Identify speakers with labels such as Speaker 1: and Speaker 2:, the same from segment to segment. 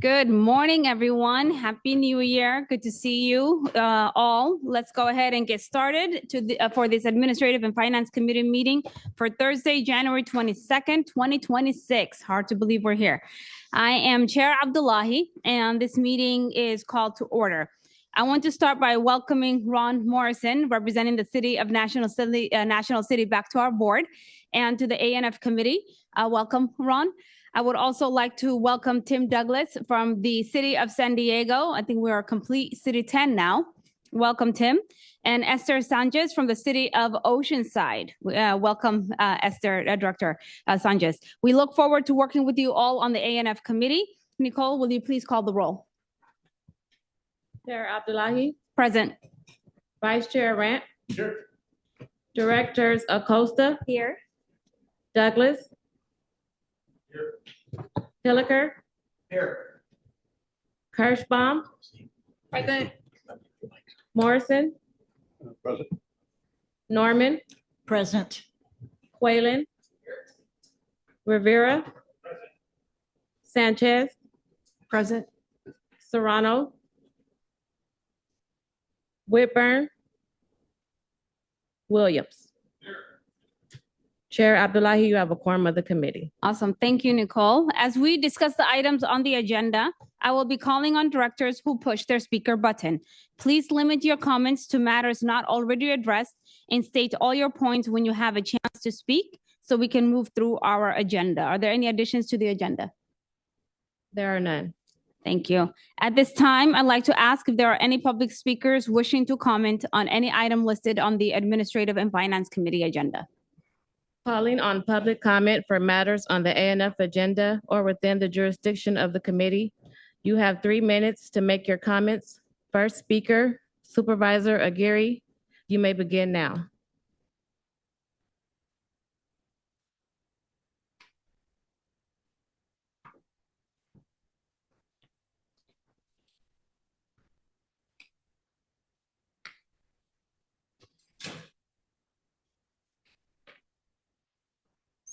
Speaker 1: Good morning, everyone. Happy New Year. Good to see you all. Let's go ahead and get started for this Administrative and Finance Committee meeting for Thursday, January 22nd, 2026. Hard to believe we're here. I am Chair Abdullahi, and this meeting is called to order. I want to start by welcoming Ron Morrison, representing the City of National City, back to our board, and to the ANF Committee. Welcome, Ron. I would also like to welcome Tim Douglas from the City of San Diego. I think we are a complete City 10 now. Welcome, Tim. And Esther Sanchez from the City of Oceanside. Welcome, Esther, Director Sanchez. We look forward to working with you all on the ANF Committee. Nicole, will you please call the roll?
Speaker 2: Chair Abdullahi.
Speaker 1: Present.
Speaker 2: Vice Chair Rant.
Speaker 3: Here.
Speaker 2: Directors Acosta.
Speaker 1: Here.
Speaker 2: Douglas.
Speaker 3: Here.
Speaker 2: Hilliker.
Speaker 3: Here.
Speaker 2: Kirschbaum.
Speaker 1: Present.
Speaker 2: Morrison.
Speaker 3: Present.
Speaker 2: Norman.
Speaker 4: Present.
Speaker 2: Quaylen. Rivera. Sanchez.
Speaker 4: Present.
Speaker 2: Serrano. Whitburn. Williams. Chair Abdullahi, you have a quorum of the committee.
Speaker 1: Awesome. Thank you, Nicole. As we discuss the items on the agenda, I will be calling on directors who push their speaker button. Please limit your comments to matters not already addressed and state all your points when you have a chance to speak so we can move through our agenda. Are there any additions to the agenda?
Speaker 2: There are none.
Speaker 1: Thank you. At this time, I'd like to ask if there are any public speakers wishing to comment on any item listed on the Administrative and Finance Committee agenda.
Speaker 2: Calling on public comment for matters on the ANF agenda or within the jurisdiction of the committee. You have 3 minutes to make your comments. First speaker, Supervisor Aguirre, you may begin now.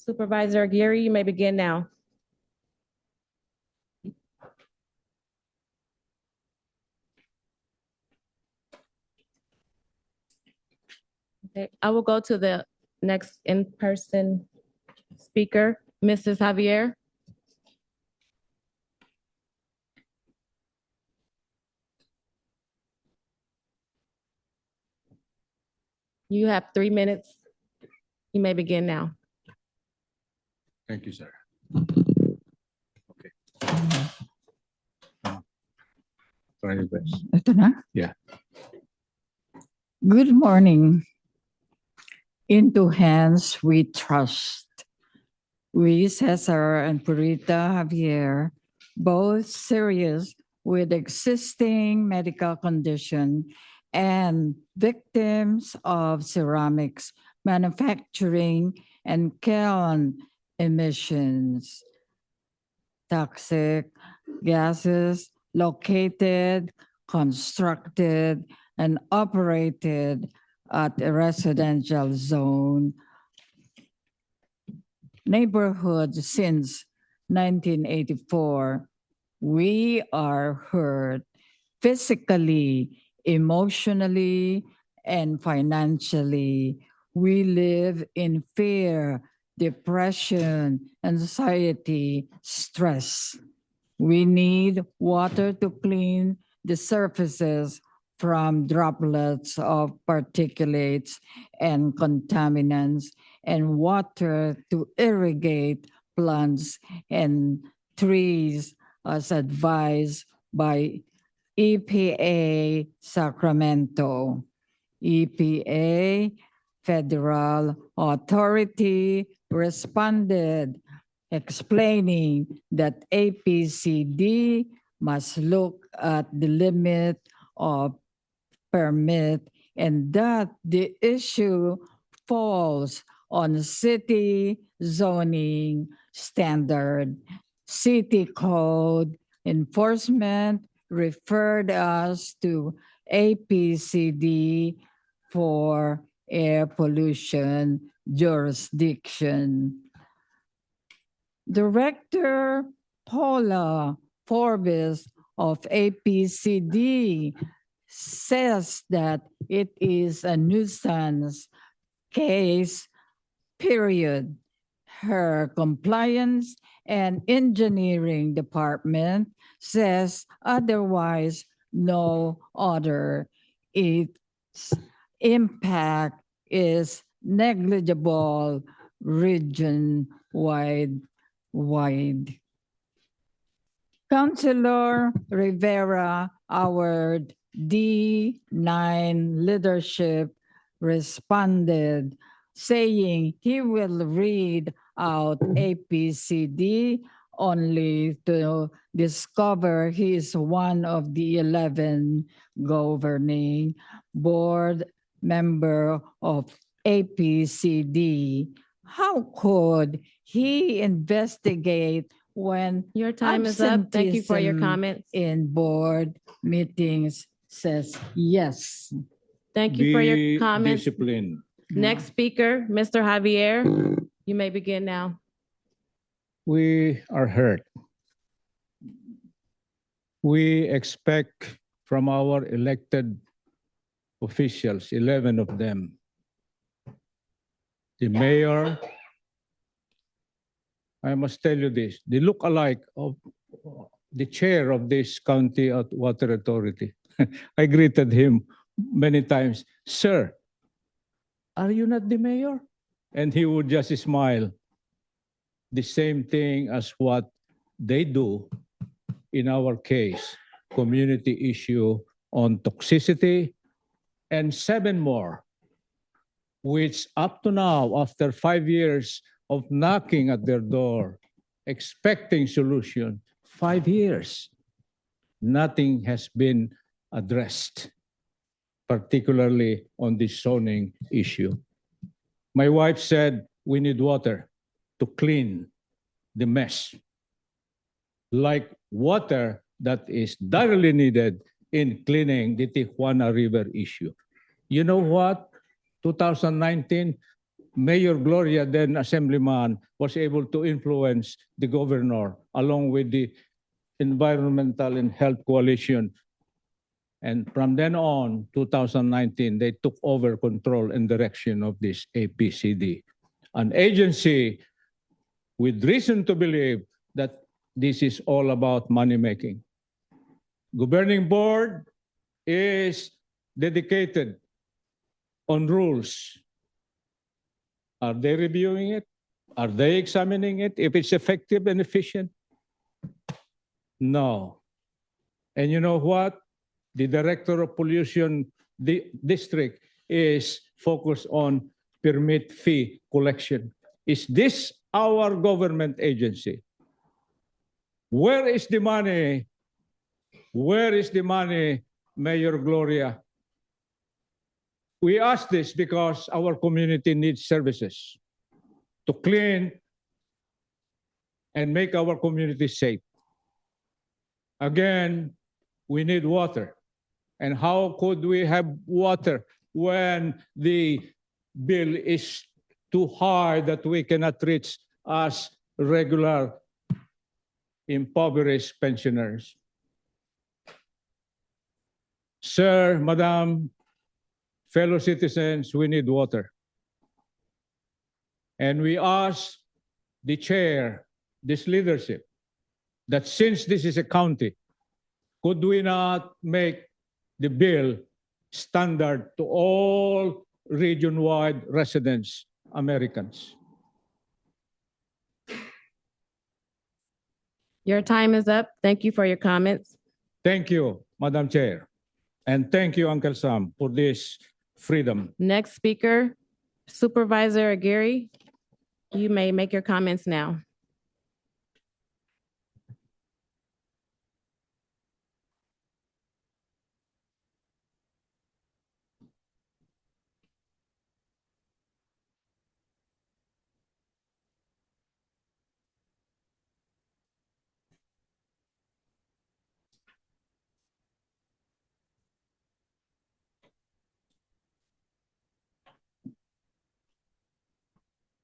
Speaker 2: Supervisor Aguirre, you may begin now. Okay, I will go to the next in-person speaker, Mrs. Javier. You have 3 minutes. You may begin now.
Speaker 3: Thank you, sir. Okay. Try your best.
Speaker 4: Ito na?
Speaker 3: Yeah.
Speaker 4: Good morning. Into hands we trust. We, Cesar and Purita Javier, both serious with existing medical condition and victims of ceramics manufacturing and kiln emissions, toxic gases located, constructed, and operated at a residential zone neighborhood since 1984. We are hurt physically, emotionally, and financially. We live in fear, depression, anxiety, stress. We need water to clean the surfaces from droplets of particulates and contaminants, and water to irrigate plants and trees as advised by EPA Sacramento. EPA Federal Authority responded, explaining that APCD must look at the limit of permit and that the issue falls on city zoning standard. City code enforcement referred us to APCD for air pollution jurisdiction. Director Paula Forbes of APCD says that it is a nuisance case, period. Her compliance and engineering department says otherwise, no other. Its impact is negligible region-wide. Councilor Rivera, our D9 leadership responded saying he will read out APCD only to discover he is one of the 11 governing board member of APCD. How could he investigate when
Speaker 2: Your time is up. Thank you for your
Speaker 4: absenteeism
Speaker 2: comments.
Speaker 4: in board meetings says yes?
Speaker 2: Thank you for your
Speaker 3: Be
Speaker 2: comments.
Speaker 3: disciplined.
Speaker 2: Next speaker, Mr. Javier, you may begin now.
Speaker 3: We are hurt. We expect from our elected officials, 11 of them, the mayor, I must tell you this, the look-alike of the chair of this county water authority. I greeted him many times, "Sir, are you not the mayor?" And he would just smile. The same thing as what they do in our case, community issue on toxicity, and 7 more, which up to now, after 5 years of knocking at their door, expecting solution, 5 years, nothing has been addressed, particularly on the zoning issue. My wife said we need water to clean the mess, like water that is direly needed in cleaning the Tijuana River issue. You know what? 2019, Mayor Gloria, then Assemblyman, was able to influence the governor along with the Environmental and Health Coalition. And from then on, 2019, they took over control and direction of this APCD, an agency with reason to believe that this is all about money making. Governing board is dedicated on rules. Are they reviewing it? Are they examining it? If it's effective and efficient? No. And you know what? The director of pollution district is focused on permit fee collection. Is this our government agency? Where is the money? Where is the money, Mayor Gloria? We ask this because our community needs services to clean and make our community safe. Again, we need water. And how could we have water when the bill is too high that we cannot reach as regular impoverished pensioners? Sir, Madam, fellow citizens, we need water. And we ask the chair, this leadership, that since this is a county, could we not make the bill standard to all region-wide residents, Americans?
Speaker 2: Your time is up. Thank you for your comments.
Speaker 3: Thank you, Madam Chair. And thank you, Uncle Sam, for this freedom.
Speaker 2: Next speaker, Supervisor Aguirre, you may make your comments now.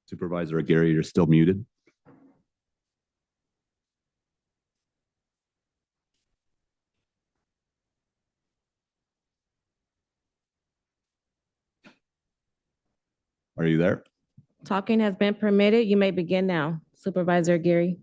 Speaker 5: Supervisor Aguirre, you're still muted. Are you there?
Speaker 2: Talking has been permitted. You may begin now. Supervisor Geary.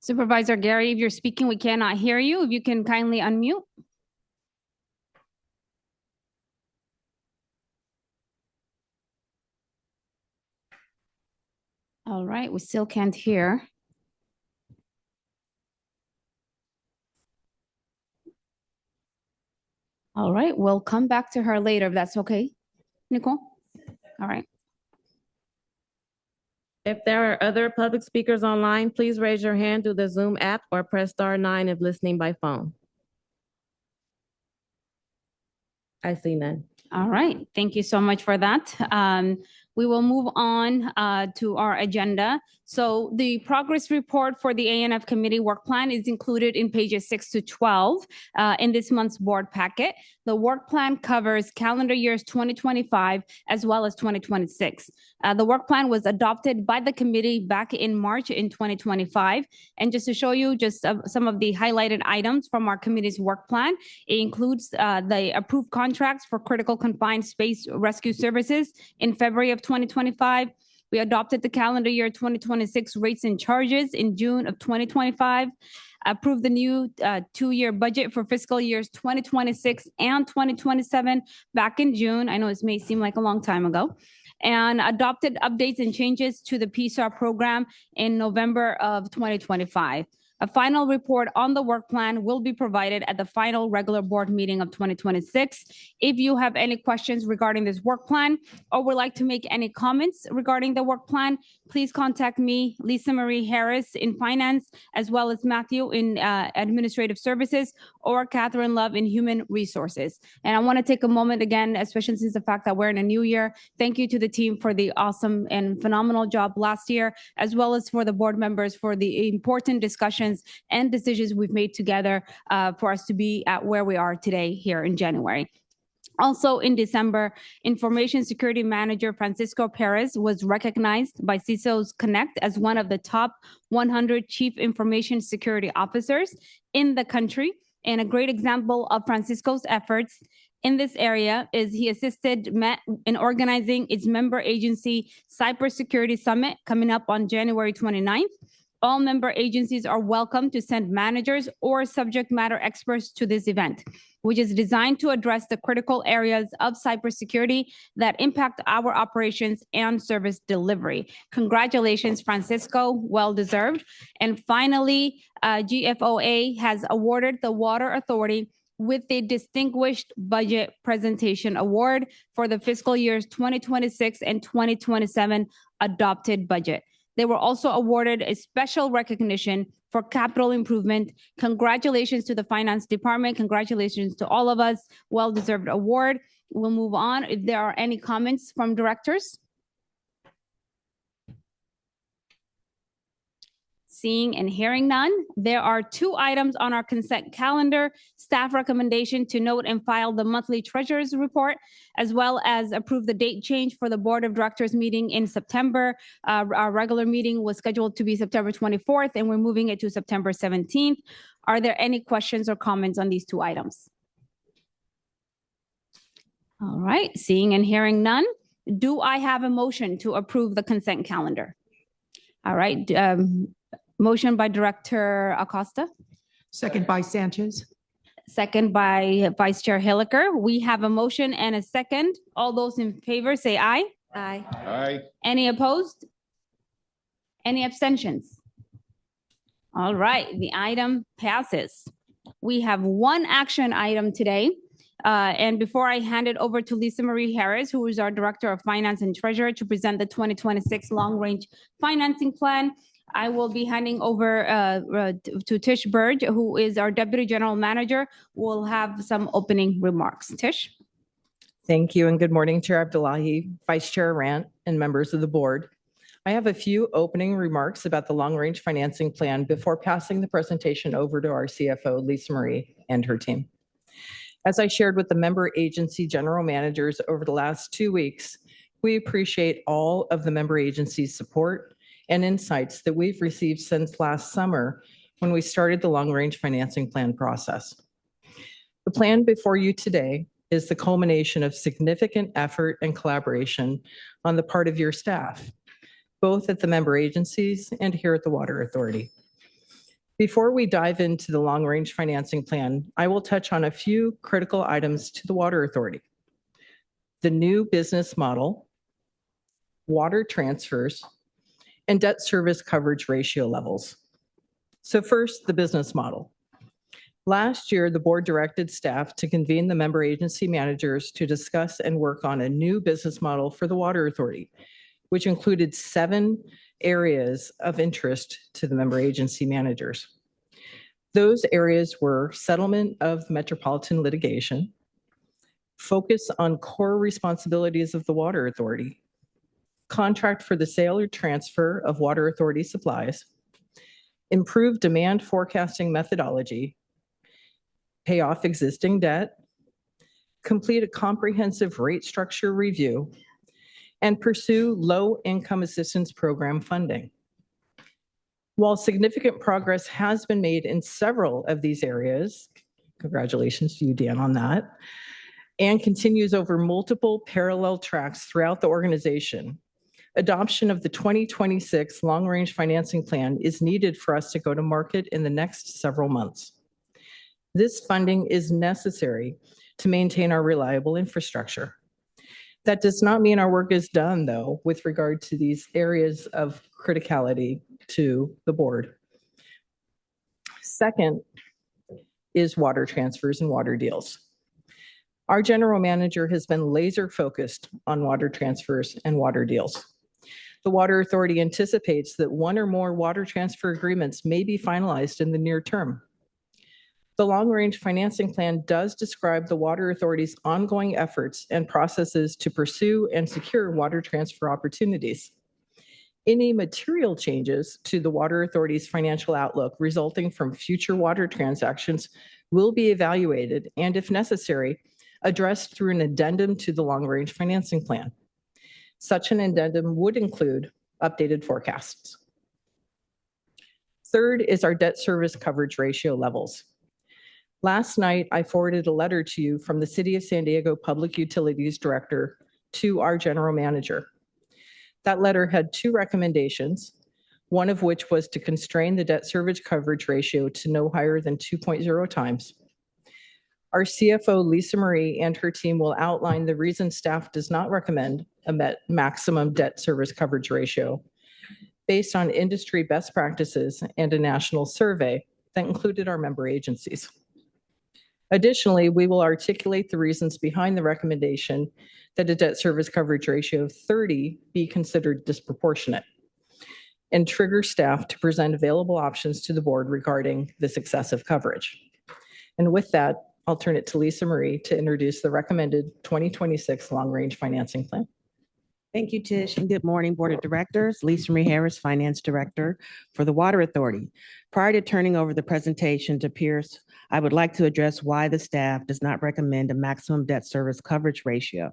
Speaker 1: Supervisor Gary, if you're speaking, we cannot hear you. If you can kindly unmute. All right, we still can't hear. All right, we'll come back to her later if that's okay. Nicole? All right.
Speaker 2: If there are other public speakers online, please raise your hand through the Zoom app or press *9 if listening by phone. I see none.
Speaker 1: All right, thank you so much for that. We will move on to our agenda. So the progress report for the ANF committee work plan is included in pages 6 to 12 in this month's board packet. The work plan covers calendar years 2025 as well as 2026. The work plan was adopted by the committee back in March in 2025. And just to show you just some of the highlighted items from our committee's work plan, it includes the approved contracts for critical confined space rescue services in February of 2025. We adopted the calendar year 2026 rates and charges in June of 2025, approved the new two-year budget for fiscal years 2026 and 2027 back in June. I know this may seem like a long time ago. And adopted updates and changes to the PSAR program in November of 2025. A final report on the work plan will be provided at the final regular board meeting of 2026. If you have any questions regarding this work plan or would like to make any comments regarding the work plan, please contact me, Lisa Marie Harris in finance, as well as Matthew in administrative services, or Catherine Love in human resources. And I want to take a moment again, especially since the fact that we're in a new year. Thank you to the team for the awesome and phenomenal job last year, as well as for the board members for the important discussions and decisions we've made together for us to be at where we are today here in January. Also in December, Information Security Manager Francisco Perez was recognized by CISO's Connect as one of the top 100 Chief Information Security Officers in the country. And a great example of Francisco's efforts in this area is he assisted Met in organizing its member agency Cybersecurity Summit coming up on January 29th. All member agencies are welcome to send managers or subject matter experts to this event, which is designed to address the critical areas of cybersecurity that impact our operations and service delivery. Congratulations, Francisco, well deserved. And finally, GFOA has awarded the Water Authority with the Distinguished Budget Presentation Award for the fiscal years 2026 and 2027 adopted budget. They were also awarded a special recognition for capital improvement. Congratulations to the Finance Department. Congratulations to all of us. Well-deserved award. We'll move on. If there are any comments from directors. Seeing and hearing none, there are two items on our consent calendar. Staff recommendation to note and file the monthly treasurer's report, as well as approve the date change for the Board of Directors meeting in September. Our regular meeting was scheduled to be September 24th, and we're moving it to September 17th. Are there any questions or comments on these two items? All right, seeing and hearing none, do I have a motion to approve the consent calendar? All right, motion by Director Acosta.
Speaker 6: Second by Sanchez.
Speaker 1: Second by Vice Chair Hilliker. We have a motion and a second. All those in favor say aye.
Speaker 2: Aye.
Speaker 5: Aye.
Speaker 1: Any opposed? Any abstentions? All right, the item passes. We have one action item today. And before I hand it over to Lisa Marie Harris, who is our Director of Finance and Treasurer, to present the 2026 Long-Range Financing Plan, I will be handing over to Tish Burge, who is our Deputy General Manager. We'll have some opening remarks. Tish?
Speaker 7: Thank you, and good morning, Chair Abdullahi, Vice Chair Rant, and members of the board. I have a few opening remarks about the long-range financing plan before passing the presentation over to our CFO, Lisa Marie, and her team. As I shared with the member agency general managers over the last 2 weeks, we appreciate all of the member agency's support and insights that we've received since last summer when we started the long-range financing plan process. The plan before you today is the culmination of significant effort and collaboration on the part of your staff, both at the member agencies and here at the Water Authority. Before we dive into the long-range financing plan, I will touch on a few critical items to the Water Authority: the new business model, water transfers, and debt service coverage ratio levels. So first, the business model. Last year, the board directed staff to convene the member agency managers to discuss and work on a new business model for the Water Authority, which included 7 areas of interest to the member agency managers. Those areas were settlement of metropolitan litigation, focus on core responsibilities of the Water Authority, contract for the sale or transfer of Water Authority supplies, improve demand forecasting methodology, pay off existing debt, complete a comprehensive rate structure review, and pursue low-income assistance program funding. While significant progress has been made in several of these areas, congratulations to you, Dan, on that, and continues over multiple parallel tracks throughout the organization, adoption of the 2026 long-range financing plan is needed for us to go to market in the next several months. This funding is necessary to maintain our reliable infrastructure. That does not mean our work is done, though, with regard to these areas of criticality to the board. Second is water transfers and water deals. Our general manager has been laser focused on water transfers and water deals. The Water Authority anticipates that 1 or more water transfer agreements may be finalized in the near term. The long-range financing plan does describe the Water Authority's ongoing efforts and processes to pursue and secure water transfer opportunities. Any material changes to the Water Authority's financial outlook resulting from future water transactions will be evaluated and, if necessary, addressed through an addendum to the long-range financing plan. Such an addendum would include updated forecasts. Third is our debt service coverage ratio levels. Last night, I forwarded a letter to you from the City of San Diego Public Utilities Director to our general manager. That letter had 2 recommendations, one of which was to constrain the debt service coverage ratio to no higher than 2.0 times. Our CFO, Lisa Marie, and her team will outline the reason staff does not recommend a maximum debt service coverage ratio based on industry best practices and a national survey that included our member agencies. Additionally, we will articulate the reasons behind the recommendation that a debt service coverage ratio of 30 be considered disproportionate and trigger staff to present available options to the board regarding this excessive coverage. And with that, I'll turn it to Lisa Marie to introduce the recommended 2026 long-range financing plan.
Speaker 5: Thank you, Tish, and good morning, Board of Directors. Lisa Marie Harris, Finance Director for the Water Authority. Prior to turning over the presentation to Pierce, I would like to address why the staff does not recommend a maximum debt service coverage ratio.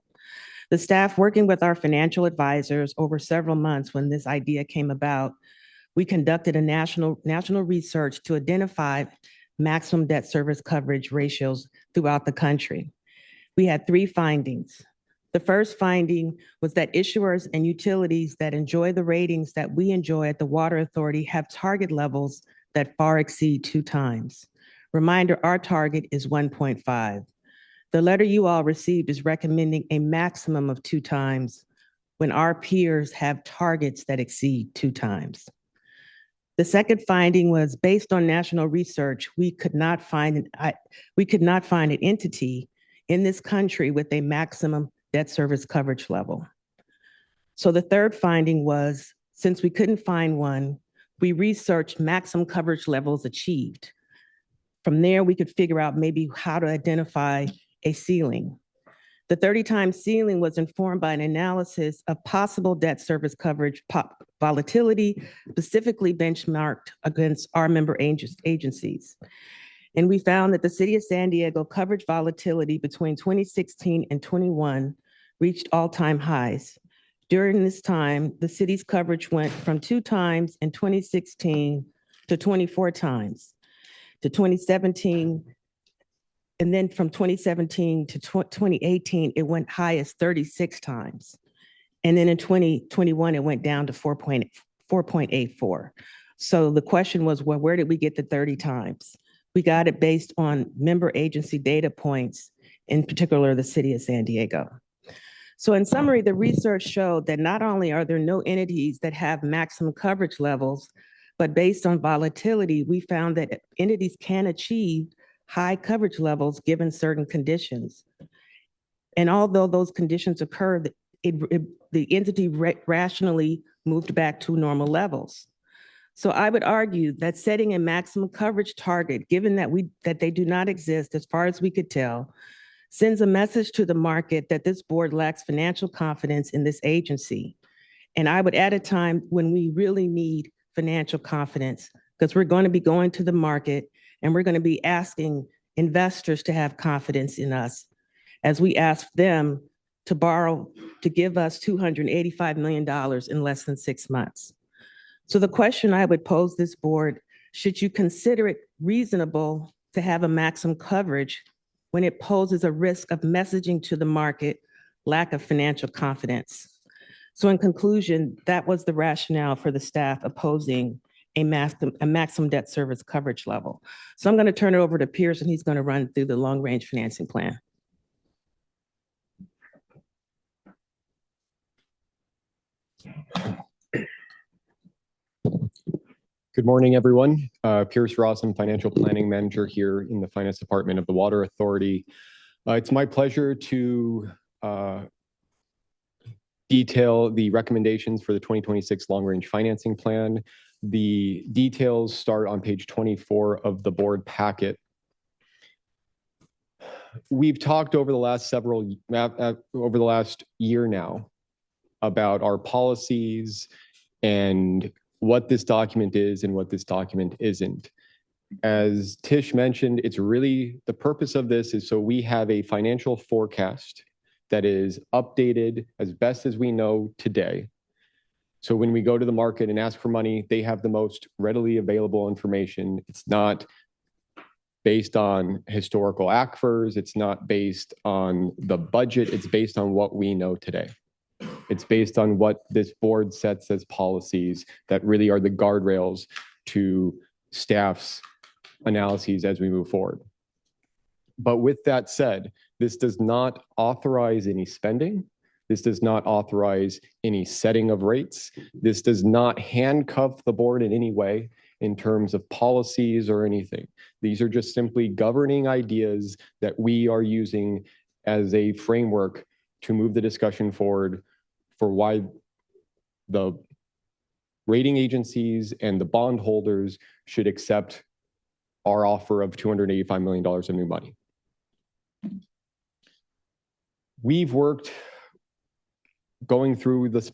Speaker 5: The staff, working with our financial advisors over several months when this idea came about, we conducted a national research to identify maximum debt service coverage ratios throughout the country. We had 3 findings. The first finding was that issuers and utilities that enjoy the ratings that we enjoy at the Water Authority have target levels that far exceed 2 times. Reminder, our target is 1.5. The letter you all received is recommending a maximum of 2 times when our peers have targets that exceed 2 times. The second finding was based on national research, we could not find an entity in this country with a maximum debt service coverage level. So the third finding was, since we couldn't find one, we researched maximum coverage levels achieved. From there, we could figure out maybe how to identify a ceiling. The 30-time ceiling was informed by an analysis of possible debt service coverage volatility, specifically benchmarked against our member agencies. And we found that the city of San Diego coverage volatility between 2016 and 21 reached all-time highs. During this time, the city's coverage went from 2 times in 2016 to 24 times to 2017. And then from 2017 to 2018, it went high as 36 times. And then in 2021, it went down to 4.84. So the question was, well, where did we get the 30 times? We got it based on member agency data points, in particular, the city of San Diego. So in summary, the research showed that not only are there no entities that have maximum coverage levels, but based on volatility, we found that entities can achieve high coverage levels given certain conditions. And although those conditions occurred, the entity rationally moved back to normal levels. So I would argue that setting a maximum coverage target, given that they do not exist as far as we could tell, sends a message to the market that this board lacks financial confidence in this agency. And I would add a time when we really need financial confidence, because we're going to be going to the market and we're going to be asking investors to have confidence in us as we ask them to borrow, to give us $285 million in less than 6 months. So the question I would pose this board, should you consider it reasonable to have a maximum coverage when it poses a risk of messaging to the market lack of financial confidence? So in conclusion, that was the rationale for the staff opposing a maximum debt service coverage level. So I'm going to turn it over to Pierce, and he's going to run through the long-range financing plan.
Speaker 8: Good morning, everyone. Pierce Ross, I'm Financial Planning Manager here in the Finance Department of the Water Authority. It's my pleasure to detail the recommendations for the 2026 Long-Range Financing Plan. The details start on page 24 of the board packet. We've talked over the last year now about our policies and what this document is and what this document isn't. As Tish mentioned, it's really, the purpose of this is so we have a financial forecast that is updated as best as we know today. So when we go to the market and ask for money, they have the most readily available information. It's not based on historical ACFRs. It's not based on the budget. It's based on what we know today. It's based on what this board sets as policies that really are the guardrails to staff's analyses as we move forward. But with that said, this does not authorize any spending. This does not authorize any setting of rates. This does not handcuff the board in any way in terms of policies or anything. These are just simply governing ideas that we are using as a framework to move the discussion forward for why the rating agencies and the bondholders should accept our offer of $285 million of new money. We've worked going through this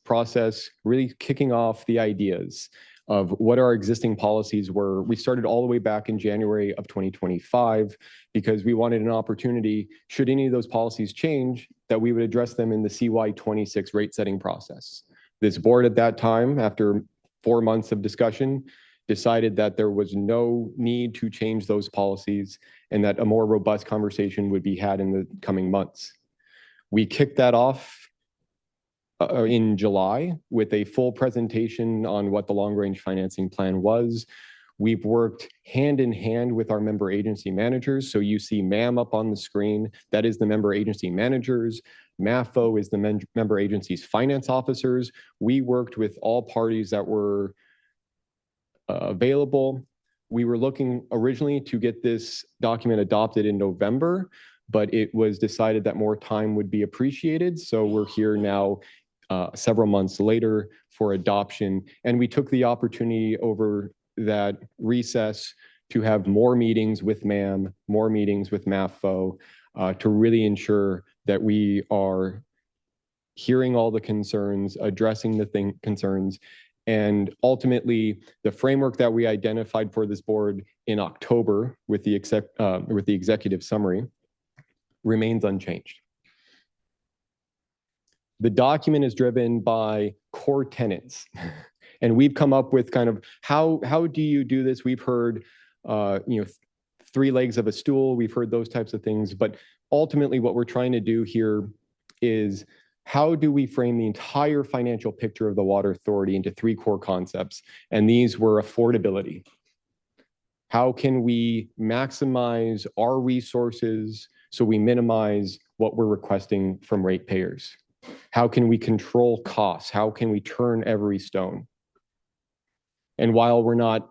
Speaker 8: process, really kicking off the ideas of what our existing policies were. We started all the way back in January of 2025 because we wanted an opportunity, should any of those policies change, that we would address them in the CY26 rate setting process. This board at that time, after 4 months of discussion, decided that there was no need to change those policies and that a more robust conversation would be had in the coming months. We kicked that off in July with a full presentation on what the long-range financing plan was. We've worked hand in hand with our member agency managers. So you see MAM up on the screen. That is the member agency managers. MAFO is the member agency's finance officers. We worked with all parties that were available. We were looking originally to get this document adopted in November, but it was decided that more time would be appreciated. So we're here now several months later for adoption. And we took the opportunity over that recess to have more meetings with MAM, more meetings with MAFO, to really ensure that we are hearing all the concerns, addressing the concerns, And ultimately, the framework that we identified for this board in October with the executive summary remains unchanged. The document is driven by core tenets. And we've come up with kind of how do you do this? We've heard, three legs of a stool. We've heard those types of things. But ultimately, what we're trying to do here is how do we frame the entire financial picture of the Water Authority into three core concepts? And these were affordability. How can we maximize our resources so we minimize what we're requesting from ratepayers? How can we control costs? How can we turn every stone? And while we're not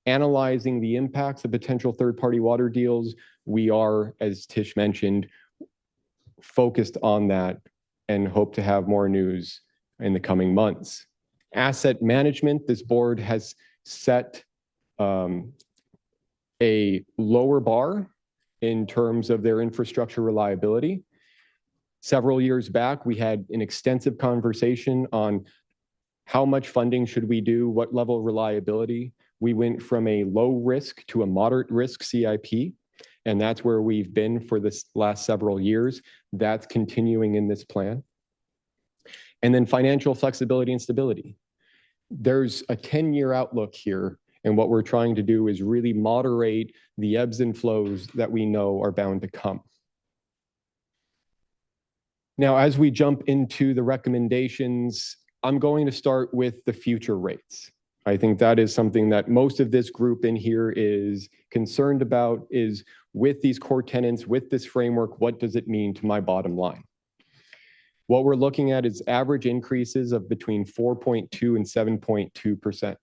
Speaker 8: analyzing the impacts of potential third-party water deals, we are, as Tish mentioned, focused on that and hope to have more news in the coming months. Asset management, this board has set a lower bar in terms of their infrastructure reliability. Several years back, we had an extensive conversation on how much funding should we do, what level of reliability. We went from a low risk to a moderate risk CIP, and that's where we've been for this last several years. That's continuing in this plan. And then financial flexibility and stability. There's a 10-year outlook here, and what we're trying to do is really moderate the ebbs and flows that we know are bound to come. Now, as we jump into the recommendations, I'm going to start with the future rates. I think that is something that most of this group in here is concerned about, is with these core tenets, with this framework, what does it mean to my bottom line? What we're looking at is average increases of between 4.2 and 7.2%.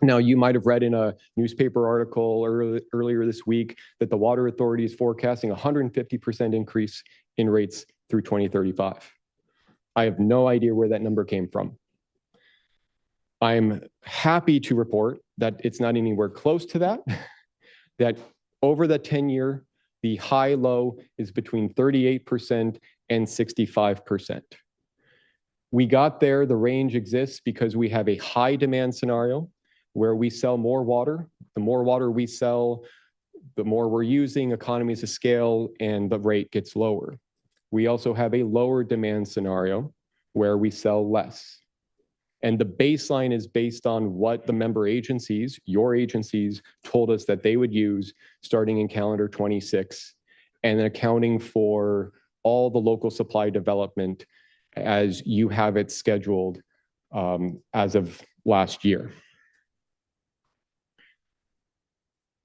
Speaker 8: Now, you might have read in a newspaper article earlier this week that the Water Authority is forecasting 150% increase in rates through 2035. I have no idea where that number came from. I'm happy to report that it's not anywhere close to that, that over the 10-year, the high-low is between 38% and 65%. We got there, the range exists because we have a high demand scenario where we sell more water. The more water we sell, the more we're using, economies of scale, and the rate gets lower. We also have a lower demand scenario where we sell less. And the baseline is based on what the member agencies, your agencies, told us that they would use starting in calendar 26, and then accounting for all the local supply development as you have it scheduled as of last year.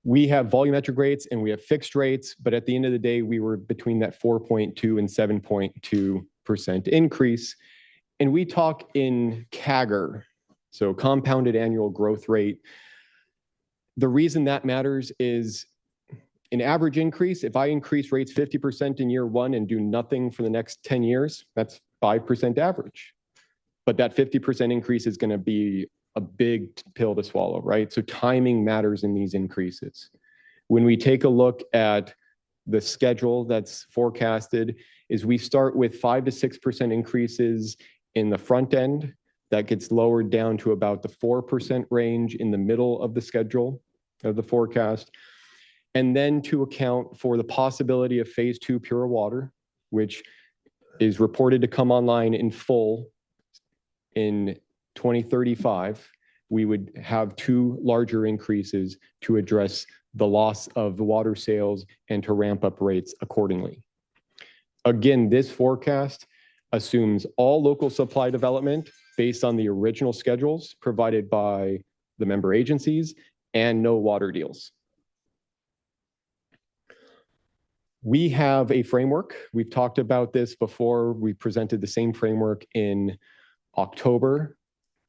Speaker 8: We have volumetric rates and we have fixed rates, but at the end of the day, we were between that 4.2 and 7.2% increase. And we talk in CAGR, so compounded annual growth rate. The reason that matters is an average increase. If I increase rates 50% in year one and do nothing for the next 10 years, that's 5% average. But that 50% increase is going to be a big pill to swallow, right? So timing matters in these increases. When we take a look at the schedule that's forecasted, is we start with 5 to 6% increases in the front end. That gets lowered down to about the 4% range in the middle of the schedule of the forecast. And then to account for the possibility of phase 2 pure water, which is reported to come online in full in 2035, we would have 2 larger increases to address the loss of the water sales and to ramp up rates accordingly. Again, this forecast assumes all local supply development based on the original schedules provided by the member agencies and no water deals. We have a framework. We've talked about this before. We presented the same framework in October,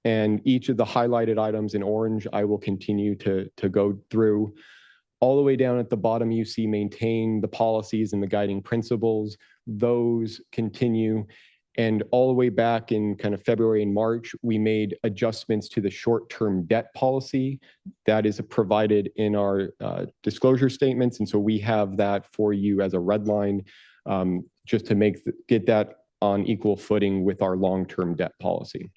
Speaker 8: and each of the highlighted items in orange, I will continue to go through. All the way down at the bottom, you see maintain the policies and the guiding principles. Those continue. And all the way back in kind of February and March, we made adjustments to the short-term debt policy that is provided in our disclosure statements. And so we have that for you as a red line, just to get that on equal footing with our long-term debt policy.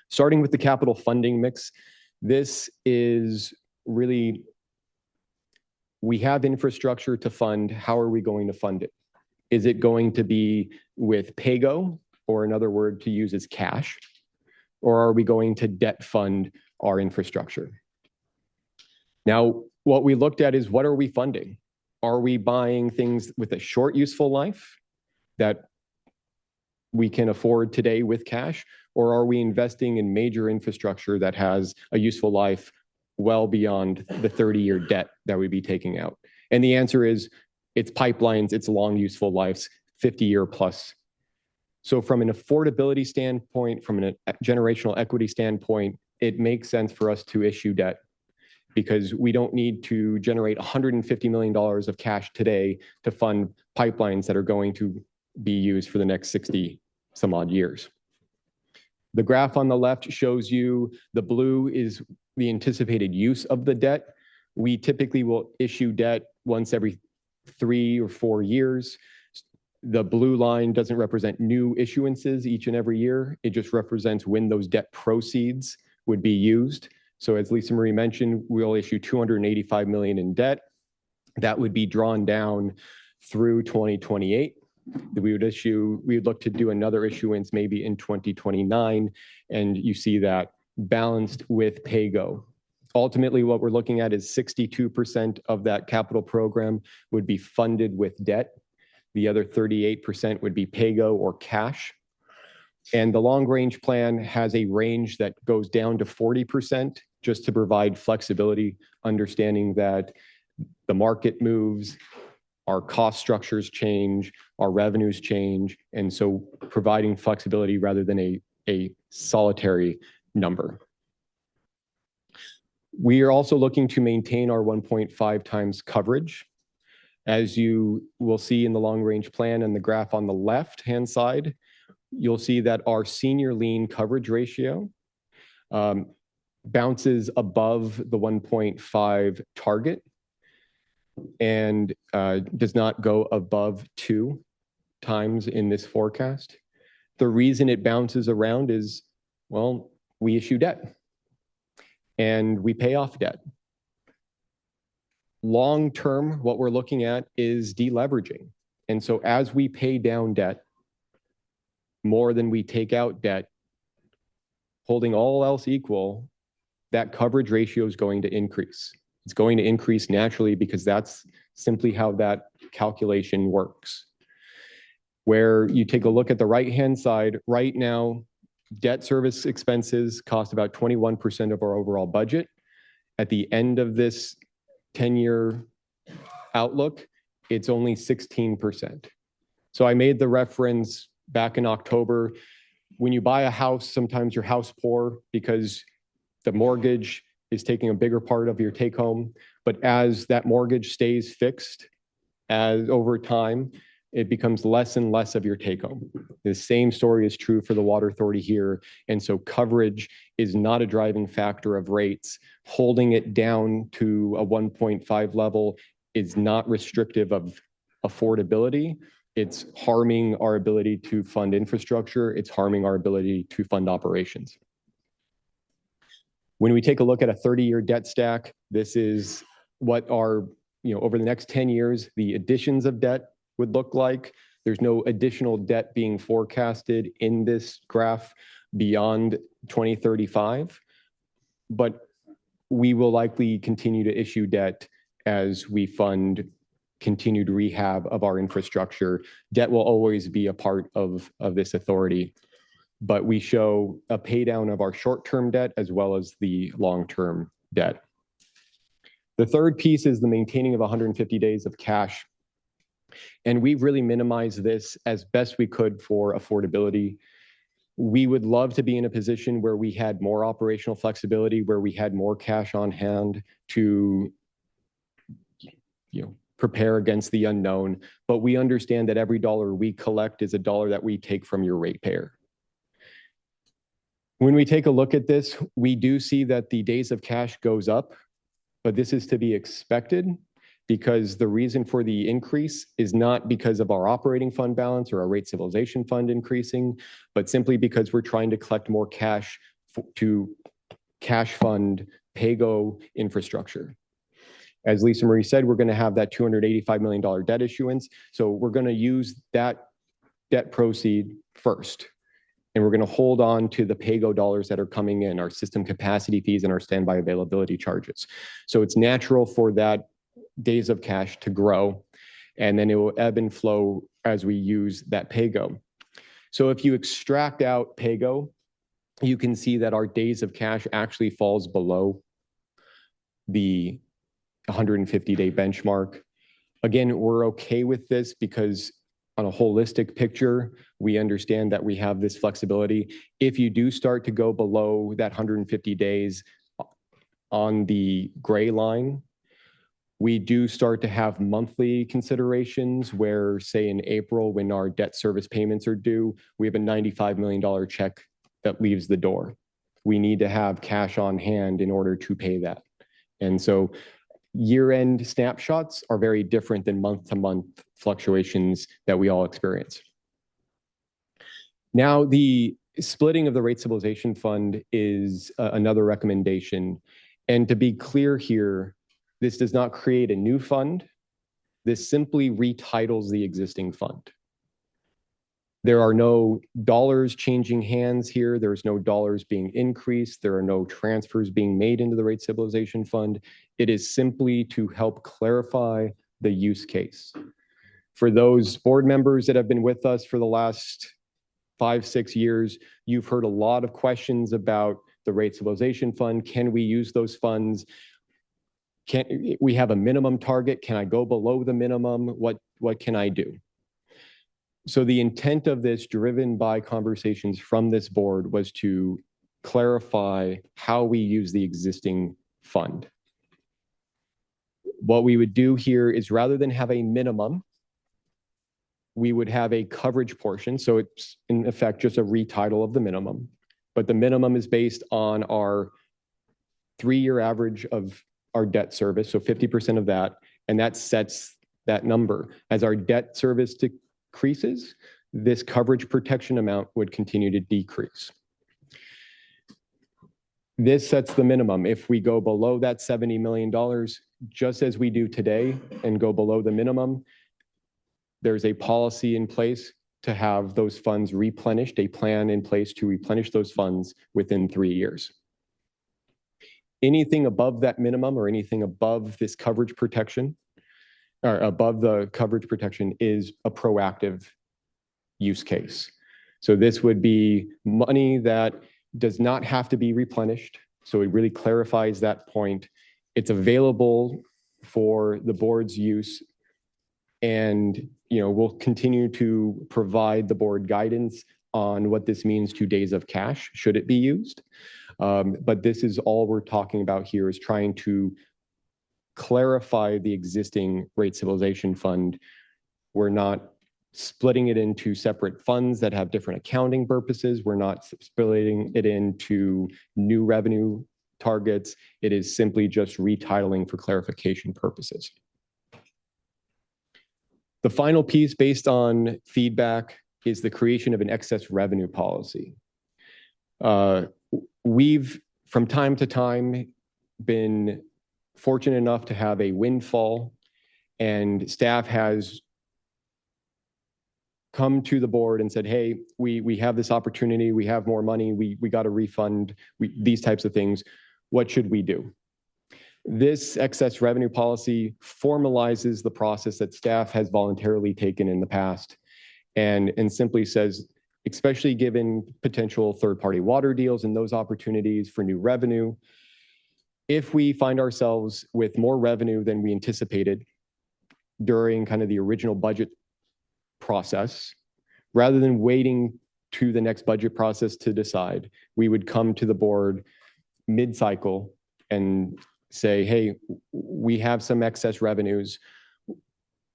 Speaker 8: Starting with the capital funding mix, this is really, we have infrastructure to fund. How are we going to fund it? Is it going to be with PAYGO, or another word to use is cash? Or are we going to debt fund our infrastructure? Now, what we looked at is, what are we funding? Are we buying things with a short useful life that we can afford today with cash? Or are we investing in major infrastructure that has a useful life well beyond the 30-year debt that we'd be taking out? And the answer is, it's pipelines, it's long useful lives, 50-year plus. So from an affordability standpoint, from a generational equity standpoint, it makes sense for us to issue debt, because we don't need to generate $150 million of cash today to fund pipelines that are going to be used for the next 60 some odd years. The graph on the left shows you the blue is the anticipated use of the debt. We typically will issue debt once every 3 or 4 years. The blue line doesn't represent new issuances each and every year. It just represents when those debt proceeds would be used. So as Lisa Marie mentioned, we'll issue $285 million in debt. That would be drawn down through 2028. We would look to do another issuance maybe in 2029, and you see that balanced with PAYGO. Ultimately, what we're looking at is 62% of that capital program would be funded with debt. The other 38% would be PAYGO or cash. And the long-range plan has a range that goes down to 40%, just to provide flexibility, understanding that the market moves, our cost structures change, our revenues change, and so providing flexibility rather than a solitary number. We are also looking to maintain our 1.5 times coverage. As you will see in the long-range plan and the graph on the left-hand side, you'll see that our senior lien coverage ratio bounces above the 1.5 target and does not go above 2 times in this forecast. The reason it bounces around is, well, we issue debt and we pay off debt. Long term, what we're looking at is deleveraging. And so as we pay down debt more than we take out debt, holding all else equal, that coverage ratio is going to increase. It's going to increase naturally because that's simply how that calculation works. Where you take a look at the right-hand side, right now, debt service expenses cost about 21% of our overall budget. At the end of this 10-year outlook, it's only 16%. So I made the reference back in October. When you buy a house, sometimes you're house poor because the mortgage is taking a bigger part of your take home. But as that mortgage stays fixed, as over time, it becomes less and less of your take home. The same story is true for the Water Authority here. And so coverage is not a driving factor of rates. Holding it down to a 1.5 level is not restrictive of affordability. It's harming our ability to fund infrastructure. It's harming our ability to fund operations. When we take a look at a 30-year debt stack, this is what our, over the next 10 years, the additions of debt would look like. There's no additional debt being forecasted in this graph beyond 2035, but we will likely continue to issue debt as we fund continued rehab of our infrastructure. Debt will always be a part of this authority, but we show a pay down of our short-term debt as well as the long-term debt. The third piece is the maintaining of 150 days of cash. And we've really minimized this as best we could for affordability. We would love to be in a position where we had more operational flexibility, where we had more cash on hand to prepare against the unknown. But we understand that every dollar we collect is a dollar that we take from your ratepayer. When we take a look at this, we do see that the days of cash goes up, but this is to be expected because the reason for the increase is not because of our operating fund balance or our rate stabilization fund increasing, but simply because we're trying to collect more cash to cash fund PAYGO infrastructure. As Lisa Marie said, we're going to have that $285 million debt issuance. So we're going to use that debt proceed first. And we're going to hold on to the PAYGO dollars that are coming in, our system capacity fees and our standby availability charges. So it's natural for that days of cash to grow, and then it will ebb and flow as we use that PAYGO. So if you extract out PAYGO, you can see that our days of cash actually falls below the 150-day benchmark. Again, we're okay with this because on a holistic picture, we understand that we have this flexibility. If you do start to go below that 150 days on the gray line, we do start to have monthly considerations where, say in April, when our debt service payments are due, we have a $95 million check that leaves the door. We need to have cash on hand in order to pay that. And so year-end snapshots are very different than month-to-month fluctuations that we all experience. Now, the splitting of the Rate Stabilization Fund is another recommendation. And to be clear here, this does not create a new fund. This simply retitles the existing fund. There are no dollars changing hands here. There's no dollars being increased. There are no transfers being made into the Rate Stabilization Fund. It is simply to help clarify the use case. For those board members that have been with us for the last 5-6 years, you've heard a lot of questions about the Rate Stabilization Fund. Can we use those funds? Can we have a minimum target? Can I go below the minimum? What can I do? So the intent of this, driven by conversations from this board, was to clarify how we use the existing fund. What we would do here is, rather than have a minimum, we would have a coverage portion. So it's in effect just a retitle of the minimum, but the minimum is based on our 3-year average of our debt service, so 50% of that, and that sets that number. As our debt service decreases, this coverage protection amount would continue to decrease. This sets the minimum. If we go below that $70 million, just as we do today, and go below the minimum, there's a policy in place to have those funds replenished, a plan in place to replenish those funds within 3 years. Anything above that minimum or anything above this coverage protection, or above the coverage protection, is a proactive use case. So this would be money that does not have to be replenished. So it really clarifies that point. It's available for the board's use, and we'll continue to provide the board guidance on what this means to days of cash, should it be used. But this is all we're talking about here, is trying to clarify the existing Rate Stabilization Fund. We're not splitting it into separate funds that have different accounting purposes. We're not splitting it into new revenue targets. It is simply just retitling for clarification purposes. The final piece, based on feedback, is the creation of an excess revenue policy. We've, from time to time, been fortunate enough to have a windfall, and staff has come to the board and said, hey, we have this opportunity, we have more money, we got a refund, these types of things. What should we do? This excess revenue policy formalizes the process that staff has voluntarily taken in the past, and simply says, especially given potential third-party water deals and those opportunities for new revenue, if we find ourselves with more revenue than we anticipated during kind of the original budget process, rather than waiting to the next budget process to decide, we would come to the board mid-cycle and say, hey, we have some excess revenues.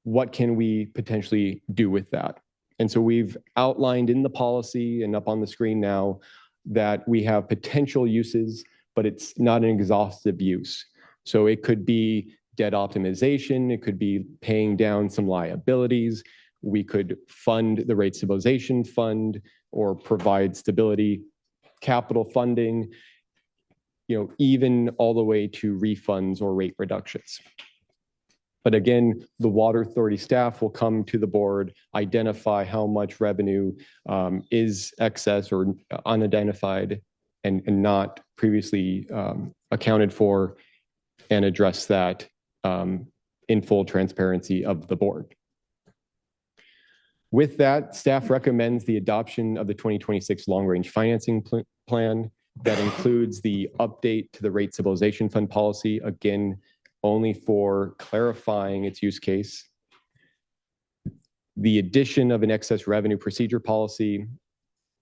Speaker 8: What can we potentially do with that? And so we've outlined in the policy and up on the screen now that we have potential uses, but it's not an exhaustive use. So it could be debt optimization. It could be paying down some liabilities. We could fund the Rate Stabilization Fund or provide stability capital funding, even all the way to refunds or rate reductions. But again, the Water Authority staff will come to the board, identify how much revenue is excess or unidentified and not previously accounted for, and address that in full transparency of the board. With that, staff recommends the adoption of the 2026 long-range financing plan that includes the update to the rate stabilization fund policy, again, only for clarifying its use case, the addition of an excess revenue procedure policy,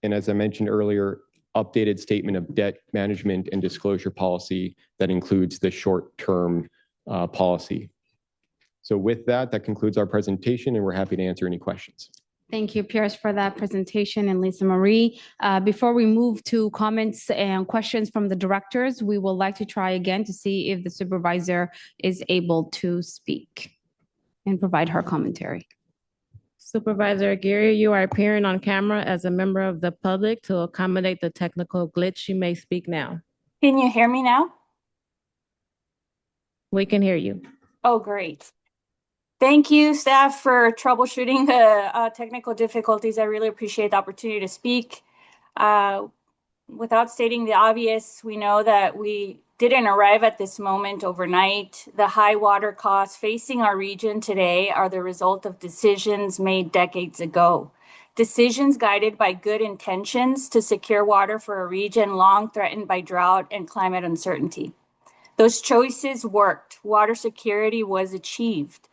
Speaker 8: and as I mentioned earlier, updated statement of debt management and disclosure policy that includes the short-term policy. So with that, that concludes our presentation, and we're happy to answer any questions.
Speaker 1: Thank you, Pierce, for that presentation, and Lisa Marie. Before we move to comments and questions from the directors, we would like to try again to see if the supervisor is able to speak and provide her commentary.
Speaker 2: Supervisor Aguirre, you are appearing on camera as a member of the public. To accommodate the technical glitch, you may speak now.
Speaker 9: Can you hear me now?
Speaker 2: We can hear you.
Speaker 9: Oh, great. Thank you, staff, for troubleshooting the technical difficulties. I really appreciate the opportunity to speak. Without stating the obvious, we know that we didn't arrive at this moment overnight. The high water costs facing our region today are the result of decisions made decades ago. Decisions guided by good intentions to secure water for a region long threatened by drought and climate uncertainty. Those choices worked. Water security was achieved.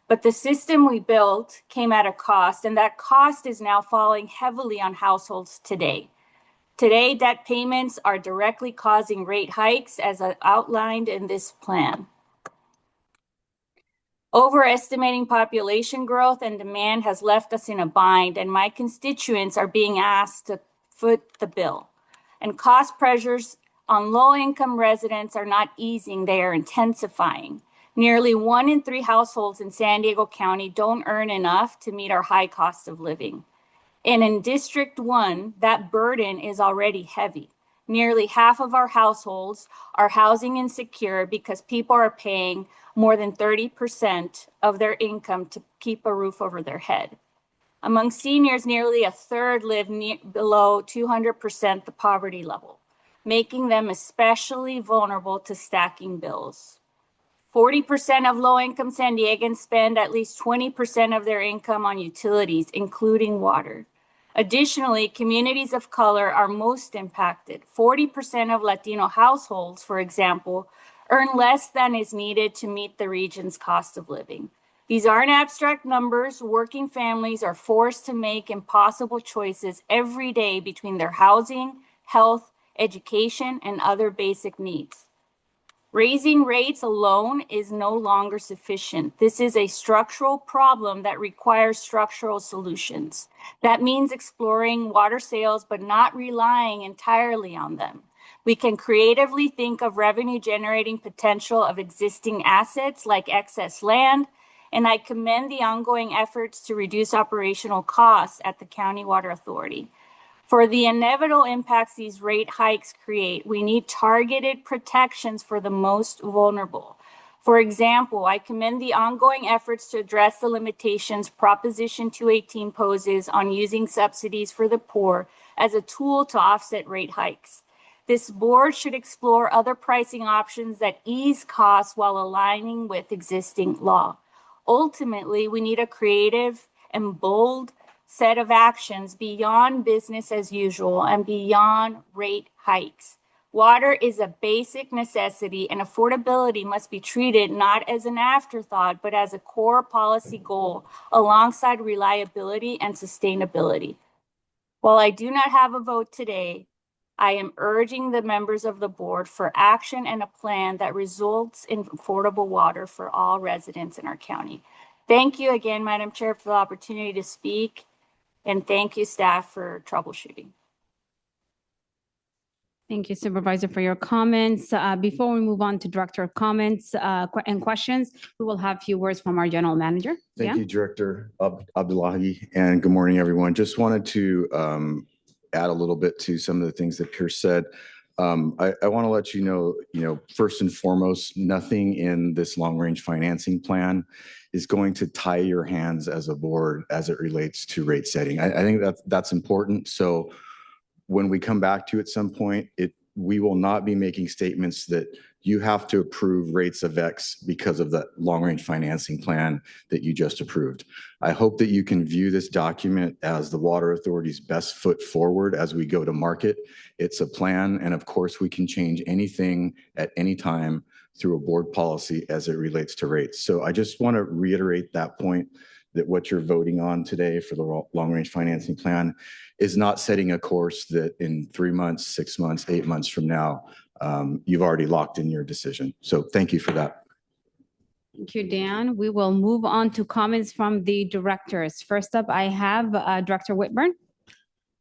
Speaker 9: But the system we built came at a cost, and that cost is now falling heavily on households today. Today, debt payments are directly causing rate hikes as outlined in this plan. Overestimating population growth and demand has left us in a bind, and my constituents are being asked to foot the bill. And cost pressures on low-income residents are not easing, they are intensifying. Nearly 1 in 3 households in San Diego County don't earn enough to meet our high cost of living. And in District 1, that burden is already heavy. Nearly half of our households are housing insecure because people are paying more than 30% of their income to keep a roof over their head. Among seniors, nearly a third live below 200% the poverty level, making them especially vulnerable to stacking bills. 40% of low-income San Diegans spend at least 20% of their income on utilities, including water. Additionally, communities of color are most impacted. 40% of Latino households, for example, earn less than is needed to meet the region's cost of living. These aren't abstract numbers. Working families are forced to make impossible choices every day between their housing, health, education, and other basic needs. Raising rates alone is no longer sufficient. This is a structural problem that requires structural solutions. That means exploring water sales, but not relying entirely on them. We can creatively think of revenue generating potential of existing assets like excess land, and I commend the ongoing efforts to reduce operational costs at the County Water Authority. For the inevitable impacts these rate hikes create, we need targeted protections for the most vulnerable. For example, I commend the ongoing efforts to address the limitations Proposition 218 poses on using subsidies for the poor as a tool to offset rate hikes. This board should explore other pricing options that ease costs while aligning with existing law. Ultimately, we need a creative and bold set of actions beyond business as usual and beyond rate hikes. Water is a basic necessity, and affordability must be treated not as an afterthought, but as a core policy goal alongside reliability and sustainability. While I do not have a vote today, I am urging the members of the board for action and a plan that results in affordable water for all residents in our county. Thank you again, Madam Chair, for the opportunity to speak. And thank you, staff, for troubleshooting.
Speaker 1: Thank you, Supervisor, for your comments. Before we move on to Director of comments and questions, we will have a few words from our General Manager.
Speaker 10: Thank you, Director Abdullahi, and good morning, everyone. Just wanted to add a little bit to some of the things that Pierce said. I want to let you know, first and foremost, nothing in this long-range financing plan is going to tie your hands as a board as it relates to rate setting. I think that's important. So when we come back to at some point, we will not be making statements that you have to approve rates of X because of the long-range financing plan that you just approved. I hope that you can view this document as the Water Authority's best foot forward as we go to market. It's a plan, and of course, we can change anything at any time through a board policy as it relates to rates. So I just want to reiterate that point, that what you're voting on today for the long-range financing plan is not setting a course that in 3 months, 6 months, 8 months from now, you've already locked in your decision. So thank you for that.
Speaker 1: Thank you, Dan. We will move on to comments from the directors. First up, I have Director Whitburn.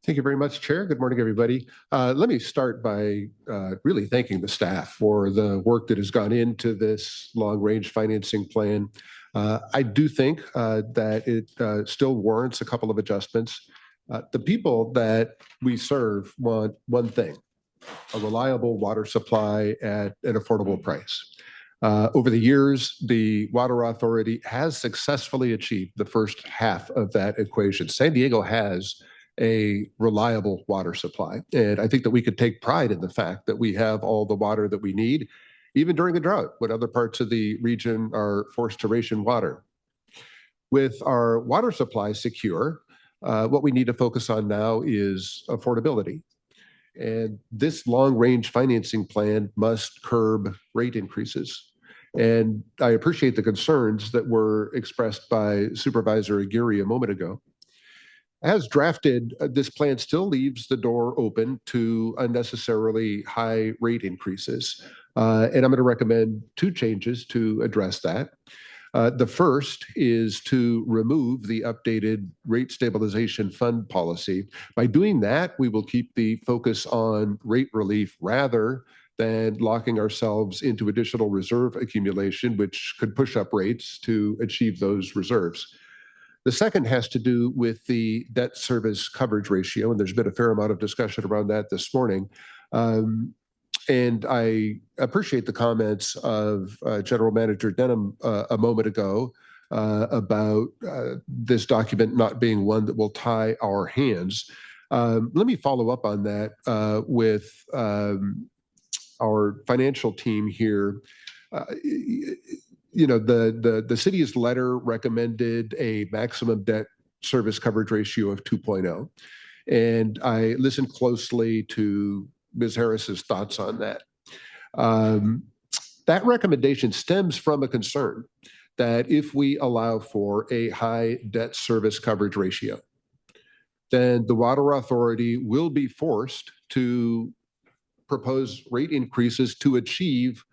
Speaker 11: Thank you very much, Chair. Good morning, everybody. Let me start by really thanking the staff for the work that has gone into this long-range financing plan. I do think that it still warrants a couple of adjustments. The people that we serve want one thing: a reliable water supply at an affordable price. Over the years, the Water Authority has successfully achieved the first half of that equation. San Diego has a reliable water supply, and I think that we could take pride in the fact that we have all the water that we need, even during the drought, when other parts of the region are forced to ration water. With our water supply secure, what we need to focus on now is affordability. And this long-range financing plan must curb rate increases. And I appreciate the concerns that were expressed by Supervisor Aguirre a moment ago. As drafted, this plan still leaves the door open to unnecessarily high rate increases. And I'm going to recommend 2 changes to address that. The first is to remove the updated rate stabilization fund policy. By doing that, we will keep the focus on rate relief rather than locking ourselves into additional reserve accumulation, which could push up rates to achieve those reserves. The second has to do with the debt service coverage ratio, and there's been a fair amount of discussion around that this morning. And I appreciate the comments of General Manager Denham a moment ago about this document not being one that will tie our hands. Let me follow up on that with our financial team here. The city's letter recommended a maximum debt service coverage ratio of 2.0. And I listened closely to Ms. Harris's thoughts on that. That recommendation stems from a concern that if we allow for a high debt service coverage ratio, then the Water Authority will be forced to propose rate increases to achieve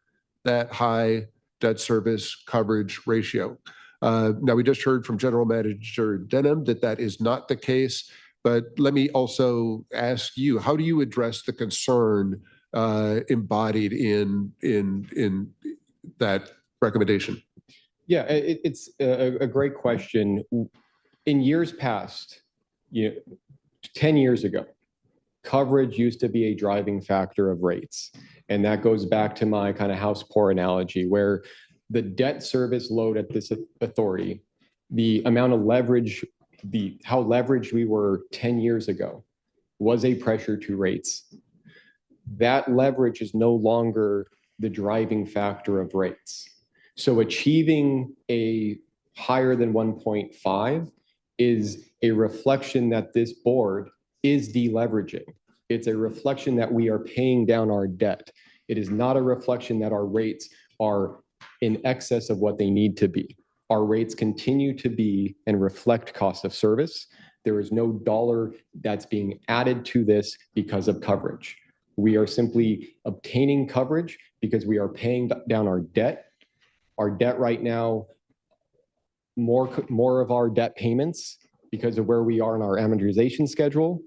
Speaker 11: that high debt service coverage ratio. Now, we just heard from General Manager Denham that that is not the case. But let me also ask you, how do you address the concern embodied in that recommendation?
Speaker 8: Yeah, it's a great question. In years past, 10 years ago, coverage used to be a driving factor of rates. And that goes back to my kind of house poor analogy, where the debt service load at this authority, the amount of leverage, how leveraged we were 10 years ago was a pressure to rates. That leverage is no longer the driving factor of rates. So achieving a higher than 1.5 is a reflection that this board is deleveraging. It's a reflection that we are paying down our debt. It is not a reflection that our rates are in excess of what they need to be. Our rates continue to be and reflect cost of service. There is no dollar that's being added to this because of coverage. We are simply obtaining coverage because we are paying down our debt. Our debt right now, more of our debt payments, because of where we are in our amortization schedule,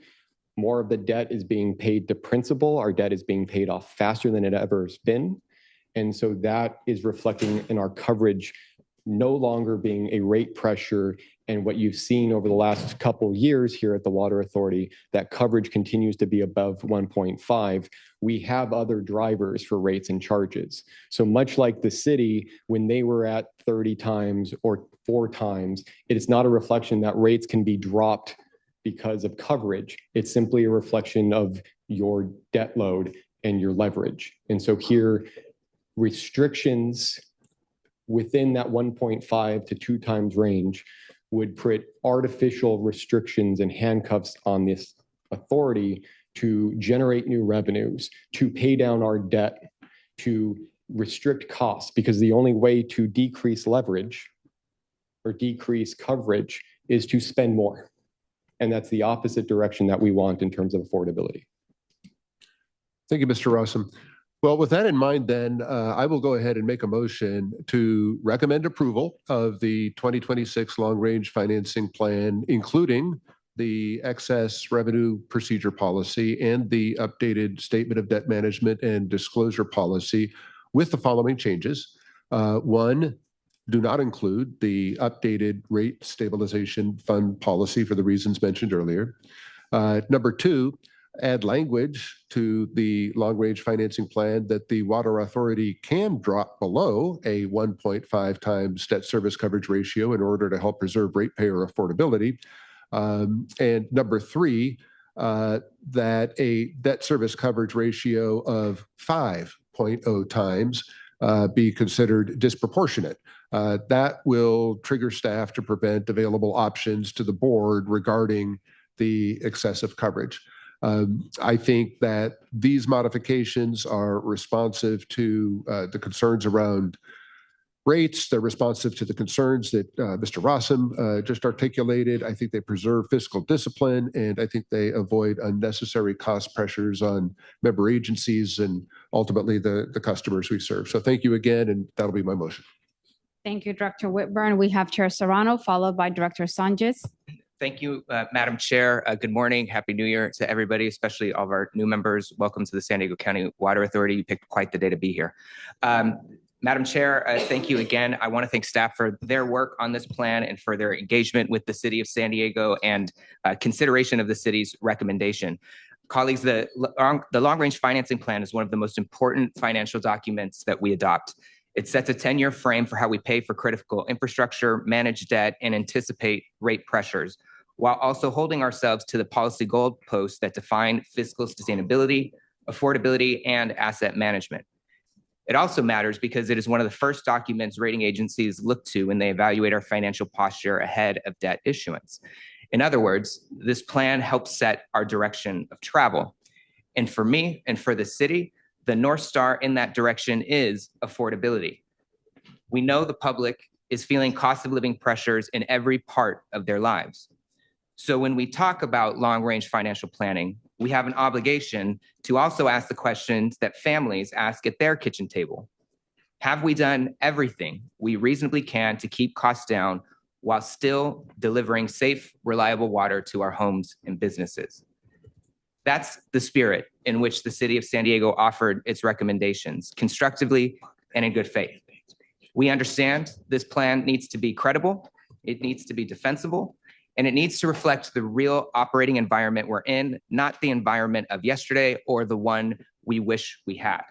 Speaker 8: more of the debt is being paid to principal. Our debt is being paid off faster than it ever has been. And so that is reflecting in our coverage no longer being a rate pressure And what you've seen over the last couple of years here at the Water Authority, that coverage continues to be above 1.5. We have other drivers for rates and charges. So much like the city, when they were at 30 times or 4 times, it is not a reflection that rates can be dropped because of coverage. It's simply a reflection of your debt load and your leverage. And so here, restrictions within that 1.5 to 2 times range would put artificial restrictions and handcuffs on this authority to generate new revenues, to pay down our debt, to restrict costs, because the only way to decrease leverage or decrease coverage is to spend more. And that's the opposite direction that we want in terms of affordability.
Speaker 11: Thank you, Mr. Rossum. Well, with that in mind, then I will go ahead and make a motion to recommend approval of the 2026 long-range financing plan, including the excess revenue procedure policy and the updated statement of debt management and disclosure policy with the following changes. 1, do not include the updated rate stabilization fund policy for the reasons mentioned earlier. Number 2, add language to the long-range financing plan that the Water Authority can drop below a 1.5 times debt service coverage ratio in order to help preserve ratepayer affordability. And number 3, that a debt service coverage ratio of 5.0 times be considered disproportionate. That will trigger staff to prevent available options to the board regarding the excessive coverage. I think that these modifications are responsive to the concerns around rates. They're responsive to the concerns that Mr. Rossum just articulated. I think they preserve fiscal discipline, and I think they avoid unnecessary cost pressures on member agencies and ultimately the customers we serve. So thank you again, and that'll be my motion.
Speaker 1: Thank you, Director Whitburn. We have Chair Serrano, followed by Director Sanchez.
Speaker 12: Thank you, Madam Chair. Good morning. Happy New Year to everybody, especially all of our new members. Welcome to the San Diego County Water Authority. You picked quite the day to be here. Madam Chair, thank you again. I want to thank staff for their work on this plan and for their engagement with the City of San Diego and consideration of the city's recommendation. Colleagues, the long-range financing plan is one of the most important financial documents that we adopt. It sets a 10-year frame for how we pay for critical infrastructure, manage debt, and anticipate rate pressures, while also holding ourselves to the policy goalposts that define fiscal sustainability, affordability, and asset management. It also matters because it is one of the first documents rating agencies look to when they evaluate our financial posture ahead of debt issuance. In other words, this plan helps set our direction of travel. And for me and for the city, the North Star in that direction is affordability. We know the public is feeling cost of living pressures in every part of their lives. So when we talk about long-range financial planning, we have an obligation to also ask the questions that families ask at their kitchen table. Have we done everything we reasonably can to keep costs down while still delivering safe, reliable water to our homes and businesses? That's the spirit in which the City of San Diego offered its recommendations, constructively and in good faith. We understand this plan needs to be credible, it needs to be defensible, and it needs to reflect the real operating environment we're in, not the environment of yesterday or the one we wish we had.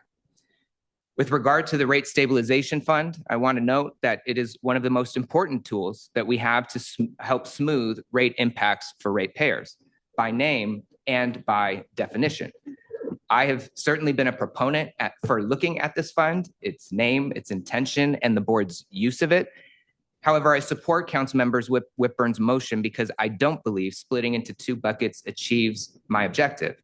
Speaker 12: With regard to the Rate Stabilization Fund, I want to note that it is one of the most important tools that we have to help smooth rate impacts for ratepayers, by name and by definition. I have certainly been a proponent for looking at this fund, its name, its intention, and the board's use of it. However, I support Councilmember Whitburn's motion because I don't believe splitting into 2 buckets achieves my objective.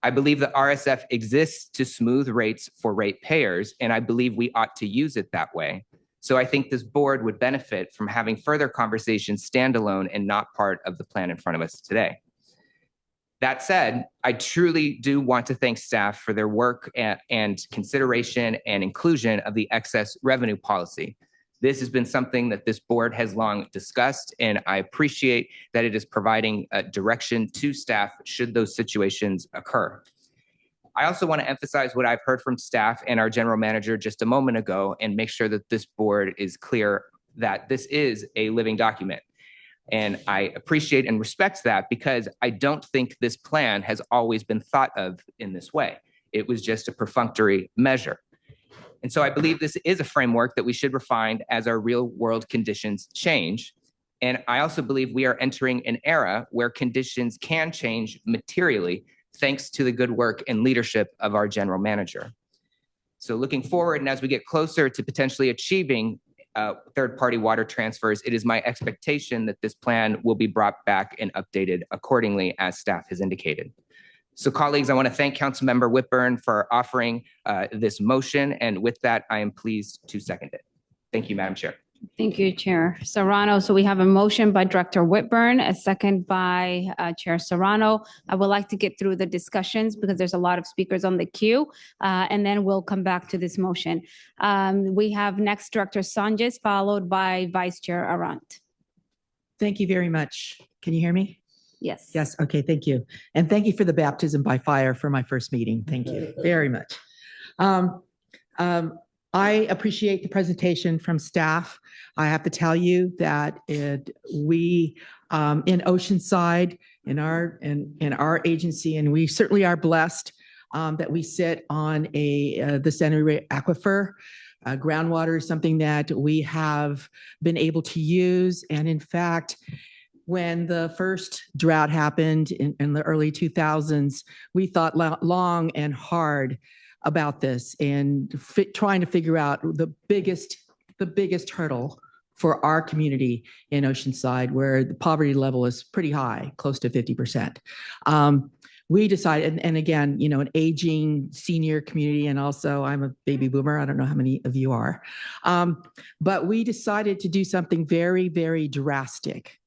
Speaker 12: I believe the RSF exists to smooth rates for ratepayers, and I believe we ought to use it that way. So I think this board would benefit from having further conversations standalone and not part of the plan in front of us today. That said, I truly do want to thank staff for their work and consideration and inclusion of the excess revenue policy. This has been something that this board has long discussed, and I appreciate that it is providing a direction to staff should those situations occur. I also want to emphasize what I've heard from staff and our general manager just a moment ago and make sure that this board is clear that this is a living document. And I appreciate and respect that because I don't think this plan has always been thought of in this way. It was just a perfunctory measure. And so I believe this is a framework that we should refine as our real world conditions change. And I also believe we are entering an era where conditions can change materially thanks to the good work and leadership of our general manager. So looking forward, and as we get closer to potentially achieving third-party water transfers, it is my expectation that this plan will be brought back and updated accordingly as staff has indicated. So colleagues, I want to thank Councilmember Whitburn for offering this motion. And with that, I am pleased to second it. Thank you, Madam Chair.
Speaker 1: Thank you, Chair Serrano. So we have a motion by Director Whitburn, a second by Chair Serrano. I would like to get through the discussions because there's a lot of speakers on the queue, and then we'll come back to this motion. We have next Director Sanchez, followed by Vice Chair Arant.
Speaker 6: Thank you very much. Can you hear me?
Speaker 1: Yes.
Speaker 6: Yes. Okay. Thank you. And thank you for the baptism by fire for my first meeting. Thank you very much. I appreciate the presentation from staff. I have to tell you that we in Oceanside, in our agency, and we certainly are blessed that we sit on the Santa Maria Aquifer. Groundwater is something that we have been able to use. And in fact, when the first drought happened in the early 2000s, we thought long and hard about this and trying to figure out the biggest hurdle for our community in Oceanside, where the poverty level is pretty high, close to 50%. We decided, and again, an aging senior community, and also I'm a baby boomer. I don't know how many of you are, but we decided to do something very, very drastic.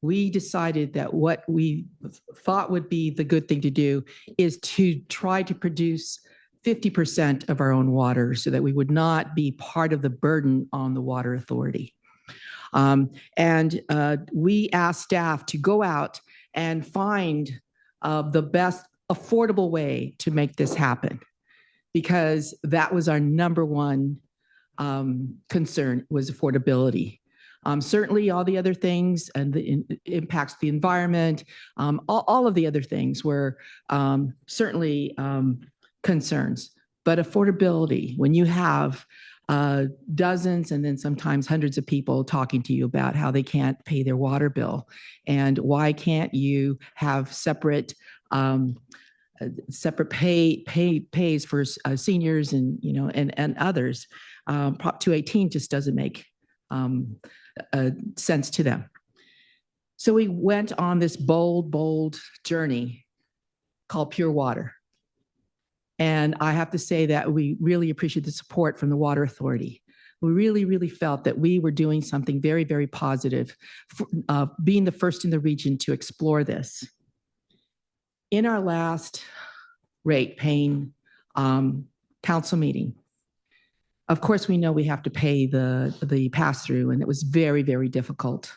Speaker 6: We decided that what we thought would be the good thing to do is to try to produce 50% of our own water so that we would not be part of the burden on the water authority. We asked staff to go out and find the best affordable way to make this happen, because that was our number one concern, was affordability. Certainly all the other things and the impacts the environment, all of the other things were certainly concerns. But affordability, when you have dozens and then sometimes hundreds of people talking to you about how they can't pay their water bill, and why can't you have separate pays for seniors and others, Prop 218 just doesn't make sense to them. So we went on this bold journey called Pure Water. And I have to say that we really appreciate the support from the Water Authority. We really felt that we were doing something very, very positive, being the first in the region to explore this. In our last rate paying council meeting, of course, we know we have to pay the pass-through, and it was very, very difficult.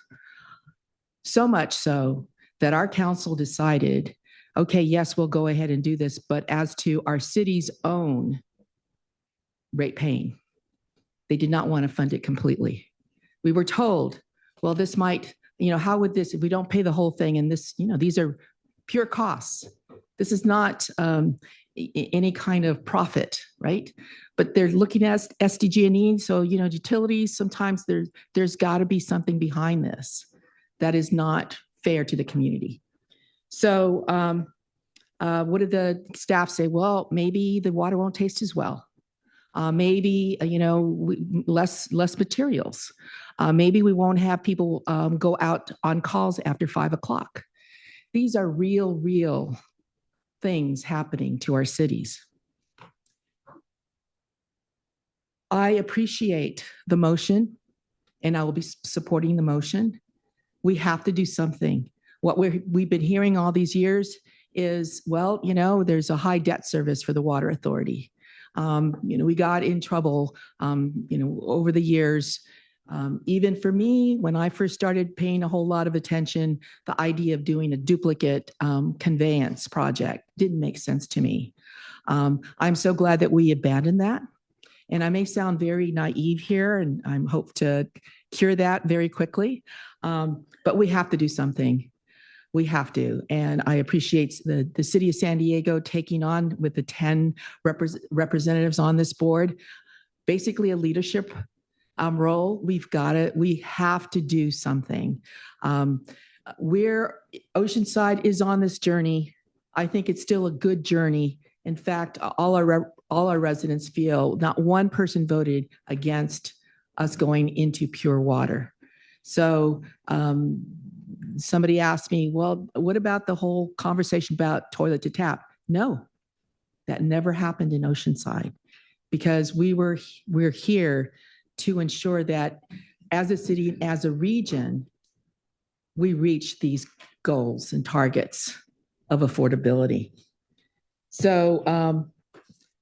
Speaker 6: So much so that our council decided, okay, yes, we'll go ahead and do this, but as to our city's own rate paying, they did not want to fund it completely. We were told, well, this might, how would this, if we don't pay the whole thing, and this, these are pure costs. This is not any kind of profit, right? But they're looking at SDG&E, so, utilities, sometimes there's got to be something behind this that is not fair to the community. So what did the staff say? Well, maybe the water won't taste as well. Maybe, less materials. Maybe we won't have people go out on calls after 5 o'clock. These are real things happening to our cities. I appreciate the motion, and I will be supporting the motion. We have to do something. What we've been hearing all these years is, well, there's a high debt service for the Water Authority. We got in trouble, over the years. Even for me, when I first started paying a whole lot of attention, the idea of doing a duplicate conveyance project didn't make sense to me. I'm so glad that we abandoned that. And I may sound very naive here, and I'm hope to cure that very quickly. But we have to do something. We have to. And I appreciate the city of San Diego taking on with the 10 representatives on this board, basically a leadership role. We have to do something. Oceanside is on this journey. I think it's still a good journey. In fact, all our residents feel not one person voted against us going into pure water. So somebody asked me, well, what about the whole conversation about toilet to tap? No, that never happened in Oceanside, because we're here to ensure that as a city, as a region, we reach these goals and targets of affordability. So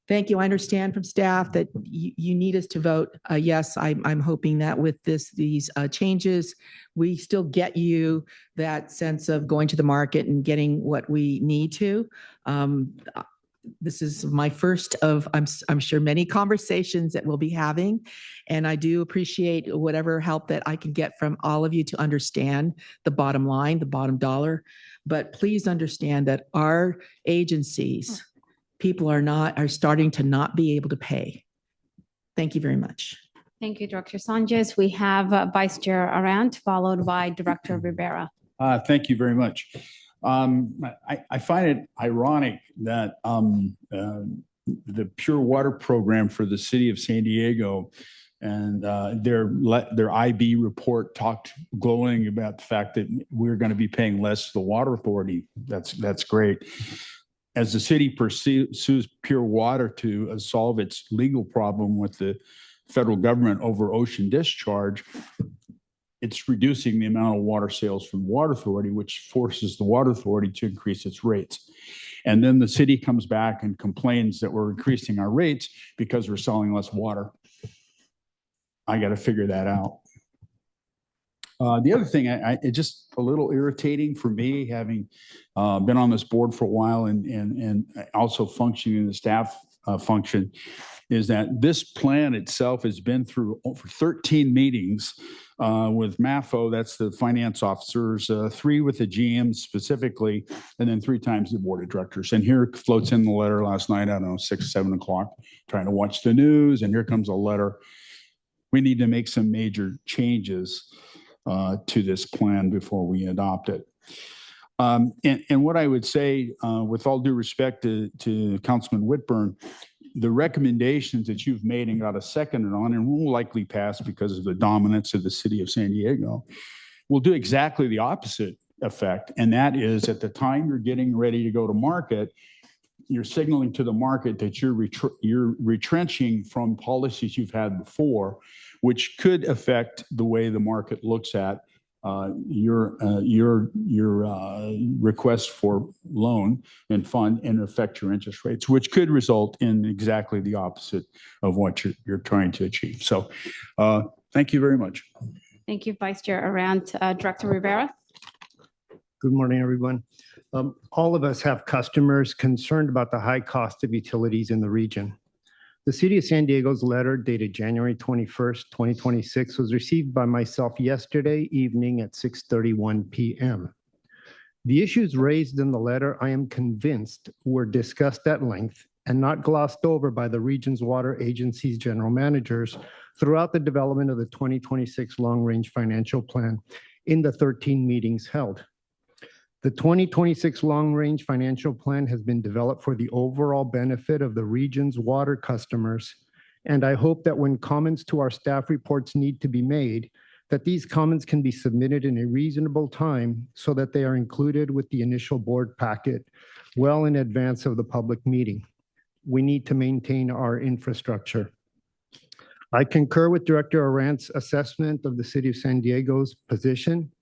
Speaker 6: thank you. I understand from staff that you need us to vote yes. I'm hoping that with these changes, we still get you that sense of going to the market and getting what we need to. This is my first of, I'm sure, many conversations that we'll be having. And I do appreciate whatever help that I can get from all of you to understand the bottom line, the bottom dollar. But please understand that our agencies, people are starting to not be able to pay. Thank you very much.
Speaker 1: Thank you, Director Sanchez. We have Vice Chair Arant, followed by Director Rivera.
Speaker 13: Thank you very much. I find it ironic that the Pure Water Program for the city of San Diego and their IB report talked glowing about the fact that we're going to be paying less to the water authority. That's great. As the city pursues Pure Water to solve its legal problem with the federal government over ocean discharge, it's reducing the amount of water sales from the water authority, which forces the water authority to increase its rates. And then the city comes back and complains that we're increasing our rates because we're selling less water. I got to figure that out. The other thing, it's just a little irritating for me, having been on this board for a while and also functioning in the staff function, is that this plan itself has been through over 13 meetings with MAFO, that's the finance officers, 3 with the GM specifically, and then 3 times the board of directors. And here floats in the letter last night, I don't know, 6, 7 o'clock, trying to watch the news, and here comes a letter. We need to make some major changes to this plan before we adopt it. And what I would say, with all due respect to Councilman Whitburn, the recommendations that you've made and got a second on and will likely pass because of the dominance of the city of San Diego will do exactly the opposite effect. And that is, at the time you're getting ready to go to market, you're signaling to the market that you're retrenching from policies you've had before, which could affect the way the market looks at your request for loan and fund and affect your interest rates, which could result in exactly the opposite of what you're trying to achieve. So thank you very much.
Speaker 1: Thank you, Vice Chair Arant. Director Rivera.
Speaker 14: Good morning, everyone. All of us have customers concerned about the high cost of utilities in the region. The City of San Diego's letter dated January 21st, 2026 was received by myself yesterday evening at 6:31 p.m. The issues raised in the letter, I am convinced, were discussed at length and not glossed over by the region's water agency's general managers throughout the development of the 2026 Long-Range Financial Plan in the 13 meetings held. The 2026 Long-Range Financial Plan has been developed for the overall benefit of the region's water customers, and I hope that when comments to our staff reports need to be made, that these comments can be submitted in a reasonable time so that they are included with the initial board packet well in advance of the public meeting. We need to maintain our infrastructure. I concur with Director Arant's assessment of the City of San Diego's position,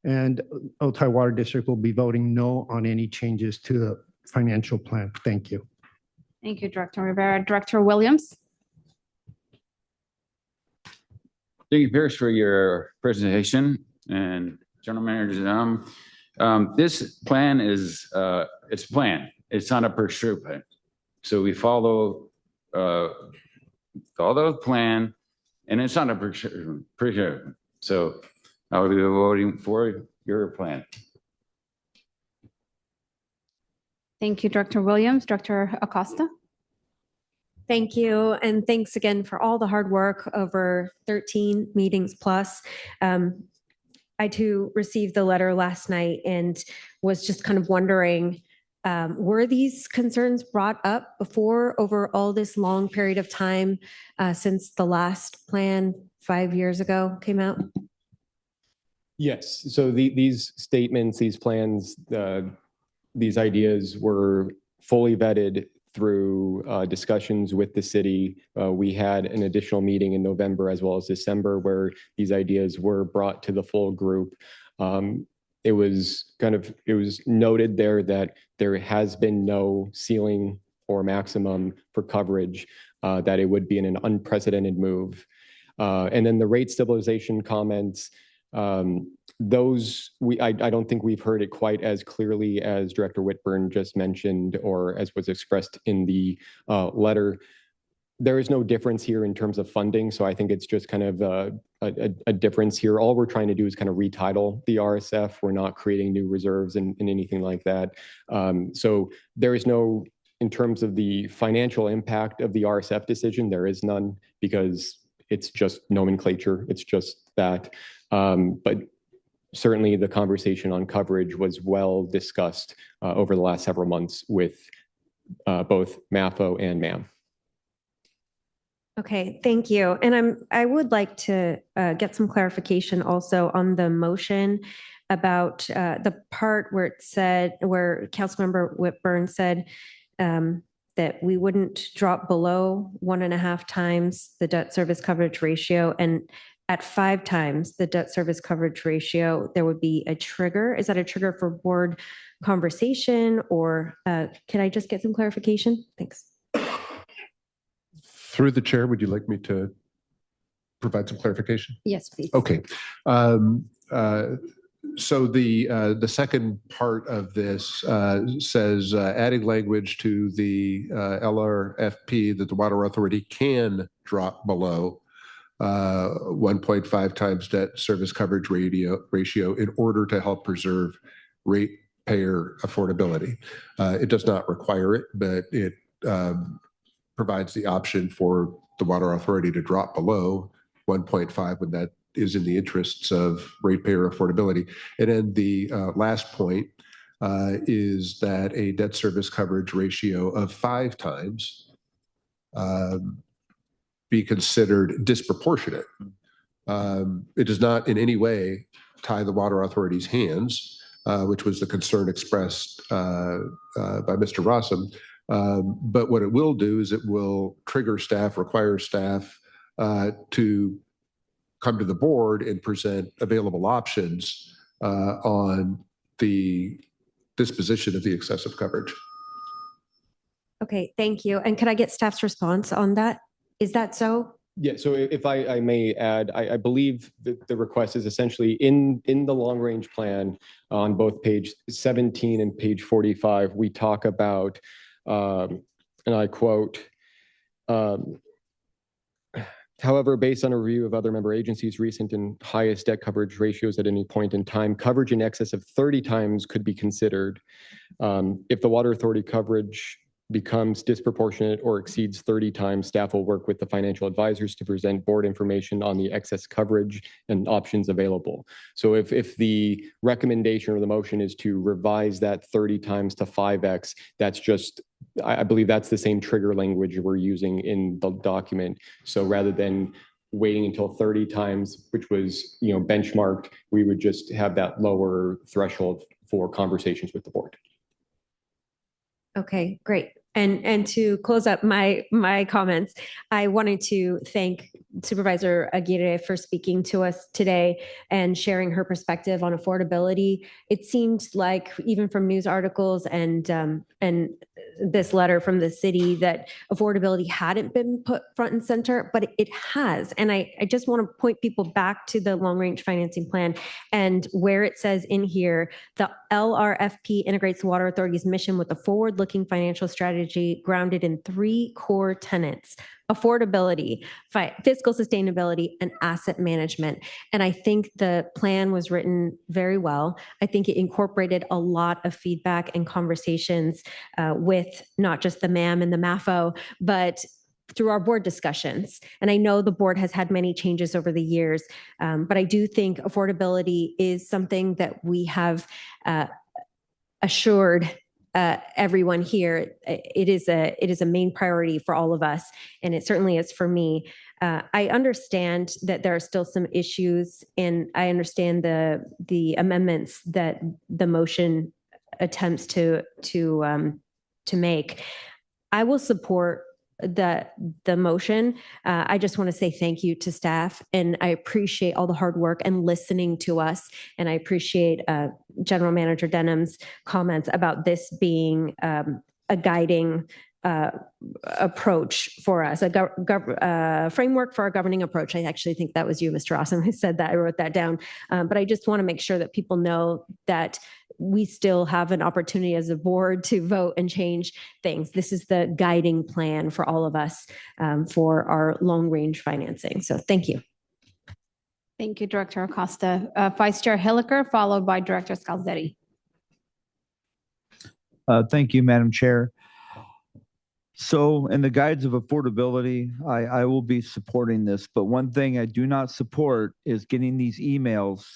Speaker 14: and Otay Water District will be voting no on any changes to the financial plan. Thank you.
Speaker 1: Thank you, Director Rivera. Director Williams.
Speaker 15: Thank you, Pierce, for your presentation, and General Manager. This plan is it's a plan. It's not a per share plan. So we follow follow the plan, and it's not appreciated. So I will be voting for your plan.
Speaker 1: Thank you, Director Williams. Director Acosta?
Speaker 16: Thank you. And thanks again for all the hard work over 13 meetings plus. I too received the letter last night and was just kind of wondering, were these concerns brought up before over all this long period of time since the last plan 5 years ago came out?
Speaker 8: Yes, so these statements, these plans, these ideas were fully vetted through discussions with the city. We had an additional meeting in November as well as December where these ideas were brought to the full group. It was noted there that there has been no ceiling or maximum for coverage, that it would be an unprecedented move. And then the rate stabilization comments, I don't think we've heard it quite as clearly as Director Whitburn just mentioned or as was expressed in the letter. There is no difference here in terms of funding, so I think it's just kind of a difference here. All we're trying to do is kind of retitle the RSF. We're not creating new reserves and anything like that. So there is no, in terms of the financial impact of the RSF decision, there is none because it's just nomenclature. It's just that. But certainly the conversation on coverage was well discussed over the last several months with both MAFO and MAM.
Speaker 16: Okay, thank you. And I would like to get some clarification also on the motion about the part where it said, where Councilmember Whitburn said that we wouldn't drop below 1.5 times the debt service coverage ratio, and at 5 times the debt service coverage ratio, there would be a trigger. Is that a trigger for board conversation, or can I just get some clarification? Thanks.
Speaker 11: Through the chair, would you like me to provide some clarification?
Speaker 16: Yes, please.
Speaker 11: Okay. So the second part of this says adding language to the LRFP that the Water Authority can drop below 1.5 times debt service coverage ratio in order to help preserve ratepayer affordability. It does not require it, but it provides the option for the Water Authority to drop below 1.5 when that is in the interests of ratepayer affordability. And then the last point is that a debt service coverage ratio of 5 times be considered disproportionate. It does not in any way tie the Water Authority's hands, which was the concern expressed by Mr. Rossum. But what it will do is it will trigger staff, require staff to come to the board and present available options on the disposition of the excessive coverage.
Speaker 16: Okay, thank you. And could I get staff's response on that? Is that so?
Speaker 8: Yeah, so if I may add, I believe that the request is essentially in the long range plan on both page 17 and page 45, we talk about, and I quote, however, based on a review of other member agencies' recent and highest debt coverage ratios at any point in time, coverage in excess of 30 times could be considered. If the Water Authority coverage becomes disproportionate or exceeds 30 times, staff will work with the financial advisors to present board information on the excess coverage and options available. So if the recommendation or the motion is to revise that 30 times to 5x, that's just, I believe that's the same trigger language we're using in the document. So rather than waiting until 30 times, which was benchmarked, we would just have that lower threshold for conversations with the board.
Speaker 16: Okay, great. And to close up my comments, I wanted to thank Supervisor Aguirre for speaking to us today and sharing her perspective on affordability. It seemed like even from news articles and this letter from the city that affordability hadn't been put front and center, but it has. And I just want to point people back to the long range financing plan and where it says in here, the LRFP integrates the Water Authority's mission with a forward-looking financial strategy grounded in 3 core tenets: affordability, fiscal sustainability, and asset management. And I think the plan was written very well. I think it incorporated a lot of feedback and conversations with not just the MAM and the MAFO, but through our board discussions. And I know the board has had many changes over the years, but I do think affordability is something that we have assured everyone here. It is a main priority for all of us, and it certainly is for me. I understand that there are still some issues, and I understand the amendments that the motion attempts to make. I will support the motion. I just want to say thank you to staff, and I appreciate all the hard work and listening to us. And I appreciate General Manager Denham's comments about this being a guiding approach for us, a framework for our governing approach. I actually think that was you, Mr. Awesome, who said that. I wrote that down. But I just want to make sure that people know that we still have an opportunity as a board to vote and change things. This is the guiding plan for all of us for our long-range financing. So thank you.
Speaker 1: Thank you, Director Acosta. Vice Chair Hilliker, followed by Director Scalzetti.
Speaker 17: Thank you, Madam Chair. So in the guides of affordability, I will be supporting this, but one thing I do not support is getting these emails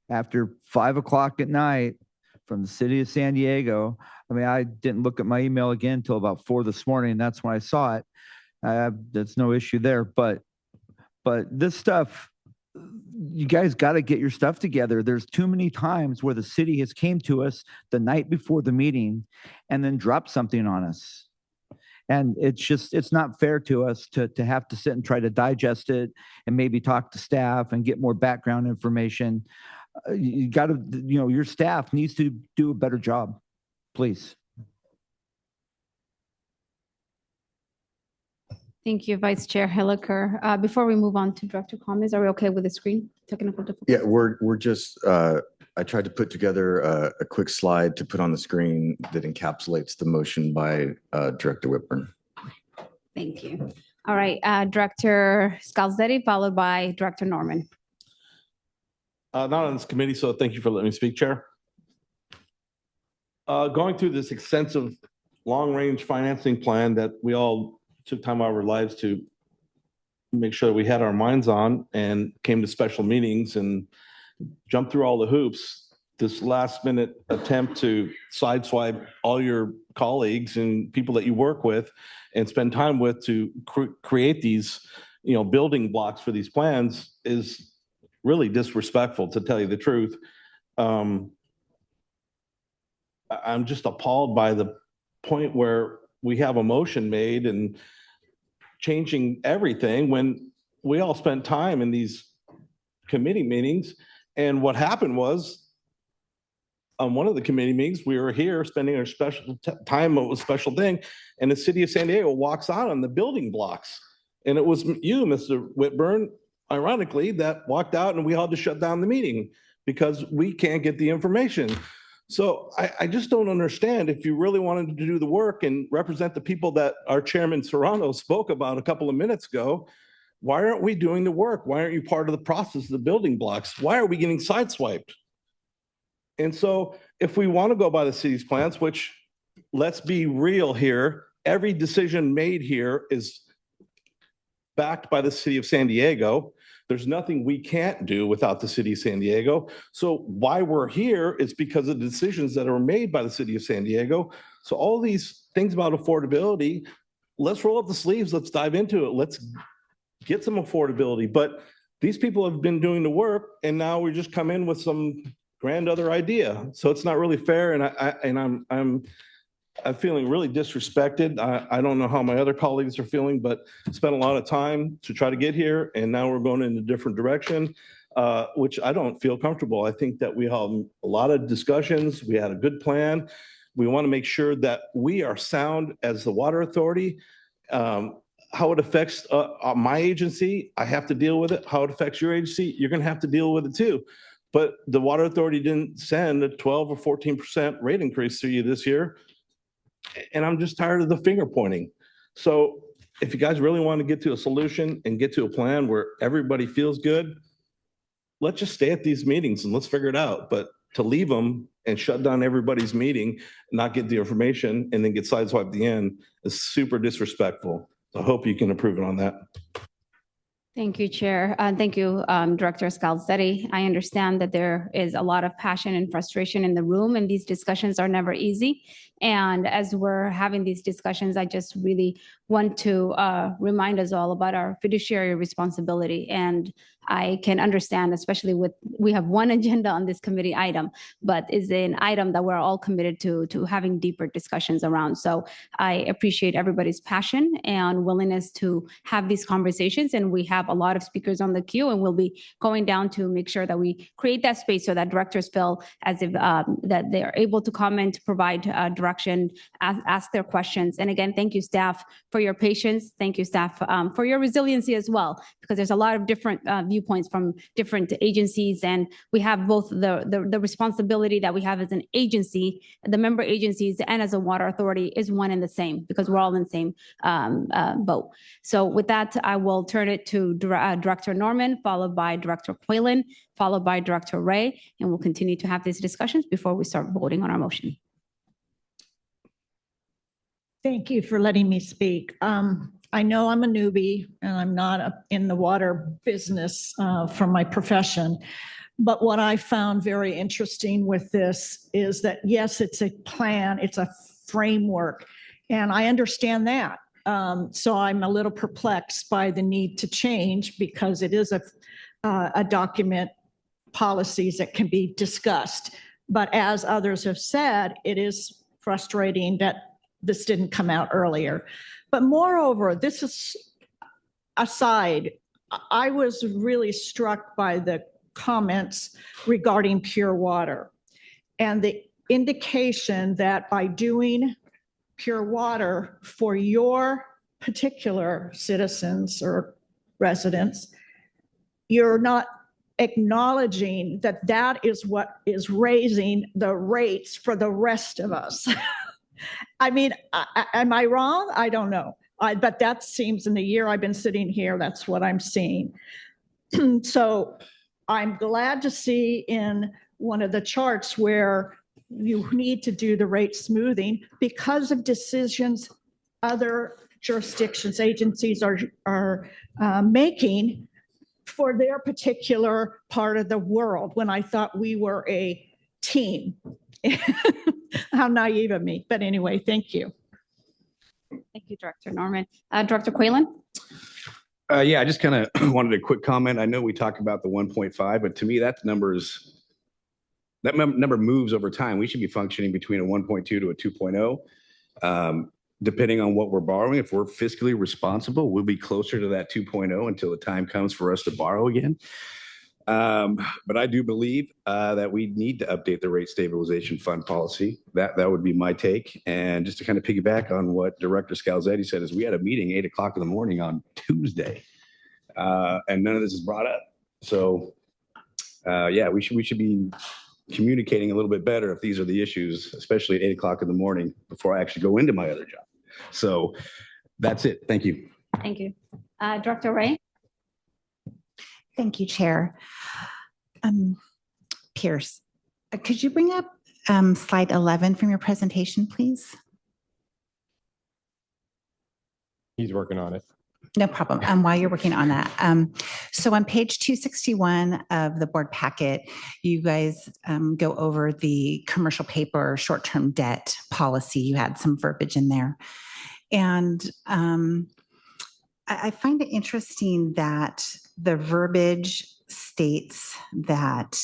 Speaker 17: after 5 o'clock at night from the city of San Diego. I mean, I didn't look at my email again until about 4 this morning. That's when I saw it. That's no issue there, but this stuff, you guys got to get your stuff together. There's too many times where the city has came to us the night before the meeting and then dropped something on us. And it's not fair to us to have to sit and try to digest it and maybe talk to staff and get more background information. You got to, your staff needs to do a better job, please.
Speaker 1: Thank you, Vice Chair Hilliker. Before we move on to director comments, are we okay with the screen? Technical difficulties?
Speaker 10: Yeah, we're just, I tried to put together a quick slide to put on the screen that encapsulates the motion by Director Whitburn.
Speaker 1: Thank you. All right, Director Scalzetti, followed by Director Norman.
Speaker 18: Not on this committee, so thank you for letting me speak, Chair. Going through this extensive long-range financing plan that we all took time out of our lives to make sure we had our minds on and came to special meetings and jumped through all the hoops. This last-minute attempt to sideswipe all your colleagues and people that you work with and spend time with to create these, building blocks for these plans is really disrespectful, to tell you the truth. I'm just appalled by the point where we have a motion made and changing everything when we all spent time in these committee meetings. And what happened was, on one of the committee meetings, we were here spending our special time of a special thing, and the city of San Diego walks out on the building blocks. And it was you, Mr. Whitburn, ironically, that walked out, and we had to shut down the meeting because we can't get the information. So I just don't understand, if you really wanted to do the work and represent the people that our Chairman Serrano spoke about a couple of minutes ago, why aren't we doing the work? Why aren't you part of the process of the building blocks? Why are we getting sideswiped? And so if we want to go by the city's plans, which, let's be real here, every decision made here is backed by the city of San Diego. There's nothing we can't do without the city of San Diego. So why we're here is because of the decisions that are made by the city of San Diego. So all these things about affordability, let's roll up the sleeves, let's dive into it. Let's get some affordability. But these people have been doing the work, and now we just come in with some grand other idea. So it's not really fair. And I'm feeling really disrespected. I don't know how my other colleagues are feeling, but spent a lot of time to try to get here, and now we're going in a different direction, which I don't feel comfortable. I think that we have a lot of discussions. We had a good plan. We want to make sure that we are sound as the water authority. How it affects my agency, I have to deal with it. How it affects your agency, you're going to have to deal with it too. But the water authority didn't send a 12 or 14% rate increase to you this year. And I'm just tired of the finger pointing. So if you guys really want to get to a solution and get to a plan where everybody feels good, let's just stay at these meetings and let's figure it out. But to leave them and shut down everybody's meeting, not get the information, and then get sideswiped at the end is super disrespectful. So I hope you can approve it on that.
Speaker 1: Thank you, Chair. Thank you, Director Scalzetti. I understand that there is a lot of passion and frustration in the room, and these discussions are never easy. And as we're having these discussions, I just really want to remind us all about our fiduciary responsibility. And I can understand, especially we have one agenda on this committee item, but is an item that we're all committed to having deeper discussions around. So I appreciate everybody's passion and willingness to have these conversations. And we have a lot of speakers on the queue, and we'll be going down to make sure that we create that space so that directors feel as if that they are able to comment, provide direction, ask their questions. And again, thank you, staff, for your patience. Thank you, staff, for your resiliency as well, because there's a lot of different viewpoints from different agencies, and we have both the responsibility that we have as an agency, the member agencies, and as a water authority is one and the same, because we're all in the same boat. So with that, I will turn it to Director Norman, followed by Director Quaylen, followed by Director Ray, and we'll continue to have these discussions before we start voting on our motion.
Speaker 19: Thank you for letting me speak. I know I'm a newbie and I'm not in the water business from my profession, but what I found very interesting with this is that, yes, it's a plan, it's a framework, and I understand that. So I'm a little perplexed by the need to change, because it is a document, policies that can be discussed. But as others have said, it is frustrating that this didn't come out earlier. But moreover, this is aside, I was really struck by the comments regarding pure water and the indication that by doing pure water for your particular citizens or residents, you're not acknowledging that that is what is raising the rates for the rest of us. I mean, am I wrong? I don't know. But that seems, in the year I've been sitting here, that's what I'm seeing. So I'm glad to see in one of the charts where you need to do the rate smoothing because of decisions other jurisdictions, agencies are making for their particular part of the world, when I thought we were a team. How naive of me. But anyway, thank you.
Speaker 1: Thank you, Director Norman. Director Quaylen?
Speaker 20: Yeah, I just kind of wanted a quick comment. I know we talked about the 1.5, but to me, that number moves over time. We should be functioning between a 1.2 to a 2.0. Depending on what we're borrowing, if we're fiscally responsible, we'll be closer to that 2.0 until the time comes for us to borrow again. But I do believe that we need to update the rate stabilization fund policy. That would be my take. And just to kind of piggyback on what Director Scalzetti said, is we had a meeting 8 o'clock in the morning on Tuesday, and none of this is brought up. So yeah, we should be communicating a little bit better if these are the issues, especially at 8 o'clock in the morning before I actually go into my other job. So that's it. Thank you.
Speaker 1: Thank you. Director Ray?
Speaker 21: Thank you, Chair. Pierce, could you bring up slide 11 from your presentation, please?
Speaker 8: He's working on it.
Speaker 21: No problem. While you're working on that. So on page 261 of the board packet, you guys go over the commercial paper short-term debt policy. You had some verbiage in there. And I find it interesting that the verbiage states that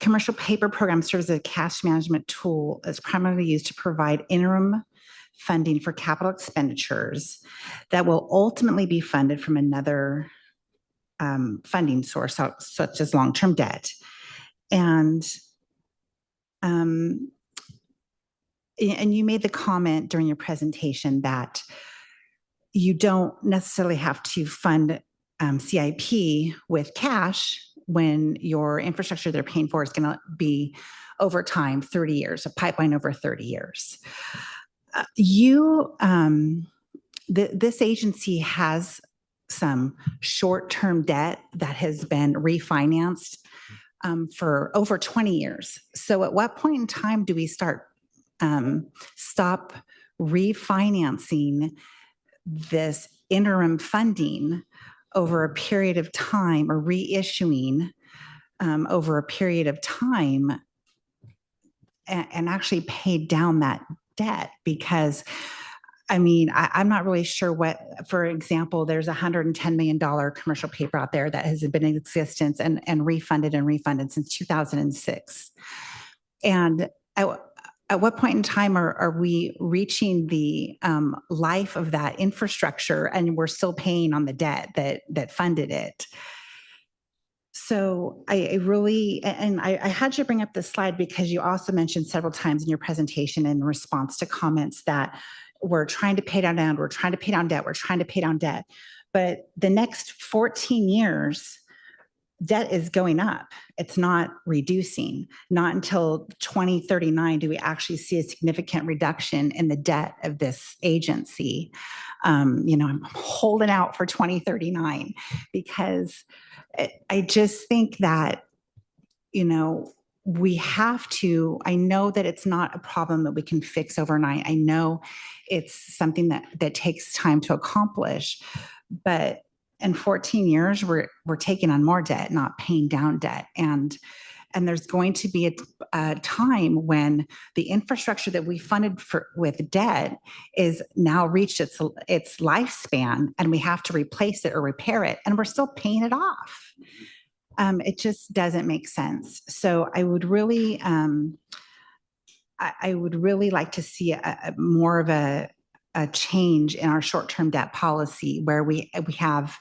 Speaker 21: commercial paper program serves as a cash management tool that's primarily used to provide interim funding for capital expenditures that will ultimately be funded from another funding source, such as long-term debt. And you made the comment during your presentation that you don't necessarily have to fund CIP with cash when your infrastructure they're paying for is going to be over time, 30 years, a pipeline over 30 years. This agency has some short-term debt that has been refinanced for over 20 years. So at what point in time do we stop refinancing this interim funding over a period of time, or reissuing over a period of time, and actually pay down that debt? Because I mean, I'm not really sure what, for example, there's $110 million commercial paper out there that has been in existence and refunded since 2006. And at what point in time are we reaching the life of that infrastructure and we're still paying on the debt that funded it? So I really, and I had you bring up this slide because you also mentioned several times in your presentation in response to comments that we're trying to pay down debt, we're trying to pay down debt, we're trying to pay down debt. But the next 14 years, debt is going up. It's not reducing. Not until 2039 do we actually see a significant reduction in the debt of this agency. I'm holding out for 2039 because I just think that, we have to, I know that it's not a problem that we can fix overnight. I know it's something that takes time to accomplish, but in 14 years, we're taking on more debt, not paying down debt. And there's going to be a time when the infrastructure that we funded with debt is now reached its lifespan, and we have to replace it or repair it, and we're still paying it off. It just doesn't make sense. So I would really, like to see more of a change in our short-term debt policy where we have,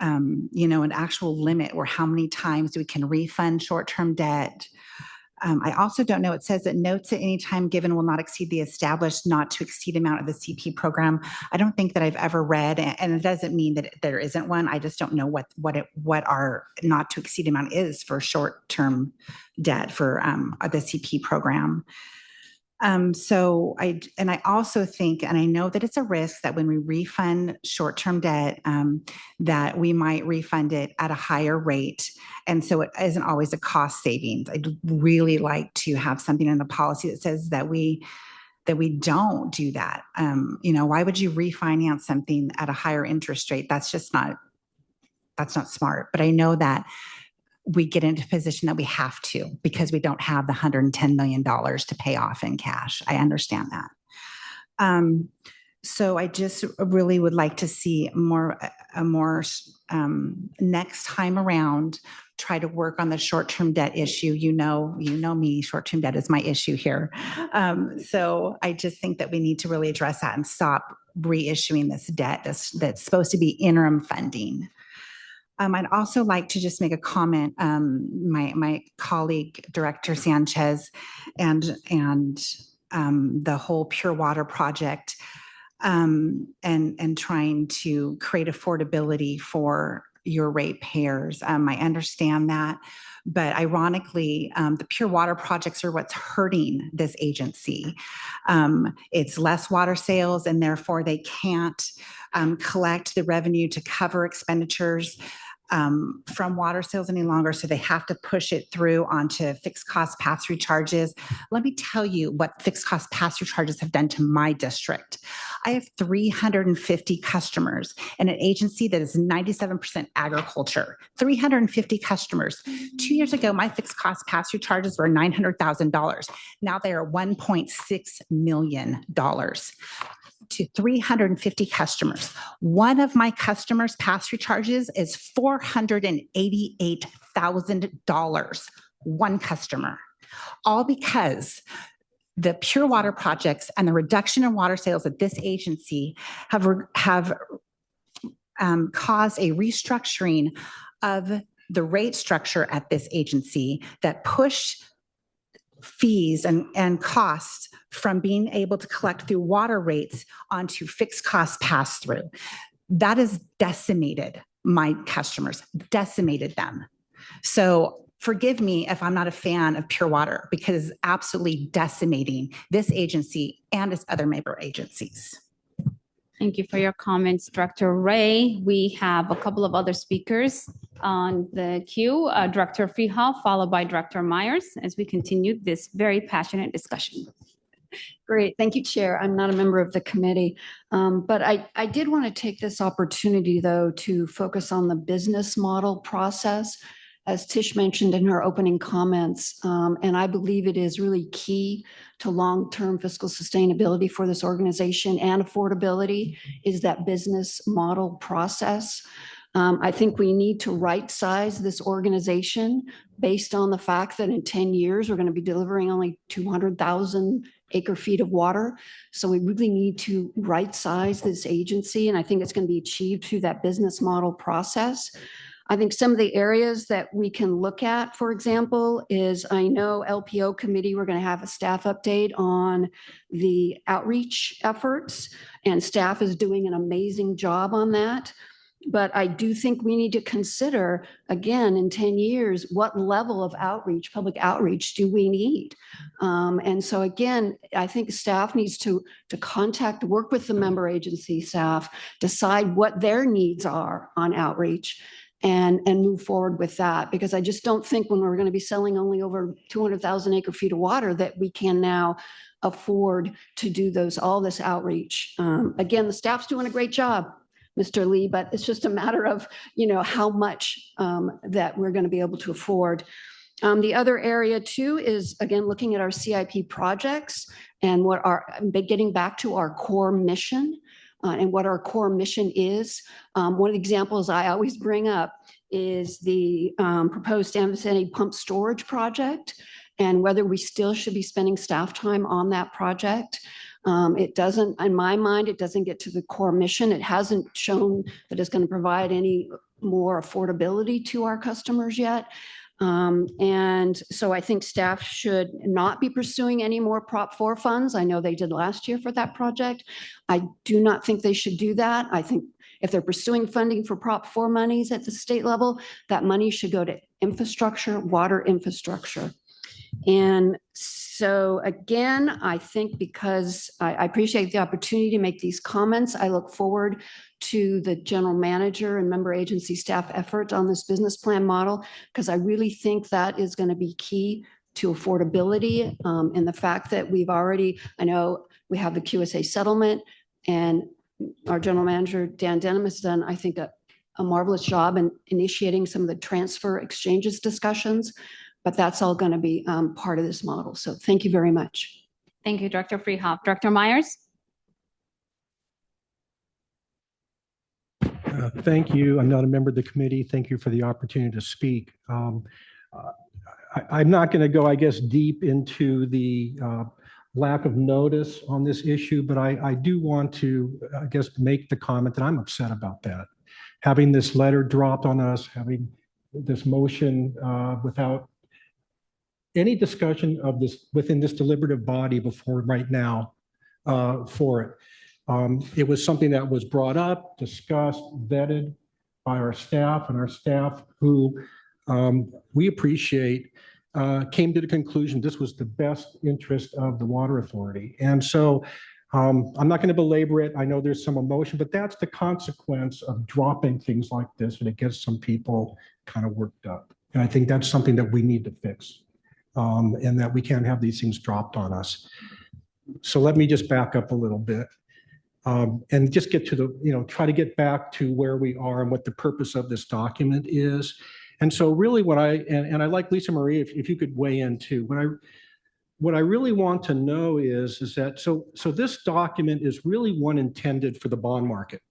Speaker 21: an actual limit where how many times we can refund short-term debt. I also don't know, it says that notes at any time given will not exceed the established not to exceed amount of the CP program. I don't think that I've ever read, and it doesn't mean that there isn't one. I just don't know what our not to exceed amount is for short-term debt for the CP program. So I also think, and I know that it's a risk that when we refund short-term debt, that we might refund it at a higher rate. And so it isn't always a cost savings. I'd really like to have something in the policy that says that we don't do that. Why would you refinance something at a higher interest rate? That's not smart. But I know that we get into a position that we have to because we don't have the $110 million to pay off in cash. I understand that. So I just really would like to see a more next time around, try to work on the short-term debt issue. You know me, short-term debt is my issue here. So I just think that we need to really address that and stop reissuing this debt that's supposed to be interim funding. I'd also like to just make a comment. My colleague, Director Sanchez, and the whole Pure Water project, and trying to create affordability for your ratepayers. I understand that, but ironically, the Pure Water projects are what's hurting this agency. It's less water sales, and therefore they can't collect the revenue to cover expenditures from water sales any longer, so they have to push it through onto fixed cost pass-through charges. Let me tell you what fixed cost pass-through charges have done to my district. I have 350 customers in an agency that is 97% agriculture. 350 customers. 2 years ago, my fixed cost pass-through charges were $900,000. Now they are $1.6 million. To 350 customers. One of my customers' pass-through charges is $488,000. One customer. All because the Pure Water projects and the reduction in water sales at this agency have caused a restructuring of the rate structure at this agency that pushed fees and costs from being able to collect through water rates onto fixed cost pass-through. That has decimated my customers, decimated them. So forgive me if I'm not a fan of Pure Water because it's absolutely decimating this agency and its other member agencies.
Speaker 1: Thank you for your comments, Director Ray. We have a couple of other speakers on the queue, Director Freehoff, followed by Director Myers, as we continue this very passionate discussion.
Speaker 4: Great. Thank you, Chair. I'm not a member of the committee, but I did want to take this opportunity, though, to focus on the business model process, as Tish mentioned in her opening comments. And I believe it is really key to long-term fiscal sustainability for this organization and affordability is that business model process. I think we need to right-size this organization based on the fact that in 10 years, we're going to be delivering only 200,000 acre-feet of water. So we really need to right-size this agency, and I think it's going to be achieved through that business model process. I think some of the areas that we can look at, for example, is I know LPO committee, we're going to have a staff update on the outreach efforts, and staff is doing an amazing job on that. But I do think we need to consider, again, in 10 years, what level of outreach, public outreach do we need? And so again, I think staff needs to work with the member agency staff, decide what their needs are on outreach and move forward with that. Because I just don't think when we're going to be selling only over 200,000 acre feet of water that we can now afford to do all this outreach. Again, the staff's doing a great job, Mr. Lee, but it's just a matter of, how much that we're going to be able to afford. The other area too is, again, looking at our CIP projects and getting back to our core mission and what our core mission is. One of the examples I always bring up is the proposed San Vicente pump storage project and whether we still should be spending staff time on that project. It doesn't, in my mind, it doesn't get to the core mission. It hasn't shown that it's going to provide any more affordability to our customers yet. And so I think staff should not be pursuing any more Prop 4 funds. I know they did last year for that project. I do not think they should do that. I think if they're pursuing funding for Prop 4 monies at the state level, that money should go to infrastructure, water infrastructure. And so again, I think because I appreciate the opportunity to make these comments, I look forward to the general manager and member agency staff effort on this business plan model, because I really think that is going to be key to affordability and the fact that I know we have the QSA settlement and our general manager, Dan Denham, has done, I think, a marvelous job in initiating some of the transfer exchanges discussions. But that's all going to be part of this model. So thank you very much.
Speaker 1: Thank you, Director Freehoff. Director Myers?
Speaker 22: Thank you. I'm not a member of the committee. Thank you for the opportunity to speak. I'm not going to go, I guess, deep into the lack of notice on this issue, but I do want to, I guess, make the comment that I'm upset about that. Having this letter dropped on us, having this motion without any discussion of this within this deliberative body before right now for it. It was something that was brought up, discussed, vetted by our staff, and our staff who we appreciate came to the conclusion this was the best interest of the Water Authority. And so I'm not going to belabor it. I know there's some emotion, but that's the consequence of dropping things like this, and it gets some people kind of worked up. And I think that's something that we need to fix. And that we can't have these things dropped on us. So let me just back up a little bit and just get to try to get back to where we are and what the purpose of this document is. And so really what and I like Lisa Marie, if you could weigh in too, what I really want to know is that, so this document is really one intended for the bond market.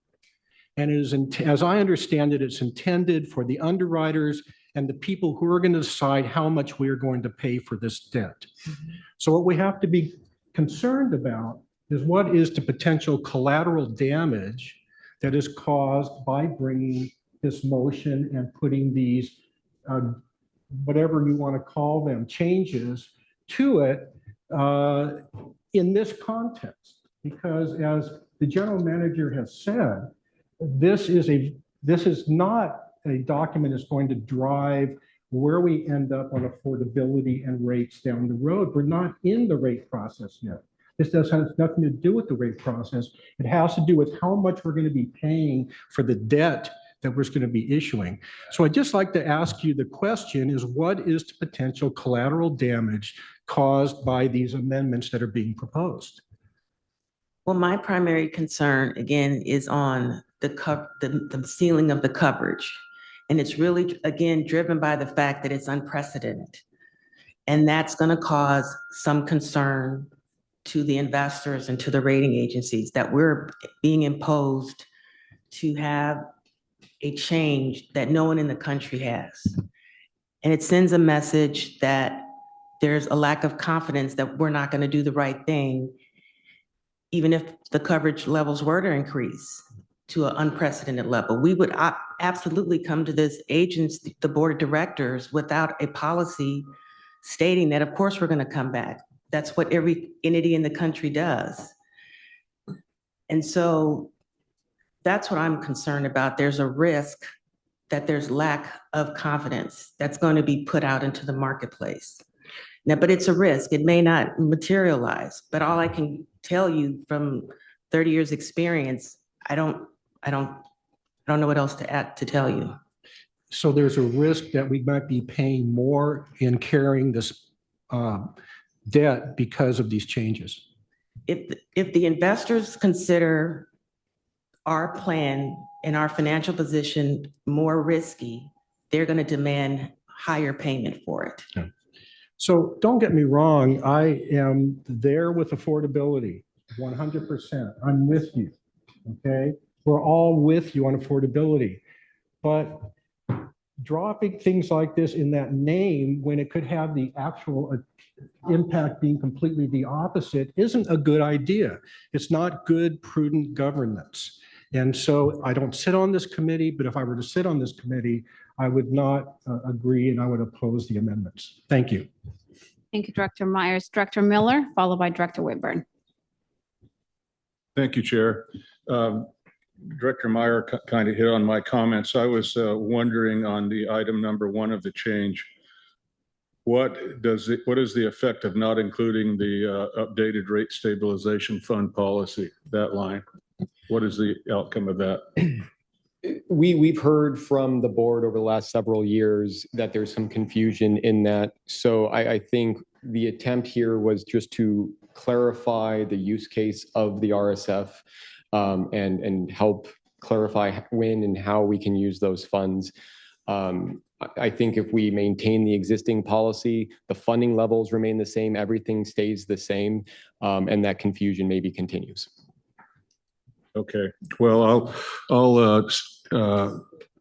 Speaker 22: And it is, as I understand it, it's intended for the underwriters and the people who are going to decide how much we are going to pay for this debt. So what we have to be concerned about is what is the potential collateral damage that is caused by bringing this motion and putting these, whatever you want to call them, changes to it in this context. Because as the general manager has said, this is not a document that's going to drive where we end up on affordability and rates down the road. We're not in the rate process yet. This has nothing to do with the rate process. It has to do with how much we're going to be paying for the debt that we're going to be issuing. So I'd just like to ask you, the question is, what is the potential collateral damage caused by these amendments that are being proposed?
Speaker 5: Well, my primary concern, again, is on the ceiling of the coverage. And it's really, again, driven by the fact that it's unprecedented. And that's going to cause some concern to the investors and to the rating agencies that we're being imposed to have a change that no one in the country has. And it sends a message that there's a lack of confidence that we're not going to do the right thing, even if the coverage levels were to increase to an unprecedented level. We would absolutely come to this agency, the board of directors, without a policy stating that, of course, we're going to come back. That's what every entity in the country does. And so that's what I'm concerned about. There's a risk that there's lack of confidence that's going to be put out into the marketplace. Now, but it's a risk. It may not materialize, but all I can tell you from 30 years experience, I don't know what else to add to tell you.
Speaker 22: So there's a risk that we might be paying more in carrying this debt because of these changes.
Speaker 5: If the investors consider our plan and our financial position more risky, they're going to demand higher payment for it.
Speaker 22: Okay. So don't get me wrong, I am there with affordability, 100%. I'm with you, okay? We're all with you on affordability. But dropping things like this in that name when it could have the actual impact being completely the opposite isn't a good idea. It's not good, prudent governance. And so I don't sit on this committee, but if I were to sit on this committee, I would not agree and I would oppose the amendments. Thank you.
Speaker 1: Thank you, Director Myers. Director Miller, followed by Director Whitburn.
Speaker 13: Thank you, Chair. Director Meyer kind of hit on my comments. I was wondering on the item number 1 of the change, what is the effect of not including the updated rate stabilization fund policy, that line? What is the outcome of that?
Speaker 8: We've heard from the board over the last several years that there's some confusion in that. So I think the attempt here was just to clarify the use case of the RSF and help clarify when and how we can use those funds. I think if we maintain the existing policy, the funding levels remain the same, everything stays the same, and that confusion maybe continues.
Speaker 13: Okay, well, I'll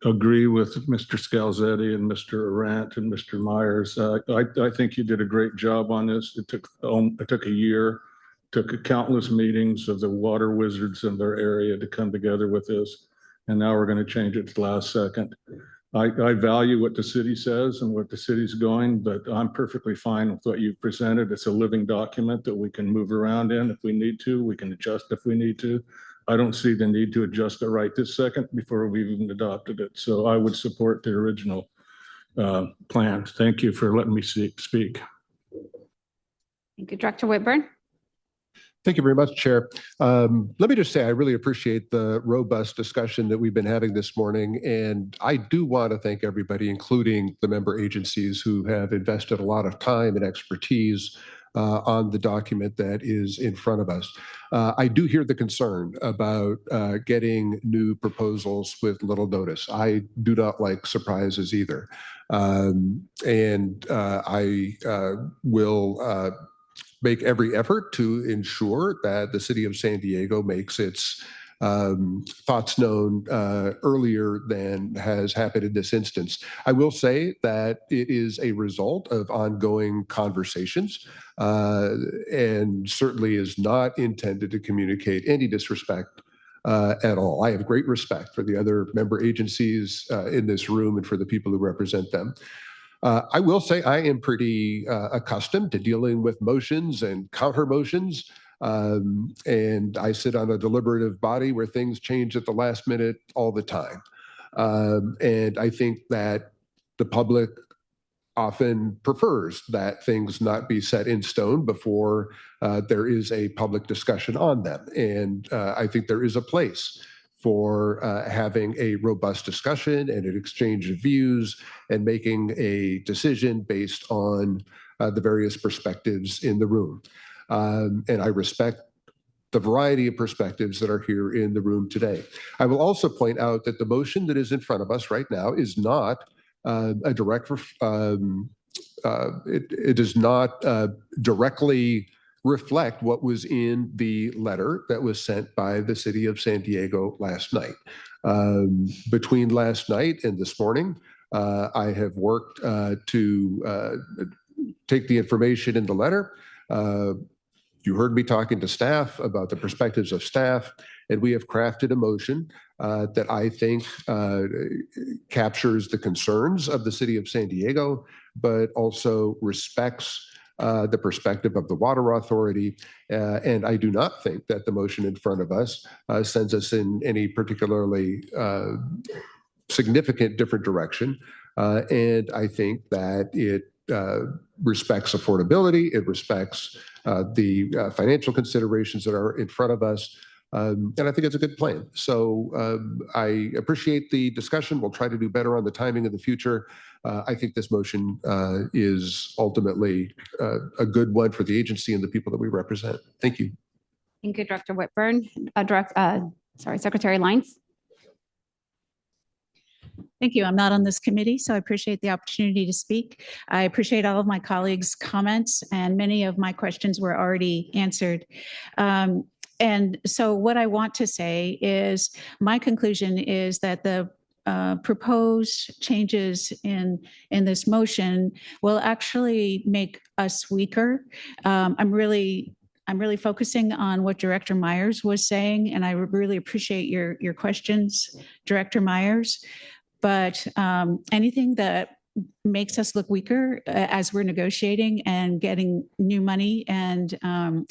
Speaker 13: agree with Mr. Scalzetti and Mr. Arant and Mr. Myers. I think you did a great job on this. It took a year, took countless meetings of the water wizards in their area to come together with this. And now we're going to change it to the last second. I value what the city says and what the city's going, but I'm perfectly fine with what you've presented. It's a living document that we can move around in if we need to. We can adjust if we need to. I don't see the need to adjust it right this second before we've even adopted it. So I would support the original plan. Thank you for letting me speak.
Speaker 1: Thank you, Director Whitburn.
Speaker 11: Thank you very much, Chair. Let me just say I really appreciate the robust discussion that we've been having this morning. And I do want to thank everybody, including the member agencies who have invested a lot of time and expertise on the document that is in front of us. I do hear the concern about getting new proposals with little notice. I do not like surprises either. I will make every effort to ensure that the city of San Diego makes its thoughts known earlier than has happened in this instance. I will say that it is a result of ongoing conversations and certainly is not intended to communicate any disrespect at all. I have great respect for the other member agencies in this room and for the people who represent them. I will say I am pretty accustomed to dealing with motions and counter motions. And I sit on a deliberative body where things change at the last minute all the time. And I think that the public often prefers that things not be set in stone before there is a public discussion on them. And I think there is a place for having a robust discussion and an exchange of views and making a decision based on the various perspectives in the room. And I respect the variety of perspectives that are here in the room today. I will also point out that the motion that is in front of us right now is not a direct, it does not directly reflect what was in the letter that was sent by the city of San Diego last night. Between last night and this morning, I have worked to take the information in the letter. You heard me talking to staff about the perspectives of staff, and we have crafted a motion that I think captures the concerns of the city of San Diego, but also respects the perspective of the Water Authority. And I do not think that the motion in front of us sends us in any particularly significant different direction. And I think that it respects affordability, it respects the financial considerations that are in front of us. And I think it's a good plan. So I appreciate the discussion. We'll try to do better on the timing in the future. I think this motion is ultimately a good one for the agency and the people that we represent. Thank you.
Speaker 1: Thank you, Director Whitburn. Secretary Lines.
Speaker 3: Thank you. I'm not on this committee, so I appreciate the opportunity to speak. I appreciate all of my colleagues' comments, and many of my questions were already answered. And so what I want to say is my conclusion is that the proposed changes in this motion will actually make us weaker. I'm really focusing on what Director Myers was saying, and I really appreciate your questions, Director Myers. But anything that makes us look weaker as we're negotiating and getting new money, and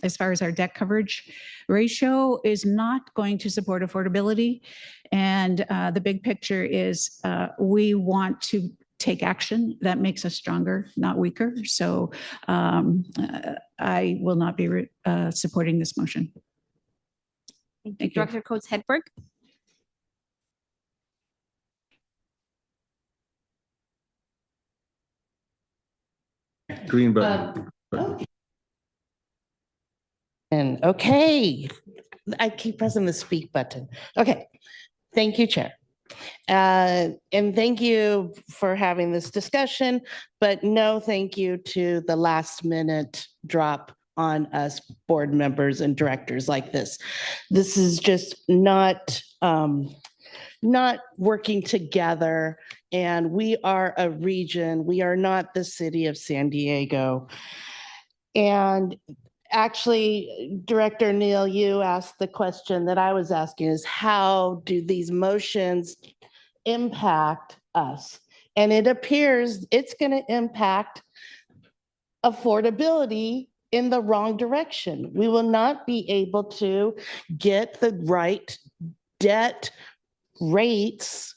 Speaker 3: as far as our debt coverage ratio, is not going to support affordability. And the big picture is we want to take action that makes us stronger, not weaker. So I will not be supporting this motion.
Speaker 1: Thank you. Director Coates Hedberg.
Speaker 18: Green button.
Speaker 7: And okay, I keep pressing the speak button. Okay, thank you, Chair. And thank you for having this discussion, but no thank you to the last minute drop on us board members and directors like this. This is just not working together, and we are a region. We are not the city of San Diego. And actually, Director Neal, you asked the question that I was asking is how do these motions impact us? And it appears it's going to impact affordability in the wrong direction. We will not be able to get the right debt rates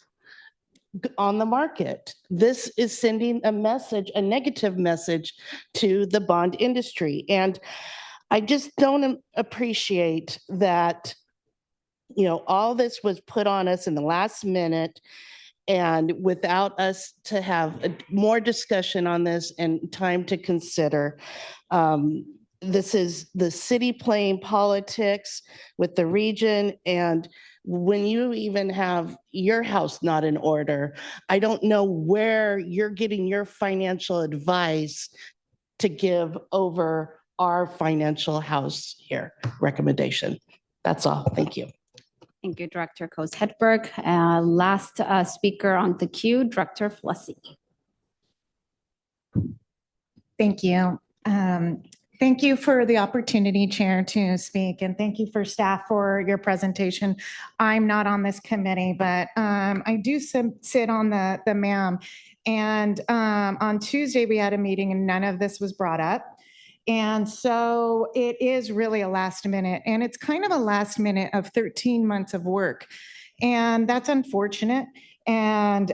Speaker 7: on the market. This is sending a message, a negative message to the bond industry. And I just don't appreciate that, all this was put on us in the last minute and without us to have more discussion on this and time to consider. This is the city playing politics with the region, and when you even have your house not in order, I don't know where you're getting your financial advice to give over our financial house here recommendation. That's all. Thank you.
Speaker 1: Thank you, Director Coates Hedberg. Last speaker on the queue, Director Flussy.
Speaker 23: Thank you. Thank you for the opportunity, Chair, to speak, and thank you for staff for your presentation. I'm not on this committee, but I do sit on the MAM. And on Tuesday, we had a meeting and none of this was brought up. And so it is really a last minute, and it's kind of a last minute of 13 months of work. And that's unfortunate. And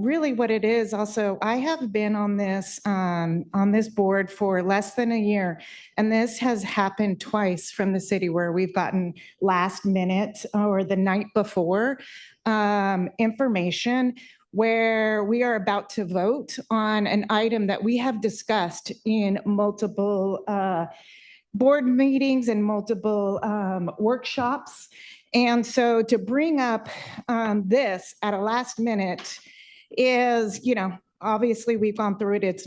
Speaker 23: really what it is also, I have been on this board for less than a year. And this has happened twice from the city where we've gotten last minute or the night before information where we are about to vote on an item that we have discussed in multiple board meetings and multiple workshops. And so to bring up this at a last minute is, obviously we've gone through it. It's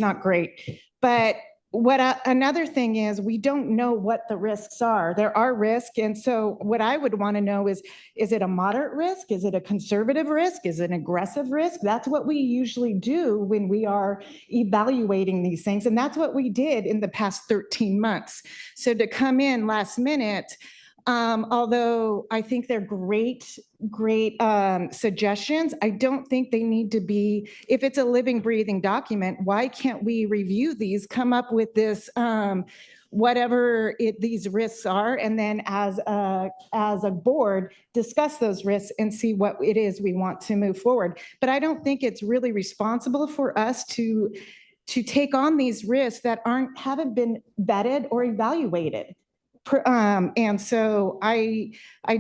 Speaker 23: not great. But another thing is we don't know what the risks are. There are risks. And so what I would want to know is it a moderate risk? Is it a conservative risk? Is it an aggressive risk? That's what we usually do when we are evaluating these things. And that's what we did in the past 13 months. So to come in last minute, although I think they're great suggestions, I don't think they need to be, if it's a living, breathing document, why can't we review these, come up with this, whatever these risks are, and then as a board, discuss those risks and see what it is we want to move forward. But I don't think it's really responsible for us to take on these risks that haven't been vetted or evaluated. And so I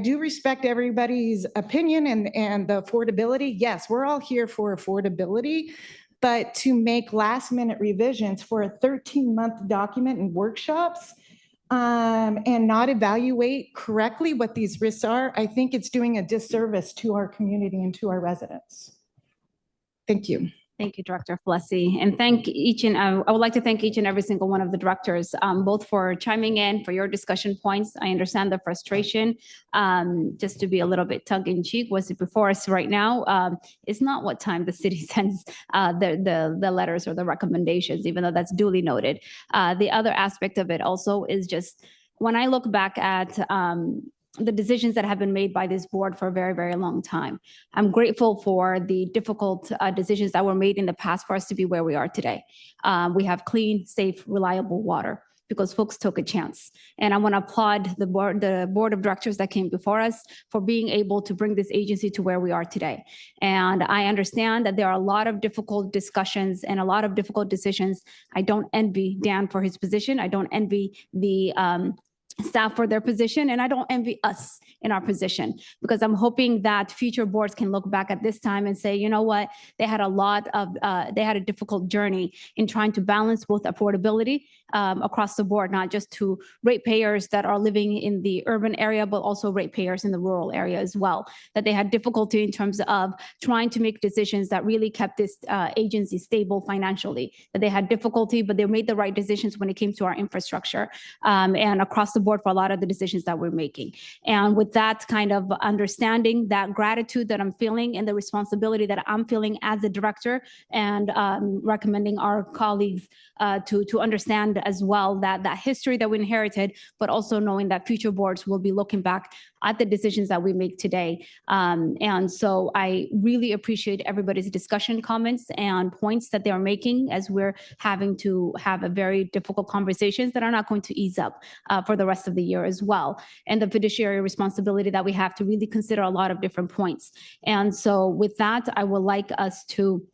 Speaker 23: do respect everybody's opinion and the affordability. Yes, we're all here for affordability, but to make last minute revisions for a 13-month document and workshops and not evaluate correctly what these risks are, I think it's doing a disservice to our community and to our residents. Thank you.
Speaker 1: Thank you, Director Flessy. And I would like to thank each and every single one of the directors, both for chiming in, for your discussion points. I understand the frustration. Just to be a little bit tongue in cheek, what's before us right now is not what time the city sends the letters or the recommendations, even though that's duly noted. The other aspect of it also is just when I look back at the decisions that have been made by this board for a very, very long time. I'm grateful for the difficult decisions that were made in the past for us to be where we are today. We have clean, safe, reliable water because folks took a chance. And I want to applaud the board of directors that came before us for being able to bring this agency to where we are today. And I understand that there are a lot of difficult discussions and a lot of difficult decisions. I don't envy Dan for his position. I don't envy the staff for their position, and I don't envy us in our position, because I'm hoping that future boards can look back at this time and say, you know what, they had a difficult journey in trying to balance both affordability across the board, not just to ratepayers that are living in the urban area, but also ratepayers in the rural area as well, that they had difficulty in terms of trying to make decisions that really kept this agency stable financially, that they had difficulty, but they made the right decisions when it came to our infrastructure and across the board for a lot of the decisions that we're making. And with that kind of understanding, that gratitude that I'm feeling and the responsibility that I'm feeling as a director, and recommending our colleagues to understand as well that history that we inherited, but also knowing that future boards will be looking back at the decisions that we make today. And so I really appreciate everybody's discussion comments and points that they are making as we're having to have a very difficult conversations that are not going to ease up for the rest of the year as well. And the fiduciary responsibility that we have to really consider a lot of different points. And so with that, I would like us to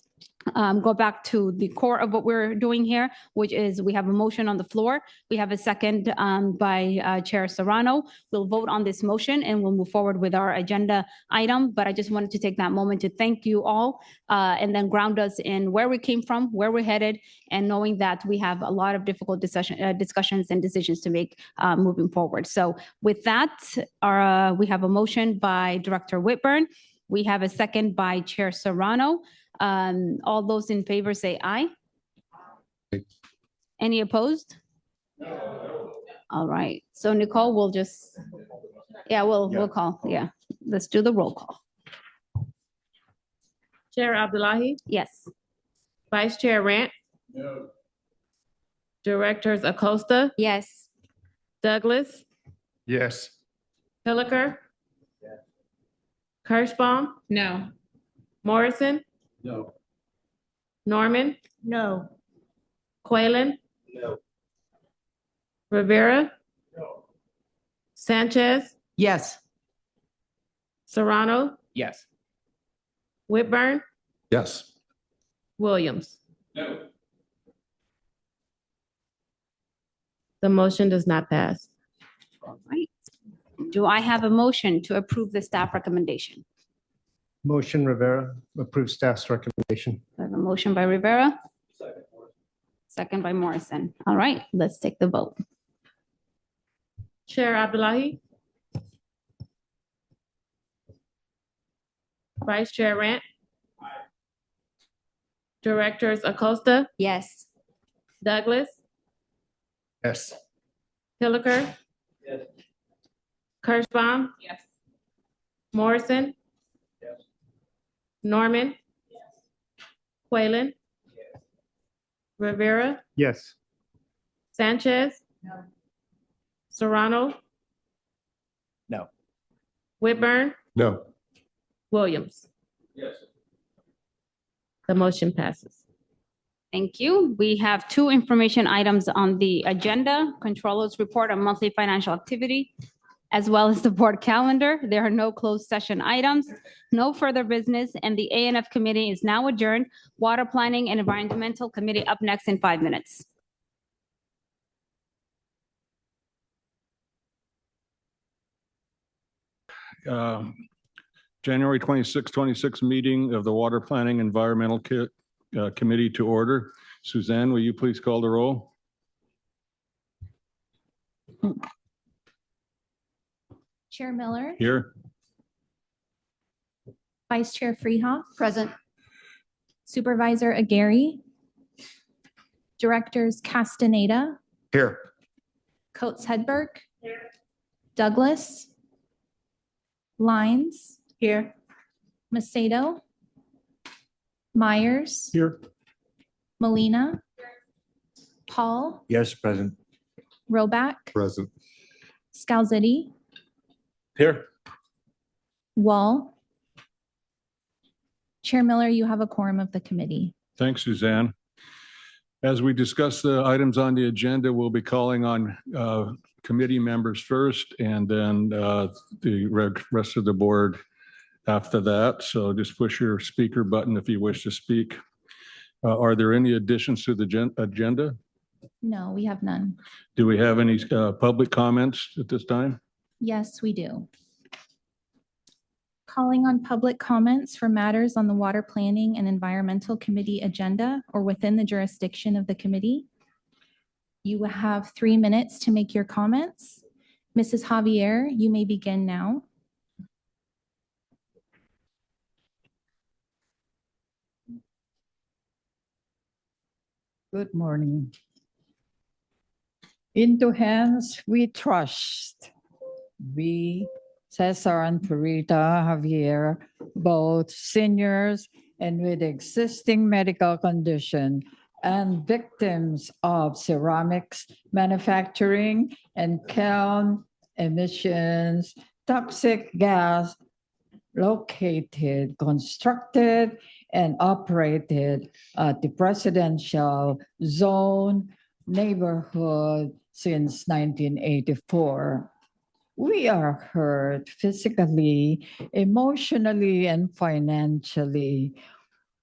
Speaker 1: go back to the core of what we're doing here, which is we have a motion on the floor. We have a second by Chair Serrano. We'll vote on this motion and we'll move forward with our agenda item. But I just wanted to take that moment to thank you all and then ground us in where we came from, where we're headed, and knowing that we have a lot of difficult discussions and decisions to make moving forward. So with that, we have a motion by Director Whitburn. We have a second by Chair Serrano. All those in favor say aye. Any opposed? No. All right. So Nicole, we'll just, we'll call. Yeah. Let's do the roll call.
Speaker 2: Chair Abdullahi?
Speaker 1: Yes.
Speaker 2: Vice Chair Rant?
Speaker 18: No.
Speaker 2: Directors Acosta?
Speaker 1: Yes.
Speaker 2: Douglas?
Speaker 18: Yes.
Speaker 2: Hilliker?
Speaker 18: Yes.
Speaker 2: Kirschbaum?
Speaker 1: No.
Speaker 2: Morrison?
Speaker 18: No.
Speaker 2: Norman?
Speaker 19: No.
Speaker 2: Quaylen?
Speaker 18: No.
Speaker 2: Rivera?
Speaker 18: No.
Speaker 2: Sanchez?
Speaker 6: Yes.
Speaker 2: Serrano?
Speaker 18: Yes.
Speaker 2: Whitburn,
Speaker 11: Yes.
Speaker 2: Williams. The motion does not pass.
Speaker 1: All right. Do I have a motion to approve the staff recommendation?
Speaker 22: Motion Rivera, approve staff's recommendation.
Speaker 1: I have a motion by Rivera. Second by Morrison. All right, let's take the vote.
Speaker 2: Chair Abdullahi. Vice Chair Rant. Directors Acosta,
Speaker 1: Yes.
Speaker 2: Douglas,
Speaker 22: Yes.
Speaker 2: Hilliker. Kirschbaum.
Speaker 1: Yes.
Speaker 2: Morrison. Norman. Quaylen. Rivera,
Speaker 22: Yes.
Speaker 2: Sanchez. Serrano,
Speaker 22: No.
Speaker 2: Whitburn,
Speaker 11: No.
Speaker 2: Williams. The motion passes.
Speaker 1: Thank you. We have two information items on the agenda, Controller's Report on Monthly Financial Activity, as well as the board calendar. There are no closed session items, no further business, and the ANF Committee is now adjourned. Water Planning and Environmental Committee up next in 5 minutes.
Speaker 9: January 26 meeting of the Water Planning Environmental Committee to order. Suzanne, will you please call the roll?
Speaker 12: Chair Miller,
Speaker 9: Here.
Speaker 12: Vice Chair Freehoff,
Speaker 4: Present.
Speaker 12: Supervisor Aguirre, Directors Castaneda,
Speaker 10: Here.
Speaker 12: Coates Hedberg, Douglas, Lines. Here. Macedo, Myers.
Speaker 22: Here.
Speaker 12: Molina, Paul,
Speaker 22: Yes, present.
Speaker 12: Roback,
Speaker 11: Present.
Speaker 12: Scalzitti,
Speaker 18: Here.
Speaker 12: Wall. Chair Miller, you have a quorum of the committee.
Speaker 9: Thanks, Suzanne. As we discuss the items on the agenda, we'll be calling on committee members first and then the rest of the board after that. So just push your speaker button if you wish to speak. Are there any additions to the agenda?
Speaker 12: No, we have none.
Speaker 9: Do we have any public comments at this time?
Speaker 12: Yes, we do. Calling on public comments for matters on the Water Planning and Environmental Committee agenda or within the jurisdiction of the committee. You have 3 minutes to make your comments. Mrs. Javier, you may begin now.
Speaker 14: Good morning. Into hands we trust. We, Cesar and Purita Javier, both seniors and with existing medical condition and victims of ceramics manufacturing and kiln emissions, toxic gas located, constructed, and operated at the presidential zone neighborhood since 1984. We are hurt physically, emotionally, and financially.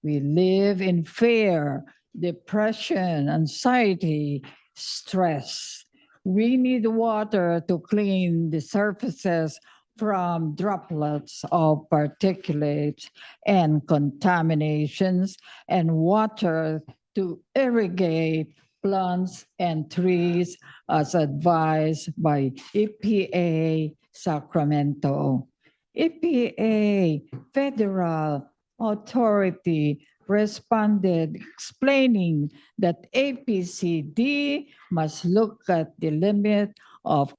Speaker 14: We live in fear, depression, anxiety, stress. We need water to clean the surfaces from droplets of particulates and contaminations, and water to irrigate plants and trees as advised by EPA Sacramento. EPA federal authority responded explaining that APCD must look at the limit of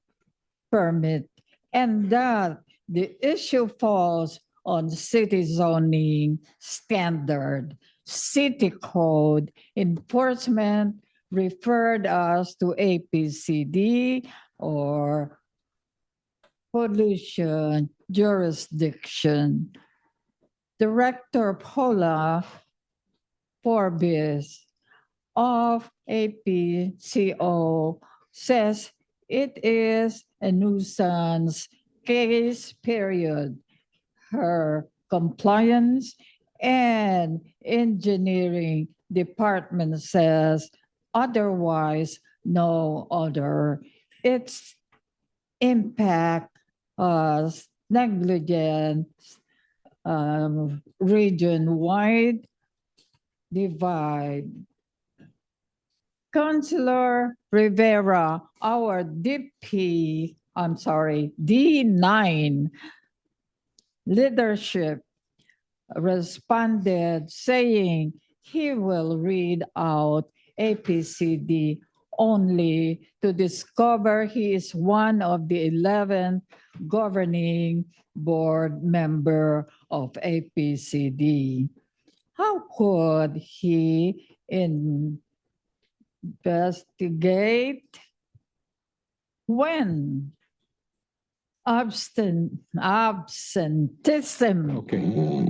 Speaker 14: permit and that the issue falls on city zoning standard. City code enforcement referred us to APCD or pollution jurisdiction. Director Paula Forbes of APCO says it is a nuisance case, period. Her compliance and engineering department says otherwise, no other. Its impact negligence, region-wide divide. Councilor Rivera, our D9 leadership responded saying he will read out APCD only to discover he is one of the 11 governing board member of APCD. How could he investigate when absenteeism?
Speaker 15: Okay.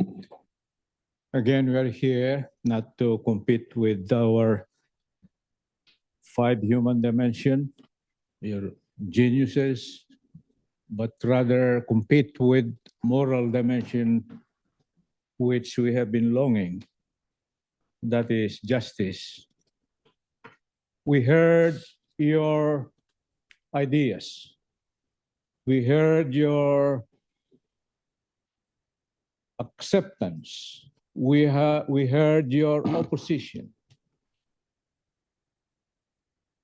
Speaker 15: Again, we are here not to compete with our 5 human dimension, your geniuses, but rather compete with moral dimension, which we have been longing. That is justice. We heard your ideas. We heard your acceptance. We heard your opposition.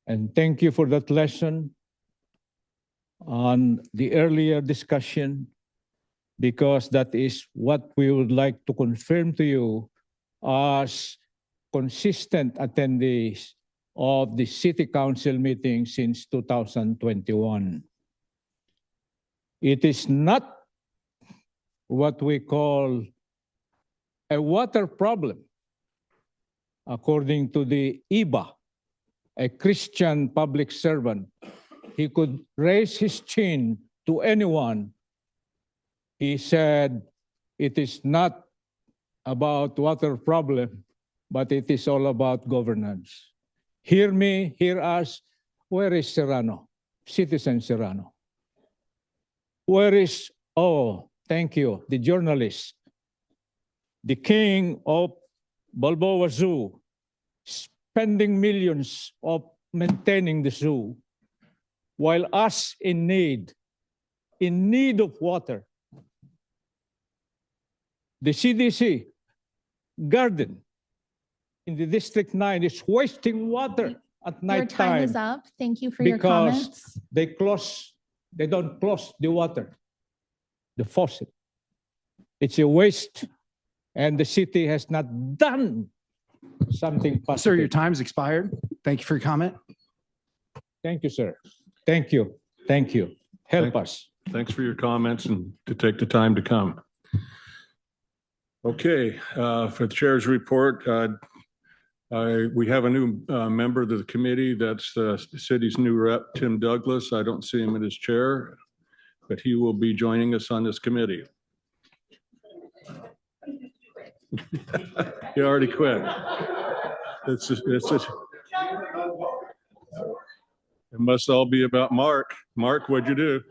Speaker 15: And thank you for that lesson on the earlier discussion, because that is what we would like to confirm to you as consistent attendees of the City Council meeting since 2021. It is not what we call a water problem, according to the IBA, a Christian public servant. He could raise his chin to anyone. He said, it is not about water problem, but it is all about governance. Hear me, hear us. Where is Serrano? Citizen Serrano. Where is, oh, thank you, the journalist, the king of Balboa Zoo, spending millions of maintaining the zoo, while us in need of water. The CDC garden in the District 9 is wasting water at night
Speaker 12: Your time is up. Thank you for your comments.
Speaker 15: Because they don't close the water, the faucet. It's a waste, and the city has not done something positive.
Speaker 16: Sir, your time's expired. Thank you for your comment.
Speaker 15: Thank you, sir. Thank you. Thank you. Help us.
Speaker 9: Thanks for your comments and to take the time to come. Okay, for the chair's report, we have a new member of the committee. That's the city's new rep, Tim Douglas. I don't see him in his chair, but he will be joining us on this committee. He already quit. It must all be about Mark. Mark, what'd you do?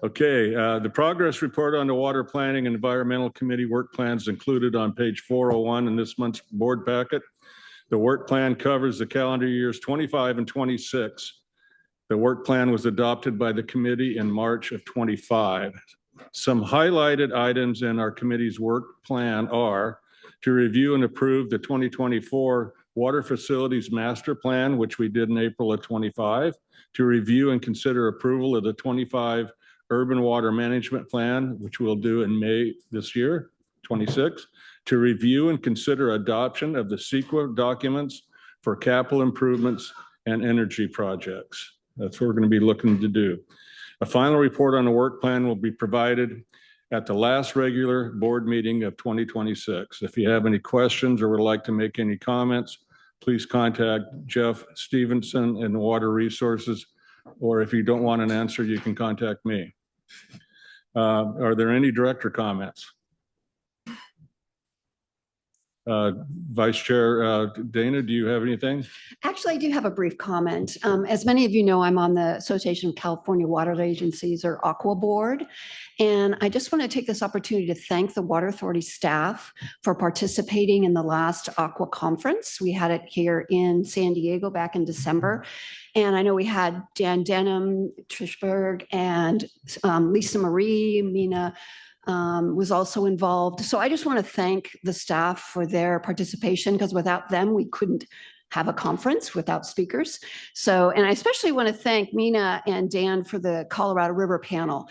Speaker 9: Okay, the progress report on the Water Planning and Environmental Committee work plans included on page 401 in this month's board packet. The work plan covers the calendar years 25 and 26. The work plan was adopted by the committee in March of 25. Some highlighted items in our committee's work plan are to review and approve the 2024 Water Facilities Master Plan, which we did in April of 25, to review and consider approval of the 25 Urban Water Management Plan, which we'll do in May this year, 26, to review and consider adoption of the CEQA documents for capital improvements and energy projects. That's what we're going to be looking to do. A final report on the work plan will be provided at the last regular board meeting of 2026. If you have any questions or would like to make any comments, please contact Jeff Stevenson in Water Resources, or if you don't want an answer, you can contact me. Are there any director comments? Vice Chair Dana, do you have anything?
Speaker 4: Actually, I do have a brief comment. As many of you know, I'm on the Association of California Water Agencies, or Aqua Board. And I just want to take this opportunity to thank the Water Authority staff for participating in the last Aqua Conference. We had it here in San Diego back in December. And I know we had Dan Denham, Trish Berg, and Lisa Marie, Mina was also involved. So I just want to thank the staff for their participation, because without them, we couldn't have a conference without speakers. So, and I especially want to thank Mina and Dan for the Colorado River panel.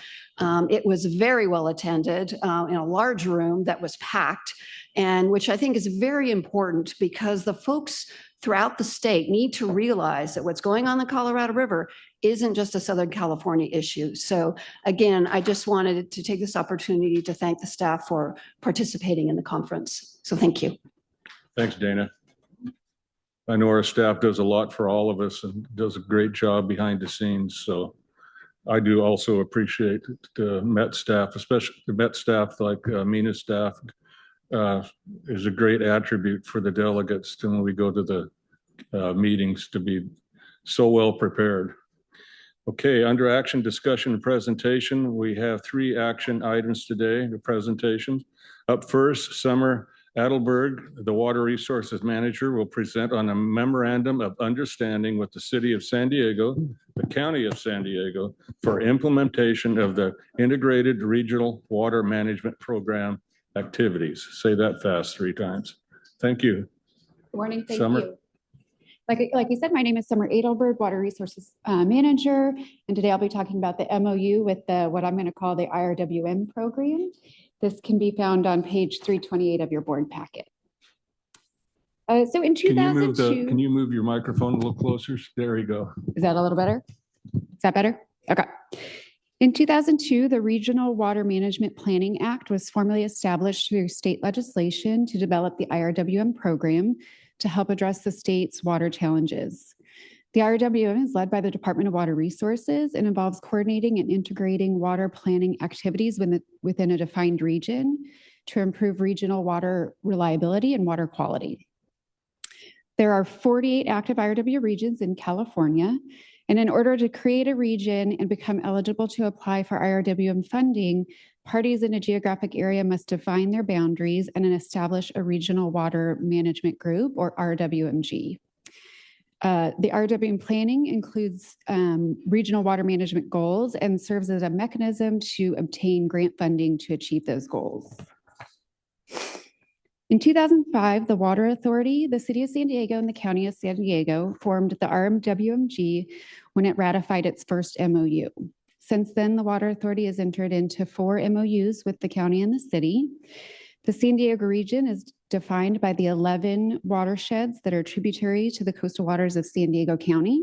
Speaker 4: It was very well attended in a large room that was packed, and which I think is very important, because the folks throughout the state need to realize that what's going on in the Colorado River isn't just a Southern California issue. So again, I just wanted to take this opportunity to thank the staff for participating in the conference. So thank you.
Speaker 9: Thanks, Dana. I know our staff does a lot for all of us and does a great job behind the scenes. So I do also appreciate the Met staff, especially the Met staff, like Mina's staff, is a great attribute for the delegates to when we go to the meetings, to be so well prepared. Okay, under action, discussion, and presentation, we have 3 action items today, the presentation. Up first, Summer Adelberg, the Water Resources Manager, will present on a memorandum of understanding with the City of San Diego, the County of San Diego, for implementation of the Integrated Regional Water Management Program activities. Say that fast 3 times. Thank you.
Speaker 17: Good morning, thank
Speaker 9: Summer.
Speaker 17: you. Like you said, my name is Summer Adelberg, Water Resources Manager, and today I'll be talking about the MOU with what I'm going to call the IRWM program. This can be found on page 328 of your board packet. So in 2002,
Speaker 9: Can you move your microphone a little closer? There you go.
Speaker 17: Is that a little better? Is that better? Okay. In 2002, the Regional Water Management Planning Act was formally established through state legislation to develop the IRWM program to help address the state's water challenges. The IRWM is led by the Department of Water Resources and involves coordinating and integrating water planning activities within a defined region to improve regional water reliability and water quality. There are 48 active IRW regions in California, and in order to create a region and become eligible to apply for IRWM funding, parties in a geographic area must define their boundaries and then establish a regional water management group, or RWMG. The RWM planning includes regional water management goals and serves as a mechanism to obtain grant funding to achieve those goals. In 2005, the Water Authority, the City of San Diego, and the County of San Diego formed the RWMG when it ratified its first MOU. Since then, the Water Authority has entered into 4 MOUs with the county and the city. The San Diego region is defined by the 11 watersheds that are tributary to the coastal waters of San Diego County.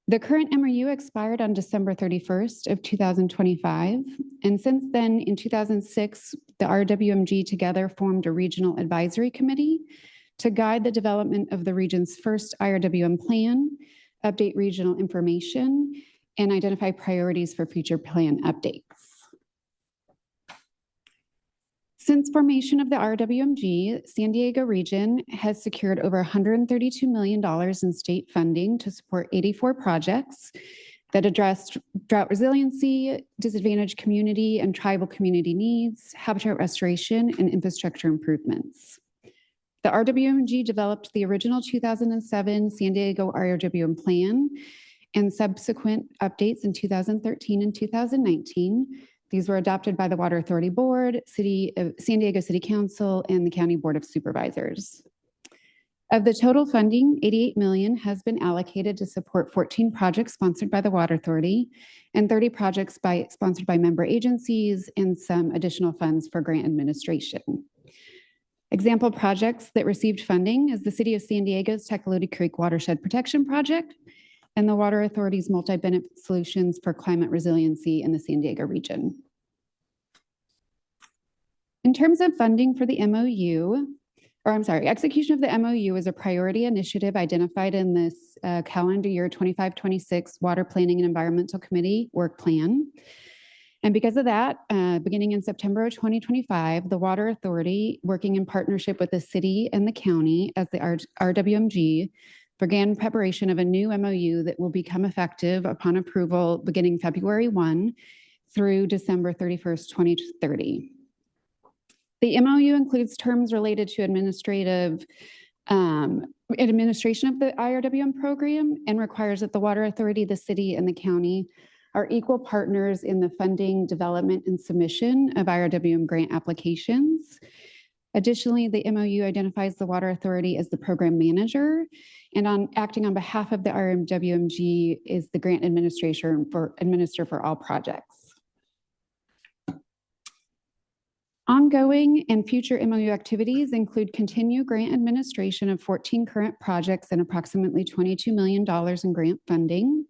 Speaker 17: The current MOU expired on December 31st of 2025. And since then, in 2006, the RWMG together formed a regional advisory committee to guide the development of the region's first IRWM plan, update regional information, and identify priorities for future plan updates. Since formation of the RWMG, San Diego region has secured over $132 million in state funding to support 84 projects that address drought resiliency, disadvantaged community and tribal community needs, habitat restoration, and infrastructure improvements. The RWMG developed the original 2007 San Diego RWM plan and subsequent updates in 2013 and 2019. These were adopted by the Water Authority Board, San Diego City Council, and the County Board of Supervisors. Of the total funding, $88 million has been allocated to support 14 projects sponsored by the Water Authority and 30 projects sponsored by member agencies and some additional funds for grant administration. Example projects that received funding is the City of San Diego's Tecolote Creek Watershed Protection Project and the Water Authority's Multi-Benefit Solutions for Climate Resiliency in the San Diego region. In terms of funding for the execution of the MOU is a priority initiative identified in this calendar year 25-26 Water Planning and Environmental Committee work plan. And because of that, beginning in September of 2025, the Water Authority, working in partnership with the city and the county as the RWMG, began preparation of a new MOU that will become effective upon approval beginning February 1 through December 31st, 2030. The MOU includes terms related to administration of the IRWM program and requires that the Water Authority, the city, and the county are equal partners in the funding, development, and submission of IRWM grant applications. Additionally, the MOU identifies the Water Authority as the program manager and acting on behalf of the IRWMG is the grant administrator for all projects. Ongoing and future MOU activities include continued grant administration of 14 current projects and approximately $22 million in grant funding.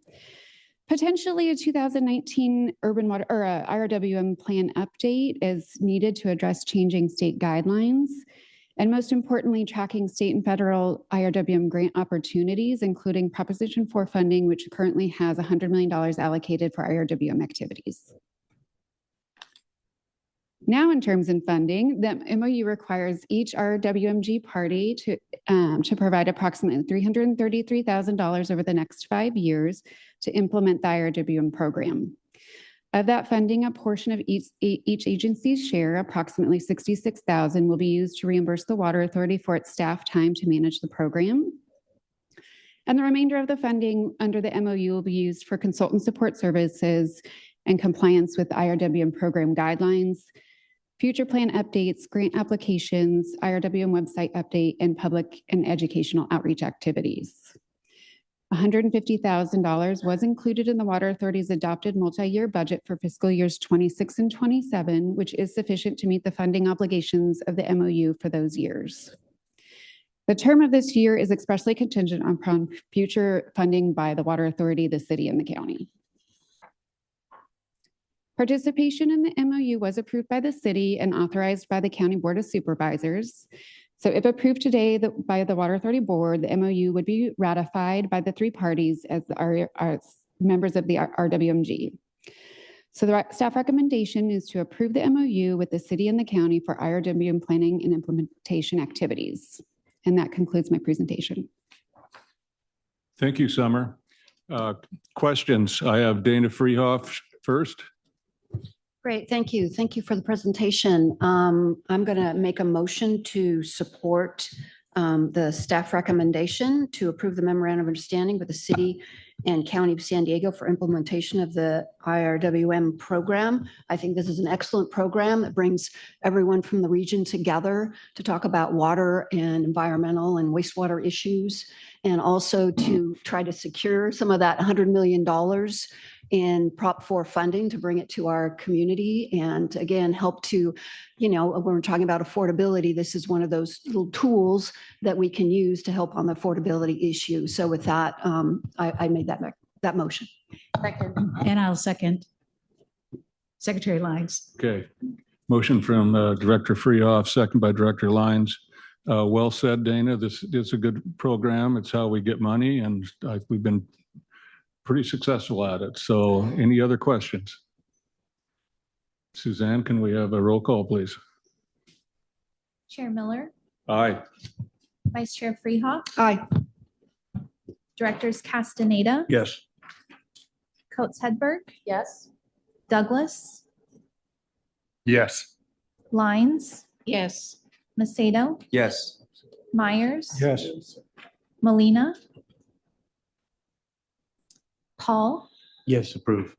Speaker 17: Potentially a 2019 urban water or a IRWM plan update is needed to address changing state guidelines. And most importantly, tracking state and federal IRWM grant opportunities, including Proposition 4 funding, which currently has $100 million allocated for IRWM activities. Now, in terms of funding, the MOU requires each RWMG party to provide approximately $333,000 over the next 5 years to implement the IRWM program. Of that funding, a portion of each agency's share, approximately $66,000, will be used to reimburse the Water Authority for its staff time to manage the program. And the remainder of the funding under the MOU will be used for consultant support services and compliance with IRWM program guidelines, future plan updates, grant applications, IRWM website update, and public and educational outreach activities. $150,000 was included in the Water Authority's adopted multi-year budget for fiscal years 26 and 27, which is sufficient to meet the funding obligations of the MOU for those years. The term of this year is expressly contingent upon future funding by the Water Authority, the city, and the county. Participation in the MOU was approved by the city and authorized by the County Board of Supervisors. So if approved today by the Water Authority Board, the MOU would be ratified by the three parties as members of the RWMG. So the staff recommendation is to approve the MOU with the city and the county for IRWM planning and implementation activities. And that concludes my presentation.
Speaker 9: Thank you, Summer. Questions? I have Dana Freehoff first.
Speaker 4: Great, thank you. Thank you for the presentation. I'm going to make a motion to support the staff recommendation to approve the memorandum of understanding with the city and county of San Diego for implementation of the IRWM program. I think this is an excellent program that brings everyone from the region together to talk about water and environmental and wastewater issues, and also to try to secure some of that $100 million in Prop 4 funding to bring it to our community and again, help to, when we're talking about affordability, this is one of those little tools that we can use to help on the affordability issue. So with that, I made that motion.
Speaker 3: And I'll second. Secretary Lyons.
Speaker 9: Okay. Motion from Director Freehoff, second by Director Lyons. Well said, Dana. This is a good program. It's how we get money, and we've been pretty successful at it. So any other questions? Suzanne, can we have a roll call, please?
Speaker 12: Chair Miller,
Speaker 9: Aye.
Speaker 12: Vice Chair Freehoff,
Speaker 4: Aye.
Speaker 12: Directors Castaneda,
Speaker 9: Yes.
Speaker 12: Coates Hedberg,
Speaker 14: Yes.
Speaker 12: Douglas,
Speaker 16: Yes.
Speaker 12: Lyons,
Speaker 3: Yes.
Speaker 12: Macedo,
Speaker 16: Yes.
Speaker 12: Myers,
Speaker 16: Yes.
Speaker 12: Molina, Paul,
Speaker 16: Yes, approve.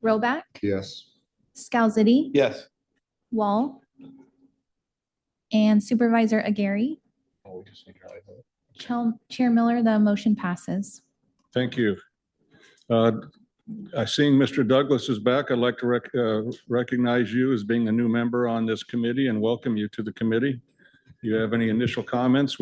Speaker 12: Roback,
Speaker 11: Yes.
Speaker 12: Scalzitti,
Speaker 18: Yes.
Speaker 12: Wall, and Supervisor Aguirre. Chair Miller, the motion passes.
Speaker 9: Thank you. I seeing Mr. Douglas is back. I'd like to recognize you as being a new member on this committee and welcome you to the committee. Do you have any initial comments?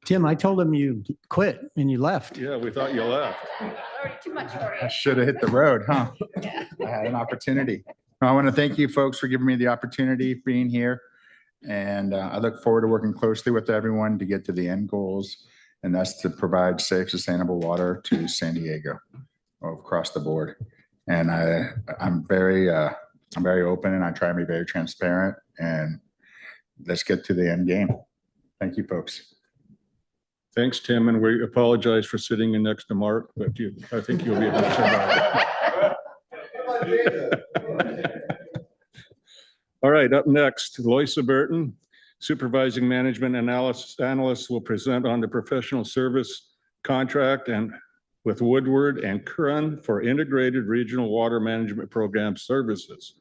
Speaker 16: Tim, I told him you quit and you left.
Speaker 9: Yeah, we thought you left.
Speaker 5: I should have hit the road, huh? I had an opportunity. I want to thank you folks for giving me the opportunity of being here. And I look forward to working closely with everyone to get to the end goals. And that's to provide safe, sustainable water to San Diego across the board. And I'm very open and I try to be very transparent, and let's get to the end game. Thank you, folks.
Speaker 9: Thanks, Tim, and we apologize for sitting in next to Mark, but I think you'll be able to survive. All right, up next, Loisa Burton, Supervising Management Analyst, will present on the professional service contract and with Woodward and Curran for Integrated Regional Water Management Program Services.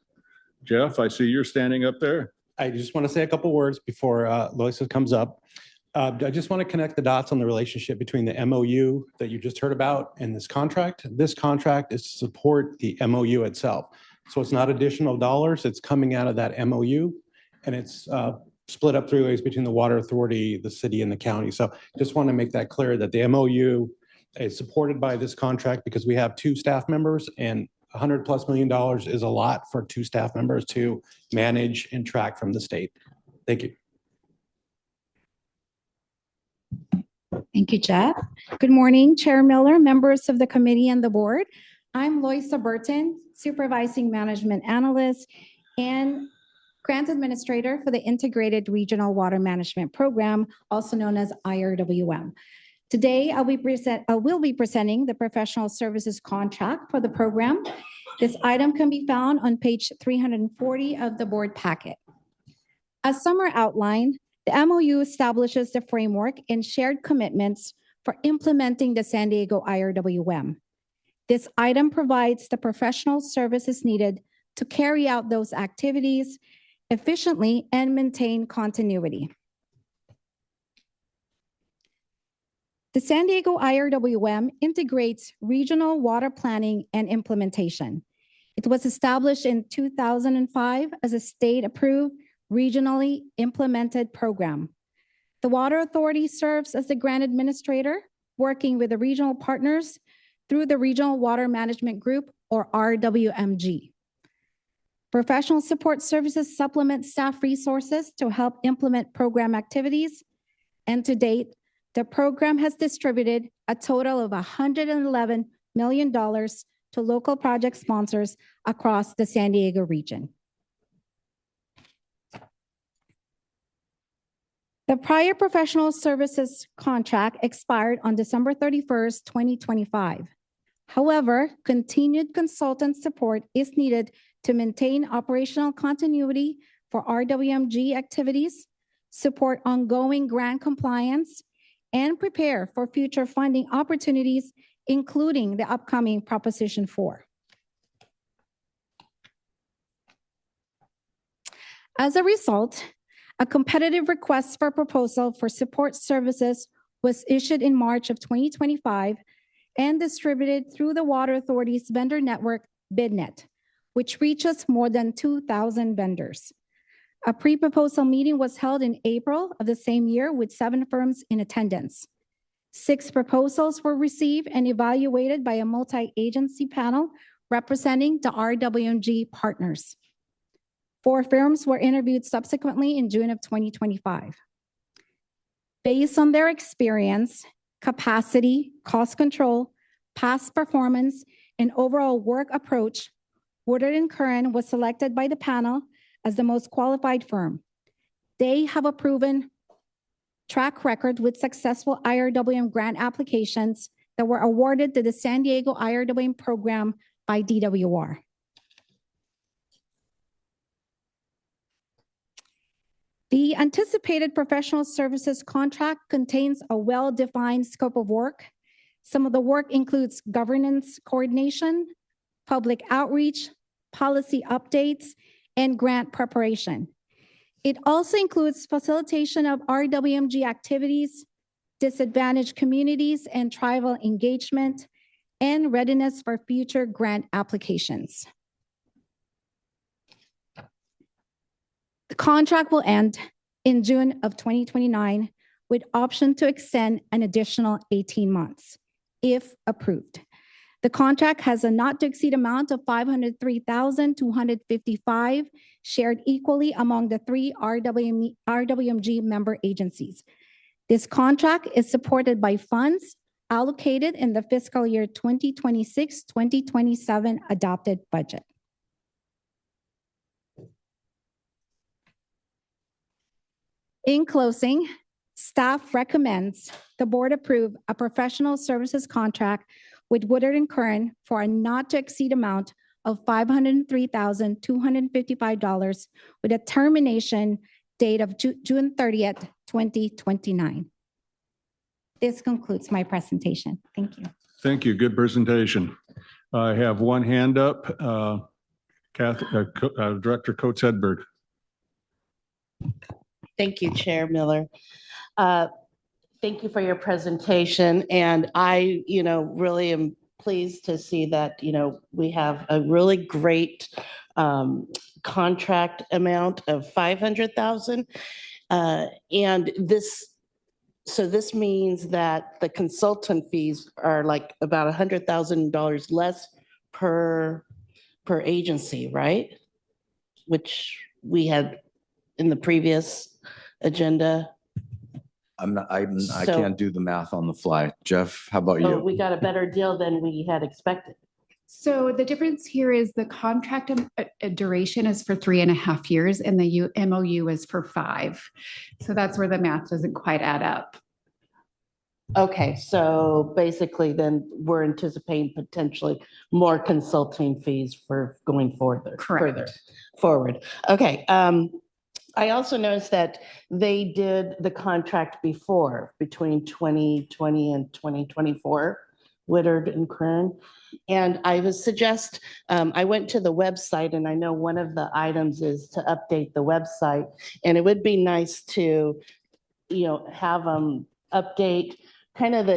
Speaker 9: Jeff, I see you're standing up there.
Speaker 8: I just want to say a couple words before Loisa comes up. I just want to connect the dots on the relationship between the MOU that you just heard about and this contract. This contract is to support the MOU itself. So it's not additional dollars. It's coming out of that MOU, and it's split up three ways between the Water Authority, the city, and the county. So just want to make that clear that the MOU is supported by this contract because we have 2 staff members, and $100+ million is a lot for 2 staff members to manage and track from the state. Thank you.
Speaker 20: Thank you, Jeff. Good morning, Chair Miller, members of the committee and the board. I'm Loisa Burton, Supervising Management Analyst and Grant Administrator for the Integrated Regional Water Management Program, also known as IRWM. Today, I will be presenting the professional services contract for the program. This item can be found on page 340 of the board packet. As Summer outlined, the MOU establishes the framework and shared commitments for implementing the San Diego IRWM. This item provides the professional services needed to carry out those activities efficiently and maintain continuity. The San Diego IRWM integrates regional water planning and implementation. It was established in 2005 as a state-approved, regionally implemented program. The Water Authority serves as the grant administrator, working with the regional partners through the Regional Water Management Group, or RWMG. Professional support services supplement staff resources to help implement program activities, and to date, the program has distributed a total of $111 million to local project sponsors across the San Diego region. The prior professional services contract expired on December 31st, 2025. However, continued consultant support is needed to maintain operational continuity for RWMG activities, support ongoing grant compliance, and prepare for future funding opportunities, including the upcoming Proposition 4. As a result, a competitive request for proposal for support services was issued in March of 2025 and distributed through the Water Authority's vendor network, BidNet, which reaches more than 2,000 vendors. A pre-proposal meeting was held in April of the same year with 7 firms in attendance. 6 proposals were received and evaluated by a multi-agency panel representing the RWMG partners. 4 firms were interviewed subsequently in June of 2025. Based on their experience, capacity, cost control, past performance, and overall work approach, Woodward and Curran was selected by the panel as the most qualified firm. They have a proven track record with successful IRWM grant applications that were awarded to the San Diego IRWM program by DWR. The anticipated professional services contract contains a well-defined scope of work. Some of the work includes governance coordination, public outreach, policy updates, and grant preparation. It also includes facilitation of RWMG activities, disadvantaged communities and tribal engagement, and readiness for future grant applications. The contract will end in June of 2029 with option to extend an additional 18 months if approved. The contract has a not to exceed amount of $503,255 shared equally among the 3 RWMG member agencies. This contract is supported by funds allocated in the fiscal year 2026-2027 adopted budget. In closing, staff recommends the board approve a professional services contract with Woodard and Curran for a not to exceed amount of $503,255 with a termination date of June 30th, 2029. This concludes my presentation. Thank you.
Speaker 9: Thank you. Good presentation. I have one hand up. Director Coates Hedberg.
Speaker 7: Thank you, Chair Miller. Thank you for your presentation. And I, really am pleased to see that, we have a really great contract amount of 500,000. And this means that the consultant fees are like about $100,000 less per agency, right? Which we had in the previous agenda.
Speaker 10: I can't do the math on the fly. Jeff, how about
Speaker 7: Oh,
Speaker 10: you?
Speaker 7: we got a better deal than we had expected.
Speaker 17: So the difference here is the contract duration is for 3.5 years and the MOU is for 5. So that's where the math doesn't quite add up.
Speaker 7: Okay, so basically then we're anticipating potentially more consulting fees for going further. Forward. Okay. I also noticed that they did the contract before between 2020 and 2024, Woodard and Curran. And I would suggest, I went to the website and I know one of the items is to update the website. And it would be nice to, have them update kind of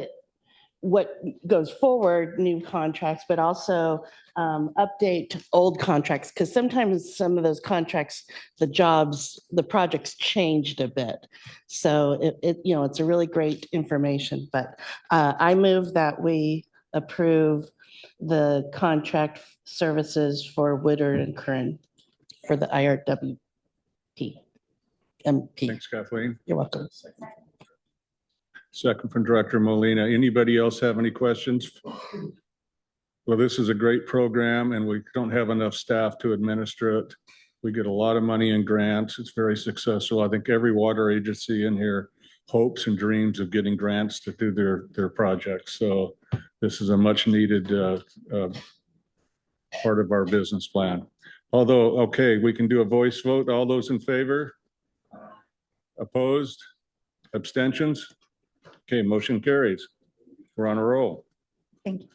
Speaker 7: what goes forward, new contracts, but also update old contracts, because sometimes some of those contracts, the projects changed a bit. So it's a really great information, but I move that we approve the contract services for Woodard and Curran for the IRWP. MP.
Speaker 9: Thanks, Kathleen.
Speaker 7: You're welcome.
Speaker 9: Second from Director Molina. Anybody else have any questions? Well, this is a great program and we don't have enough staff to administer it. We get a lot of money in grants. It's very successful. I think every water agency in here hopes and dreams of getting grants to do their projects. So this is a much needed part of our business plan. Although, okay, we can do a voice vote. All those in favor? Opposed? Abstentions? Okay, motion carries. We're on a roll.
Speaker 20: Thank you.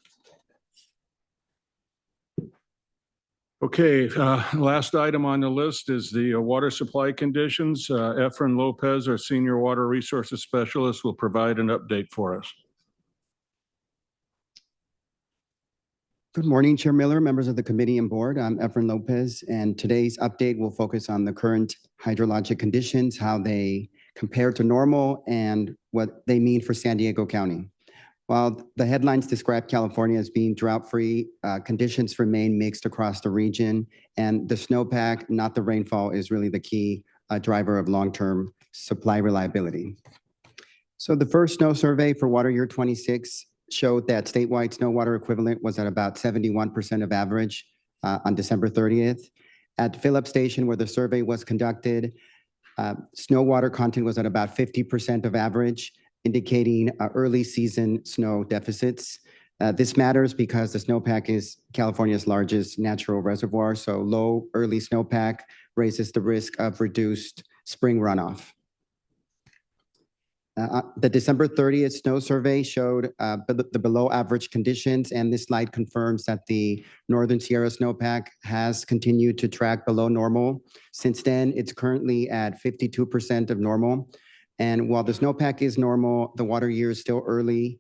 Speaker 9: Okay, last item on the list is the water supply conditions. Efren Lopez, our Senior Water Resources Specialist, will provide an update for us.
Speaker 13: Good morning, Chair Miller, members of the committee and board. I'm Efren Lopez, and today's update will focus on the current hydrologic conditions, how they compare to normal, and what they mean for San Diego County. While the headlines describe California as being drought-free, conditions remain mixed across the region, and the snowpack, not the rainfall, is really the key driver of long-term supply reliability. So the first snow survey for water year 26 showed that statewide snow water equivalent was at about 71% of average on December 30th. At Phillips Station, where the survey was conducted, snow water content was at about 50% of average, indicating early season snow deficits. This matters because the snowpack is California's largest natural reservoir, so low early snowpack raises the risk of reduced spring runoff. The December 30th snow survey showed the below average conditions, and this slide confirms that the Northern Sierra snowpack has continued to track below normal. Since then, it's currently at 52% of normal. And while the snowpack is normal, the water year is still early,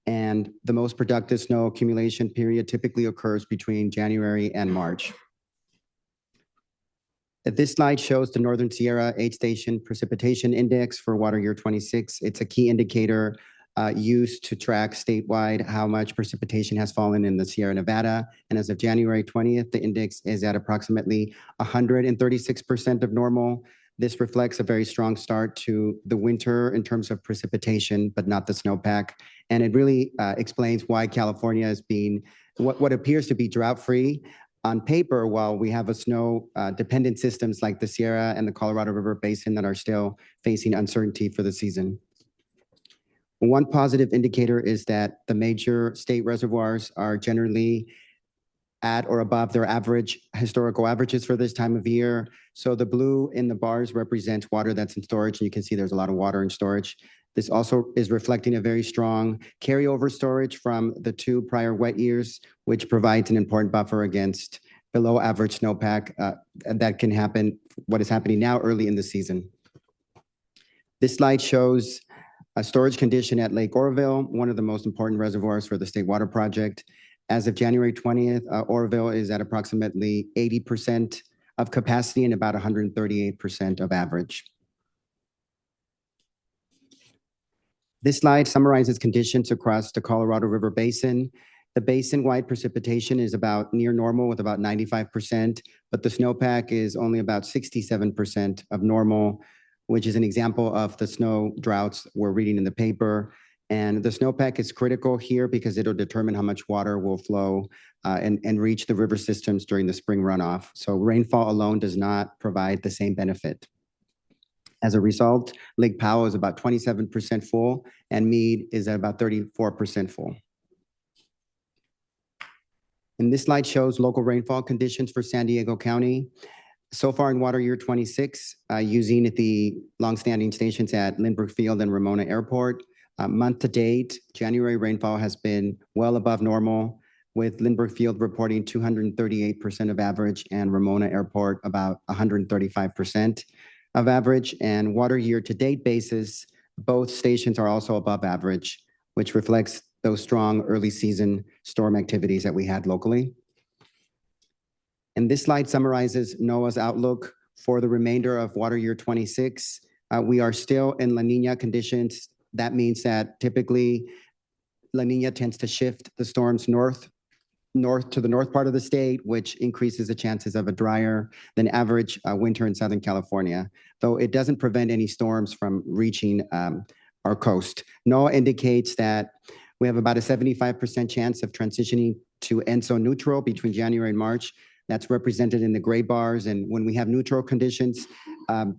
Speaker 13: and the most productive snow accumulation period typically occurs between January and March. This slide shows the Northern Sierra Aid Station Precipitation Index for water year 26. It's a key indicator used to track statewide how much precipitation has fallen in the Sierra Nevada. And as of January 20th, the index is at approximately 136% of normal. This reflects a very strong start to the winter in terms of precipitation, but not the snowpack. And it really explains why California is being what appears to be drought-free on paper, while we have a snow dependent systems like the Sierra and the Colorado River Basin that are still facing uncertainty for the season. One positive indicator is that the major state reservoirs are generally at or above their historical averages for this time of year. So the blue in the bars represents water that's in storage, and you can see there's a lot of water in storage. This also is reflecting a very strong carryover storage from the 2 prior wet years, which provides an important buffer against below average snowpack that can happen, what is happening now early in the season. This slide shows a storage condition at Lake Oroville, one of the most important reservoirs for the State Water Project. As of January 20th, Oroville is at approximately 80% of capacity and about 138% of average. This slide summarizes conditions across the Colorado River Basin. The basin-wide precipitation is about near normal with about 95%, but the snowpack is only about 67% of normal, which is an example of the snow droughts we're reading in the paper. And the snowpack is critical here because it'll determine how much water will flow and reach the river systems during the spring runoff. So rainfall alone does not provide the same benefit. As a result, Lake Powell is about 27% full and Meade is at about 34% full. And this slide shows local rainfall conditions for San Diego County. So far in water year 26, using the longstanding stations at Lindbergh Field and Ramona Airport, month to date, January rainfall has been well above normal, with Lindbergh Field reporting 238% of average and Ramona Airport about 135% of average. And water year to date basis, both stations are also above average, which reflects those strong early season storm activities that we had locally. And this slide summarizes NOAA's outlook for the remainder of water year 26. We are still in La Nina conditions. That means that typically La Nina tends to shift the storms north to the north part of the state, which increases the chances of a drier than average winter in Southern California, though it doesn't prevent any storms from reaching our coast. NOAA indicates that we have about a 75% chance of transitioning to ENSO neutral between January and March. That's represented in the gray bars. And when we have neutral conditions,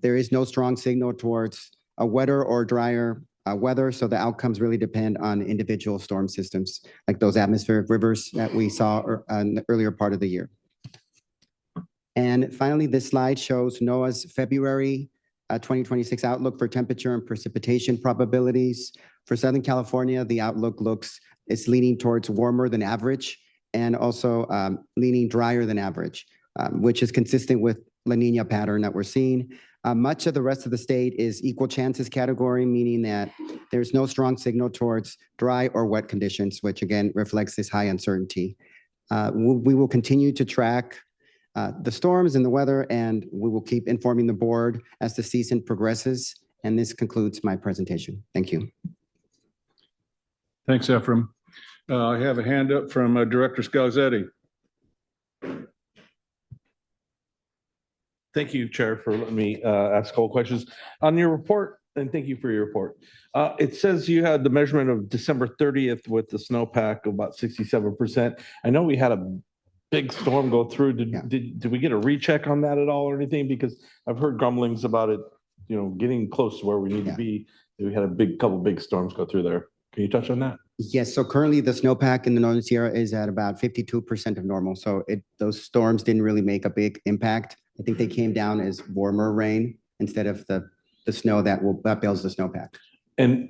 Speaker 13: there is no strong signal towards a wetter or drier weather. So the outcomes really depend on individual storm systems, like those atmospheric rivers that we saw in the earlier part of the year. And finally, this slide shows NOAA's February 2026 outlook for temperature and precipitation probabilities. For Southern California, the outlook is leaning towards warmer than average and also leaning drier than average, which is consistent with La Nina pattern that we're seeing. Much of the rest of the state is equal chances category, meaning that there's no strong signal towards dry or wet conditions, which again reflects this high uncertainty. We will continue to track the storms and the weather, and we will keep informing the board as the season progresses. And this concludes my presentation. Thank you.
Speaker 9: Thanks, Ephraim. I have a hand up from Director Scalzetti.
Speaker 18: Thank you, Chair, for letting me ask a couple questions. On your report, and thank you for your report, it says you had the measurement of December 30th with the snowpack of about 67%. I know we had a big storm go through. Did we get a recheck on that at all or anything? Because I've heard grumblings about it, getting close to where we need to be. We had a couple big storms go through there. Can you touch on that?
Speaker 13: Yes, so currently the snowpack in the Northern Sierra is at about 52% of normal. So those storms didn't really make a big impact. I think they came down as warmer rain instead of the snow that builds the snowpack.
Speaker 18: And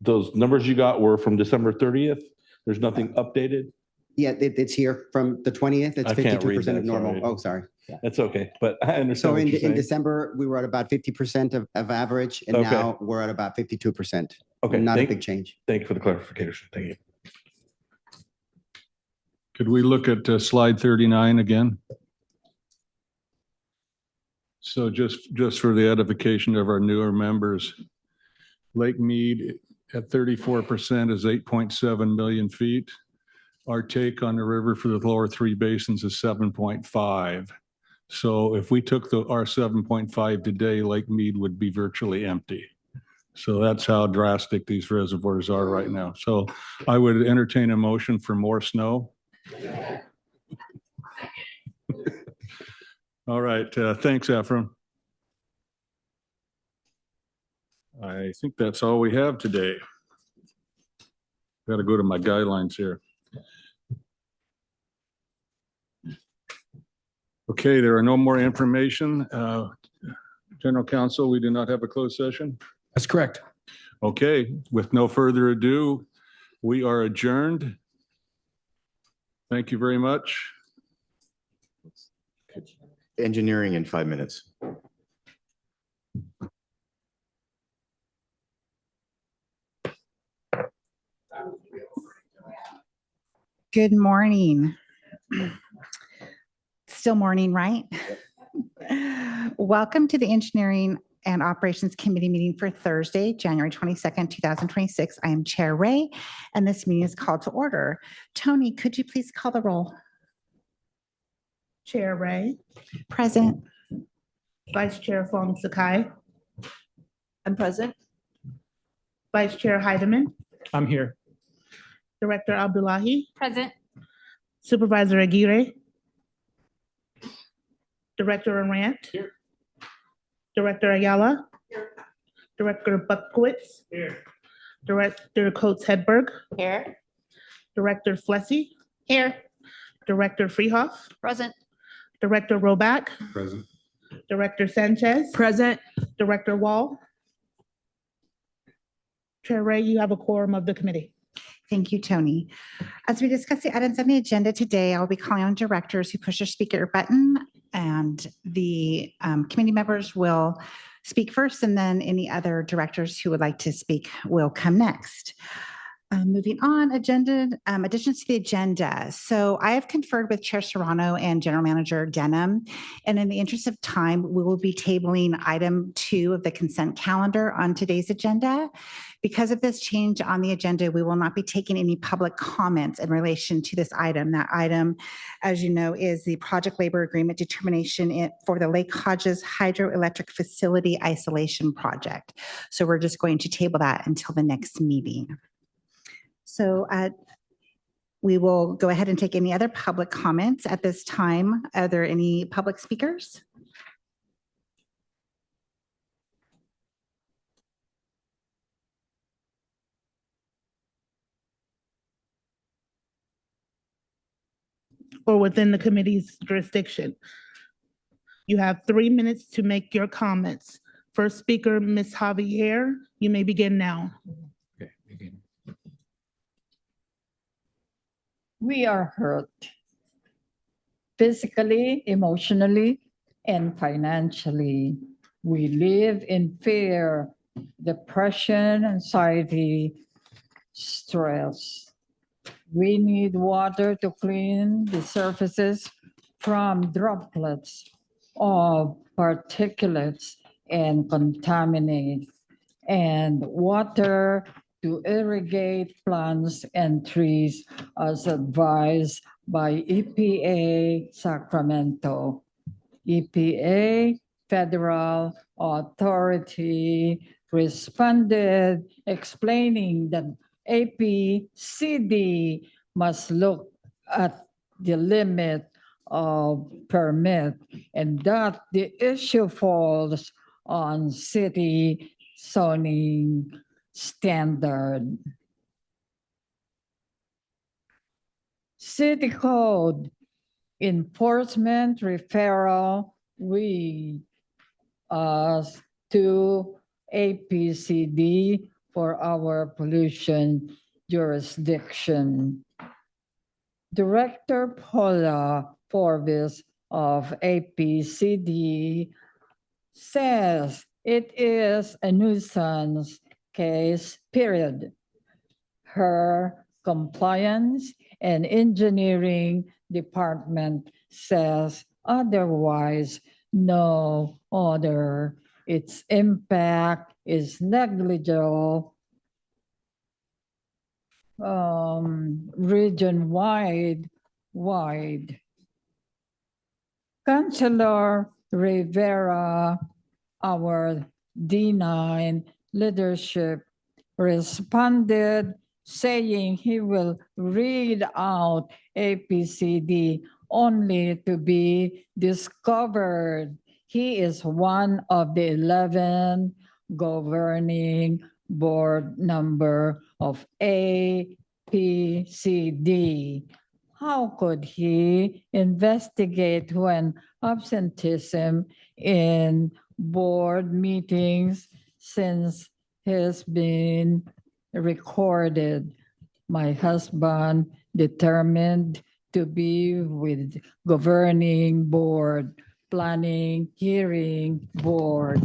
Speaker 18: those numbers you got were from December 30th? There's nothing updated?
Speaker 13: Yeah, it's here from the 20th. It's 52% of normal.
Speaker 18: Sorry.
Speaker 13: Oh, sorry. Yeah.
Speaker 18: That's okay, but I understand
Speaker 13: So
Speaker 18: what you're
Speaker 13: in
Speaker 18: saying.
Speaker 13: December, we were at about 50% of average, and now we're at about 52%.
Speaker 18: Okay.
Speaker 13: Not a big change.
Speaker 18: Thank you for the clarification. Thank you.
Speaker 9: Could we look at slide 39 again? So just for the edification of our newer members, Lake Mead at 34% is 8.7 million feet. Our take on the river for the lower three basins is 7.5. So if we took our 7.5 today, Lake Mead would be virtually empty. So that's how drastic these reservoirs are right now. So I would entertain a motion for more snow. All right, thanks, Ephraim. I think that's all we have today. Got to go to my guidelines here. Okay, there are no more information. General Counsel, we do not have a closed session?
Speaker 11: That's correct.
Speaker 9: Okay, with no further ado, we are adjourned. Thank you very much.
Speaker 10: Engineering in 5 minutes.
Speaker 19: Good morning. Still morning, right? Welcome to the Engineering and Operations Committee meeting for Thursday, January 22nd, 2026. I am Chair Ray, and this meeting is called to order. Tony, could you please call the roll?
Speaker 21: Chair Ray,
Speaker 19: Present.
Speaker 21: Vice Chair Fong Sakai,
Speaker 6: I'm present.
Speaker 21: Vice Chair Heidemann,
Speaker 16: I'm here.
Speaker 21: Director Abdullahi,
Speaker 1: Present.
Speaker 21: Supervisor Aguirre, Director Arant,
Speaker 16: Here.
Speaker 21: Director Ayala, Director Buckowitz,
Speaker 16: Here.
Speaker 21: Director Coates Hedberg,
Speaker 7: Here.
Speaker 21: Director Flessy,
Speaker 1: Here.
Speaker 21: Director Freehoff,
Speaker 4: Present.
Speaker 21: Director Roback,
Speaker 9: Present.
Speaker 21: Director Sanchez,
Speaker 6: Present.
Speaker 21: Director Wall. Chair Ray, you have a quorum of the committee.
Speaker 19: Thank you, Tony. As we discuss the items on the agenda today, I'll be calling on directors who push their speaker button, and the committee members will speak first, and then any other directors who would like to speak will come next. Moving on, additions to the agenda. So I have conferred with Chair Serrano and General Manager Denham, and in the interest of time, we will be tabling item 2 of the consent calendar on today's agenda. Because of this change on the agenda, we will not be taking any public comments in relation to this item. That item, as you know, is the project labor agreement determination for the Lake Hodges Hydroelectric Facility Isolation Project. So we're just going to table that until the next meeting. So we will go ahead and take any other public comments at this time. Are there any public speakers?
Speaker 21: Or within the committee's jurisdiction. You have 3 minutes to make your comments. First speaker, Ms. Javier, you may begin now.
Speaker 9: Okay, begin.
Speaker 14: We are hurt physically, emotionally, and financially. We live in fear, depression, anxiety, stress. We need water to clean the surfaces from droplets of particulates and contaminate, and water to irrigate plants and trees as advised by EPA Sacramento. EPA Federal Authority responded explaining that APCD must look at the limit of permit and that the issue falls on city zoning standard. City Code enforcement referral, we ask to APCD for our pollution jurisdiction. Director Paula Forbes of APCD says it is a nuisance case, period. Her compliance and engineering department says otherwise, no order. Its impact is negligible. Region-wide. Chancellor Rivera, our D9 leadership, responded saying he will read out APCD only to be discovered he is one of the 11 governing board member of APCD. How could he investigate when absenteeism in board meetings since has been recorded? My husband determined to be with governing board, planning, hearing board.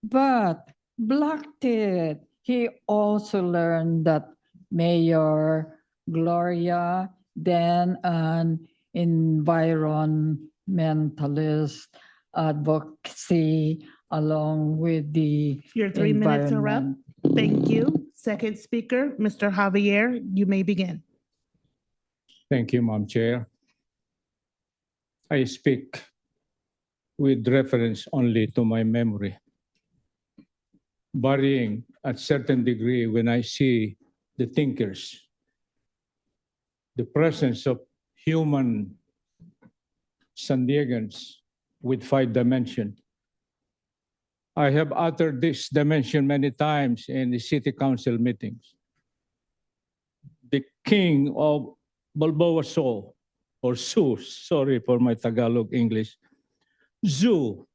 Speaker 14: But blocked it. He also learned that Mayor Gloria, then an environmentalist advocacy along with the
Speaker 21: Your 3 minutes are up.
Speaker 14: environment.
Speaker 21: Thank you. Second speaker, Mr. Javier, you may begin.
Speaker 15: Thank you, Madam Chair. I speak with reference only to my memory, varying at certain degree when I see the thinkers, the presence of human San Diegans with 5 dimensions. I have uttered this dimension many times in the city council meetings. The king of Balboa Zoo, or Zoo, sorry for my Tagalog English, Zoo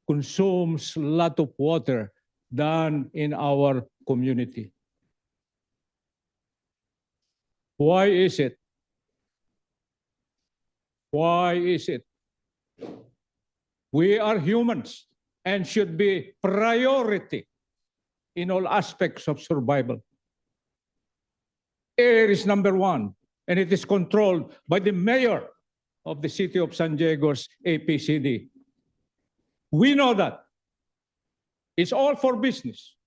Speaker 15: consumes a lot of water than in our community. Why is it? Why is it? We are humans and should be priority in all aspects of survival. Air is number 1, and it is controlled by the mayor of the city of San Diego's APCD. We know that. It's all for business.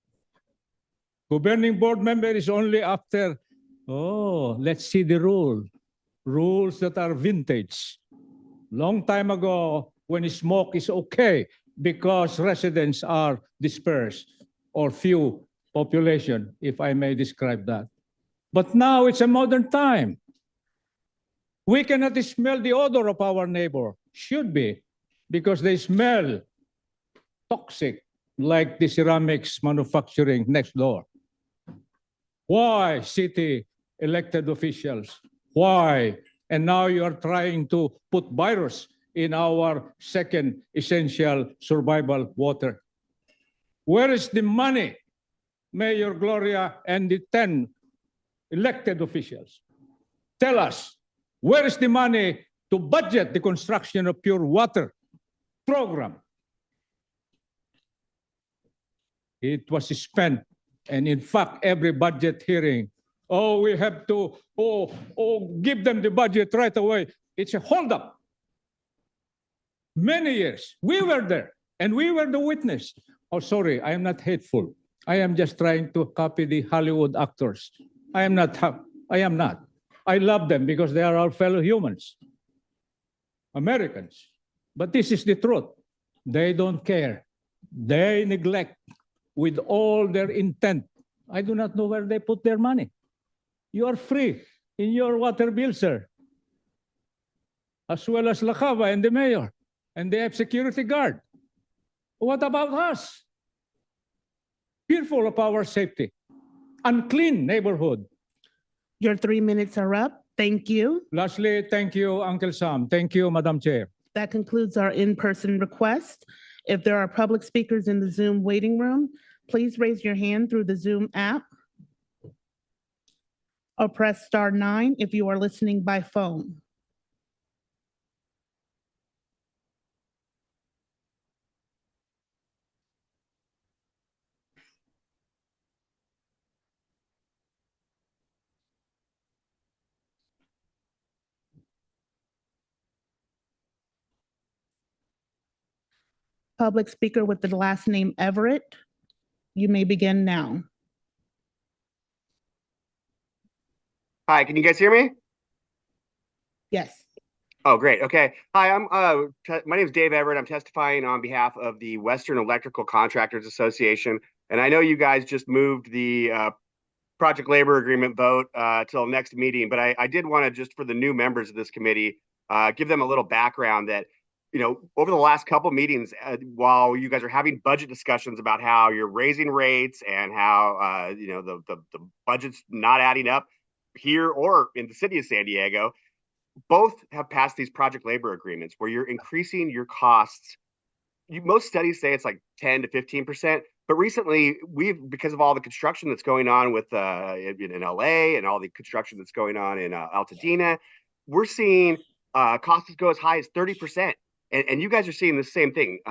Speaker 15: Governing board member is only after, let's see the rules that are vintage. Long time ago, when smoke is okay because residents are dispersed or few population, if I may describe that. But now it's a modern time. We cannot smell the odor of our neighbor. Should be, because they smell toxic like the ceramics manufacturing next door. Why, city elected officials? Why? And now you are trying to put virus in our second essential survival water. Where is the money, Mayor Gloria and the 10 elected officials? Tell us, where is the money to budget the construction of pure water program? It was spent, and in fact, every budget hearing, we have to, give them the budget right away. It's a holdup. Many years, we were there, and we were the witness. Oh, sorry, I am not hateful. I am just trying to copy the Hollywood actors. I am not. I love them because they are our fellow humans, Americans. But this is the truth. They don't care. They neglect with all their intent. I do not know where they put their money. You are free in your water bill, sir, as well as La Cava and the mayor, and they have security guard. What about us? Fearful of our safety. Unclean neighborhood.
Speaker 21: Your 3 minutes are up. Thank you.
Speaker 15: Lastly, thank you, Uncle Sam. Thank you, Madam Chair.
Speaker 21: That concludes our in-person request. If there are public speakers in the Zoom waiting room, please raise your hand through the Zoom app or press *9 if you are listening by phone. Public speaker with the last name Everett, you may begin now.
Speaker 2: Hi, can you guys hear me?
Speaker 21: Yes.
Speaker 2: Oh, great. Okay. Hi, my name is Dave Everett. I'm testifying on behalf of the Western Electrical Contractors Association. And I know you guys just moved the project labor agreement vote till next meeting, but I did want to, just for the new members of this committee, give them a little background that, over the last couple meetings, while you guys are having budget discussions about how you're raising rates and how, the budget's not adding up here or in the city of San Diego, both have passed these project labor agreements where you're increasing your costs. Most studies say it's like 10 to 15%, but recently because of all the construction that's going on with in LA and all the construction that's going on in Altadena, we're seeing costs go as high as 30%. And you guys are seeing the same thing.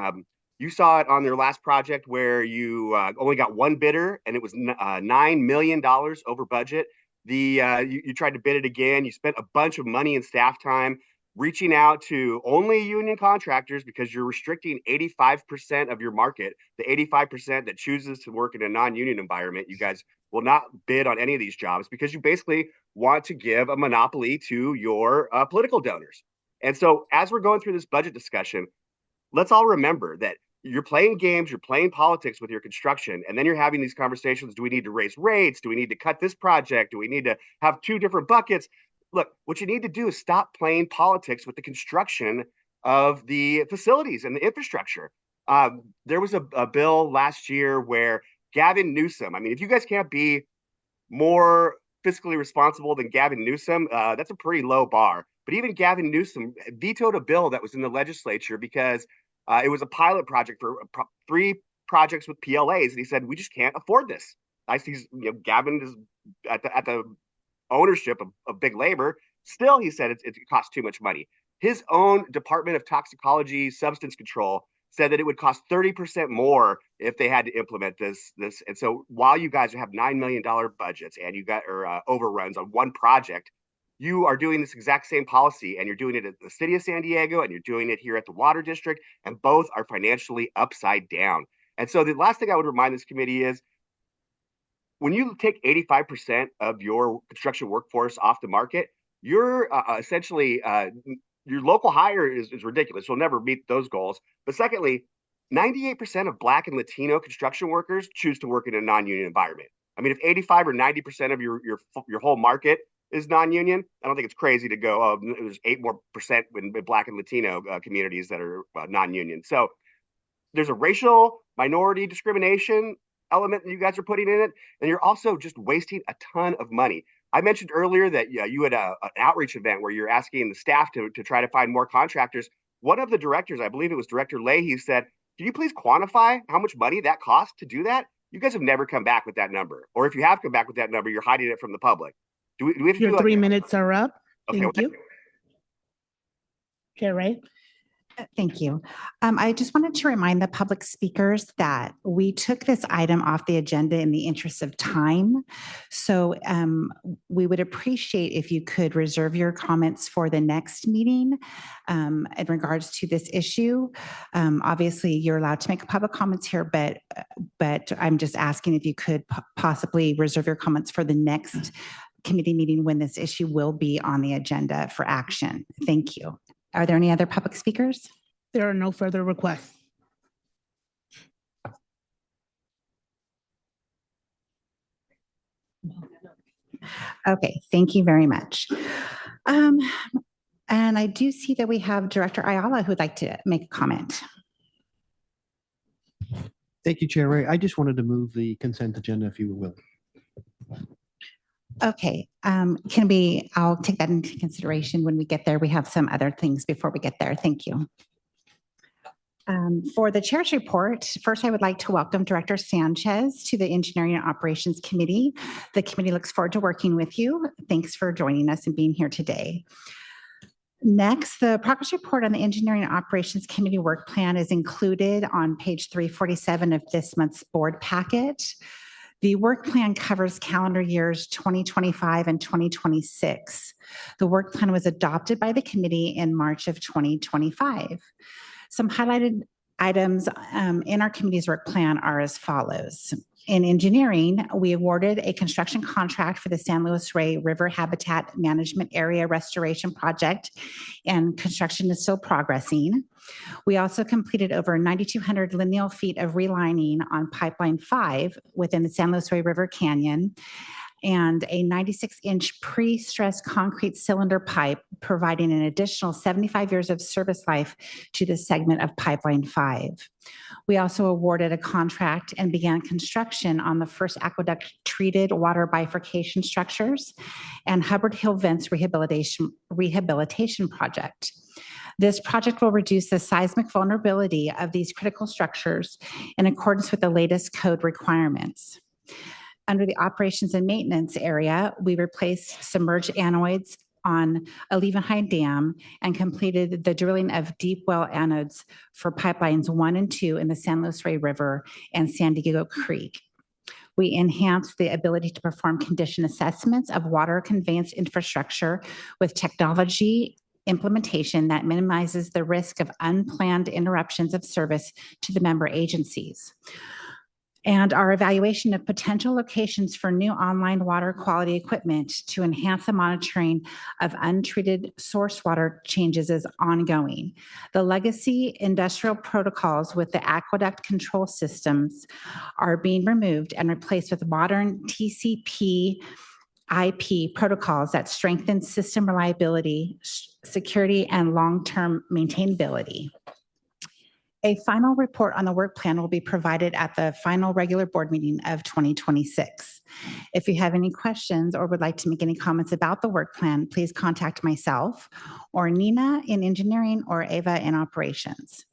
Speaker 2: You saw it on their last project where you only got one bidder and it was $9 million over budget. You tried to bid it again. You spent a bunch of money and staff time reaching out to only union contractors because you're restricting 85% of your market, the 85% that chooses to work in a non-union environment. You guys will not bid on any of these jobs because you basically want to give a monopoly to your political donors. And so as we're going through this budget discussion, let's all remember that you're playing games, you're playing politics with your construction, and then you're having these conversations. Do we need to raise rates? Do we need to cut this project? Do we need to have two different buckets? Look, what you need to do is stop playing politics with the construction of the facilities and the infrastructure. There was a bill last year where Gavin Newsom, I mean, if you guys can't be more fiscally responsible than Gavin Newsom, that's a pretty low bar. But even Gavin Newsom vetoed a bill that was in the legislature because it was a pilot project for 3 projects with PLAs, and he said, we just can't afford this. I see, Gavin is at the ownership of big labor. Still, he said it costs too much money. His own Department of Toxicology Substance Control said that it would cost 30% more if they had to implement this. And so while you guys have $9 million budgets and you got overruns on one project, you are doing this exact same policy, and you're doing it at the city of San Diego, and you're doing it here at the water district, and both are financially upside down. And so the last thing I would remind this committee is, when you take 85% of your construction workforce off the market, you're essentially, your local hire is ridiculous. You'll never meet those goals. But secondly, 98% of Black and Latino construction workers choose to work in a non-union environment. I mean, if 85 or 90% of your whole market is non-union, I don't think it's crazy to go, oh, there's 8% more in Black and Latino communities that are non-union. So there's a racial minority discrimination element that you guys are putting in it, and you're also just wasting a ton of money. I mentioned earlier that you had an outreach event where you're asking the staff to try to find more contractors. One of the directors, I believe it was Director Leahy, said, can you please quantify how much money that costs to do that? You guys have never come back with that number. Or if you have come back with that number, you're hiding it from the public. Do we have to
Speaker 21: Your 3 minutes are up.
Speaker 2: Okay,
Speaker 21: Thank you. Chair Ray.
Speaker 19: Thank you. I just wanted to remind the public speakers that we took this item off the agenda in the interest of time. So we would appreciate if you could reserve your comments for the next meeting in regards to this issue. Obviously, you're allowed to make public comments here, but I'm just asking if you could possibly reserve your comments for the next committee meeting when this issue will be on the agenda for action. Thank you. Are there any other public speakers?
Speaker 21: There are no further requests.
Speaker 19: Okay, thank you very much. And I do see that we have Director Ayala who'd like to make a comment.
Speaker 22: Thank you, Chair Ray. I just wanted to move the consent agenda if you were willing.
Speaker 19: Okay, I'll take that into consideration when we get there. We have some other things before we get there. Thank you. For the chair's report, first I would like to welcome Director Sanchez to the Engineering and Operations Committee. The committee looks forward to working with you. Thanks for joining us and being here today. Next, the progress report on the Engineering and Operations Committee work plan is included on page 347 of this month's board packet. The work plan covers calendar years 2025 and 2026. The work plan was adopted by the committee in March of 2025. Some highlighted items in our committee's work plan are as follows. In engineering, we awarded a construction contract for the San Luis Rey River Habitat Management Area Restoration Project, and construction is still progressing. We also completed over 9,200 lineal feet of relining on Pipeline 5 within the San Luis Rey River Canyon, and a 96-inch pre-stressed concrete cylinder pipe, providing an additional 75 years of service life to this segment of Pipeline 5. We also awarded a contract and began construction on the first aqueduct treated water bifurcation structures and Hubbard Hill Vents rehabilitation project. This project will reduce the seismic vulnerability of these critical structures in accordance with the latest code requirements. Under the operations and maintenance area, we replaced submerged anodes on Alevinheim Dam and completed the drilling of deep well anodes for pipelines 1 and 2 in the San Luis Rey River and San Diego Creek. We enhanced the ability to perform condition assessments of water conveyance infrastructure with technology implementation that minimizes the risk of unplanned interruptions of service to the member agencies. And our evaluation of potential locations for new online water quality equipment to enhance the monitoring of untreated source water changes is ongoing. The legacy industrial protocols with the aqueduct control systems are being removed and replaced with modern TCP IP protocols that strengthen system reliability, security, and long-term maintainability. A final report on the work plan will be provided at the final regular board meeting of 2026. If you have any questions or would like to make any comments about the work plan, please contact myself or Nina in engineering or Ava in operations.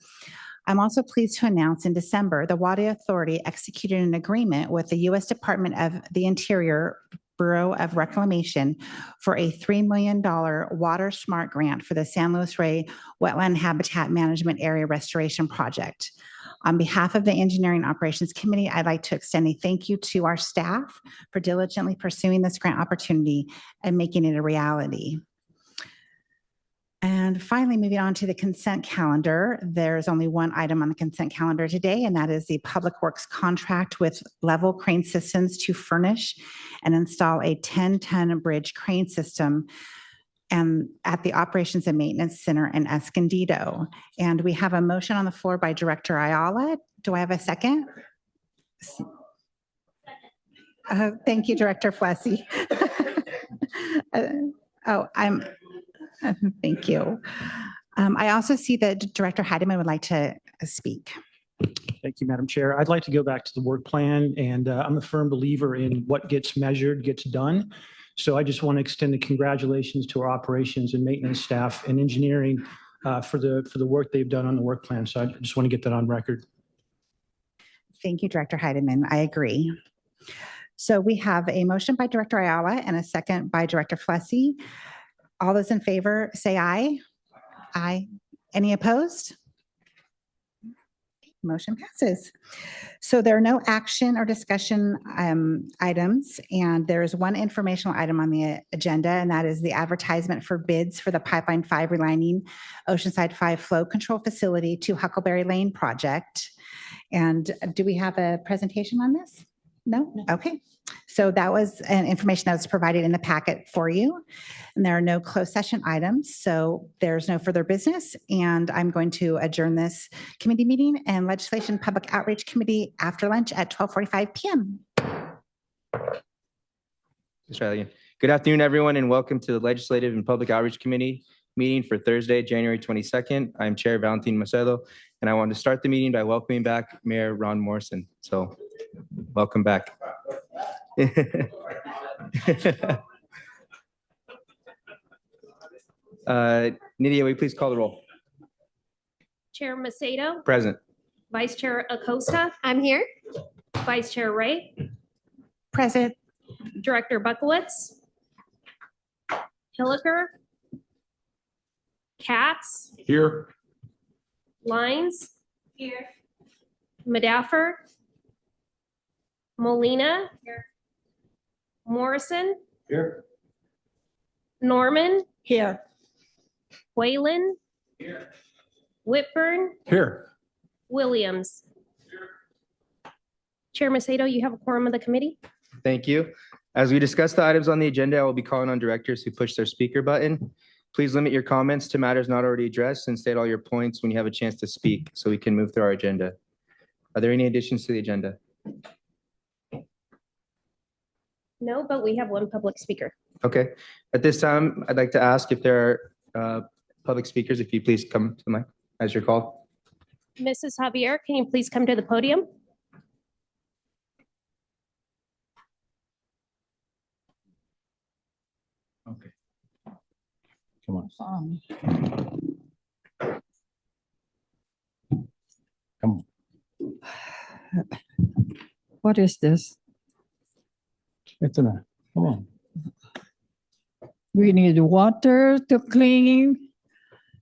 Speaker 19: I'm also pleased to announce in December, the Water Authority executed an agreement with the U.S. Department of the Interior Bureau of Reclamation for a $3 million Water Smart grant for the San Luis Rey Wetland Habitat Management Area Restoration Project. On behalf of the Engineering Operations Committee, I'd like to extend a thank you to our staff for diligently pursuing this grant opportunity and making it a reality. And finally, moving on to the consent calendar, there's only one item on the consent calendar today, and that is the Public Works contract with Level Crane Systems to furnish and install a 10-ton bridge crane system at the Operations and Maintenance Center in Escondido. And we have a motion on the floor by Director Ayala. Do I have a second? Thank you, Director Flessy. Thank you. I also see that Director Heidemann would like to speak.
Speaker 3: Thank you, Madam Chair. I'd like to go back to the work plan, and I'm a firm believer in what gets measured gets done. So I just want to extend the congratulations to our operations and maintenance staff and engineering for the work they've done on the work plan. So I just want to get that on record.
Speaker 19: Thank you, Director Heidemann. I agree. So we have a motion by Director Ayala and a second by Director Flessy. All those in favor say aye. Aye. Any opposed? Motion passes. So there are no action or discussion items, and there is one informational item on the agenda, and that is the advertisement for bids for the Pipeline 5 relining Oceanside 5 flow control facility to Huckleberry Lane project. And do we have a presentation on this? No? Okay. So that was an information that was provided in the packet for you. And there are no closed session items. So there's no further business. And I'm going to adjourn this committee meeting and Legislation Public Outreach Committee after lunch at 12:45 p.m.
Speaker 12: Good afternoon, everyone, and welcome to the Legislative and Public Outreach Committee meeting for Thursday, January 22nd. I'm Chair Valentin Macedo, and I want to start the meeting by welcoming back Mayor Ron Morrison. So welcome back. Nydia, will you please call the roll?
Speaker 23: Chair Macedo.
Speaker 12: Present.
Speaker 23: Vice Chair Acosta. I'm here. Vice Chair Ray.
Speaker 19: Present.
Speaker 23: Director Buckowitz. Hilliker. Katz.
Speaker 9: Here.
Speaker 23: Lines. Here. Madaffer. Molina. Here. Morrison.
Speaker 9: Here.
Speaker 23: Norman.
Speaker 7: Here.
Speaker 23: Whalen.
Speaker 9: Here.
Speaker 23: Whitburn.
Speaker 9: Here.
Speaker 23: Williams. Chair Macedo, you have a quorum of the committee.
Speaker 12: Thank you. As we discuss the items on the agenda, I will be calling on directors who push their speaker button. Please limit your comments to matters not already addressed and state all your points when you have a chance to speak so we can move through our agenda. Are there any additions to the agenda?
Speaker 23: No, but we have one public speaker.
Speaker 12: Okay. At this time, I'd like to ask if there are public speakers, if you please come to the mic as you're called.
Speaker 23: Mrs. Javier, can you please come to the podium?
Speaker 15: Okay. Come on. Come on.
Speaker 14: What is this?
Speaker 15: Ito na. Come on.
Speaker 14: We need water to clean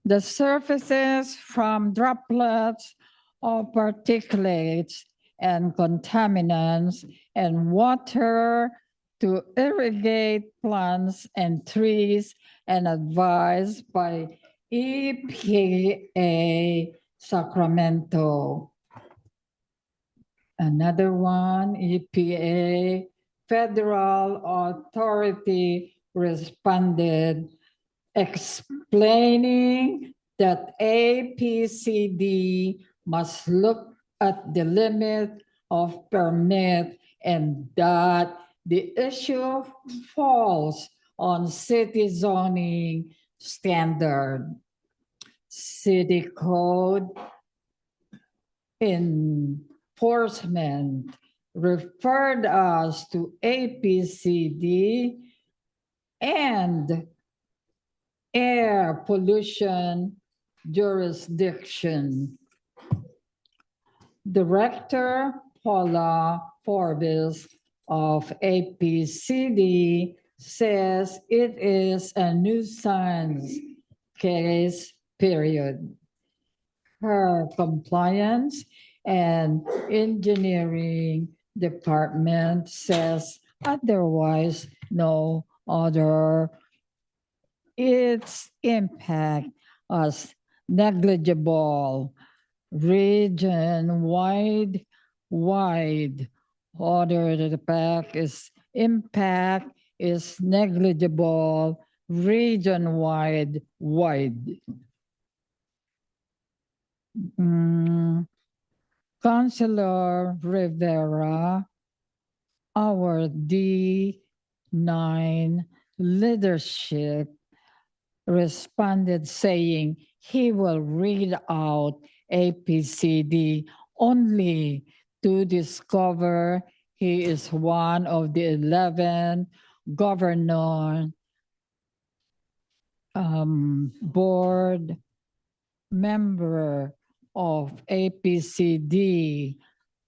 Speaker 14: the surfaces from droplets of particulates and contaminants, and water to irrigate plants and trees, and advised by EPA Sacramento. Another one, EPA Federal Authority responded explaining that APCD must look at the limit of permit and that the issue falls on city zoning standard. City code enforcement referred us to APCD and air pollution jurisdiction. Director Paula Forbes of APCD says it is a nuisance case, period. Her compliance and engineering department says otherwise, no other. Its impact as negligible, region-wide, order the pack is impact is negligible, region-wide, wide. Councilor Rivera, our D9 leadership responded saying he will read out APCD only to discover he is one of the 11 governor board member of APCD.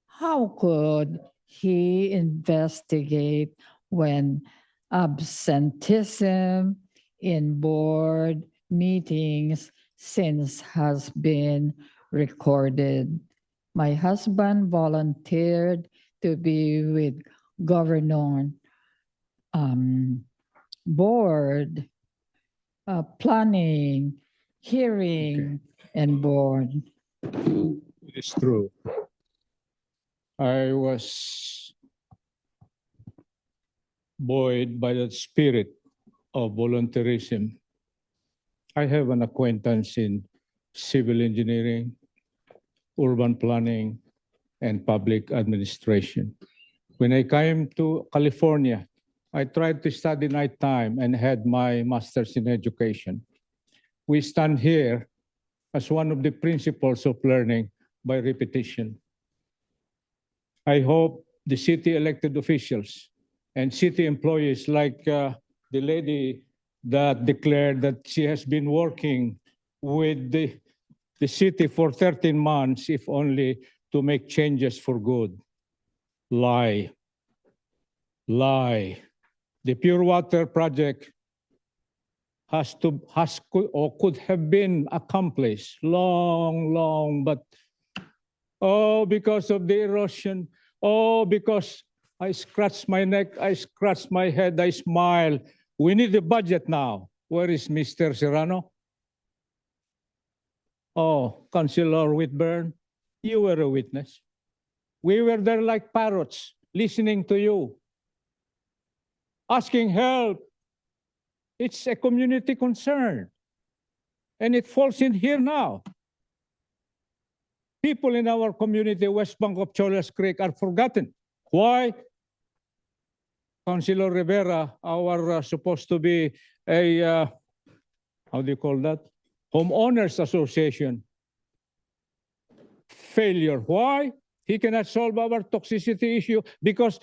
Speaker 14: How could he investigate when absenteeism in board meetings since has been recorded? My husband volunteered to be with governor board planning, hearing, and board.
Speaker 15: It's true. I was buoyed by the spirit of volunteerism. I have an acquaintance in civil engineering, urban planning, and public administration. When I came to California, I tried to study nighttime and had my master's in education. We stand here as one of the principles of learning by repetition. I hope the city elected officials and city employees like the lady that declared that she has been working with the city for 13 months, if only to make changes for good. Lie. The Pure Water Project could have been accomplished long, but because of the erosion, because I scratched my neck, I scratched my head, I smile. We need a budget now. Where is Mr. Serrano? Oh, Councilor Whitburn, you were a witness. We were there like parrots, listening to you, asking help. It's a community concern, and it falls in here now. People in our community, West Bank of Cholas Creek, are forgotten. Why? Councilor Rivera, our supposed to be a, how do you call that? Homeowners Association. Failure. Why? He cannot solve our toxicity issue because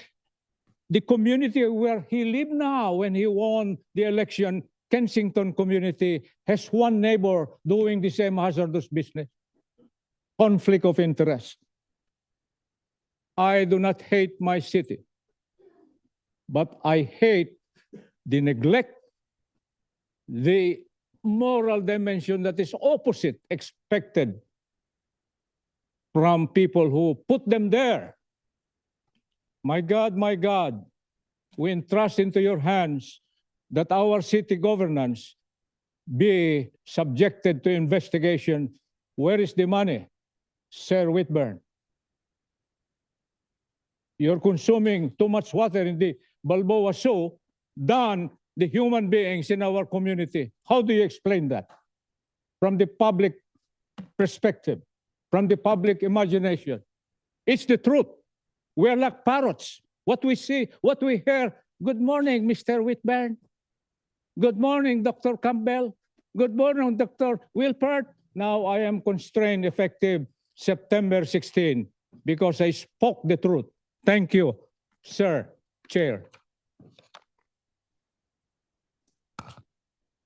Speaker 15: the community where he lived now when he won the election, Kensington community, has one neighbor doing the same hazardous business. Conflict of interest. I do not hate my city, but I hate the neglect, the moral dimension that is opposite expected from people who put them there. My God, we entrust into your hands that our city governance be subjected to investigation. Where is the money, Sir Whitburn? You're consuming too much water in the Balboa Zoo than the human beings in our community. How do you explain that? From the public perspective, from the public imagination. It's the truth. We're like parrots. What we see, what we hear. Good morning, Mr. Whitburn. Good morning, Dr. Campbell. Good morning, Dr. Wilpert. Now I am constrained effective September 16 because I spoke the truth. Thank you, sir, Chair.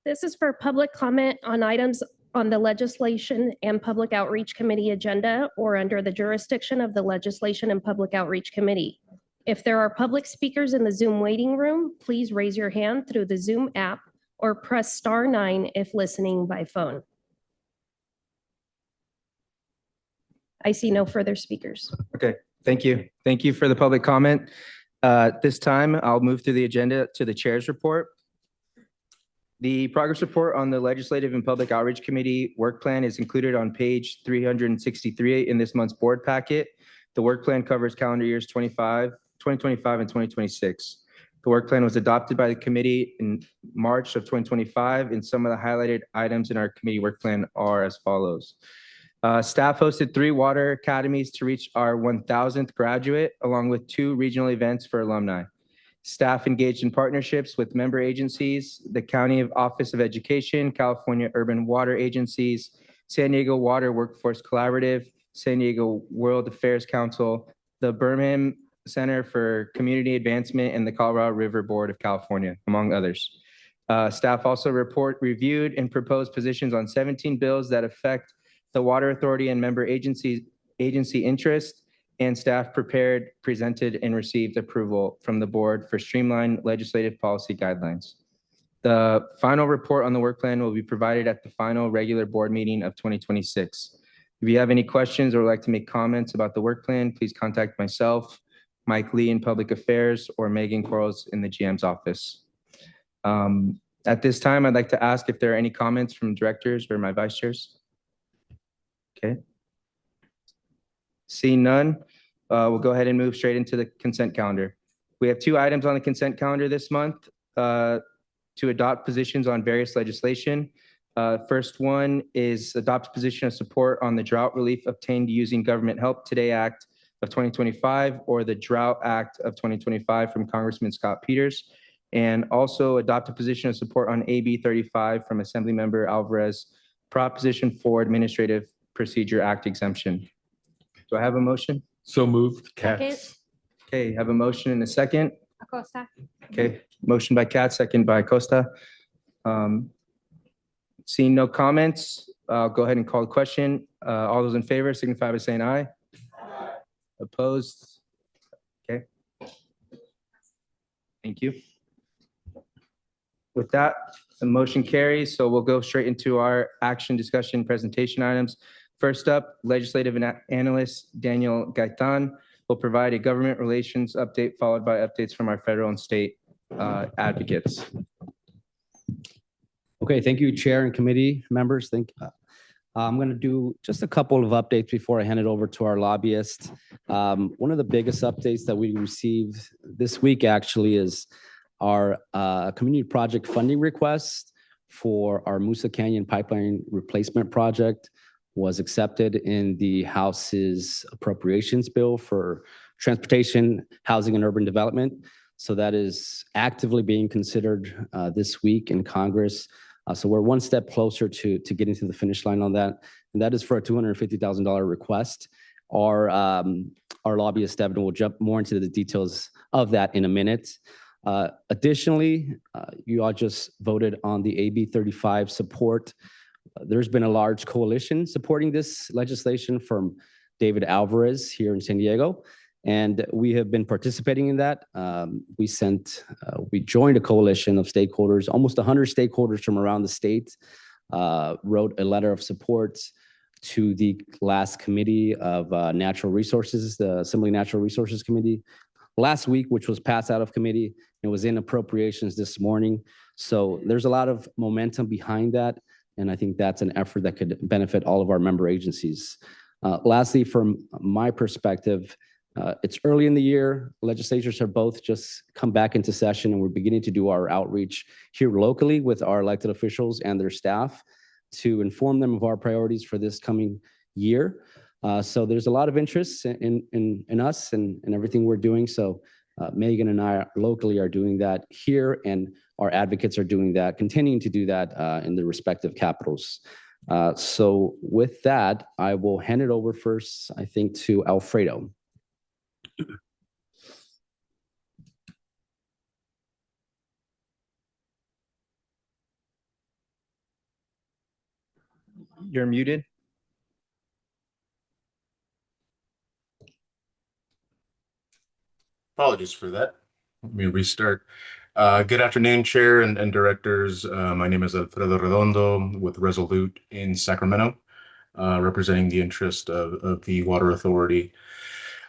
Speaker 23: This is for public comment on items on the Legislation and Public Outreach Committee agenda or under the jurisdiction of the Legislation and Public Outreach Committee. If there are public speakers in the Zoom waiting room, please raise your hand through the Zoom app or press *9 if listening by phone. I see no further speakers.
Speaker 12: Okay, thank you. Thank you for the public comment. This time, I'll move through the agenda to the chair's report. The progress report on the Legislative and Public Outreach Committee work plan is included on page 363 in this month's board packet. The work plan covers calendar years 2025 and 2026. The work plan was adopted by the committee in March of 2025, and some of the highlighted items in our committee work plan are as follows. Staff hosted 3 water academies to reach our 1,000th graduate, along with 2 regional events for alumni. Staff engaged in partnerships with member agencies, the County Office of Education, California Urban Water Agencies, San Diego Water Workforce Collaborative, San Diego World Affairs Council, the Birmingham Center for Community Advancement, and the Colorado River Board of California, among others. Staff also reviewed and proposed positions on 17 bills that affect the Water Authority and member agency interest, and staff prepared, presented, and received approval from the board for streamlined legislative policy guidelines. The final report on the work plan will be provided at the final regular board meeting of 2026. If you have any questions or would like to make comments about the work plan, please contact myself, Mike Lee in Public Affairs, or Megan Quarles in the GM's office. At this time, I'd like to ask if there are any comments from directors or my vice chairs. Okay. Seeing none, we'll go ahead and move straight into the consent calendar. We have 2 items on the consent calendar this month to adopt positions on various legislation. First one is adopt position of support on the drought relief obtained using Government Help Today Act of 2025 or the Drought Act of 2025 from Congressman Scott Peters, and also adopt a position of support on AB 35 from Assemblymember Alvarez, Proposition 4 Administrative Procedure Act exemption. Do I have a motion?
Speaker 9: So moved.
Speaker 23: Katz.
Speaker 12: Okay, have a motion and a second.
Speaker 23: Acosta.
Speaker 12: Okay, motion by Katz, second by Acosta. Seeing no comments, I'll go ahead and call the question. All those in favor signify by saying aye. Aye. Opposed? Okay. Thank you. With that, the motion carries. So we'll go straight into our action, discussion, presentation items. First up, legislative analyst Daniel Gaitan will provide a government relations update, followed by updates from our federal and state advocates.
Speaker 5: Okay, thank you, Chair and committee members. I'm going to do just a couple of updates before I hand it over to our lobbyist. One of the biggest updates that we received this week actually is our community project funding request for our Moosa Canyon Pipeline Replacement Project was accepted in the House's appropriations bill for transportation, housing, and urban development. So that is actively being considered this week in Congress. So we're one step closer to getting to the finish line on that. And that is for a $250,000 request. Our lobbyist, Devin, will jump more into the details of that in a minute. Additionally, you all just voted on the AB 35 support. There's been a large coalition supporting this legislation from David Alvarez here in San Diego. And we have been participating in that. We joined a coalition of stakeholders, almost 100 stakeholders from around the state, wrote a letter of support to the last committee of natural resources, the Assembly Natural Resources Committee last week, which was passed out of committee. It was in appropriations this morning. So there's a lot of momentum behind that. And I think that's an effort that could benefit all of our member agencies. Lastly, from my perspective, it's early in the year. Legislatures have both just come back into session, and we're beginning to do our outreach here locally with our elected officials and their staff to inform them of our priorities for this coming year. So there's a lot of interest in us and everything we're doing. So Megan and I locally are doing that here, and our advocates are doing that, continuing to do that in the respective capitals. So with that, I will hand it over first, I think, to Alfredo.
Speaker 12: You're muted.
Speaker 8: Apologies for that. Let me restart. Good afternoon, Chair and Directors. My name is Alfredo Redondo with Resolute in Sacramento, representing the interest of the Water Authority.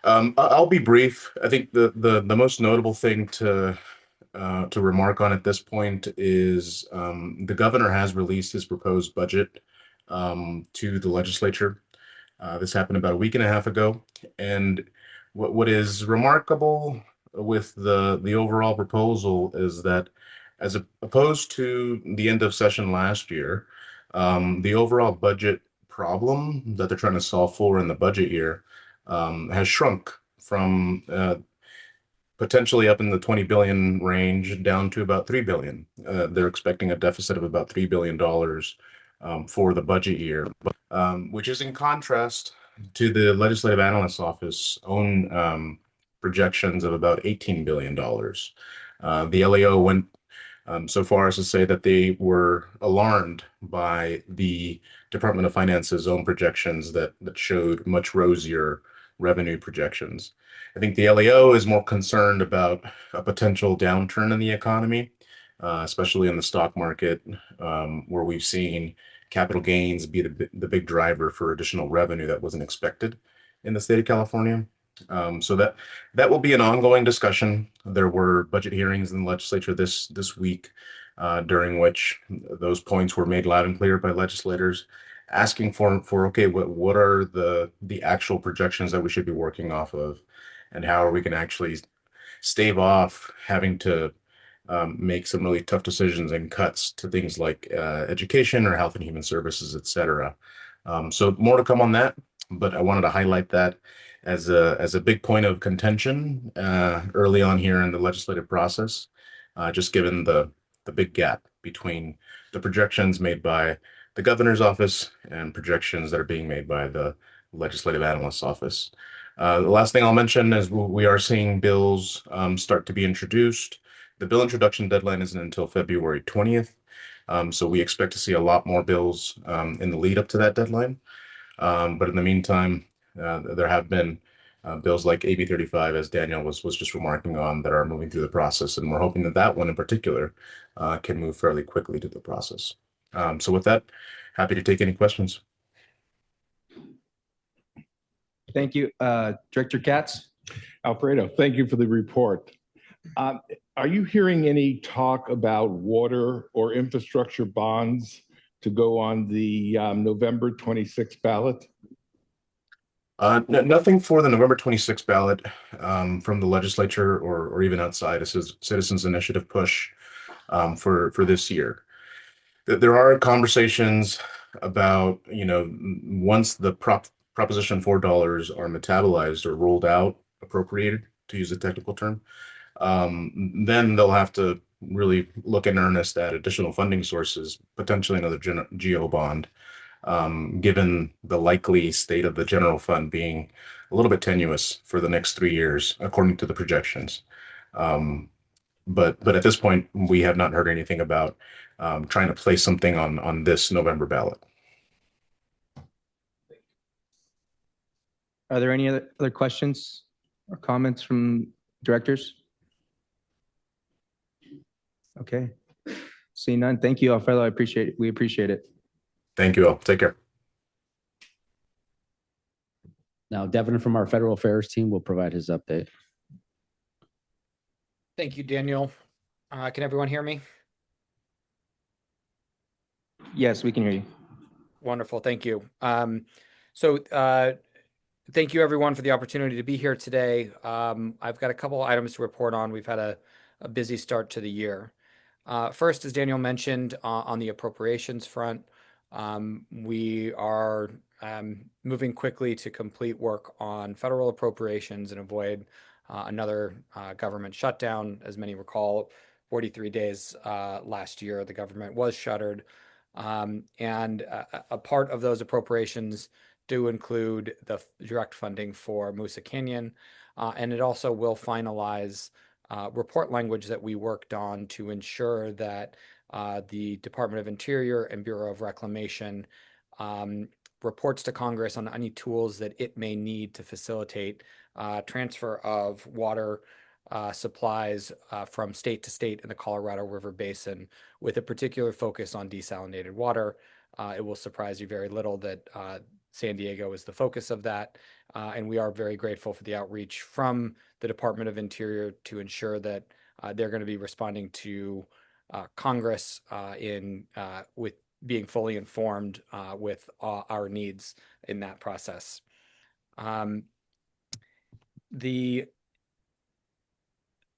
Speaker 8: I'll be brief. I think the most notable thing to remark on at this point is the governor has released his proposed budget to the legislature. This happened about a week and a half ago, and what is remarkable with the overall proposal is that, as opposed to the end of session last year, the overall budget problem that they're trying to solve for in the budget year has shrunk from potentially up in the 20 billion range down to about 3 billion. They're expecting a deficit of about $3 billion for the budget year, which is in contrast to the Legislative Analyst's Office own projections of about $18 billion. The LAO went so far as to say that they were alarmed by the Department of Finance's own projections that showed much rosier revenue projections. I think the LAO is more concerned about a potential downturn in the economy, especially in the stock market, where we've seen capital gains be the big driver for additional revenue that wasn't expected in the state of California. So that will be an ongoing discussion. There were budget hearings in the legislature this week, during which those points were made loud and clear by legislators, asking for okay, what are the actual projections that we should be working off of, and how are we going to actually stave off having to make some really tough decisions and cuts to things like education or health and human services, et cetera. So more to come on that, but I wanted to highlight that as a big point of contention early on here in the legislative process, just given the big gap between the projections made by the governor's office and projections that are being made by the Legislative Analyst's Office. The last thing I'll mention is we are seeing bills start to be introduced. The bill introduction deadline isn't until February 20th. So we expect to see a lot more bills in the lead up to that deadline. But in the meantime, there have been bills like AB 35, as Daniel was just remarking on, that are moving through the process. And we're hoping that that one in particular can move fairly quickly to the process. So with that, happy to take any questions.
Speaker 12: Thank you. Director Katz.
Speaker 17: Alfredo, thank you for the report. Are you hearing any talk about water or infrastructure bonds to go on the November 26th ballot?
Speaker 8: Nothing for the November 26th ballot from the legislature or even outside. This is Citizens Initiative push for this year. There are conversations about, once the Proposition $4 are metabolized or rolled out, appropriated, to use a technical term, then they'll have to really look in earnest at additional funding sources, potentially another GO bond, given the likely state of the general fund being a little bit tenuous for the next 3 years, according to the projections. But at this point, we have not heard anything about trying to place something on this November ballot.
Speaker 12: Are there any other questions or comments from directors? Okay. Seeing none, thank you, Alfredo. We appreciate it.
Speaker 8: Thank you all. Take care.
Speaker 5: Now, Devin from our Federal Affairs team will provide his update.
Speaker 13: Thank you, Daniel. Can everyone hear me?
Speaker 12: Yes, we can hear you.
Speaker 13: Wonderful. Thank you. Thank you, everyone, for the opportunity to be here today. I've got a couple items to report on. We've had a busy start to the year. First, as Daniel mentioned, on the appropriations front, we are moving quickly to complete work on federal appropriations and avoid another government shutdown. As many recall, 43 days last year, the government was shuttered. And a part of those appropriations do include the direct funding for Moosa Canyon, and it also will finalize report language that we worked on to ensure that the Department of Interior and Bureau of Reclamation reports to Congress on any tools that it may need to facilitate transfer of water supplies from state to state in the Colorado River Basin, with a particular focus on desalinated water. It will surprise you very little that San Diego is the focus of that. And we are very grateful for the outreach from the Department of Interior to ensure that they're going to be responding to Congress with being fully informed with our needs in that process. The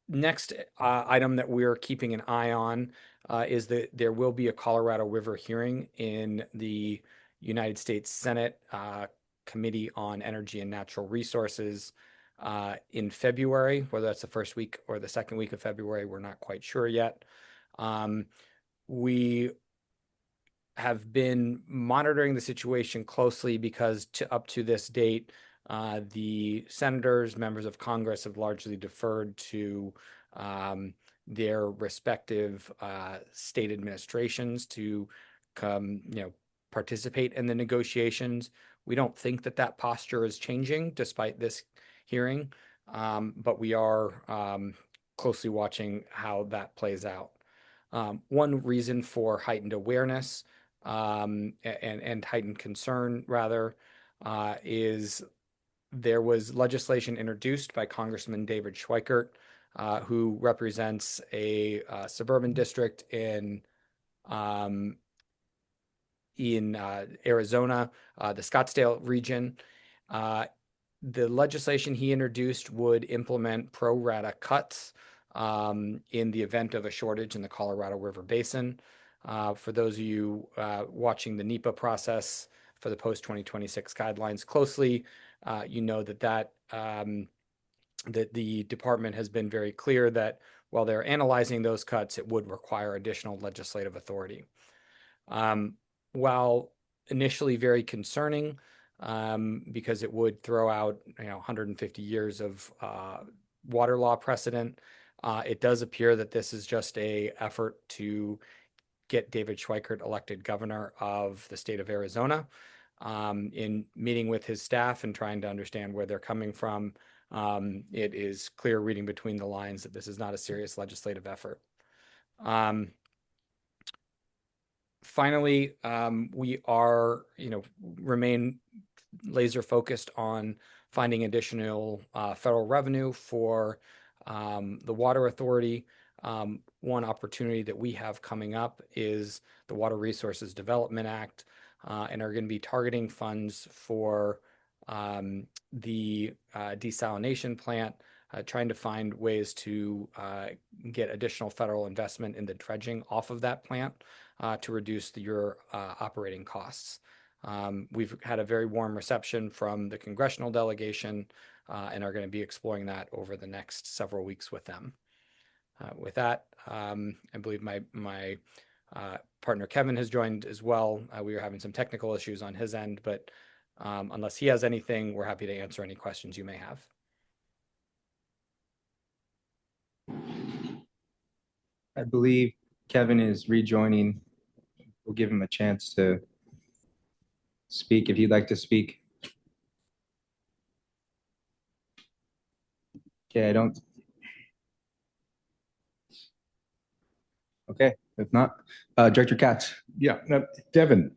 Speaker 13: next item that we're keeping an eye on is that there will be a Colorado River hearing in the United States Senate Committee on Energy and Natural Resources in February. Whether that's the first week or the second week of February, we're not quite sure yet. We have been monitoring the situation closely because up to this date, the senators, members of Congress, have largely deferred to their respective state administrations to participate in the negotiations. We don't think that posture is changing despite this hearing, but we are closely watching how that plays out. One reason for heightened awareness and heightened concern, rather, is there was legislation introduced by Congressman David Schweikert, who represents a suburban district in Arizona, the Scottsdale region. The legislation he introduced would implement pro rata cuts in the event of a shortage in the Colorado River Basin. For those of you watching the NEPA process for the post-2026 guidelines closely, you know that the department has been very clear that while they're analyzing those cuts, it would require additional legislative authority. While initially very concerning, because it would throw out 150 years of water law precedent, it does appear that this is just an effort to get David Schweikert elected governor of the state of Arizona. In meeting with his staff and trying to understand where they're coming from, it is clear reading between the lines that this is not a serious legislative effort. Finally, we remain laser focused on finding additional federal revenue for the Water Authority. One opportunity that we have coming up is the Water Resources Development Act, and are going to be targeting funds for the desalination plant, trying to find ways to get additional federal investment in the dredging off of that plant to reduce your operating costs. We've had a very warm reception from the congressional delegation and are going to be exploring that over the next several weeks with them. With that, I believe my partner Kevin has joined as well. We were having some technical issues on his end, but unless he has anything, we're happy to answer any questions you may have.
Speaker 12: I believe Kevin is rejoining. We'll give him a chance to speak if he'd like to speak. Okay, I don't. Okay, if not, Director Katz.
Speaker 17: Yeah, no, Devin,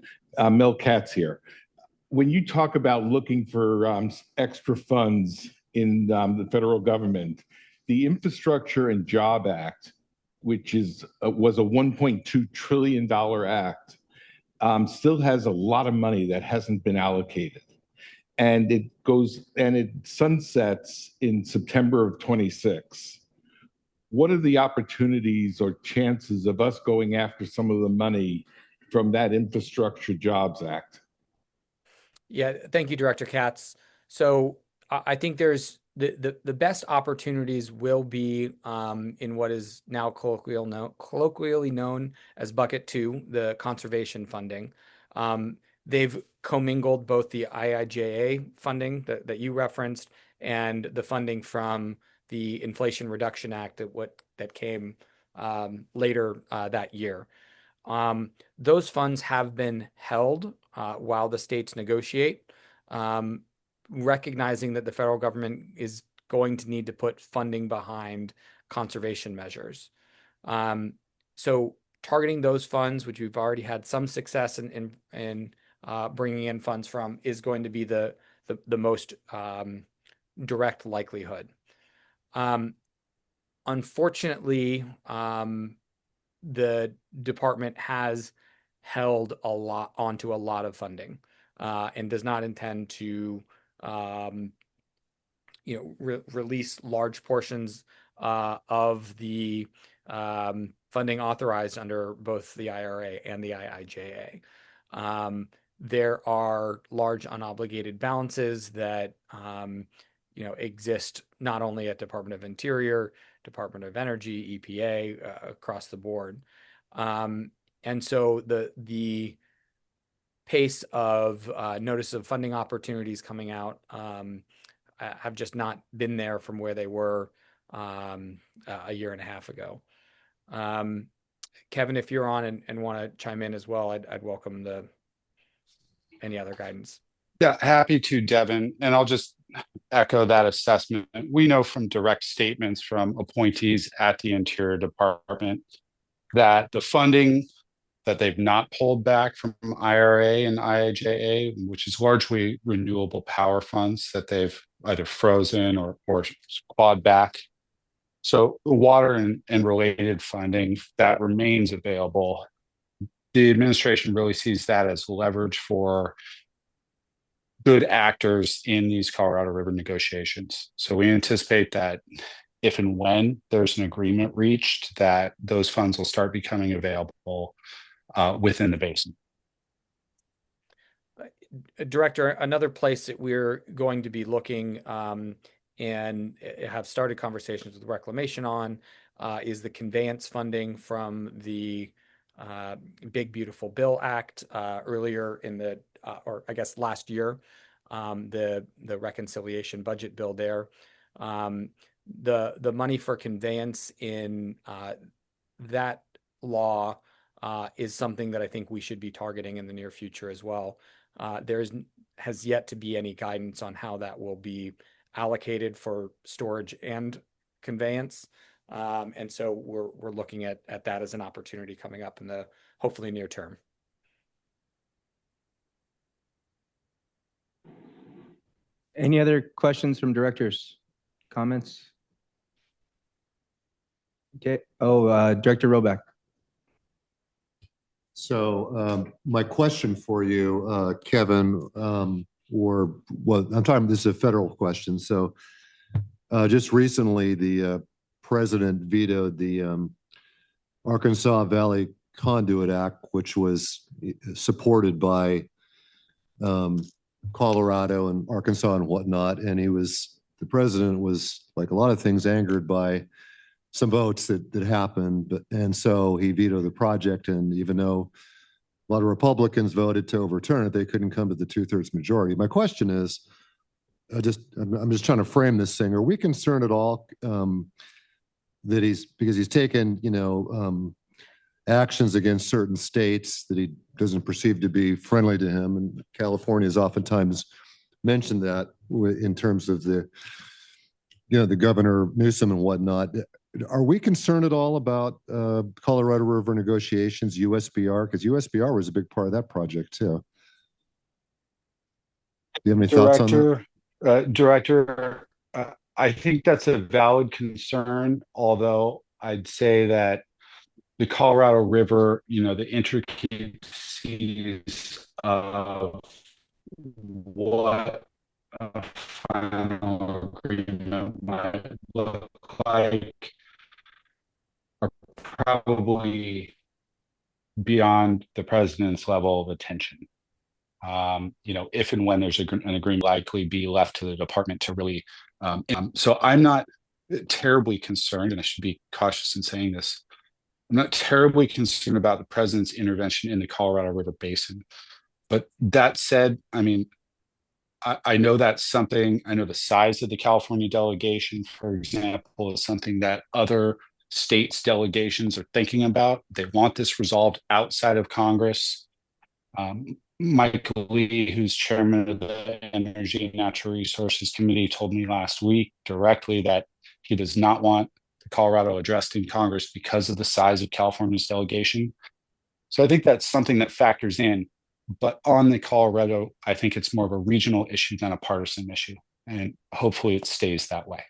Speaker 17: Mel Katz here. When you talk about looking for extra funds in the federal government, the Infrastructure and Job Act, which was a $1.2 trillion act, still has a lot of money that hasn't been allocated. And it sunsets in September of 26. What are the opportunities or chances of us going after some of the money from that Infrastructure Jobs Act?
Speaker 13: Yeah, thank you, Director Katz. So I think there's the best opportunities will be in what is now colloquially known as Bucket 2, the conservation funding. They've commingled both the IIJA funding that you referenced and the funding from the Inflation Reduction Act that came later that year. Those funds have been held while the states negotiate, recognizing that the federal government is going to need to put funding behind conservation measures. So targeting those funds, which we've already had some success in bringing in funds from, is going to be the most direct likelihood. Unfortunately, the department has held onto a lot of funding and does not intend to release large portions of the funding authorized under both the IRA and the IIJA. There are large unobligated balances that exist not only at Department of Interior, Department of Energy, EPA, across the board. And so the pace of notice of funding opportunities coming out have just not been there from where they were a year and a half ago. Kevin, if you're on and want to chime in as well, I'd welcome any other guidance.
Speaker 11: Yeah, happy to, Devin. And I'll just echo that assessment. We know from direct statements from appointees at the Interior Department that the funding that they've not pulled back from IRA and IIJA, which is largely renewable power funds that they've either frozen or clawed back. So the water and related funding that remains available, the administration really sees that as leverage for good actors in these Colorado River negotiations. So we anticipate that if and when there's an agreement reached, that those funds will start becoming available within the basin.
Speaker 13: Director, another place that we're going to be looking and have started conversations with Reclamation on is the conveyance funding from the Big Beautiful Bill Act earlier in the, or I guess last year, the reconciliation budget bill there. The money for conveyance in that law is something that I think we should be targeting in the near future as well. Has yet to be any guidance on how that will be allocated for storage and conveyance. And so we're looking at that as an opportunity coming up in the hopefully near term.
Speaker 12: Any other questions from directors? Comments?
Speaker 5: Okay. Director Roback.
Speaker 10: So my question for you, Kevin, this is a federal question. So just recently, the president vetoed the Arkansas Valley Conduit Act, which was supported by Colorado and Arkansas and whatnot. And the president was, like a lot of things, angered by some votes that happened. And so he vetoed the project. And even though a lot of Republicans voted to overturn it, they couldn't come to the 2/3 majority. My question is, I'm just trying to frame this thing. Are we concerned at all that because he's taken, actions against certain states that he doesn't perceive to be friendly to him? And California has oftentimes mentioned that in terms of the Governor Newsom and whatnot. Are we concerned at all about Colorado River negotiations, USBR? Because USBR was a big part of that project too. Do you have any thoughts on that?
Speaker 11: Director, I think that's a valid concern, although I'd say that the Colorado River, the intricacies of what a final agreement might look like are probably beyond the president's level of attention. If and when there's an agreement, likely be left to the department to really. So I'm not terribly concerned, and I should be cautious in saying this. I'm not terribly concerned about the president's intervention in the Colorado River Basin. But that said, I know that's something. I know the size of the California delegation, for example, is something that other states' delegations are thinking about. They want this resolved outside of Congress. Mike Lee, who's chairman of the Energy and Natural Resources Committee, told me last week directly that he does not want the Colorado addressed in Congress because of the size of California's delegation. So I think that's something that factors in. But on the Colorado, I think it's more of a regional issue than a partisan issue. And hopefully it stays that way.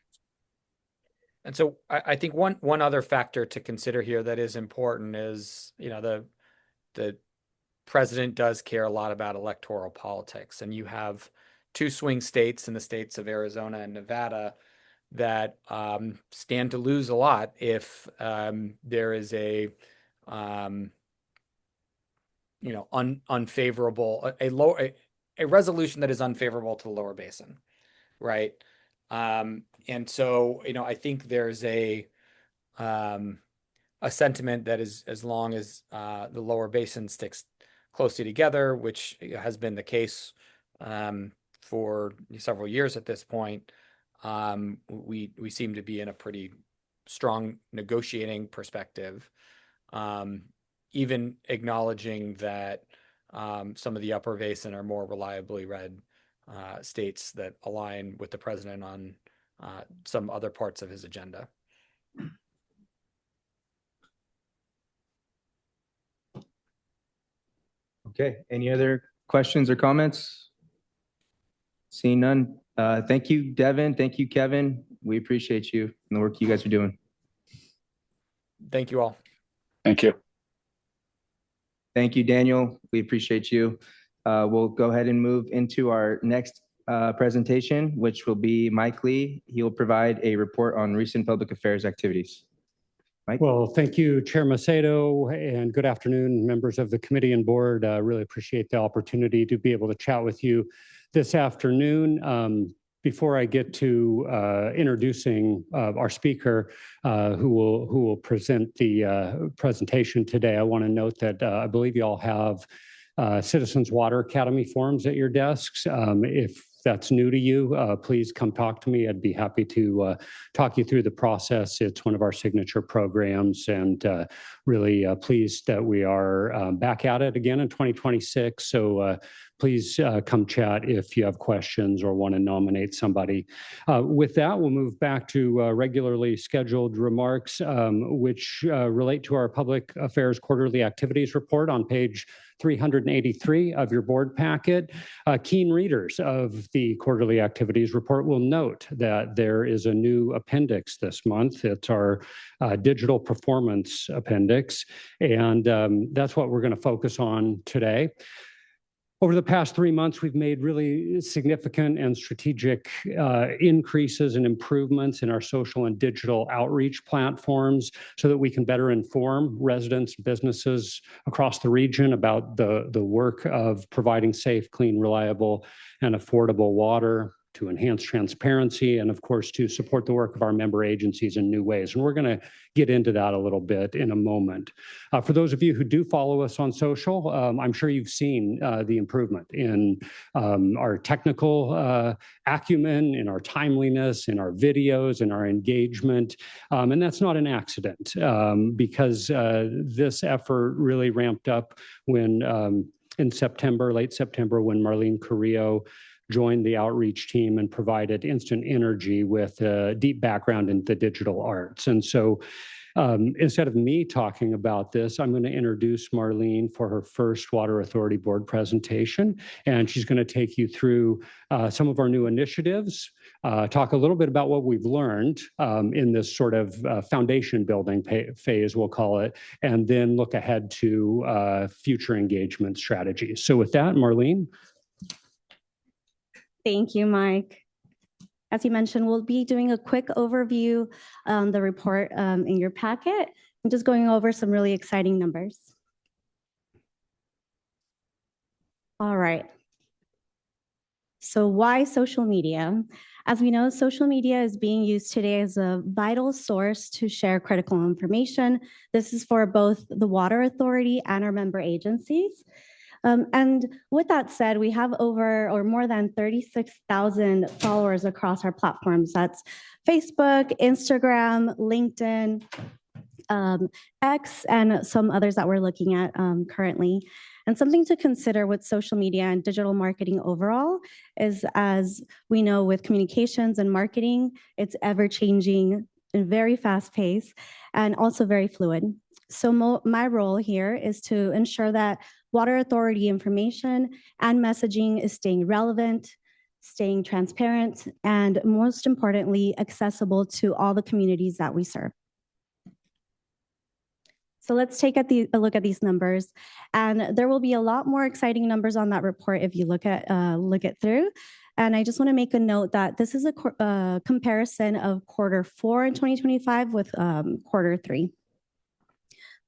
Speaker 13: And so I think one other factor to consider here that is important is, the president does care a lot about electoral politics. And you have two swing states in the states of Arizona and Nevada that stand to lose a lot if there is a unfavorable, a resolution that is unfavorable to the lower basin, right? And so, I think there's a sentiment that is, as long as the lower basin sticks closely together, which has been the case for several years at this point, we seem to be in a pretty strong negotiating perspective, even acknowledging that some of the upper basin are more reliably red states that align with the president on some other parts of his agenda.
Speaker 12: Okay, any other questions or comments? Seeing none. Thank you, Devin. Thank you, Kevin. We appreciate you and the work you guys are doing.
Speaker 13: Thank you all.
Speaker 11: Thank you.
Speaker 12: Thank you, Daniel. We appreciate you. We'll go ahead and move into our next presentation, which will be Mike Lee. He will provide a report on recent public affairs activities. Mike?
Speaker 18: Well, thank you, Chair Macedo, and good afternoon, members of the committee and board. Really appreciate the opportunity to be able to chat with you this afternoon. Before I get to introducing our speaker, who will present the presentation today, I want to note that I believe you all have Citizens Water Academy forms at your desks. If that's new to you, please come talk to me. I'd be happy to talk you through the process. It's one of our signature programs, and really pleased that we are back at it again in 2026. So please come chat if you have questions or want to nominate somebody. With that, we'll move back to regularly scheduled remarks, which relate to our Public Affairs Quarterly Activities Report on page 383 of your board packet. Keen readers of the quarterly activities report will note that there is a new appendix this month. It's our digital performance appendix, and that's what we're going to focus on today. Over the past 3 months, we've made really significant and strategic increases and improvements in our social and digital outreach platforms so that we can better inform residents, businesses across the region about the work of providing safe, clean, reliable, and affordable water, to enhance transparency, and of course, to support the work of our member agencies in new ways. And we're going to get into that a little bit in a moment. For those of you who do follow us on social, I'm sure you've seen the improvement in our technical acumen, in our timeliness, in our videos, in our engagement. And that's not an accident because this effort really ramped up when in September, late September, when Marlene Carrillo joined the outreach team and provided instant energy with a deep background in the digital arts. And so instead of me talking about this, I'm going to introduce Marlene for her first Water Authority Board presentation. And she's going to take you through some of our new initiatives, talk a little bit about what we've learned in this sort of foundation building phase, we'll call it, and then look ahead to future engagement strategies. So with that, Marlene.
Speaker 1: Thank you, Mike. As you mentioned, we'll be doing a quick overview on the report in your packet. I'm just going over some really exciting numbers. All right. So why social media? As we know, social media is being used today as a vital source to share critical information. This is for both the Water Authority and our member agencies. And with that said, we have more than 36,000 followers across our platforms. That's Facebook, Instagram, LinkedIn, X, and some others that we're looking at currently. And something to consider with social media and digital marketing overall is, as we know with communications and marketing, it's ever changing and very fast paced and also very fluid. So my role here is to ensure that Water Authority information and messaging is staying relevant, staying transparent, and most importantly, accessible to all the communities that we serve. So let's take a look at these numbers. And there will be a lot more exciting numbers on that report if you look it through. And I just want to make a note that this is a comparison of Q4 in 2025 with Q3.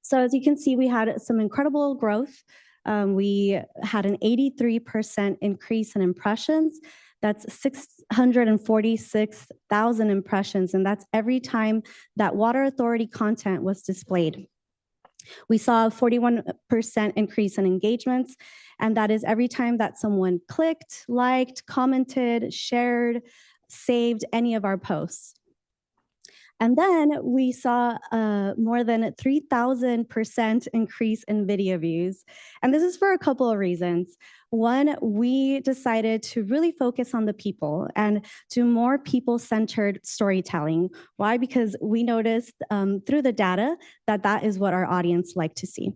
Speaker 1: So as you can see, we had some incredible growth. We had an 83% increase in impressions. That's 646,000 impressions, and that's every time that Water Authority content was displayed. We saw a 41% increase in engagements, and that is every time that someone clicked, liked, commented, shared, saved any of our posts. And then we saw more than a 3,000% increase in video views. And this is for a couple of reasons. One, we decided to really focus on the people and do more people-centered storytelling. Why? Because we noticed through the data that that is what our audience like to see.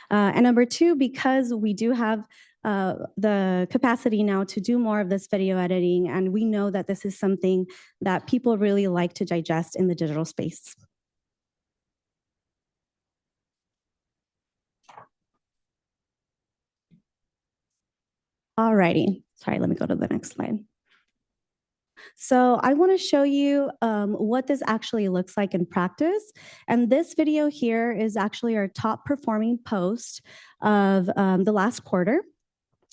Speaker 1: And number two, because we do have the capacity now to do more of this video editing, and we know that this is something that people really like to digest in the digital space. All righty, sorry, let me go to the next slide. So I want to show you what this actually looks like in practice. And this video here is actually our top performing post of the last quarter.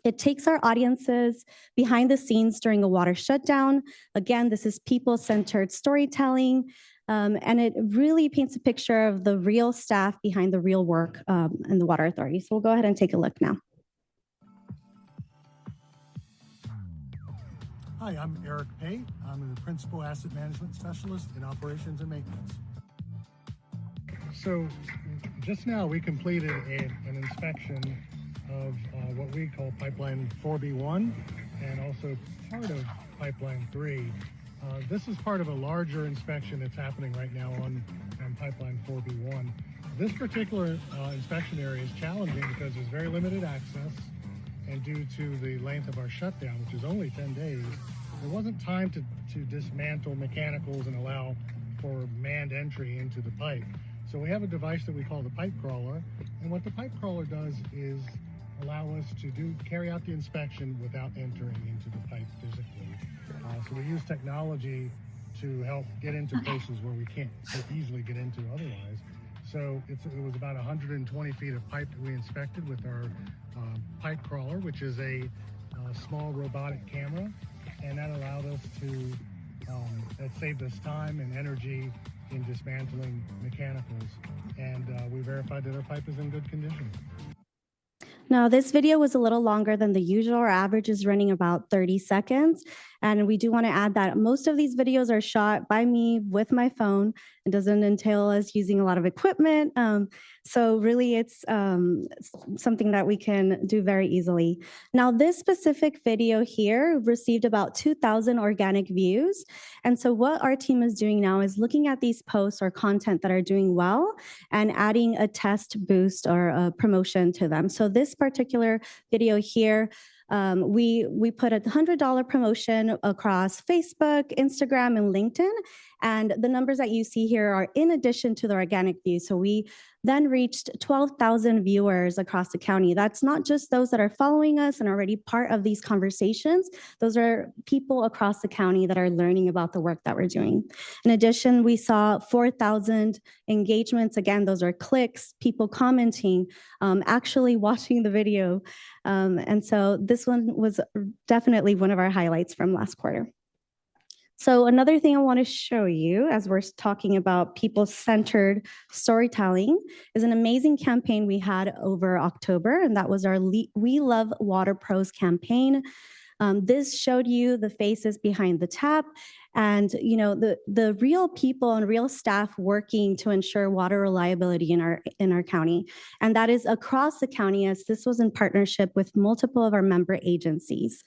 Speaker 1: It takes our audiences behind the scenes during a water shutdown. Again, this is people-centered storytelling, and it really paints a picture of the real staff behind the real work in the Water Authority. So we'll go ahead and take a look now.
Speaker 16: Hi, I'm Eric Pate. I'm the Principal Asset Management Specialist in Operations and Maintenance. So just now we completed an inspection of what we call Pipeline 4B1 and also part of Pipeline 3. This is part of a larger inspection that's happening right now on Pipeline 4B1. This particular inspection area is challenging because there's very limited access, and due to the length of our shutdown, which is only 10 days, there wasn't time to dismantle mechanicals and allow for manned entry into the pipe. So we have a device that we call the pipe crawler, and what the pipe crawler does is allow us to carry out the inspection without entering into the pipe physically. So we use technology to help get into places where we can't so easily get into otherwise. So it was about 120 feet of pipe that we inspected with our pipe crawler, which is a small robotic camera, and that allowed us to, that saved us time and energy in dismantling mechanicals, and we verified that our pipe is in good condition.
Speaker 1: Now, this video was a little longer than the usual. Our average is running about 30 seconds. And we do want to add that most of these videos are shot by me with my phone. It doesn't entail us using a lot of equipment. So really, it's something that we can do very easily. Now, this specific video here received about 2,000 organic views. And so what our team is doing now is looking at these posts or content that are doing well and adding a test boost or a promotion to them. So this particular video here, we put a $100 promotion across Facebook, Instagram, and LinkedIn. And the numbers that you see here are in addition to the organic views. So we then reached 12,000 viewers across the county. That's not just those that are following us and already part of these conversations. Those are people across the county that are learning about the work that we're doing. In addition, we saw 4,000 engagements. Again, those are clicks, people commenting, actually watching the video. And so this one was definitely one of our highlights from last quarter. So another thing I want to show you as we're talking about people-centered storytelling is an amazing campaign we had over October, and that was our We Love Water Pros campaign. This showed you the faces behind the tap and the real people and real staff working to ensure water reliability in our county. And that is across the county, as this was in partnership with multiple of our member agencies.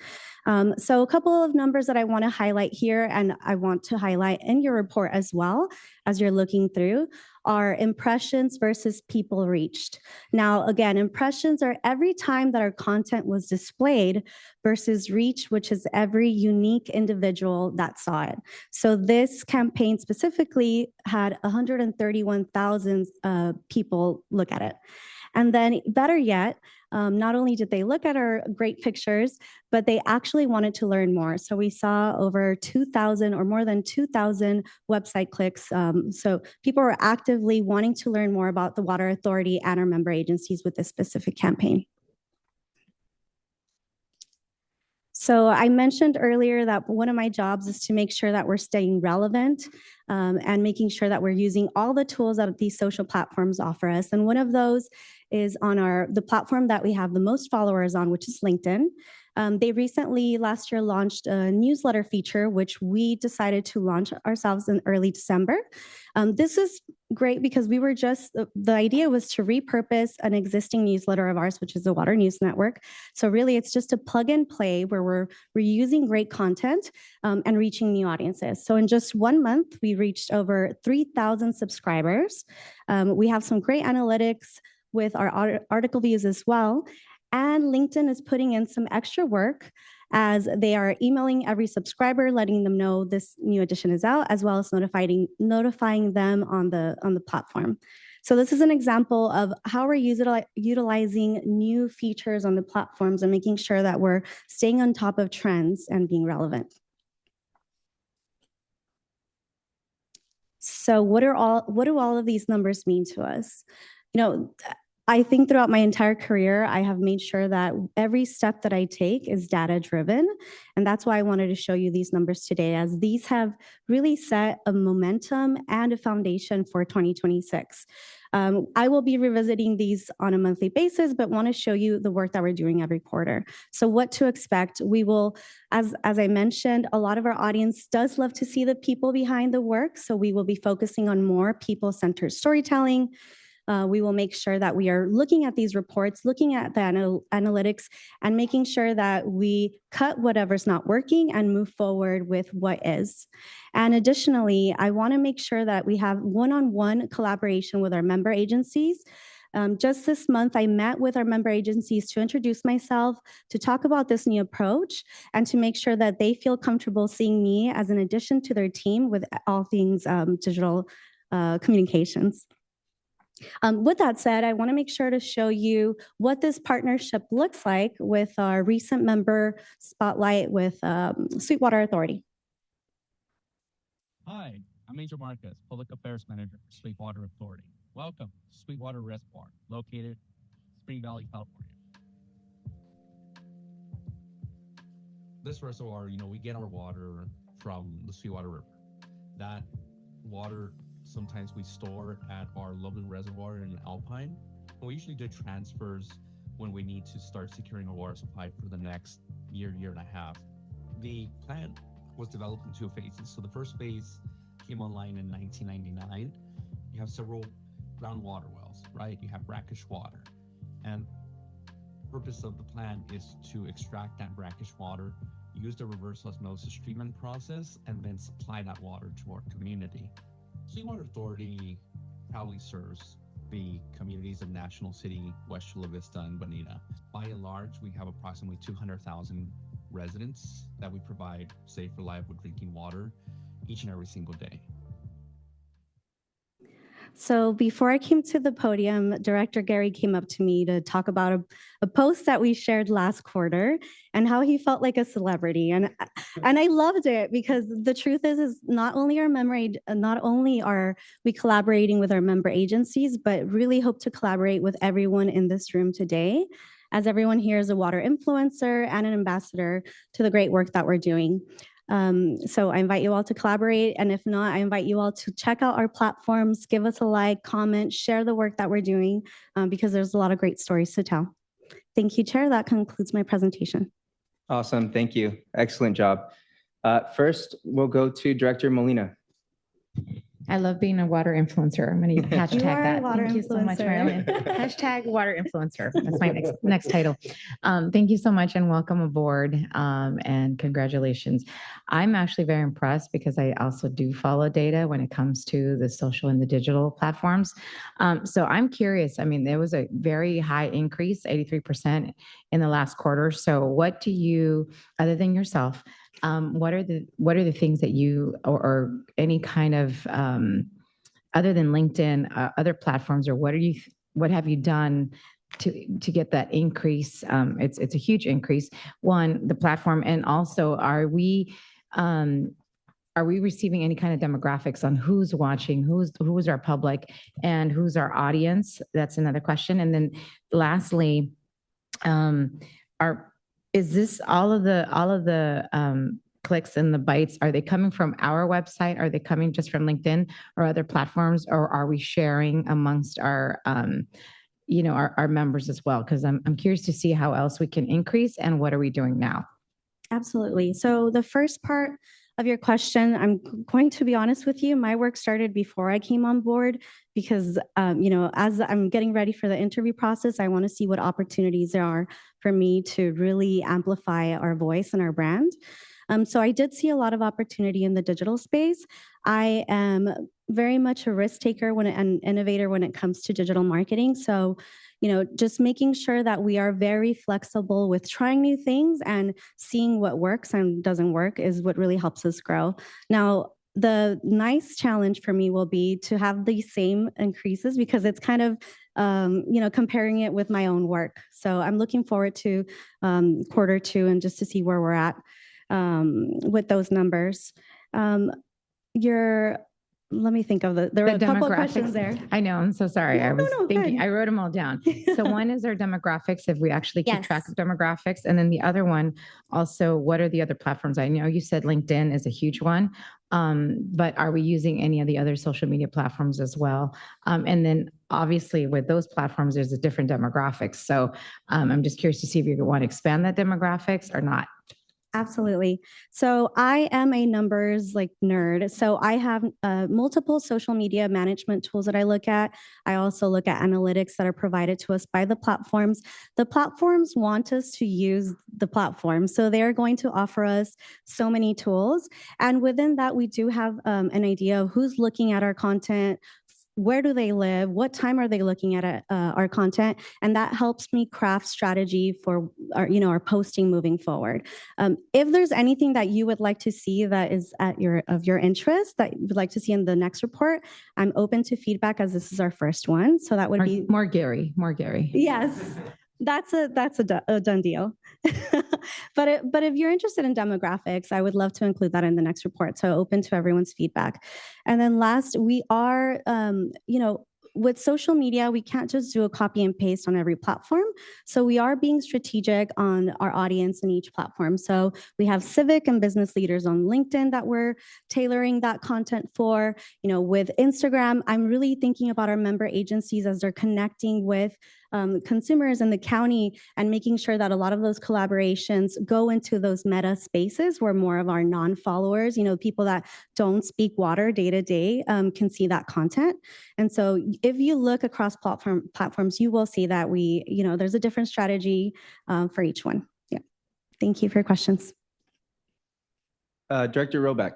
Speaker 1: So a couple of numbers that I want to highlight here, and I want to highlight in your report as well as you're looking through, are impressions versus people reached. Now, again, impressions are every time that our content was displayed versus reach, which is every unique individual that saw it. So this campaign specifically had 131,000 people look at it. And then better yet, not only did they look at our great pictures, but they actually wanted to learn more. So we saw over 2,000 or more than 2,000 website clicks. So people were actively wanting to learn more about the Water Authority and our member agencies with this specific campaign. So I mentioned earlier that one of my jobs is to make sure that we're staying relevant and making sure that we're using all the tools that these social platforms offer us. And one of those is on the platform that we have the most followers on, which is LinkedIn. They recently, last year, launched a newsletter feature, which we decided to launch ourselves in early December. This is great because we were the idea was to repurpose an existing newsletter of ours, which is the Water News Network. So really, it's just a plug and play where we're reusing great content and reaching new audiences. So in just 1 month, we reached over 3,000 subscribers. We have some great analytics with our article views as well. And LinkedIn is putting in some extra work as they are emailing every subscriber, letting them know this new edition is out, as well as notifying them on the platform. So this is an example of how we're utilizing new features on the platforms and making sure that we're staying on top of trends and being relevant. So what do all of these numbers mean to us? I think throughout my entire career, I have made sure that every step that I take is data-driven. And that's why I wanted to show you these numbers today, as these have really set a momentum and a foundation for 2026. I will be revisiting these on a monthly basis, but want to show you the work that we're doing every quarter. So what to expect? We will, as I mentioned, a lot of our audience does love to see the people behind the work. So we will be focusing on more people-centered storytelling. we will make sure that we are looking at these reports, looking at the analytics, and making sure that we cut whatever's not working and move forward with what is. And additionally, I want to make sure that we have one-on-one collaboration with our member agencies. Just this month, I met with our member agencies to introduce myself, to talk about this new approach, and to make sure that they feel comfortable seeing me as an addition to their team with all things digital communications. With that said, I want to make sure to show you what this partnership looks like with our recent member spotlight with Sweetwater Authority.
Speaker 4: Hi, I'm Angel Marquez, Public Affairs Manager for Sweetwater Authority. Welcome to Sweetwater Reservoir, located in Spring Valley, California. This reservoir, we get our water from the Sweetwater River. That water sometimes we store at our Loveland Reservoir in Alpine. And we usually do transfers when we need to start securing our water supply for the next year and a half. The plant was developed in 2 phases. So the first phase came online in 1999. You have several groundwater wells, right? You have brackish water. And the purpose of the plant is to extract that brackish water, use the reverse osmosis treatment process, and then supply that water to our community. Sweetwater Authority proudly serves the communities of National City, West Chula Vista, and Bonita. By and large, we have approximately 200,000 residents that we provide safe, reliable drinking water each and every single day.
Speaker 1: So before I came to the podium, Director Gary came up to me to talk about a post that we shared last quarter and how he felt like a celebrity. And I loved it because the truth is not only are we collaborating with our member agencies, but really hope to collaborate with everyone in this room today, as everyone here is a water influencer and an ambassador to the great work that we're doing. So I invite you all to collaborate. And if not, I invite you all to check out our platforms, give us a like, comment, share the work that we're doing, because there's a lot of great stories to tell. Thank you, Chair. That concludes my presentation.
Speaker 12: Awesome. Thank you. Excellent job. First, we'll go to Director Molina.
Speaker 6: I love being a water influencer. I'm going to hashtag that. Thank you so much, Marilyn. Hashtag water influencer. That's my next title. Thank you so much and welcome aboard and congratulations. I'm actually very impressed because I also do follow data when it comes to the social and the digital platforms. So I'm curious. I mean, there was a very high increase, 83% in the last quarter. So what do you, other than yourself, what are the things that you or any kind of other than LinkedIn, other platforms, or what have you done to get that increase? It's a huge increase. One, the platform, and also are we receiving any kind of demographics on who's watching, who's our public, and who's our audience? That's another question. And then lastly, is this all of the clicks and the bytes, are they coming from our website? Are they coming just from LinkedIn or other platforms? Or are we sharing amongst our members as well? Because I'm curious to see how else we can increase and what are we doing now?
Speaker 1: Absolutely. So the first part of your question, I'm going to be honest with you, my work started before I came on board because, as I'm getting ready for the interview process, I want to see what opportunities there are for me to really amplify our voice and our brand. So I did see a lot of opportunity in the digital space. I am very much a risk taker and innovator when it comes to digital marketing. So, just making sure that we are very flexible with trying new things and seeing what works and doesn't work is what really helps us grow. Now, the nice challenge for me will be to have the same increases because it's kind of, comparing it with my own work. So I'm looking forward to quarter 2 and just to see where we're at with those numbers. Let me think of there were a couple of questions there.
Speaker 6: I know, I'm so sorry.
Speaker 1: No,
Speaker 6: I was thinking,
Speaker 1: good.
Speaker 6: I wrote them all down. So one is our demographics, if we actually keep track of demographics. And then the other one, also, what are the other platforms? I know you said LinkedIn is a huge one, but are we using any of the other social media platforms as well? And then obviously with those platforms, there's a different demographics. So I'm just curious to see if you want to expand that demographics or not.
Speaker 1: Absolutely. So I am a numbers like nerd. So I have multiple social media management tools that I look at. I also look at analytics that are provided to us by the platforms. The platforms want us to use the platform. So they're going to offer us so many tools. And within that, we do have an idea of who's looking at our content, where do they live, what time are they looking at our content, and that helps me craft strategy for our posting moving forward. If there's anything that you would like to see that is of your interest that you would like to see in the next report, I'm open to feedback as this is our first one. So that would be
Speaker 6: More Gary.
Speaker 1: yes. That's a done deal. But if you're interested in demographics, I would love to include that in the next report. So open to everyone's feedback. And then last, we are, with social media, we can't just do a copy and paste on every platform. So we are being strategic on our audience in each platform. So we have civic and business leaders on LinkedIn that we're tailoring that content for. With Instagram, I'm really thinking about our member agencies as they're connecting with consumers in the county and making sure that a lot of those collaborations go into those meta spaces where more of our non-followers, people that don't speak water day to day, can see that content. And so if you look across platforms, you will see that there's a different strategy for each one. Yeah. Thank you for your questions.
Speaker 12: Director Roback.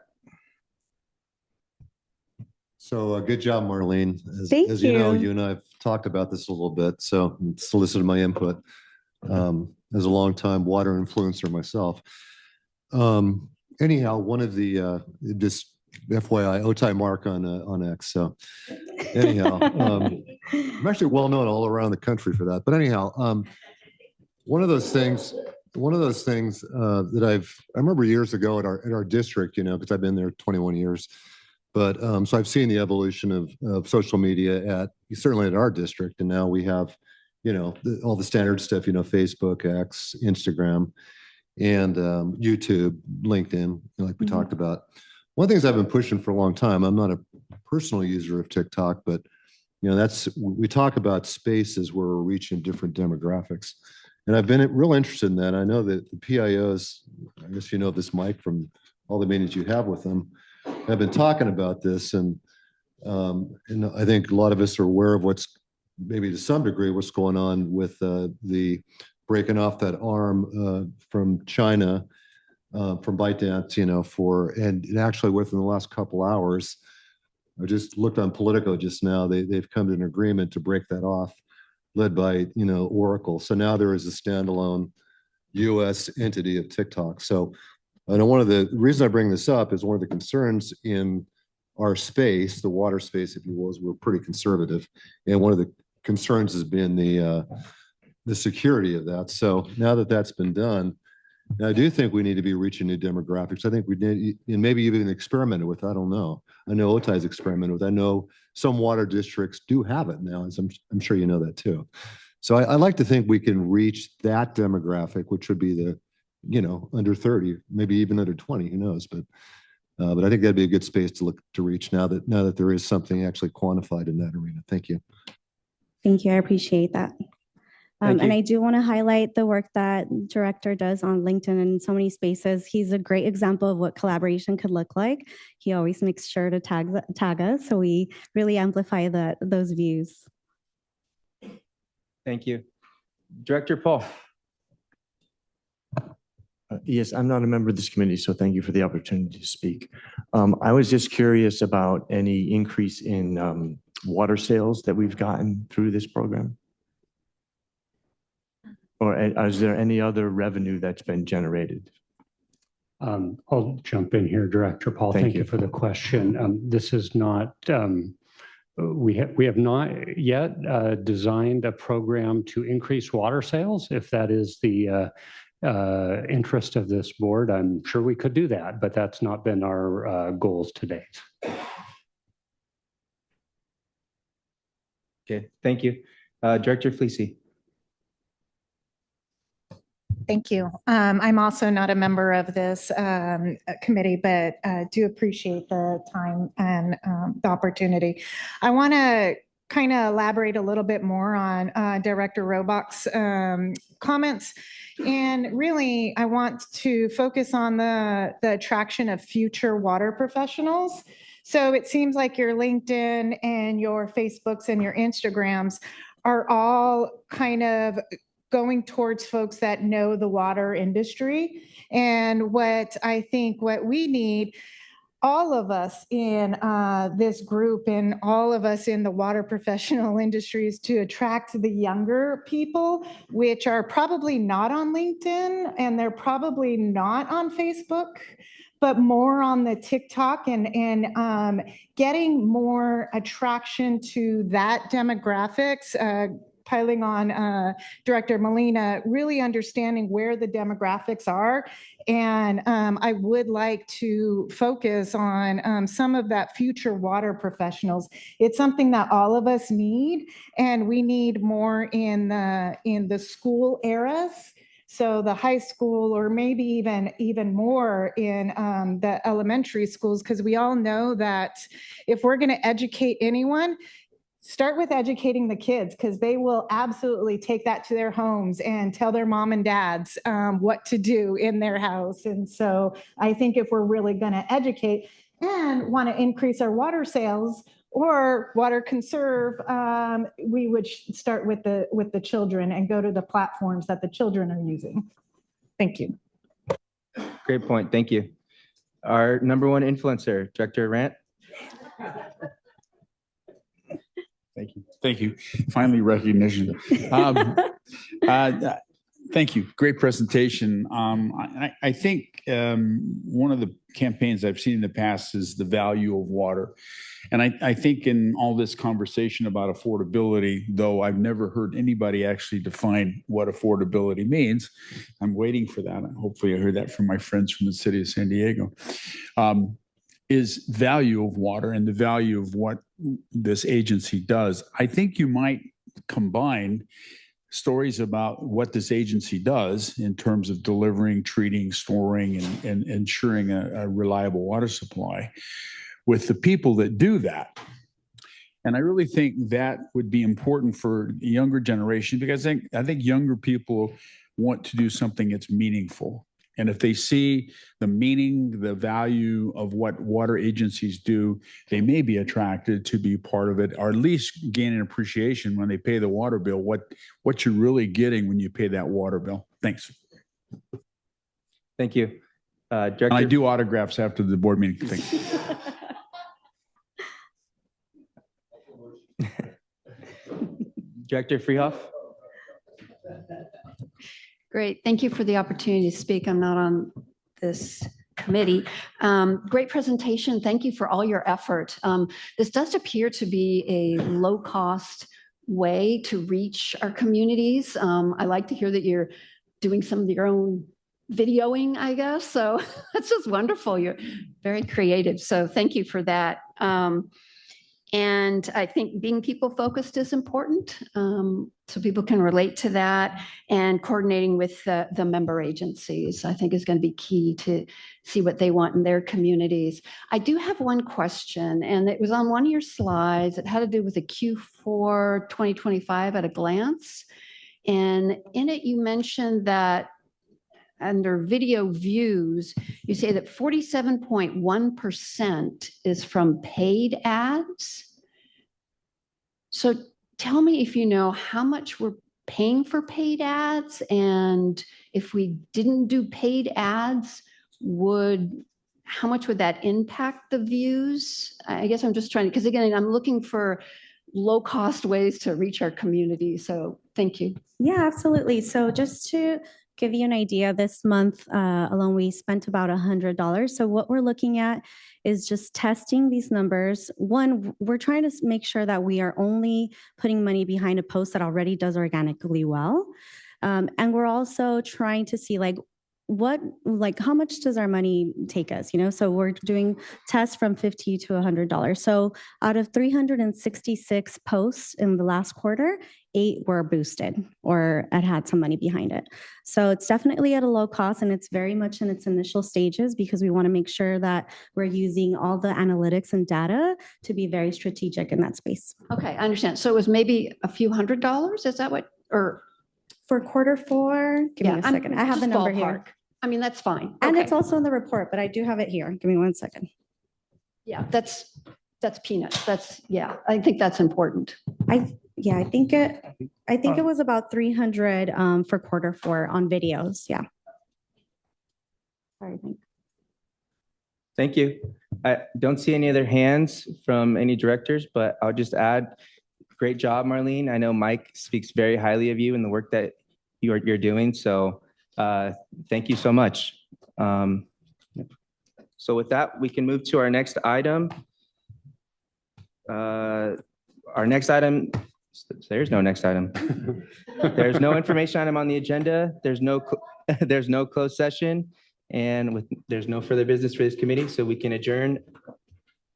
Speaker 10: So good job, Marlene.
Speaker 1: Thank
Speaker 10: as you know,
Speaker 1: you.
Speaker 10: you and I have talked about this a little bit, so solicited my input as a longtime water influencer myself. Anyhow, one of the just FYI, Otai Mark on X. So anyhow, I'm actually well known all around the country for that. But anyhow, one of those things that I remember years ago at our district, because I've been there 21 years. But so I've seen the evolution of social media certainly at our district, and now we have, all the standard stuff, Facebook, X, Instagram, and YouTube, LinkedIn, like we talked about. One of the things I've been pushing for a long time. I'm not a personal user of TikTok, but we talk about spaces where we're reaching different demographics, and I've been real interested in that. I know that the PIOs, I guess you know this, Mike, from all the meetings you have with them. I've been talking about this, and I think a lot of us are aware of maybe to some degree, what's going on with the breaking off that arm from China, from ByteDance, and actually within the last couple hours, I just looked on Politico just now, they've come to an agreement to break that off, led by, Oracle. So now there is a standalone US entity of TikTok. So I know one of the reasons I bring this up is one of the concerns in our space, the water space, if you will, is we're pretty conservative. And one of the concerns has been the security of that. So now that that's been done, I do think we need to be reaching new demographics. I think we need, and maybe even experimented with, I don't know. I know Otai's experimented with. I know some water districts do have it now, and I'm sure you know that too. So I like to think we can reach that demographic, which would be the under 30, maybe even under 20, who knows? But I think that'd be a good space to reach now that there is something actually quantified in that arena. Thank you.
Speaker 1: Thank you. I appreciate that. And I do want to highlight the work that Director does on LinkedIn and so many spaces. He's a great example of what collaboration could look like. He always makes sure to tag us, so we really amplify those views.
Speaker 12: Thank you. Director Paul.
Speaker 2: Yes, I'm not a member of this committee, so thank you for the opportunity to speak. I was just curious about any increase in water sales that we've gotten through this program. Or is there any other revenue that's been generated?
Speaker 18: I'll jump in here, Director Paul. Thank you for the question. This is not, we have not yet designed a program to increase water sales. If that is the interest of this board, I'm sure we could do that, but that's not been our goals to date.
Speaker 12: Okay, thank you. Director Fleece.
Speaker 19: Thank you. I'm also not a member of this committee, but do appreciate the time and the opportunity. I want to
Speaker 20: kind of elaborate a little bit more on Director Robach's comments. And really, I want to focus on the attraction of future water professionals. So it seems like your LinkedIn and your Facebooks and your Instagrams are all kind of going towards folks that know the water industry. And what we need, all of us in this group and all of us in the water professional industries, to attract the younger people, which are probably not on LinkedIn and they're probably not on Facebook, but more on the TikTok and getting more attraction to that demographics. Piling on Director Molina, really understanding where the demographics are. And I would like to focus on some of that future water professionals. It's something that all of us need, and we need more in the school eras. So the high school, or maybe even more in the elementary schools, because we all know that if we're going to educate anyone, start with educating the kids, because they will absolutely take that to their homes and tell their mom and dads what to do in their house. And so I think if we're really going to educate and want to increase our water sales or water conserve, we would start with the children and go to the platforms that the children are using. Thank you.
Speaker 12: Great point. Thank you. Our number one influencer, Director Rant.
Speaker 21: Thank you. Thank you. Finally, recognition. Thank you. Great presentation. I think one of the campaigns I've seen in the past is the value of water. And I think in all this conversation about affordability, though I've never heard anybody actually define what affordability means, I'm waiting for that. Hopefully I heard that from my friends from the city of San Diego. Is value of water and the value of what this agency does. I think you might combine stories about what this agency does in terms of delivering, treating, storing, and ensuring a reliable water supply with the people that do that. And I really think that would be important for the younger generation, because I think younger people want to do something that's meaningful. And if they see the meaning, the value of what water agencies do, they may be attracted to be part of it, or at least gain an appreciation when they pay the water bill, what you're really getting when you pay that water bill. Thanks.
Speaker 12: Thank you. Director.
Speaker 21: And I do autographs after the board meeting. Thanks.
Speaker 12: Director Freehoff.
Speaker 22: Great. Thank you for the opportunity to speak. I'm not on this committee. Great presentation. Thank you for all your effort. This does appear to be a low-cost way to reach our communities. I like to hear that you're doing some of your own videoing, I guess. So that's just wonderful. You're very creative. So thank you for that. And I think being people-focused is important, so people can relate to that, and coordinating with the member agencies, I think, is going to be key to see what they want in their communities. I do have one question, and it was on one of your slides. It had to do with the Q4 2025 at a glance. And in it, you mentioned that under video views, you say that 47.1% is from paid ads. So tell me if you know how much we're paying for paid ads, and if we didn't do paid ads, how much would that impact the views? I guess I'm just trying to, because again, I'm looking for low-cost ways to reach our community. So thank you.
Speaker 1: Yeah, absolutely. So just to give you an idea, this month alone, we spent about $100. So what we're looking at is just testing these numbers. One, we're trying to make sure that we are only putting money behind a post that already does organically well. And we're also trying to see how much does our money take us? So we're doing tests from $50 to $100. So out of 366 posts in the last quarter, 8 were boosted or it had some money behind it. So it's definitely at a low cost and it's very much in its initial stages because we want to make sure that we're using all the analytics and data to be very strategic in that space.
Speaker 22: Okay, I understand. So it was maybe a few $100s? Is that what, or?
Speaker 1: For Q4, give me a second. I have the
Speaker 22: just
Speaker 1: number
Speaker 22: ballpark.
Speaker 1: here.
Speaker 22: I mean, that's fine.
Speaker 1: And
Speaker 22: Okay.
Speaker 1: it's also in the report, but I do have it here. Give me 1 second.
Speaker 22: Yeah, that's peanuts. Yeah, I think that's important.
Speaker 1: I think it was about 300 for Q4 on videos. Yeah. Sorry, thanks.
Speaker 12: Thank you. I don't see any other hands from any directors, but I'll just add, great job, Marlene. I know Mike speaks very highly of you and the work that you're doing. So thank you so much. So with that, we can move to our next item. Our next item, there's no next item. There's no information item on the agenda. There's no closed session. And there's no further business for this committee, so we can adjourn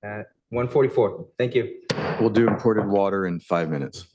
Speaker 12: at 1:44. Thank you.
Speaker 3: We'll do imported water in 5 minutes.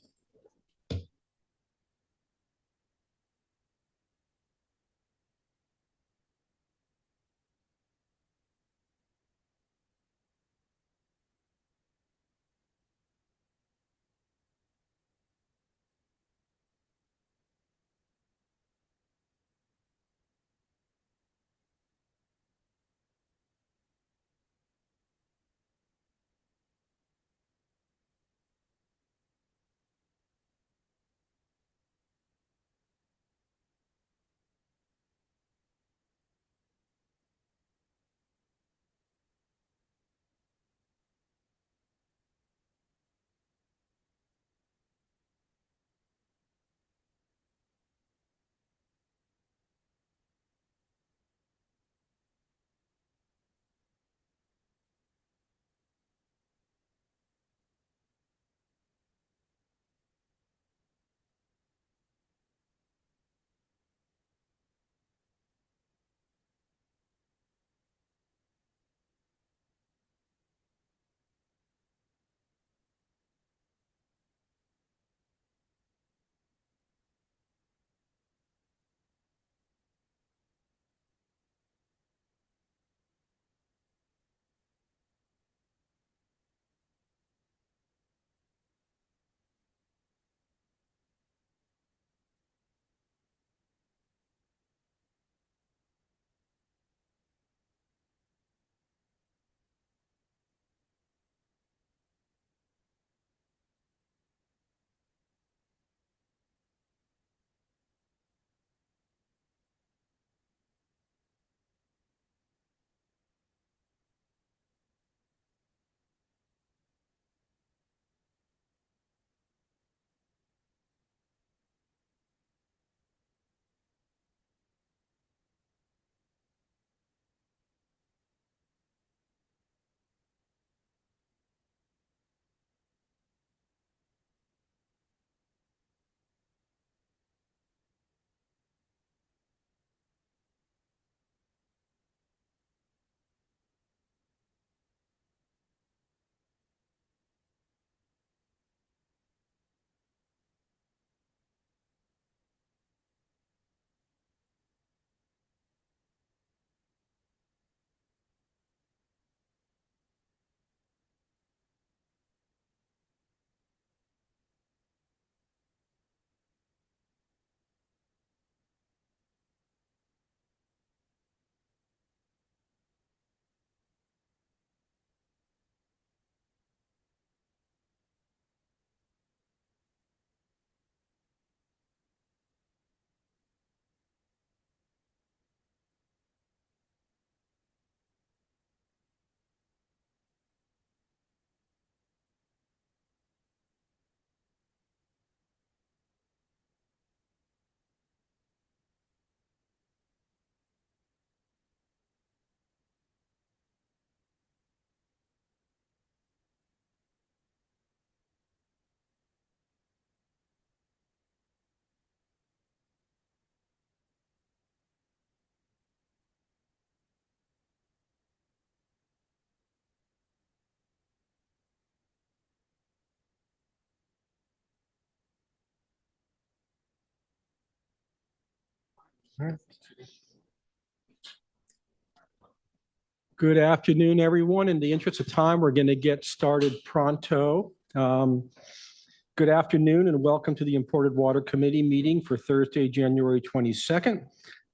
Speaker 7: Good afternoon, everyone. In the interest of time, we're going to get started pronto. Good afternoon and welcome to the Imported Water Committee meeting for Thursday, January 22nd.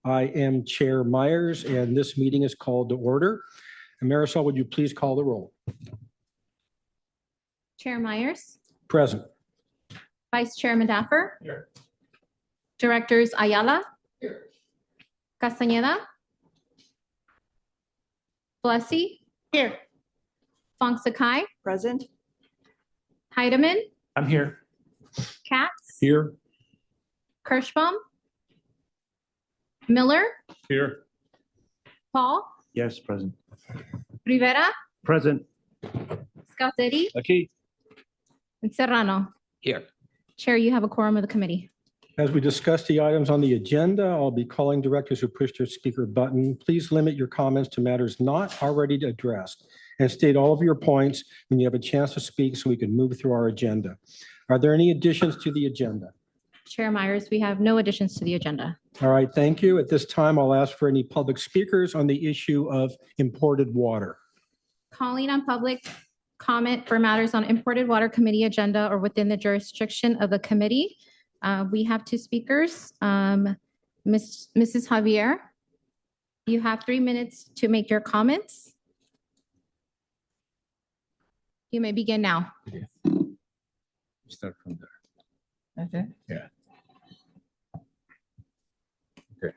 Speaker 7: I am Chair Myers and this meeting is called to order. And Marisol, would you please call the roll?
Speaker 14: Chair Myers,
Speaker 7: Present.
Speaker 14: Vice Chair Madaffer. Here. Directors Ayala. Here. Castañeda. Blessy. Here. Fong Sakai.
Speaker 15: Present.
Speaker 14: Heidemann.
Speaker 7: I'm here.
Speaker 14: Katz.
Speaker 7: Here.
Speaker 14: Kirschbaum. Miller.
Speaker 7: Here.
Speaker 14: Paul.
Speaker 2: Yes, present.
Speaker 14: Rivera.
Speaker 7: Present.
Speaker 14: Scalzetti.
Speaker 7: Aquí.
Speaker 14: And Serrano.
Speaker 7: Here.
Speaker 14: Chair, you have a quorum of the committee.
Speaker 7: As we discuss the items on the agenda, I'll be calling directors who push their speaker button. Please limit your comments to matters not already addressed and state all of your points when you have a chance to speak so we can move through our agenda. Are there any additions to the agenda?
Speaker 14: Chair Myers, we have no additions to the agenda.
Speaker 7: All right, thank you. At this time, I'll ask for any public speakers on the issue of imported water.
Speaker 14: Calling on public comment for matters on imported water committee agenda or within the jurisdiction of the committee. We have two speakers. Mrs. Javier, you have 3 minutes to make your comments. You may begin now.
Speaker 17: Start from there.
Speaker 14: Okay.
Speaker 17: Yeah. Okay.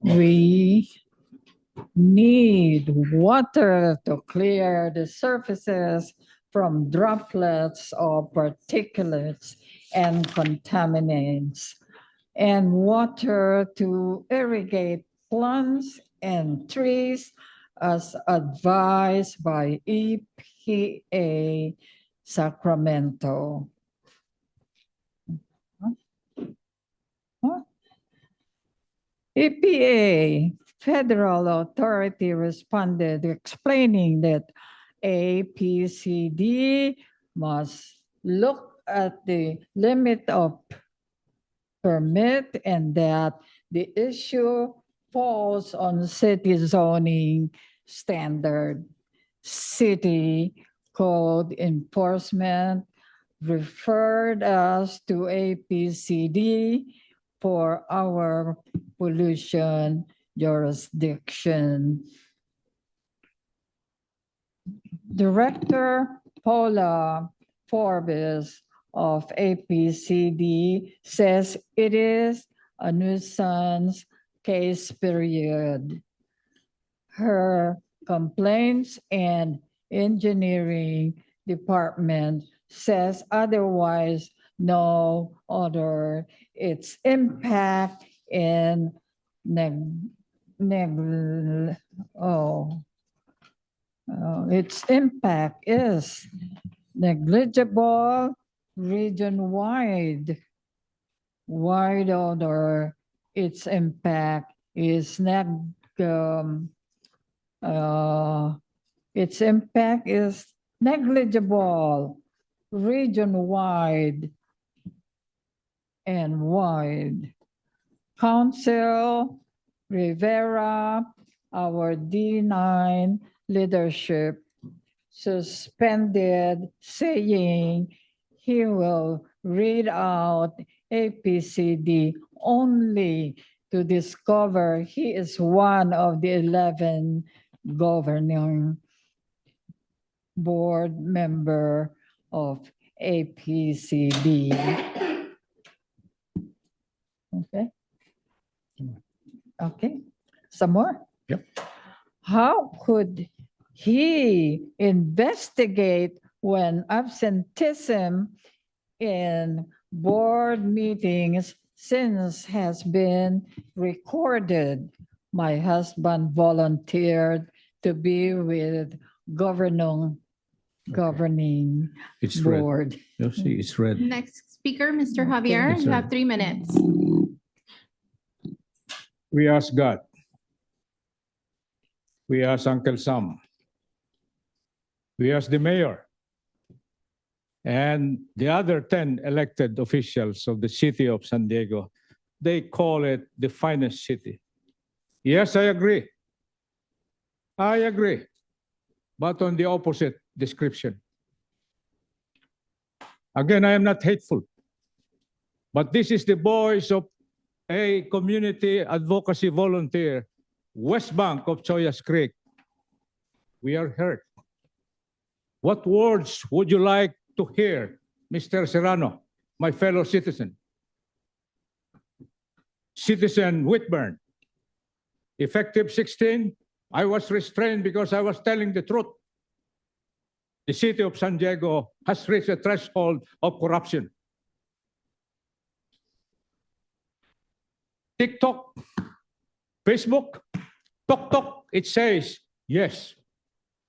Speaker 24: We need water to clear the surfaces from droplets of particulates and contaminants, and water to irrigate plants and trees as advised by EPA Sacramento. EPA federal authority responded explaining that APCD must look at the limit of permit and that the issue falls on city zoning standard. City code enforcement referred us to APCD for our pollution jurisdiction. Director Paula Forbes of APCD says it is a nuisance case period. Her complaints and engineering department says otherwise, no other. Its impact in its impact is negligible region-wide. Wide order, its impact is negligible region-wide and wide. Council Rivera, our D9 leadership, suspended, saying he will read out APCD only to discover he is one of the 11 governing board member of APCD. Okay. Okay. Some more?
Speaker 7: Yep.
Speaker 24: How could he investigate when absenteeism in board meetings since has been recorded? My husband volunteered to be with governing
Speaker 17: It's red.
Speaker 24: board.
Speaker 17: You'll see, it's red.
Speaker 14: Next speaker, Mr. Javier,
Speaker 17: Yes,
Speaker 14: you
Speaker 17: sir.
Speaker 14: have 3 minutes.
Speaker 17: We ask God. We ask Uncle Sam. We ask the mayor.
Speaker 8: And the other 10 elected officials of the city of San Diego, they call it the finest city. Yes, I agree. I agree. But on the opposite description. Again, I am not hateful. But this is the voice of a community advocacy volunteer, West Bank of Choyas Creek. We are hurt. What words would you like to hear, Mr. Serrano, my fellow citizen? Citizen Whitburn. Effective 16, I was restrained because I was telling the truth. The city of San Diego has reached a threshold of corruption. TikTok, Facebook, TokTok, it says, yes,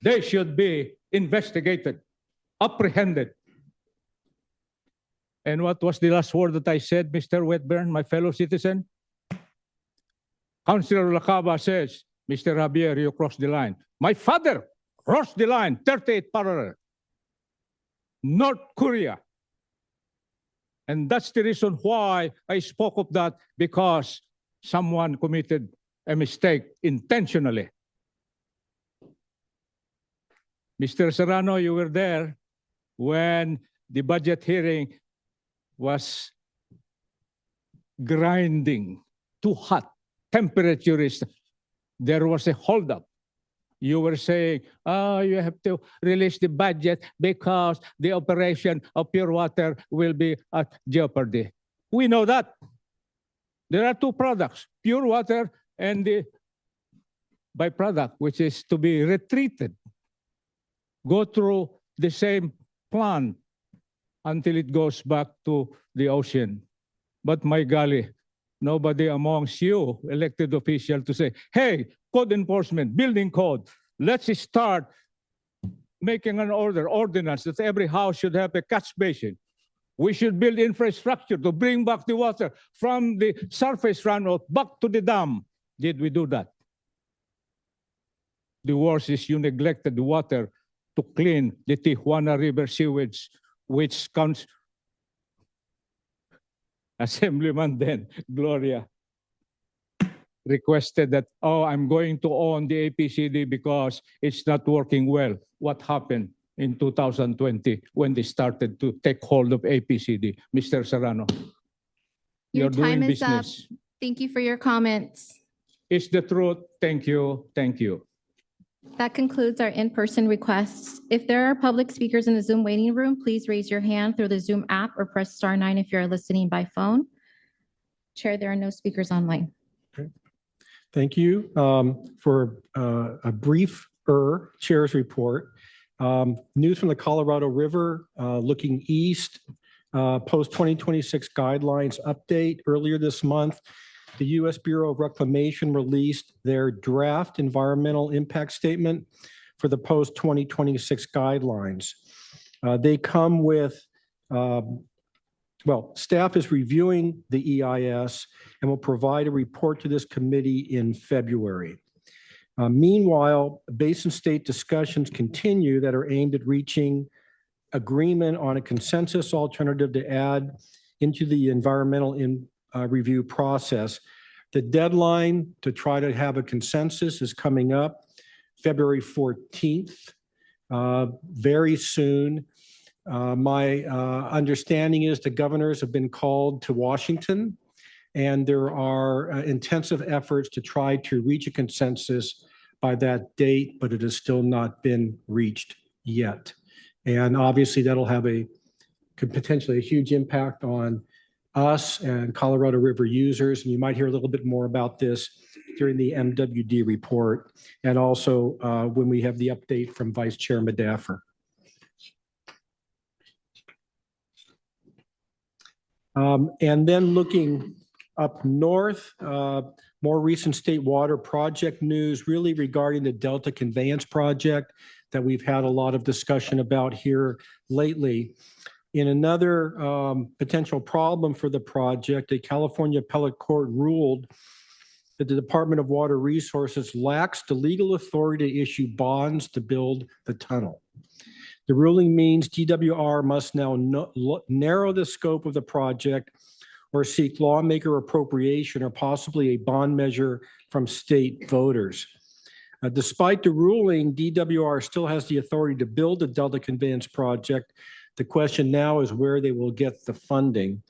Speaker 8: they should be investigated, apprehended. And what was the last word that I said, Mr. Whitburn, my fellow citizen? Councilor Lacaba says, Mr. Javier, you crossed the line. My father crossed the line, 38 parallel. North Korea. And that's the reason why I spoke of that, because someone committed a mistake intentionally. Mr. Serrano, you were there when the budget hearing was grinding, too hot. Temperature is, there was a holdup. You were saying, oh, you have to release the budget because the operation of pure water will be at jeopardy. We know that. There are two products, pure water and the byproduct, which is to be retreated. Go through the same plan until it goes back to the ocean. But my golly, nobody amongst you, elected official, to say, hey, code enforcement, building code, let's start making an ordinance that every house should have a catch basin. We should build infrastructure to bring back the water from the surface runoff back to the dam. Did we do that? The worst is you neglected the water to clean the Tijuana River sewage, which counts. Assemblyman then, Gloria, requested that, oh, I'm going to own the APCD because it's not working well. What happened in 2020 when they started to take hold of APCD? Mr. Serrano,
Speaker 14: Your
Speaker 8: you're
Speaker 14: time
Speaker 8: doing
Speaker 14: is up.
Speaker 8: business.
Speaker 14: Thank you for your comments.
Speaker 8: It's the truth. Thank you. Thank you.
Speaker 14: That concludes our in-person requests. If there are public speakers in the Zoom waiting room, please raise your hand through the Zoom app or press *9 if you're listening by phone. Chair, there are no speakers online.
Speaker 7: Okay. Thank you for a briefer chair's report. News from the Colorado River, looking east, post-2026 guidelines update earlier this month. The U.S. Bureau of Reclamation released their draft environmental impact statement for the post-2026 guidelines. They come with, staff is reviewing the EIS and will provide a report to this committee in February. Meanwhile, basin state discussions continue that are aimed at reaching agreement on a consensus alternative to add into the environmental review process. The deadline to try to have a consensus is coming up February 14th, very soon. My understanding is the governors have been called to Washington, and there are intensive efforts to try to reach a consensus by that date, but it has still not been reached yet. And obviously that'll have could potentially a huge impact on us and Colorado River users. And you might hear a little bit more about this during the MWD report, and also when we have the update from Vice Chair Medaffer. And then looking up north, more recent state water project news really regarding the Delta Conveyance Project that we've had a lot of discussion about here lately. In another potential problem for the project, a California appellate court ruled that the Department of Water Resources lacks the legal authority to issue bonds to build the tunnel. The ruling means DWR must now narrow the scope of the project or seek lawmaker appropriation or possibly a bond measure from state voters. Despite the ruling, DWR still has the authority to build the Delta Conveyance project. The question now is where they will get the funding.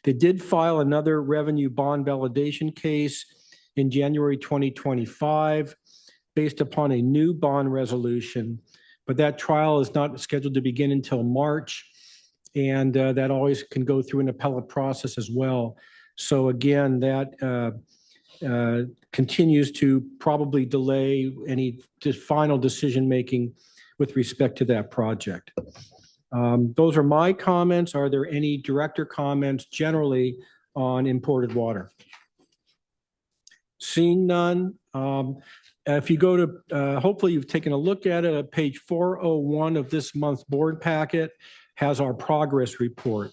Speaker 7: They did file another revenue bond validation case in January 2025 based upon a new bond resolution, but that trial is not scheduled to begin until March, and that always can go through an appellate process as well. So again, that continues to probably delay any final decision-making with respect to that project. Those are my comments. Are there any director comments generally on imported water? Seeing none, if you go to, hopefully you've taken a look at it, page 401 of this month's board packet has our progress report.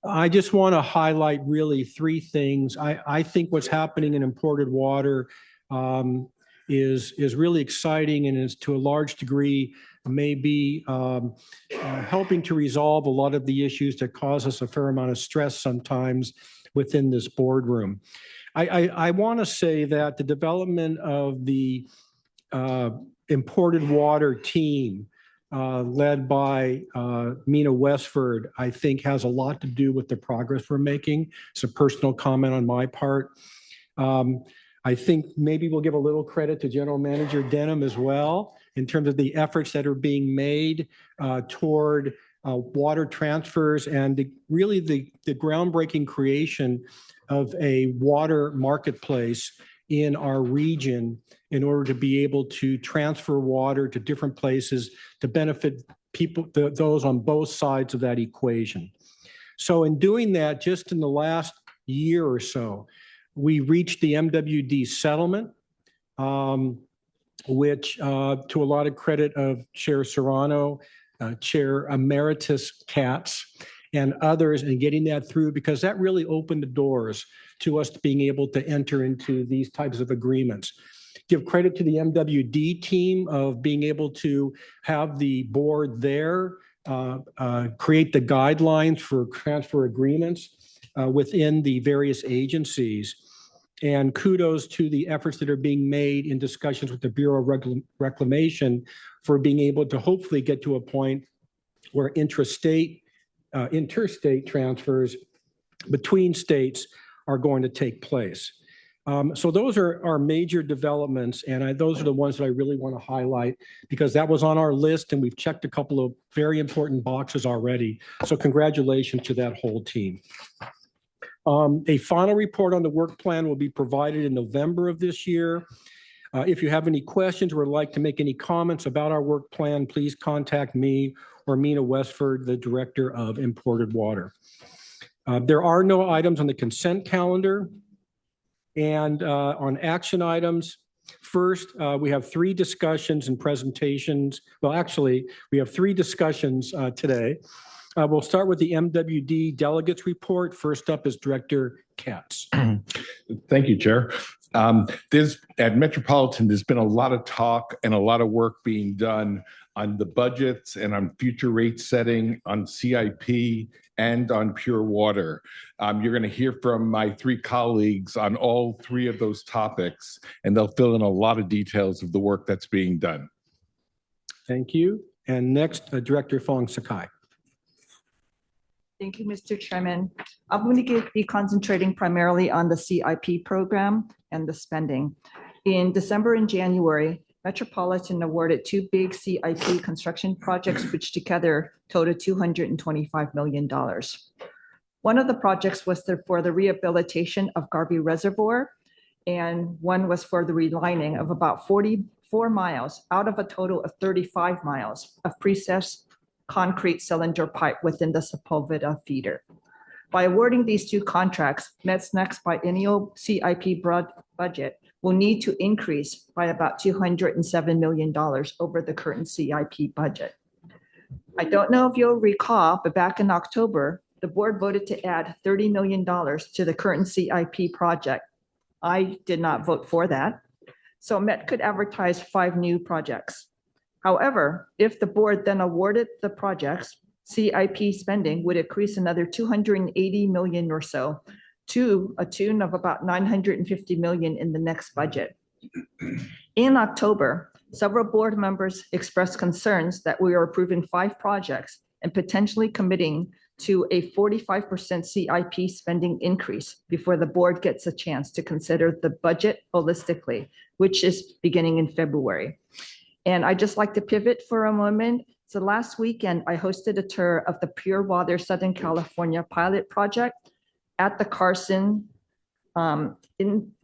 Speaker 7: I just want to highlight really three things. I think what's happening in imported water is really exciting and is to a large degree may be helping to resolve a lot of the issues that cause us a fair amount of stress sometimes within this boardroom. I want to say that the development of the imported water team led by Mina Westford, I think has a lot to do with the progress we're making. It's a personal comment on my part. I think maybe we'll give a little credit to General Manager Denham as well in terms of the efforts that are being made toward water transfers and really the groundbreaking creation of a water marketplace in our region in order to be able to transfer water to different places to benefit people, those on both sides of that equation. So in doing that, just in the last year or so, we reached the MWD settlement, which to a lot of credit of Chair Serrano, Chair Emeritus Katz, and others in getting that through, because that really opened the doors to us being able to enter into these types of agreements. Give credit to the MWD team of being able to have the board there, create the guidelines for transfer agreements within the various agencies. And kudos to the efforts that are being made in discussions with the Bureau of Reclamation for being able to hopefully get to a point where interstate transfers between states are going to take place. So those are our major developments, and those are the ones that I really want to highlight because that was on our list and we've checked a couple of very important boxes already. So congratulations to that whole team. A final report on the work plan will be provided in November of this year. If you have any questions or would like to make any comments about our work plan, please contact me or Mina Westford, the Director of Imported Water. There are no items on the consent calendar. And on action items, first, we have three discussions and presentations. Well, actually, we have three discussions today. We'll start with the MWD delegates report. First up is Director Katz.
Speaker 17: Thank you, Chair. At Metropolitan, there's been a lot of talk and a lot of work being done on the budgets and on future rate setting, on CIP, and on pure water. You're going to hear from my three colleagues on all three of those topics, and they'll fill in a lot of details of the work that's being done.
Speaker 7: Thank you. And next, Director Fong Sakai.
Speaker 5: Thank you, Mr. Chairman. I'm going to be concentrating primarily on the CIP program and the spending. In December and January, Metropolitan awarded two big CIP construction projects, which together totaled $225 million. One of the projects was for the rehabilitation of Garvey Reservoir, and one was for the relining of about 44 miles out of a total of 35 miles of precessed concrete cylinder pipe within the Sepulveda feeder. By awarding these two contracts, Met's next biennial CIP budget will need to increase by about $207 million over the current CIP budget. I don't know if you'll recall, but back in October, the board voted to add $30 million to the current CIP project. I did not vote for that. So Met could advertise 5 new projects. However, if the board then awarded the projects, CIP spending would increase another 280 million or so to a tune of about 950 million in the next budget. In October, several board members expressed concerns that we are approving 5 projects and potentially committing to a 45% CIP spending increase before the board gets a chance to consider the budget holistically, which is beginning in February. And I'd just like to pivot for a moment. So last weekend, I hosted a tour of the Pure Water Southern California pilot project at the Carson,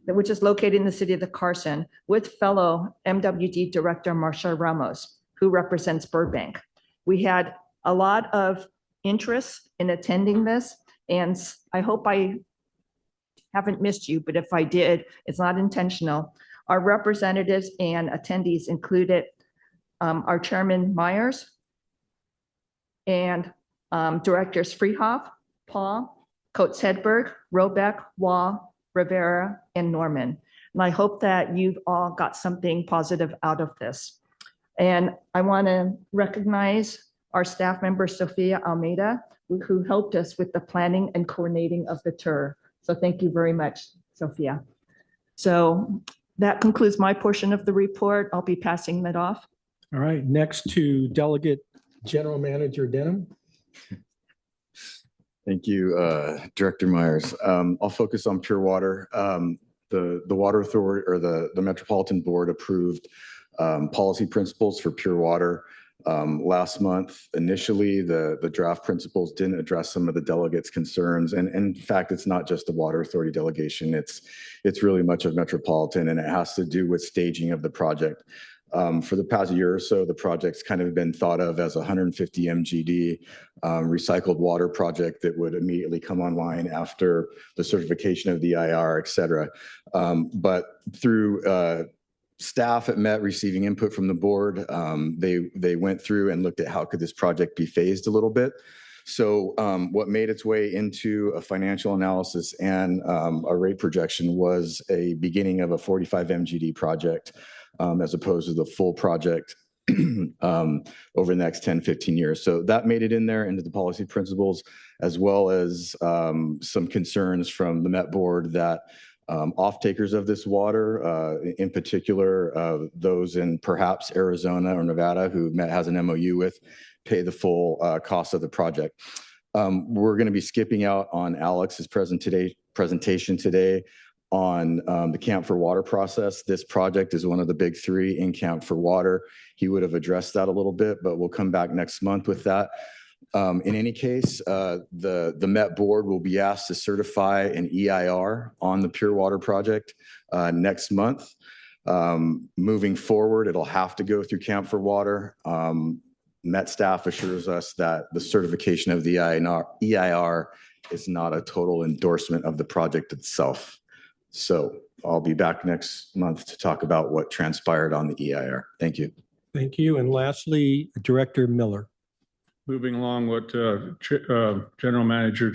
Speaker 5: which is located in the city of the Carson, with fellow MWD Director Marsha Ramos, who represents Burbank. We had a lot of interest in attending this, and I hope I haven't missed you, but if I did, it's not intentional. Our representatives and attendees included our Chairman Myers and Directors Freehoff, Paul, Coates Hedberg, Robeck, Waugh, Rivera, and Norman. And I hope that you've all got something positive out of this. And I want to recognize our staff member, Sophia Almeida, who helped us with the planning and coordinating of the tour. So thank you very much, Sophia. So that concludes my portion of the report. I'll be passing that off.
Speaker 7: All right, next to Delegate General Manager Denham.
Speaker 3: Thank you, Director Myers. I'll focus on Pure Water. The Water Authority or the Metropolitan Board approved policy principles for Pure Water last month. Initially, the draft principles didn't address some of the delegates' concerns. And in fact, it's not just the Water Authority delegation. It's really much of Metropolitan, and it has to do with staging of the project. For the past year or so, the project's kind of been thought of as a 150 MGD recycled water project that would immediately come online after the certification of the EIR, et cetera. But through staff at Met receiving input from the board, they went through and looked at how could this project be phased a little bit. So what made its way into a financial analysis and a rate projection was a beginning of a 45 MGD project, as opposed to the full project over the next 10, 15 years. So that made it in there into the policy principles, as well as some concerns from the Met Board that off-takers of this water, in particular, those in perhaps Arizona or Nevada who Met has an MOU with, pay the full cost of the project. We're going to be skipping out on Alex's presentation today on the Camp for Water process. This project is one of the big 3 in Camp for Water. He would have addressed that a little bit, but we'll come back next month with that. In any case, the Met Board will be asked to certify an EIR on the Pure Water project next month. Moving forward, it'll have to go through Camp for Water. Met staff assures us that the certification of the EIR is not a total endorsement of the project itself. So I'll be back next month to talk about what transpired on the EIR. Thank you.
Speaker 7: Thank you. And lastly, Director Miller.
Speaker 9: Moving along what General Manager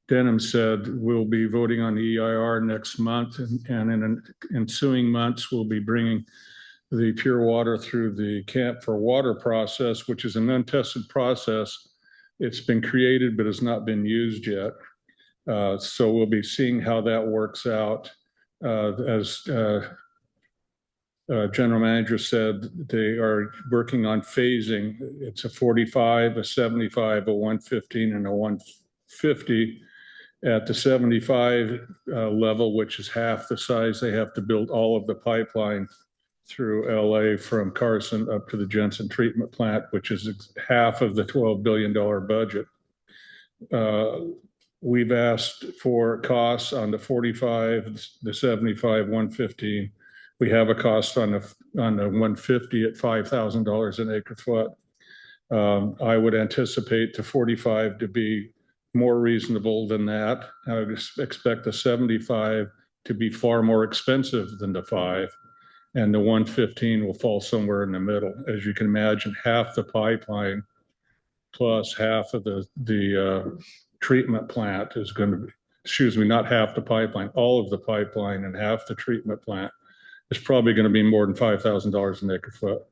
Speaker 9: Denham said, we'll be voting on the EIR next month, and in ensuing months, we'll be bringing the Pure Water through the Camp for Water process, which is an untested process. It's been created, but has not been used yet. So we'll be seeing how that works out. As General Manager said, they are working on phasing. It's a 45, a 75, a 115, and a 150. At the 75 level, which is half the size, they have to build all of the pipeline through LA from Carson up to the Jensen treatment plant, which is half of the $12 billion budget. We've asked for costs on the 45, the 75, 115. We have a cost on the 150 at $5,000 an acre foot. I would anticipate the 45 to be more reasonable than that. I would expect the 75 to be far more expensive than the 5. And the 115 will fall somewhere in the middle. As you can imagine, half the pipeline plus half of the treatment plant is going to be, excuse me, not half the pipeline, all of the pipeline and half the treatment plant is probably going to be more than $5,000 an acre foot.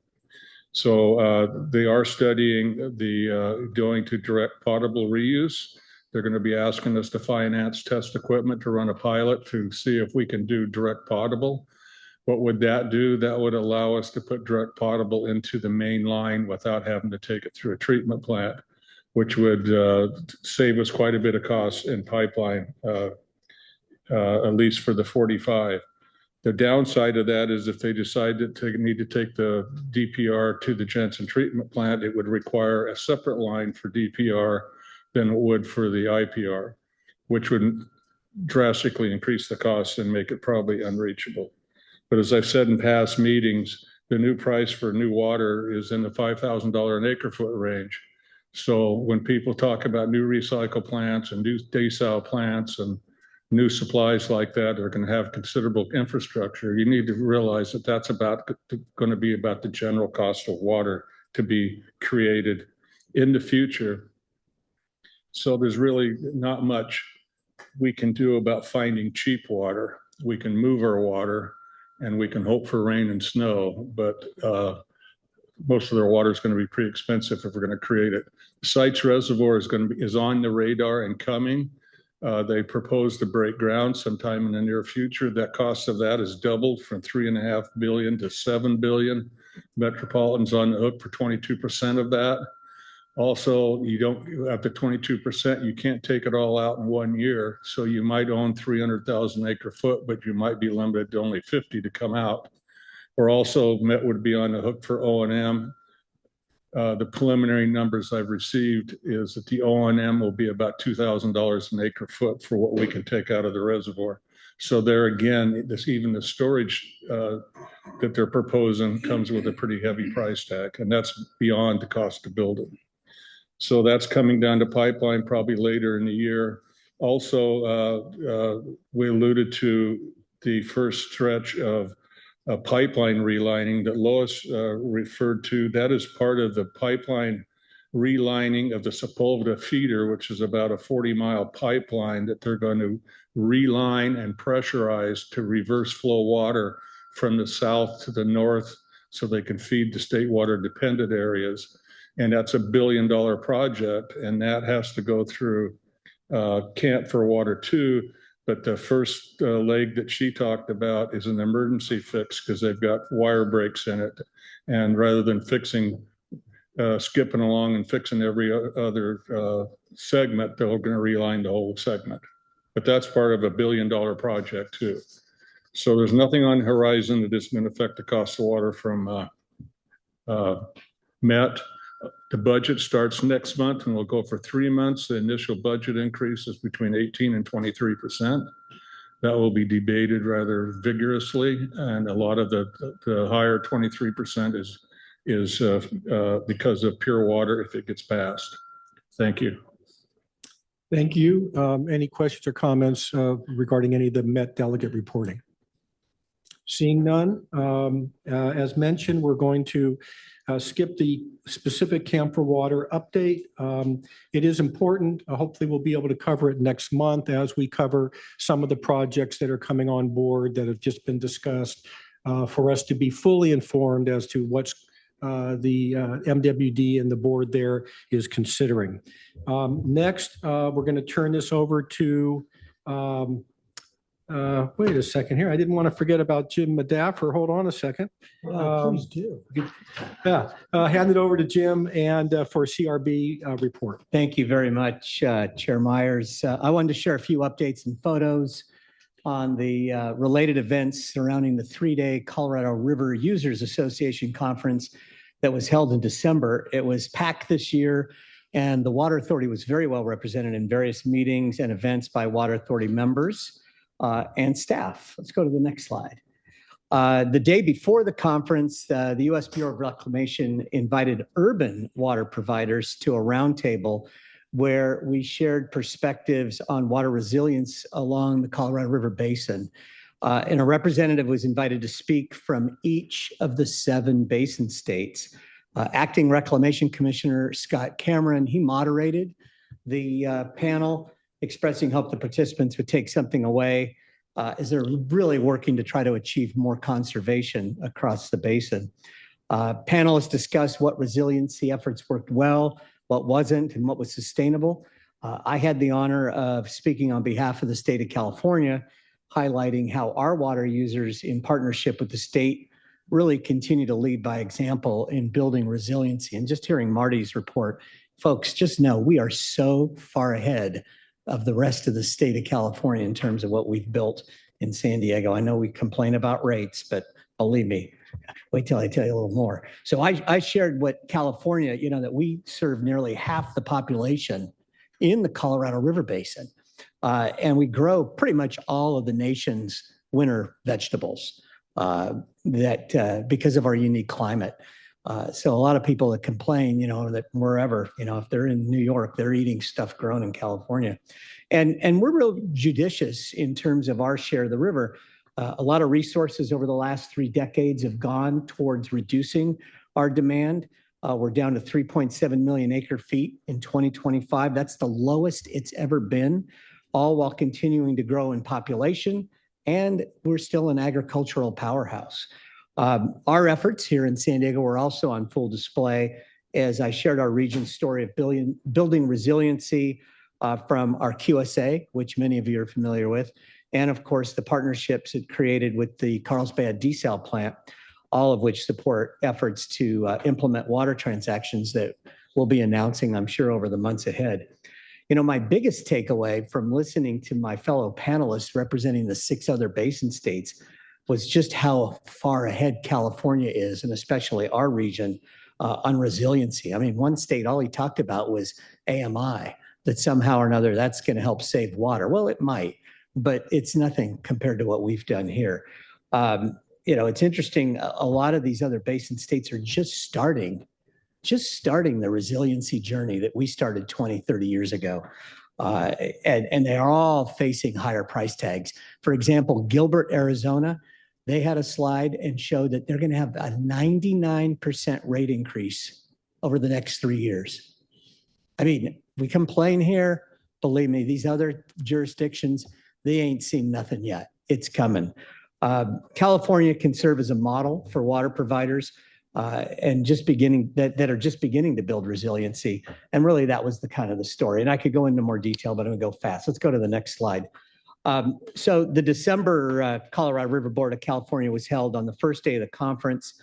Speaker 9: So they are studying the going to direct potable reuse. They're going to be asking us to finance test equipment to run a pilot to see if we can do direct potable. What would that do? That would allow us to put direct potable into the main line without having to take it through a treatment plant, which would save us quite a bit of costs in pipeline, at least for the 45. The downside of that is if they decide to need to take the DPR to the Jensen treatment plant, it would require a separate line for DPR than it would for the IPR, which would drastically increase the cost and make it probably unreachable. But as I've said in past meetings, the new price for new water is in the $5,000 an acre foot range. So when people talk about new recycle plants and new desal plants and new supplies like that are going to have considerable infrastructure, you need to realize that that's going to be about the general cost of water to be created in the future. So there's really not much we can do about finding cheap water. We can move our water and we can hope for rain and snow, but most of their water is going to be pretty expensive if we're going to create it. Sites Reservoir is on the radar and coming. They propose to break ground sometime in the near future. That cost of that is doubled from $3.5 billion to $7 billion. Metropolitan's on the hook for 22% of that. Also, you don't, at the 22%, you can't take it all out in 1 year. So you might own 300,000 acre foot, but you might be limited to only 50 to come out. Or also, Met would be on the hook for O&M. The preliminary numbers I've received is that the O&M will be about $2,000 an acre foot for what we can take out of the reservoir. So there again, even the storage that they're proposing comes with a pretty heavy price tag, and that's beyond the cost to build it. So that's coming down to pipeline probably later in the year. Also, we alluded to the first stretch of pipeline relining that Lois referred to. That is part of the pipeline relining of the Sepulveda feeder, which is about a 40-mile pipeline that they're going to reline and pressurize to reverse flow water from the south to the north so they can feed the state water dependent areas. And that's $1 billion project, and that has to go through Camp for Water 2. But the first leg that she talked about is an emergency fix because they've got wire breaks in it. And rather than skipping along and fixing every other segment, they're going to reline the whole segment. But that's part of $1 billion project too. So there's nothing on the horizon that is going to affect the cost of water from Met. The budget starts next month and will go for 3 months. The initial budget increase is between 18 and 23%. That will be debated rather vigorously. And a lot of the higher 23% is because of pure water if it gets passed. Thank you.
Speaker 7: Thank you. Any questions or comments regarding any of the Met delegate reporting? Seeing none, as mentioned, we're going to skip the specific Camp for Water update. It is important. Hopefully, we'll be able to cover it next month as we cover some of the projects that are coming on board that have just been discussed for us to be fully informed as to what's the MWD and the board there is considering. Next, we're going to turn this over to wait a second here. I didn't want to forget about Jim Madaffer. Hold on a second.
Speaker 11: Please do.
Speaker 7: Yeah, hand it over to Jim and for CRB report.
Speaker 11: Thank you very much, Chair Myers. I wanted to share a few updates and photos on the related events surrounding the 3-day Colorado River Users Association conference that was held in December. It was packed this year, and the Water Authority was very well represented in various meetings and events by Water Authority members and staff. Let's go to the next slide. The day before the conference, the U.S. Bureau of Reclamation invited urban water providers to a roundtable where we shared perspectives on water resilience along the Colorado River Basin. And a representative was invited to speak from each of the 7 basin states. Acting Reclamation Commissioner Scott Cameron, he moderated the panel, expressing hope the participants would take something away as they're really working to try to achieve more conservation across the basin. Panelists discussed what resiliency efforts worked well, what wasn't, and what was sustainable. I had the honor of speaking on behalf of the state of California, highlighting how our water users in partnership with the state really continue to lead by example in building resiliency. And just hearing Marty's report, folks, just know we are so far ahead of the rest of the state of California in terms of what we've built in San Diego. I know we complain about rates, but believe me, wait till I tell you a little more. So I shared what California, that we serve nearly half the population in the Colorado River Basin. And we grow pretty much all of the nation's winter vegetables because of our unique climate. So a lot of people that complain, that wherever, if they're in New York, they're eating stuff grown in California. And we're real judicious in terms of our share of the river. A lot of resources over the last 3 decades have gone towards reducing our demand. We're down to 3.7 million acre feet in 2025. That's the lowest it's ever been, all while continuing to grow in population. And we're still an agricultural powerhouse. Our efforts here in San Diego were also on full display as I shared our region's story of building resiliency from our QSA, which many of you are familiar with, and of course the partnerships it created with the Carlsbad desal plant, all of which support efforts to implement water transactions that we'll be announcing, I'm sure, over the months ahead. My biggest takeaway from listening to my fellow panelists representing the 6 other basin states was just how far ahead California is, and especially our region, on resiliency. I mean, one state, all he talked about was AMI, that somehow or another that's going to help save water. Well, it might, but it's nothing compared to what we've done here. It's interesting. A lot of these other basin states are just starting the resiliency journey that we started 20, 30 years ago. And they are all facing higher price tags. For example, Gilbert, Arizona, they had a slide and showed that they're going to have a 99% rate increase over the next 3 years. I mean, we complain here. Believe me, these other jurisdictions, they ain't seen nothing yet. It's coming. California can serve as a model for water providers and that are just beginning to build resiliency. And really, that was the story. And I could go into more detail, but I'm going to go fast. Let's go to the next slide. So the December Colorado River Board of California was held on the first day of the conference.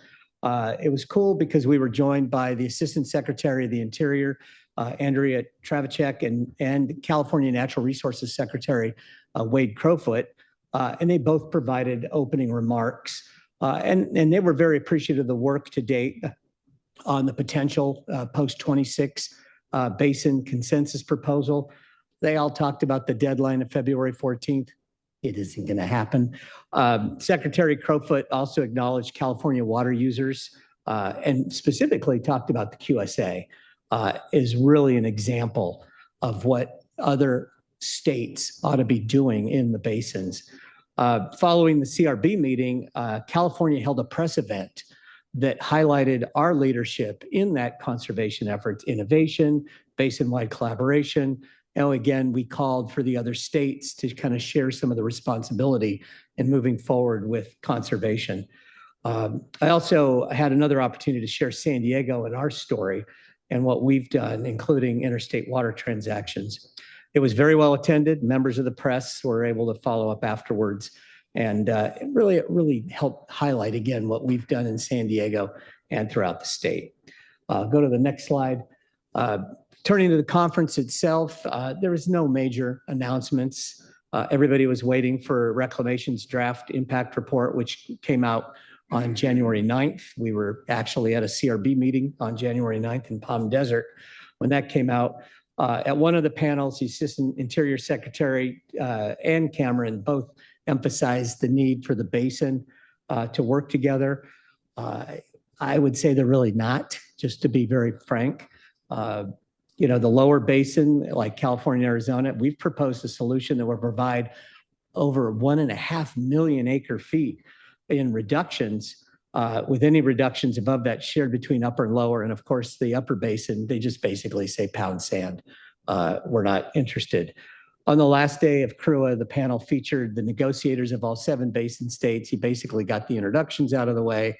Speaker 11: It was cool because we were joined by the Assistant Secretary of the Interior, Andrea Travachek, and California Natural Resources Secretary, Wade Crowfoot. And they both provided opening remarks. And they were very appreciative of the work to date on the potential post-26 basin consensus proposal. They all talked about the deadline of February 14th. It isn't going to happen. Secretary Crowfoot also acknowledged California water users and specifically talked about the QSA is really an example of what other states ought to be doing in the basins. Following the CRB meeting, California held a press event that highlighted our leadership in that conservation effort, innovation, basin-wide collaboration. And again, we called for the other states to kind of share some of the responsibility in moving forward with conservation. I also had another opportunity to share San Diego and our story and what we've done, including interstate water transactions. It was very well attended. Members of the press were able to follow up afterwards. And it really helped highlight, again, what we've done in San Diego and throughout the state. Go to the next slide. Turning to the conference itself, there was no major announcements. Everybody was waiting for Reclamation's draft impact report, which came out on January 9th. We were actually at a CRB meeting on January 9th in Palm Desert when that came out. At one of the panels, the Assistant Interior Secretary and Cameron both emphasized the need for the basin to work together. I would say they're really not, just to be very frank. The lower basin, like California, Arizona, we've proposed a solution that will provide over 1.5 million acre feet in reductions, with any reductions above that shared between upper and lower. And of course, the upper basin, they just basically say pound sand. We're not interested. On the last day of CRUA, the panel featured the negotiators of all 7 basin states. He basically got the introductions out of the way.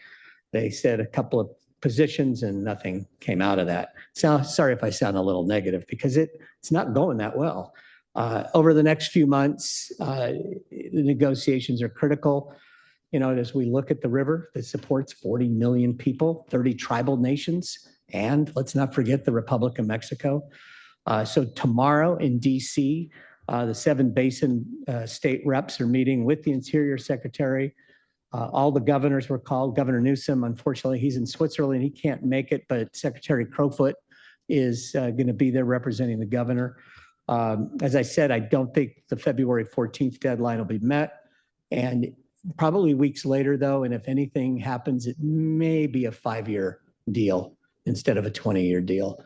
Speaker 11: They said a couple of positions and nothing came out of that. So sorry if I sound a little negative because it's not going that well. Over the next few months, the negotiations are critical. You know, as we look at the river that supports 40 million people, 30 tribal nations, and let's not forget the Republic of Mexico. So tomorrow in DC, the 7 basin state reps are meeting with the Interior Secretary. All the governors were called. Governor Newsom, unfortunately, he's in Switzerland. He can't make it, but Secretary Crowfoot is going to be there representing the governor. As I said, I don't think the February 14th deadline will be met. And probably weeks later, though, and if anything happens, it may be a 5-year deal instead of a 20-year deal,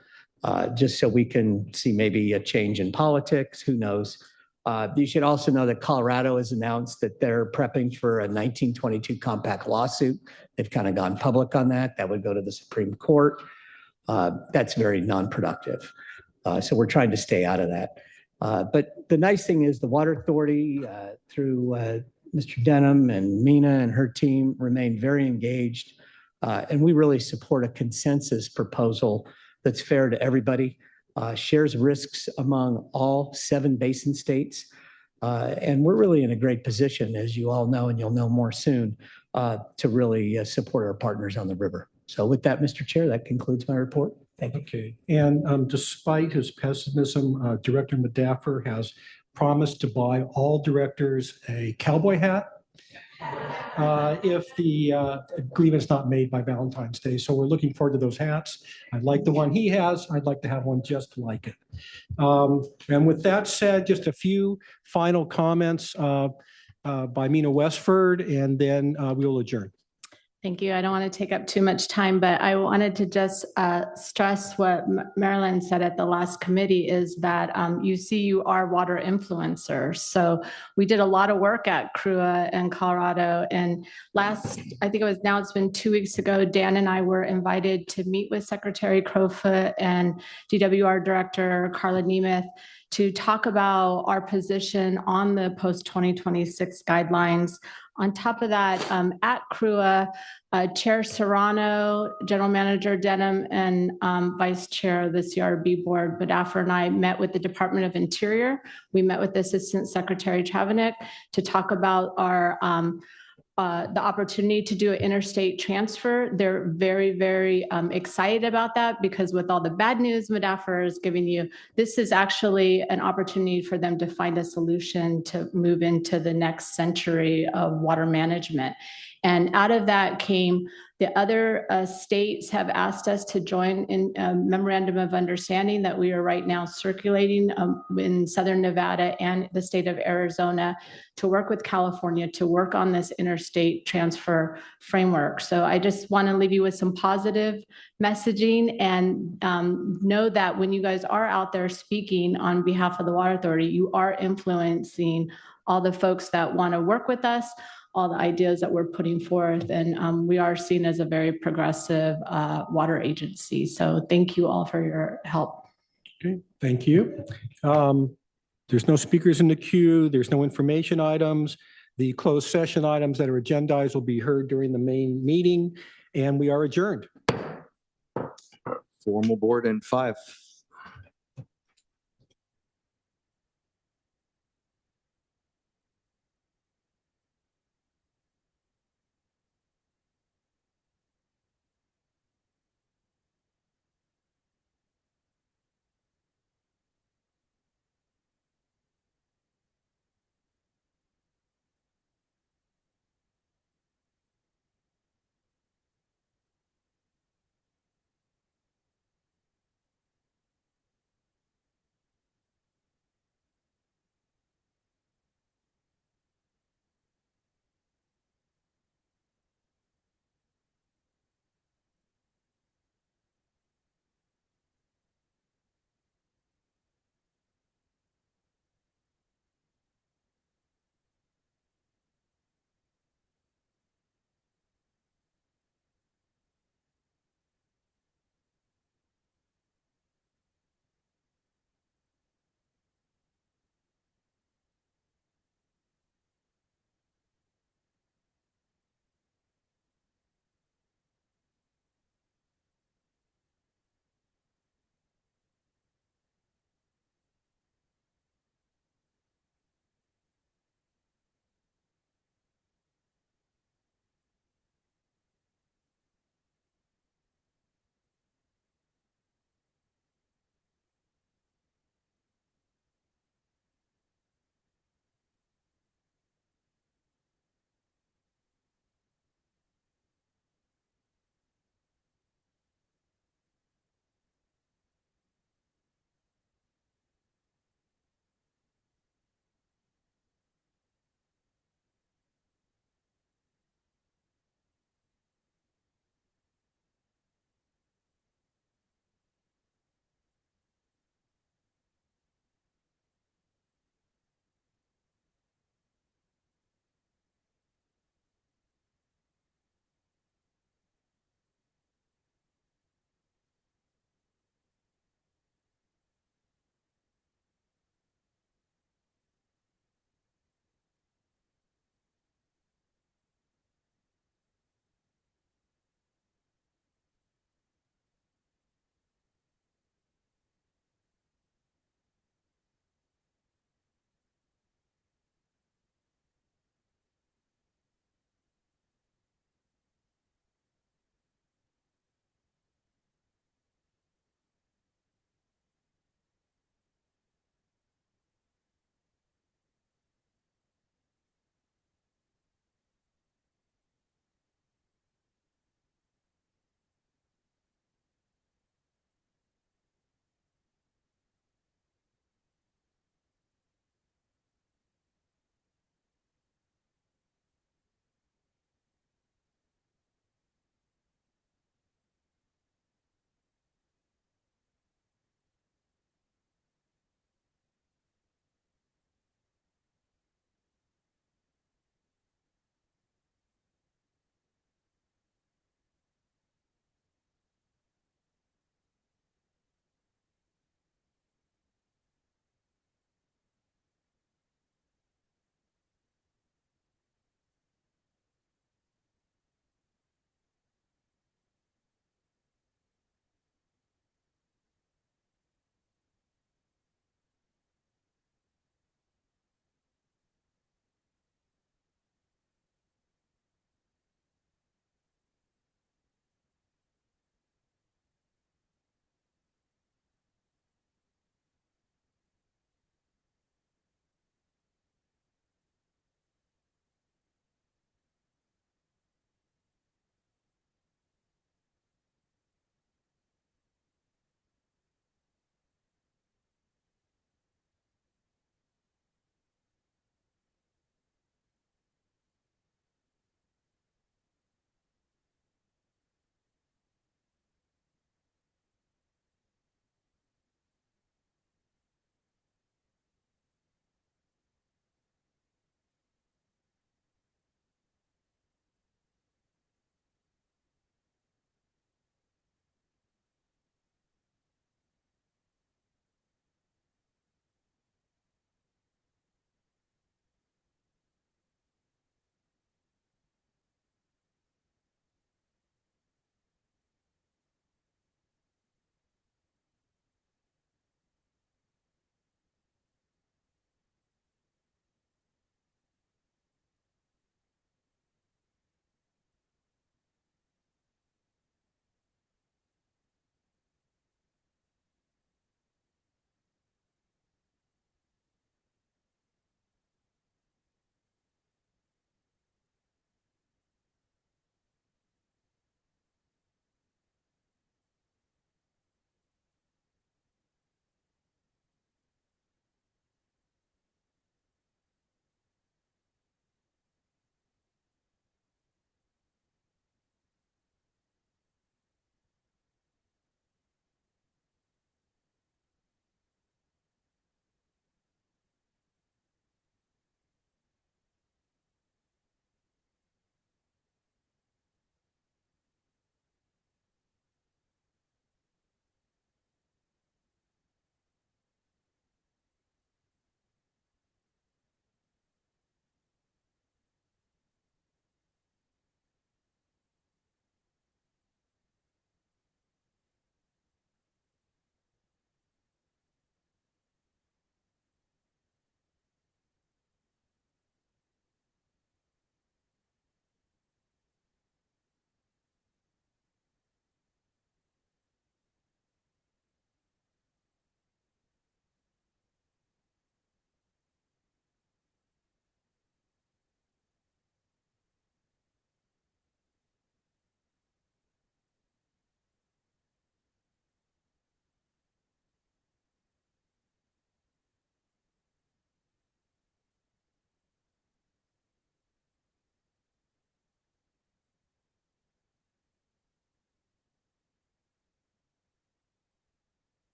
Speaker 11: just so we can see maybe a change in politics. Who knows? You should also know that Colorado has announced that they're prepping for a 1922 compact lawsuit. They've kind of gone public on that. That would go to the Supreme Court. That's very non-productive. So we're trying to stay out of that. But the nice thing is the Water Authority, through Mr. Denham and Mina and her team, remain very engaged. And we really support a consensus proposal that's fair to everybody, shares risks among all 7 basin states. And we're really in a great position, as you all know, and you'll know more soon, to really support our partners on the river. So with that, Mr. Chair, that concludes my report. Thank you.
Speaker 7: Okay. And despite his pessimism, Director Medaffer has promised to buy all directors a cowboy hat if the agreement's not made by Valentine's Day. So we're looking forward to those hats. I like the one he has. I'd like to have one just like it. And with that said, just a few final comments by Mina Westford, and then we will adjourn.
Speaker 13: Thank you. I don't want to take up too much time, but I wanted to just stress what Marilyn said at the last committee is that you are water influencers. So we did a lot of work at CRUA in Colorado. And I think it's been 2 weeks ago, Dan and I were invited to meet with Secretary Crowfoot and DWR Director Carla Nemeth to talk about our position on the post-2026 guidelines. On top of that, at CRUA, Chair Serrano, General Manager Denham, and Vice Chair of the CRB Board, Medaffer, and I met with the Department of Interior. We met with Assistant Secretary Chavanik to talk about our the opportunity to do an interstate transfer. They're very, very excited about that because with all the bad news Medaffer is giving you, this is actually an opportunity for them to find a solution to move into the next century of water management. And out of that came the other states have asked us to join in a memorandum of understanding that we are right now circulating in Southern Nevada and the state of Arizona to work with California to work on this interstate transfer framework. So I just want to leave you with some positive messaging and know that when you guys are out there speaking on behalf of the Water Authority, you are influencing all the folks that want to work with us, all the ideas that we're putting forth. And we are seen as a very progressive water agency. So thank you all for your help.
Speaker 7: Okay, thank you. There's no speakers in the queue. There's no information items. The closed session items that are agendized will be heard during the main meeting, and we are adjourned.
Speaker 15: Formal board in 5.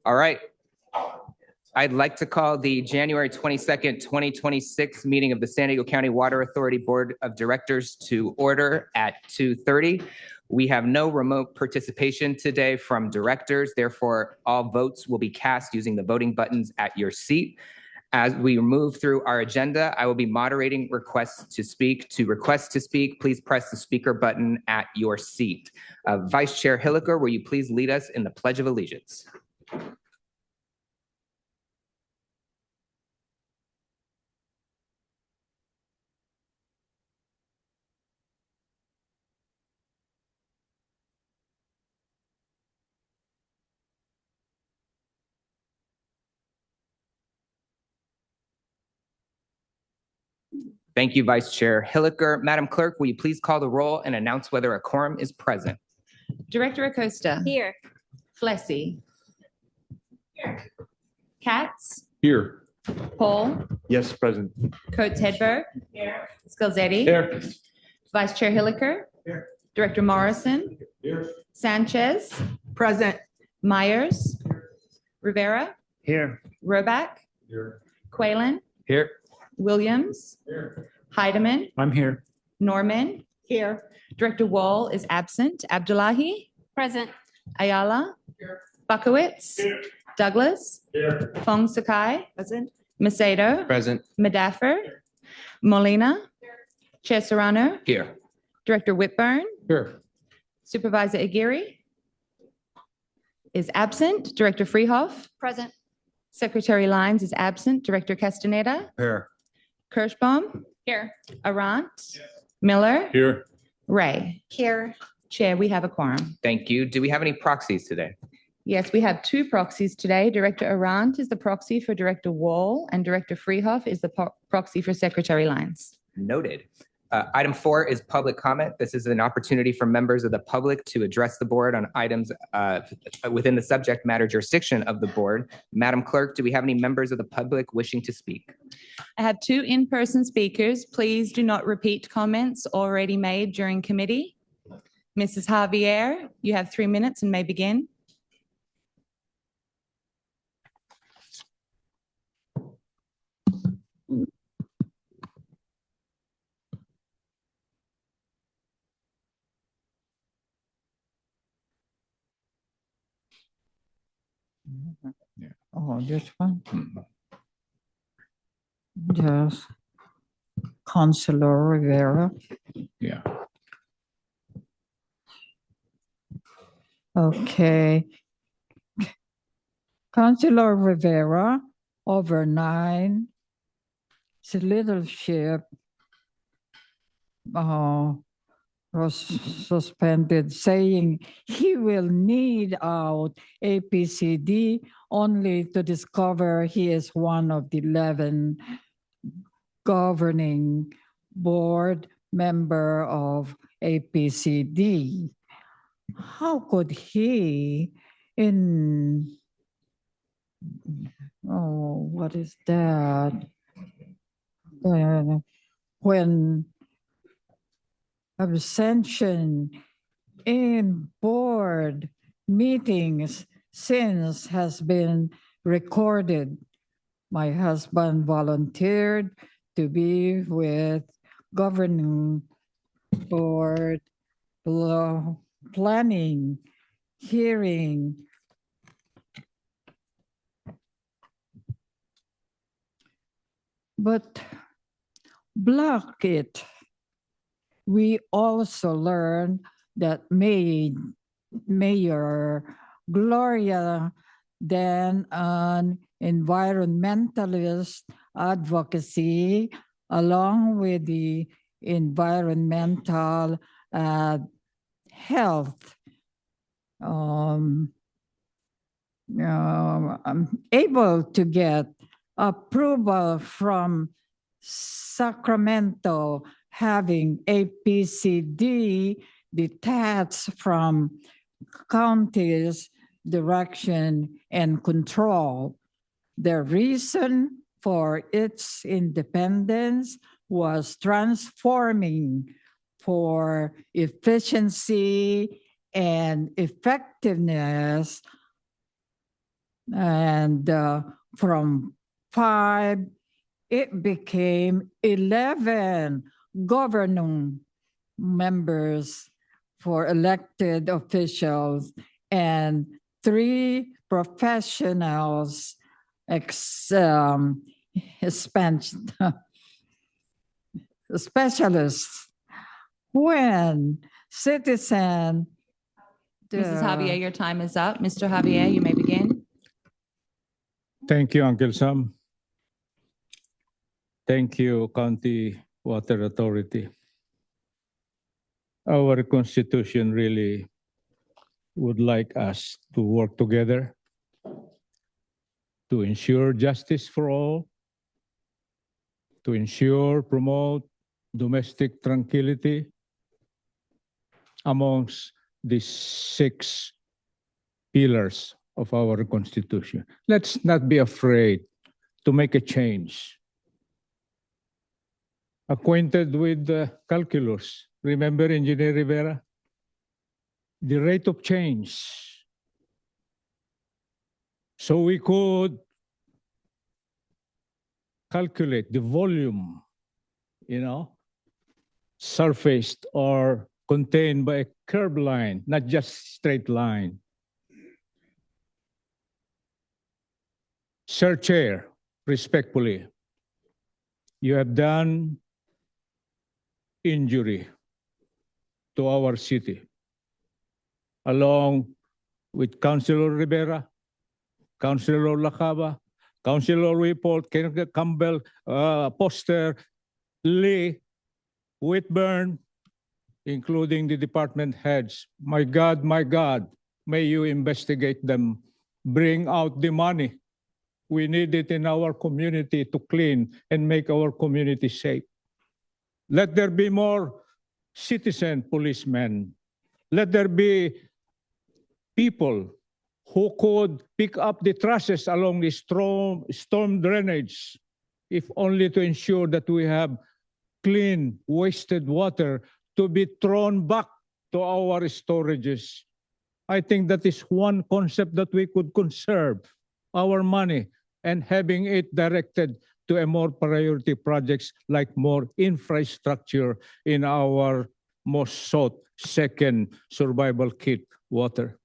Speaker 4: All right. I'd like to call the January 22nd, 2026 meeting of the San Diego County Water Authority Board of Directors to order at 2:30. We have no remote participation today from directors. Therefore, all votes will be cast using the voting buttons at your seat. As we move through our agenda, I will be moderating requests to speak. To request to speak, please press the speaker button at your seat. Vice Chair Hilliker, will you please lead us in the Pledge of Allegiance? Thank you, Vice Chair Hilliker. Madam Clerk, will you please call the roll and announce whether a quorum is present?
Speaker 15: Director Acosta.
Speaker 14: Here.
Speaker 15: Flessy. Here. Katz.
Speaker 9: Here.
Speaker 15: Paul.
Speaker 2: Yes, present.
Speaker 15: Coates Hedberg. Here. Scolzetti.
Speaker 9: Here.
Speaker 15: Vice Chair Hilliker.
Speaker 9: Here.
Speaker 15: Director Morrison.
Speaker 9: Here.
Speaker 15: Sanchez. Present. Myers. Rivera.
Speaker 9: Here.
Speaker 15: Roback.
Speaker 9: Here.
Speaker 15: Quaylen.
Speaker 9: Here.
Speaker 15: Williams.
Speaker 9: Here.
Speaker 15: Heidemann.
Speaker 9: I'm here.
Speaker 15: Norman. Here. Director Wall is absent. Abdullahi.
Speaker 14: Present.
Speaker 15: Ayala.
Speaker 9: Here.
Speaker 15: Buckowitz.
Speaker 9: Here.
Speaker 15: Douglas.
Speaker 9: Here.
Speaker 15: Fong Sakai.
Speaker 5: Present.
Speaker 15: Macedo.
Speaker 4: Present.
Speaker 15: Madaffer. Molina. Chair Serrano.
Speaker 4: Here.
Speaker 15: Director Whitburn.
Speaker 9: Here.
Speaker 15: Supervisor Aguirre is absent. Director Freehoff.
Speaker 14: Present.
Speaker 15: Secretary Lyons is absent. Director Castaneda.
Speaker 9: Here.
Speaker 15: Kirschbaum.
Speaker 14: Here.
Speaker 15: Arant. Miller.
Speaker 9: Here.
Speaker 15: Ray.
Speaker 14: Here.
Speaker 15: Chair, we have a quorum.
Speaker 4: Thank you. Do we have any proxies today?
Speaker 15: Yes, we have two proxies today. Director Arant is the proxy for Director Wall, and Director Freehoff is the proxy for Secretary Lyons.
Speaker 4: Noted. Item 4 is public comment. This is an opportunity for members of the public to address the board on items within the subject matter jurisdiction of the board. Madam Clerk, do we have any members of the public wishing to speak?
Speaker 15: I have two in-person speakers. Please do not repeat comments already made during committee. Mrs. Javier, you have 3 minutes and may begin.
Speaker 24: Oh, this one? Yes. Councilor Rivera.
Speaker 9: Yeah.
Speaker 24: Okay. Councilor Rivera, over 9, his leadership was suspended, saying he will need out APCD only to discover he is one of the 11 governing board member of APCD. How could he what is that? When abstention in board meetings since has been recorded. My husband volunteered to be with governing board planning, hearing. But block it. We also learned that Mayor Gloria, then an environmentalist advocacy, along with the environmental health, able to get approval from Sacramento having APCD detached from county's direction and control. The reason for its independence was transforming for efficiency and effectiveness And from 5, it became 11 governing members for elected officials and 3 professionals specialists. When citizen.
Speaker 15: Mrs. Javier, your time is up. Mr. Javier, you may begin.
Speaker 8: Thank you, Uncle Sam. Thank you, County Water Authority. Our constitution really would like us to work together to ensure justice for all, to ensure, promote domestic tranquility amongst the 6 pillars of our constitution. Let's not be afraid to make a change. Acquainted with calculus, remember Engineer Rivera? The rate of change. So we could calculate the volume, surfaced or contained by a curved line, not just straight line. Sir Chair, respectfully, you have done injury to our city, along with Councilor Rivera, Councilor Lacaba, Councilor Report, Kenneth Campbell, Poster, Lee, Whitburn, including the department heads. My God, may you investigate them. Bring out the money. We need it in our community to clean and make our community safe. Let there be more citizen policemen. Let there be people who could pick up the trashes along the storm drainage, if only to ensure that we have clean, wasted water to be thrown back to our storages. I think that is one concept that we could conserve our money and having it directed to a more priority projects like more infrastructure in our most sought second survival kit, water.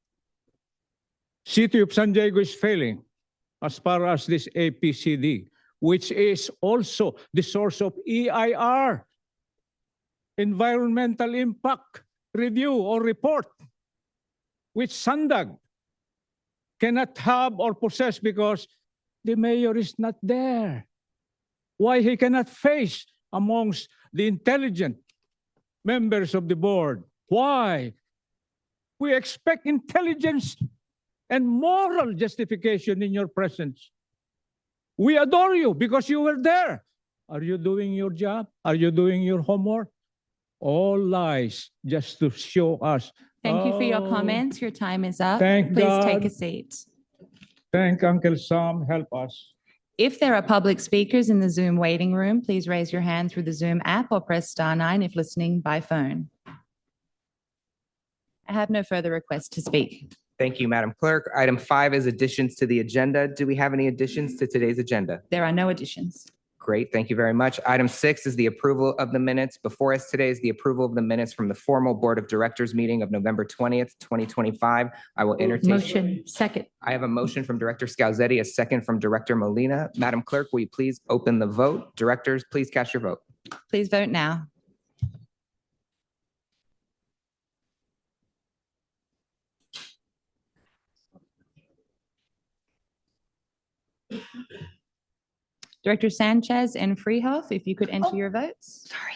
Speaker 8: City of San Diego is failing as far as this APCD, which is also the source of EIR, environmental impact review or report, which SANDAG cannot have or possess because the mayor is not there. Why he cannot face amongst the intelligent members of the board? Why? We expect intelligence and moral justification in your presence. We adore you because you were there. Are you doing your job? Are you doing your homework? All lies just to show us.
Speaker 15: Thank you for your
Speaker 8: Oh,
Speaker 15: comments. Your time is up.
Speaker 8: Thank
Speaker 15: Please
Speaker 8: God.
Speaker 15: take a seat.
Speaker 8: Thank Uncle Sam. Help us.
Speaker 15: If there are public speakers in the Zoom waiting room, please raise your hand through the Zoom app or press *9 if listening by phone. I have no further requests to speak.
Speaker 4: Thank you, Madam Clerk. Item 5 is additions to the agenda. Do we have any additions to today's agenda?
Speaker 15: There are no additions.
Speaker 4: Great, thank you very much. Item 6 is the approval of the minutes. Before us today is the approval of the minutes from the formal Board of Directors meeting of November 20th, 2025. I will entertain.
Speaker 13: Motion, second.
Speaker 4: I have a motion from Director Scalzetti, a second from Director Molina. Madam Clerk, will you please open the vote? Directors, please cast your vote.
Speaker 15: Please vote now. Director Sanchez and Freehoff, if you could enter your votes.
Speaker 22: Sorry.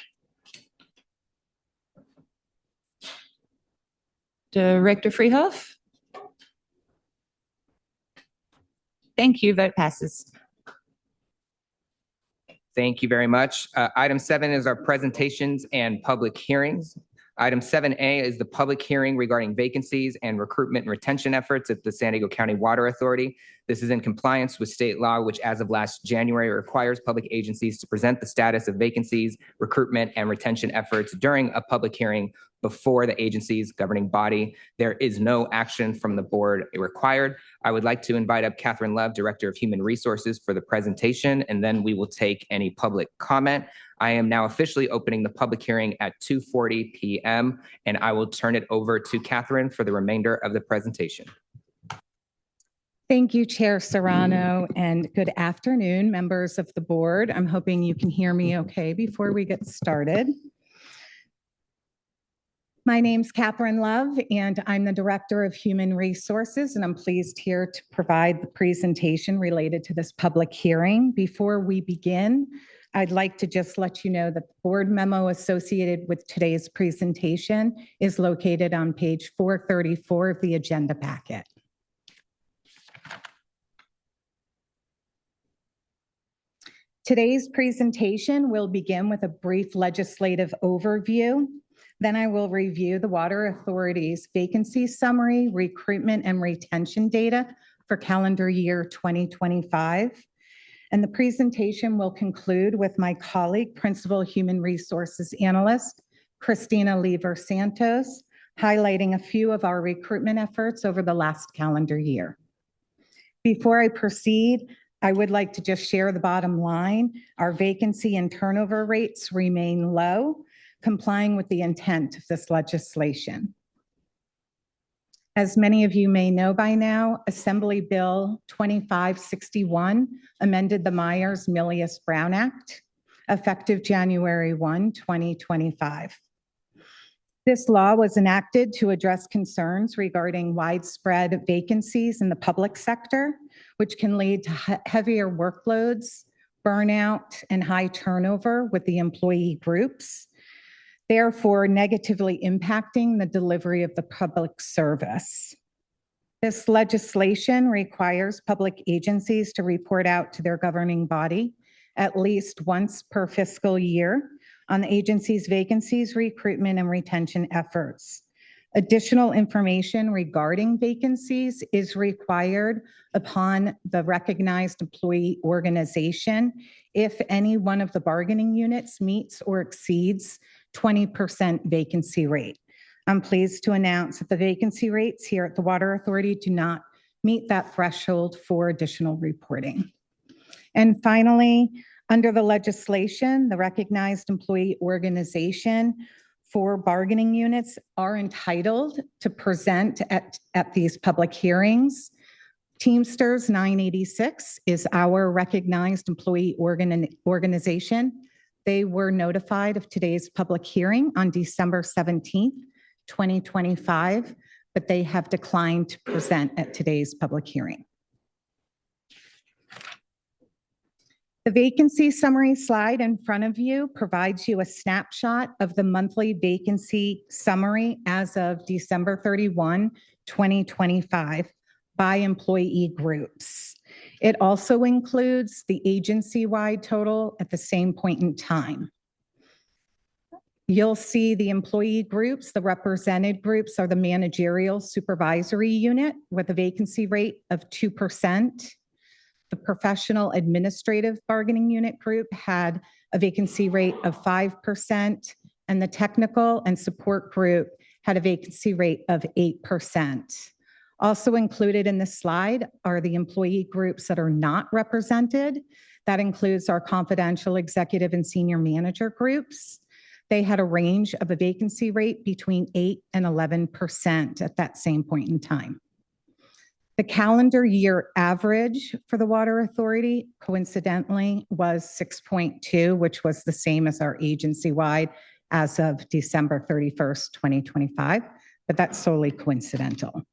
Speaker 15: Director Freehoff? Thank you. Vote passes.
Speaker 4: Thank you very much. Item 7 is our presentations and public hearings. Item 7A is the public hearing regarding vacancies and recruitment and retention efforts at the San Diego County Water Authority. This is in compliance with state law, which as of last January requires public agencies to present the status of vacancies, recruitment, and retention efforts during a public hearing before the agency's governing body. There is no action from the board required. I would like to invite up Catherine Love, Director of Human Resources, for the presentation, and then we will take any public comment. I am now officially opening the public hearing at 2:40 p.m., and I will turn it over to Catherine for the remainder of the presentation.
Speaker 6: Thank you, Chair Serrano, and good afternoon, members of the board. I'm hoping you can hear me okay before we get started. My name's Catherine Love, and I'm the Director of Human Resources, and I'm pleased here to provide the presentation related to this public hearing. Before we begin, I'd like to just let you know that the board memo associated with today's presentation is located on page 434 of the agenda packet. Today's presentation will begin with a brief legislative overview. Then I will review the Water Authority's vacancy summary, recruitment, and retention data for calendar year 2025. And the presentation will conclude with my colleague, Principal Human Resources Analyst, Christina Lever Santos, highlighting a few of our recruitment efforts over the last calendar year. Before I proceed, I would like to just share the bottom line. Our vacancy and turnover rates remain low, complying with the intent of this legislation. As many of you may know by now, Assembly Bill 2561 amended the Myers-Milius-Brown Act, effective January 1, 2025. This law was enacted to address concerns regarding widespread vacancies in the public sector, which can lead to heavier workloads, burnout, and high turnover with the employee groups, therefore negatively impacting the delivery of the public service. This legislation requires public agencies to report out to their governing body at least once per fiscal year on the agency's vacancies, recruitment, and retention efforts. Additional information regarding vacancies is required upon the recognized employee organization if any one of the bargaining units meets or exceeds 20% vacancy rate. I'm pleased to announce that the vacancy rates here at the Water Authority do not meet that threshold for additional reporting. And finally, under the legislation, the recognized employee organization for bargaining units are entitled to present at these public hearings. Teamsters 986 is our recognized employee organization. They were notified of today's public hearing on December 17th, 2025, but they have declined to present at today's public hearing. The vacancy summary slide in front of you provides you a snapshot of the monthly vacancy summary as of December 31, 2025 by employee groups. It also includes the agency-wide total at the same point in time. You'll see the employee groups, the represented groups are the managerial supervisory unit with a vacancy rate of 2%. The professional administrative bargaining unit group had a vacancy rate of 5%, and the technical and support group had a vacancy rate of 8%. Also included in this slide are the employee groups that are not represented. That includes our confidential executive and senior manager groups. They had a range of a vacancy rate between 8 and 11% at that same point in time. The calendar year average for the Water Authority, coincidentally, was 6.2, which was the same as our agency-wide as of December 31st, 2025, but that's solely coincidental.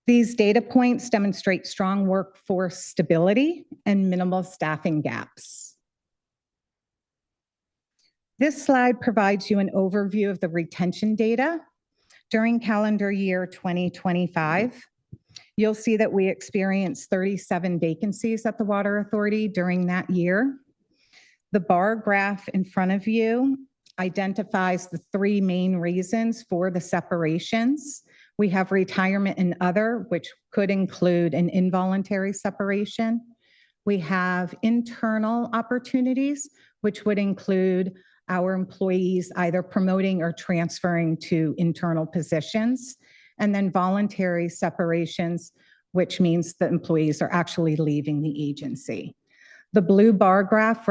Speaker 6: These data points demonstrate strong workforce stability and minimal staffing gaps. This slide provides you an overview of the retention data. During calendar year 2025, you'll see that we experienced 37 vacancies at the Water Authority during that year. The bar graph in front of you identifies the three main reasons for the separations, We have retirement and other, which could include an involuntary separation. We have internal opportunities, which would include our employees either promoting or transferring to internal positions. And then voluntary separations, which means that employees are actually leaving the agency. The blue bar graph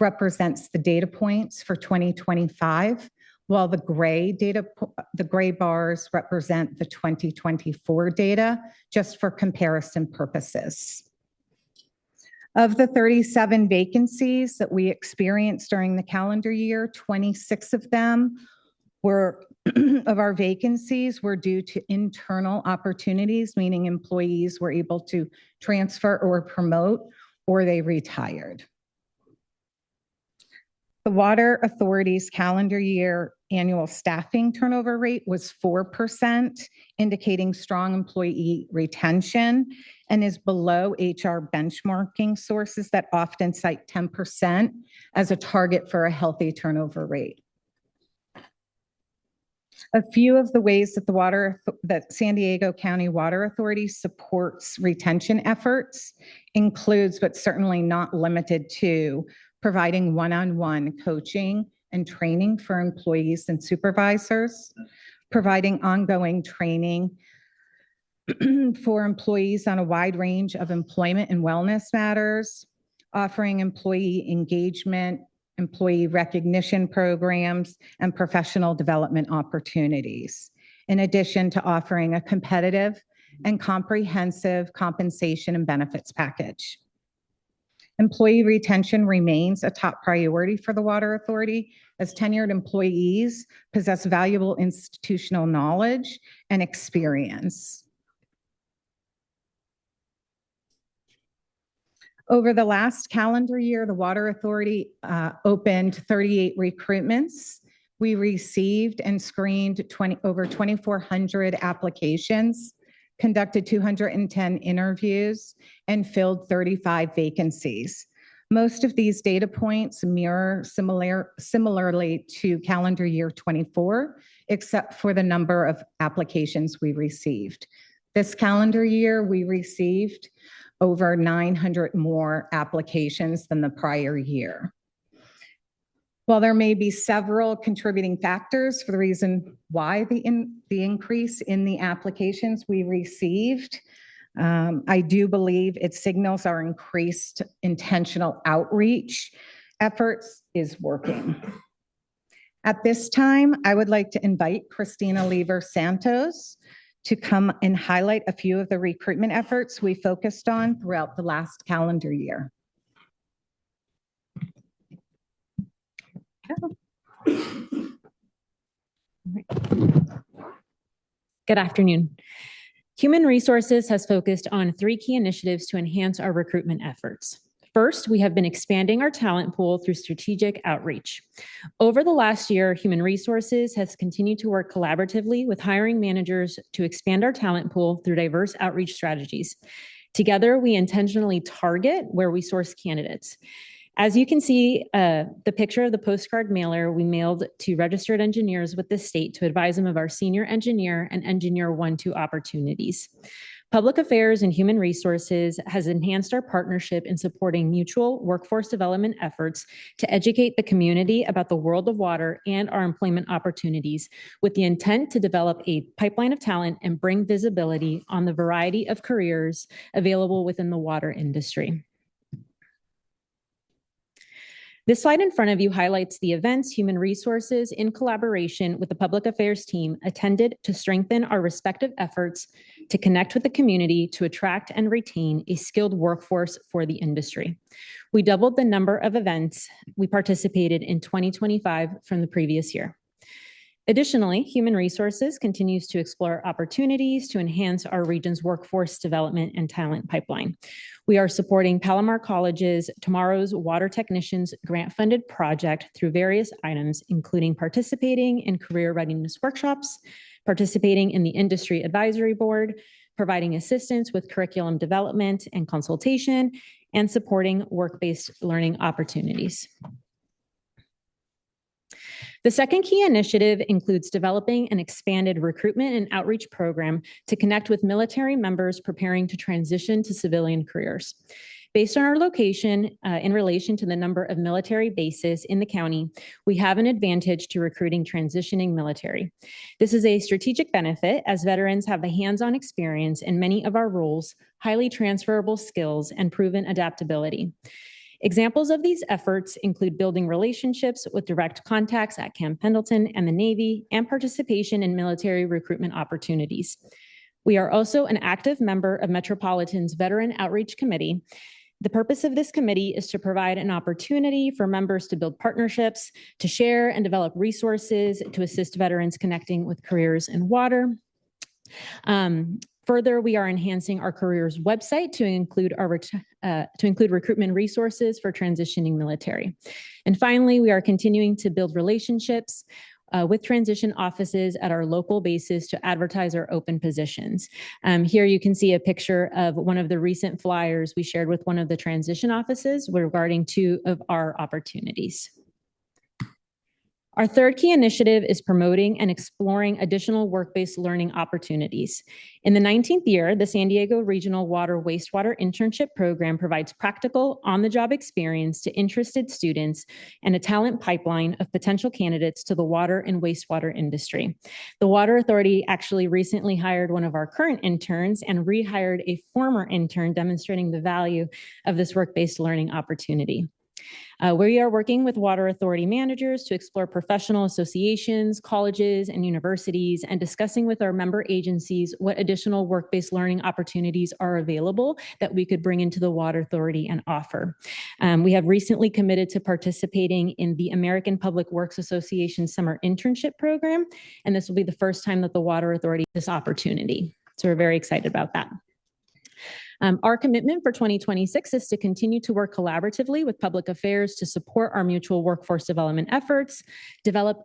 Speaker 6: represents the data points for 2025, while the gray bars represent the 2024 data, just for comparison purposes. Of the 37 vacancies that we experienced during the calendar year, 26 of them of our vacancies were due to internal opportunities, meaning employees were able to transfer or promote, or they retired. The Water Authority's calendar year annual staffing turnover rate was 4%, indicating strong employee retention, and is below HR benchmarking sources that often cite 10% as a target for a healthy turnover rate. A few of the ways that San Diego County Water Authority supports retention efforts includes, but certainly not limited to, providing one-on-one coaching and training for employees and supervisors, providing ongoing training for employees on a wide range of employment and wellness matters, offering employee engagement, employee recognition programs, and professional development opportunities, in addition to offering a competitive and comprehensive compensation and benefits package. Employee retention remains a top priority for the Water Authority, as tenured employees possess valuable institutional knowledge and experience. Over the last calendar year, the Water Authority opened 38 recruitments. We received and screened over 2,400 applications, conducted 210 interviews, and filled 35 vacancies. Most of these data points mirror similarly to calendar year 24, except for the number of applications we received. This calendar year, we received over 900 more applications than the prior year. While there may be several contributing factors for the reason why the increase in the applications we received, I do believe it signals our increased intentional outreach efforts is working. At this time, I would like to invite Christina Lever Santos to come and highlight a few of the recruitment efforts we focused on throughout the last calendar year.
Speaker 10: Good afternoon. Human Resources has focused on 3 key initiatives to enhance our recruitment efforts. First, we have been expanding our talent pool through strategic outreach. Over the last year, Human Resources has continued to work collaboratively with hiring managers to expand our talent pool through diverse outreach strategies. Together, we intentionally target where we source candidates. As you can see, the picture of the postcard mailer we mailed to registered engineers with the state to advise them of our senior engineer and engineer 1-2 opportunities. Public Affairs and Human Resources has enhanced our partnership in supporting mutual workforce development efforts to educate the community about the world of water and our employment opportunities, with the intent to develop a pipeline of talent and bring visibility on the variety of careers available within the water industry. This slide in front of you highlights the events Human Resources, in collaboration with the Public Affairs team, attended to strengthen our respective efforts to connect with the community to attract and retain a skilled workforce for the industry. We doubled the number of events we participated in 2025 from the previous year. Additionally, Human Resources continues to explore opportunities to enhance our region's workforce development and talent pipeline. We are supporting Palomar College's Tomorrow's Water Technicians grant-funded project through various items, including participating in career readiness workshops, participating in the Industry Advisory Board, providing assistance with curriculum development and consultation, and supporting work-based learning opportunities. The second key initiative includes developing an expanded recruitment and outreach program to connect with military members preparing to transition to civilian careers. Based on our location in relation to the number of military bases in the county, we have an advantage to recruiting transitioning military. This is a strategic benefit as veterans have the hands-on experience in many of our roles, highly transferable skills, and proven adaptability. Examples of these efforts include building relationships with direct contacts at Camp Pendleton and the Navy, and participation in military recruitment opportunities. We are also an active member of Metropolitan's Veteran Outreach Committee. The purpose of this committee is to provide an opportunity for members to build partnerships, to share and develop resources, to assist veterans connecting with careers in water. Further, we are enhancing our careers website to include recruitment resources for transitioning military. And finally, we are continuing to build relationships with transition offices at our local bases to advertise our open positions. Here you can see a picture of one of the recent flyers we shared with one of the transition offices regarding 2 of our opportunities. Our third key initiative is promoting and exploring additional work-based learning opportunities. In the 19th year, the San Diego Regional Water Wastewater Internship Program provides practical, on-the-job experience to interested students and a talent pipeline of potential candidates to the water and wastewater industry. The Water Authority actually recently hired one of our current interns and rehired a former intern, demonstrating the value of this work-based learning opportunity. We are working with Water Authority managers to explore professional associations, colleges, and universities, and discussing with our member agencies what additional work-based learning opportunities are available that we could bring into the Water Authority and offer. We have recently committed to participating in the American Public Works Association Summer Internship Program, and this will be the first time that the Water Authority has this opportunity. So we're very excited about that. Our commitment for 2026 is to continue to work collaboratively with public affairs to support our mutual workforce development efforts, develop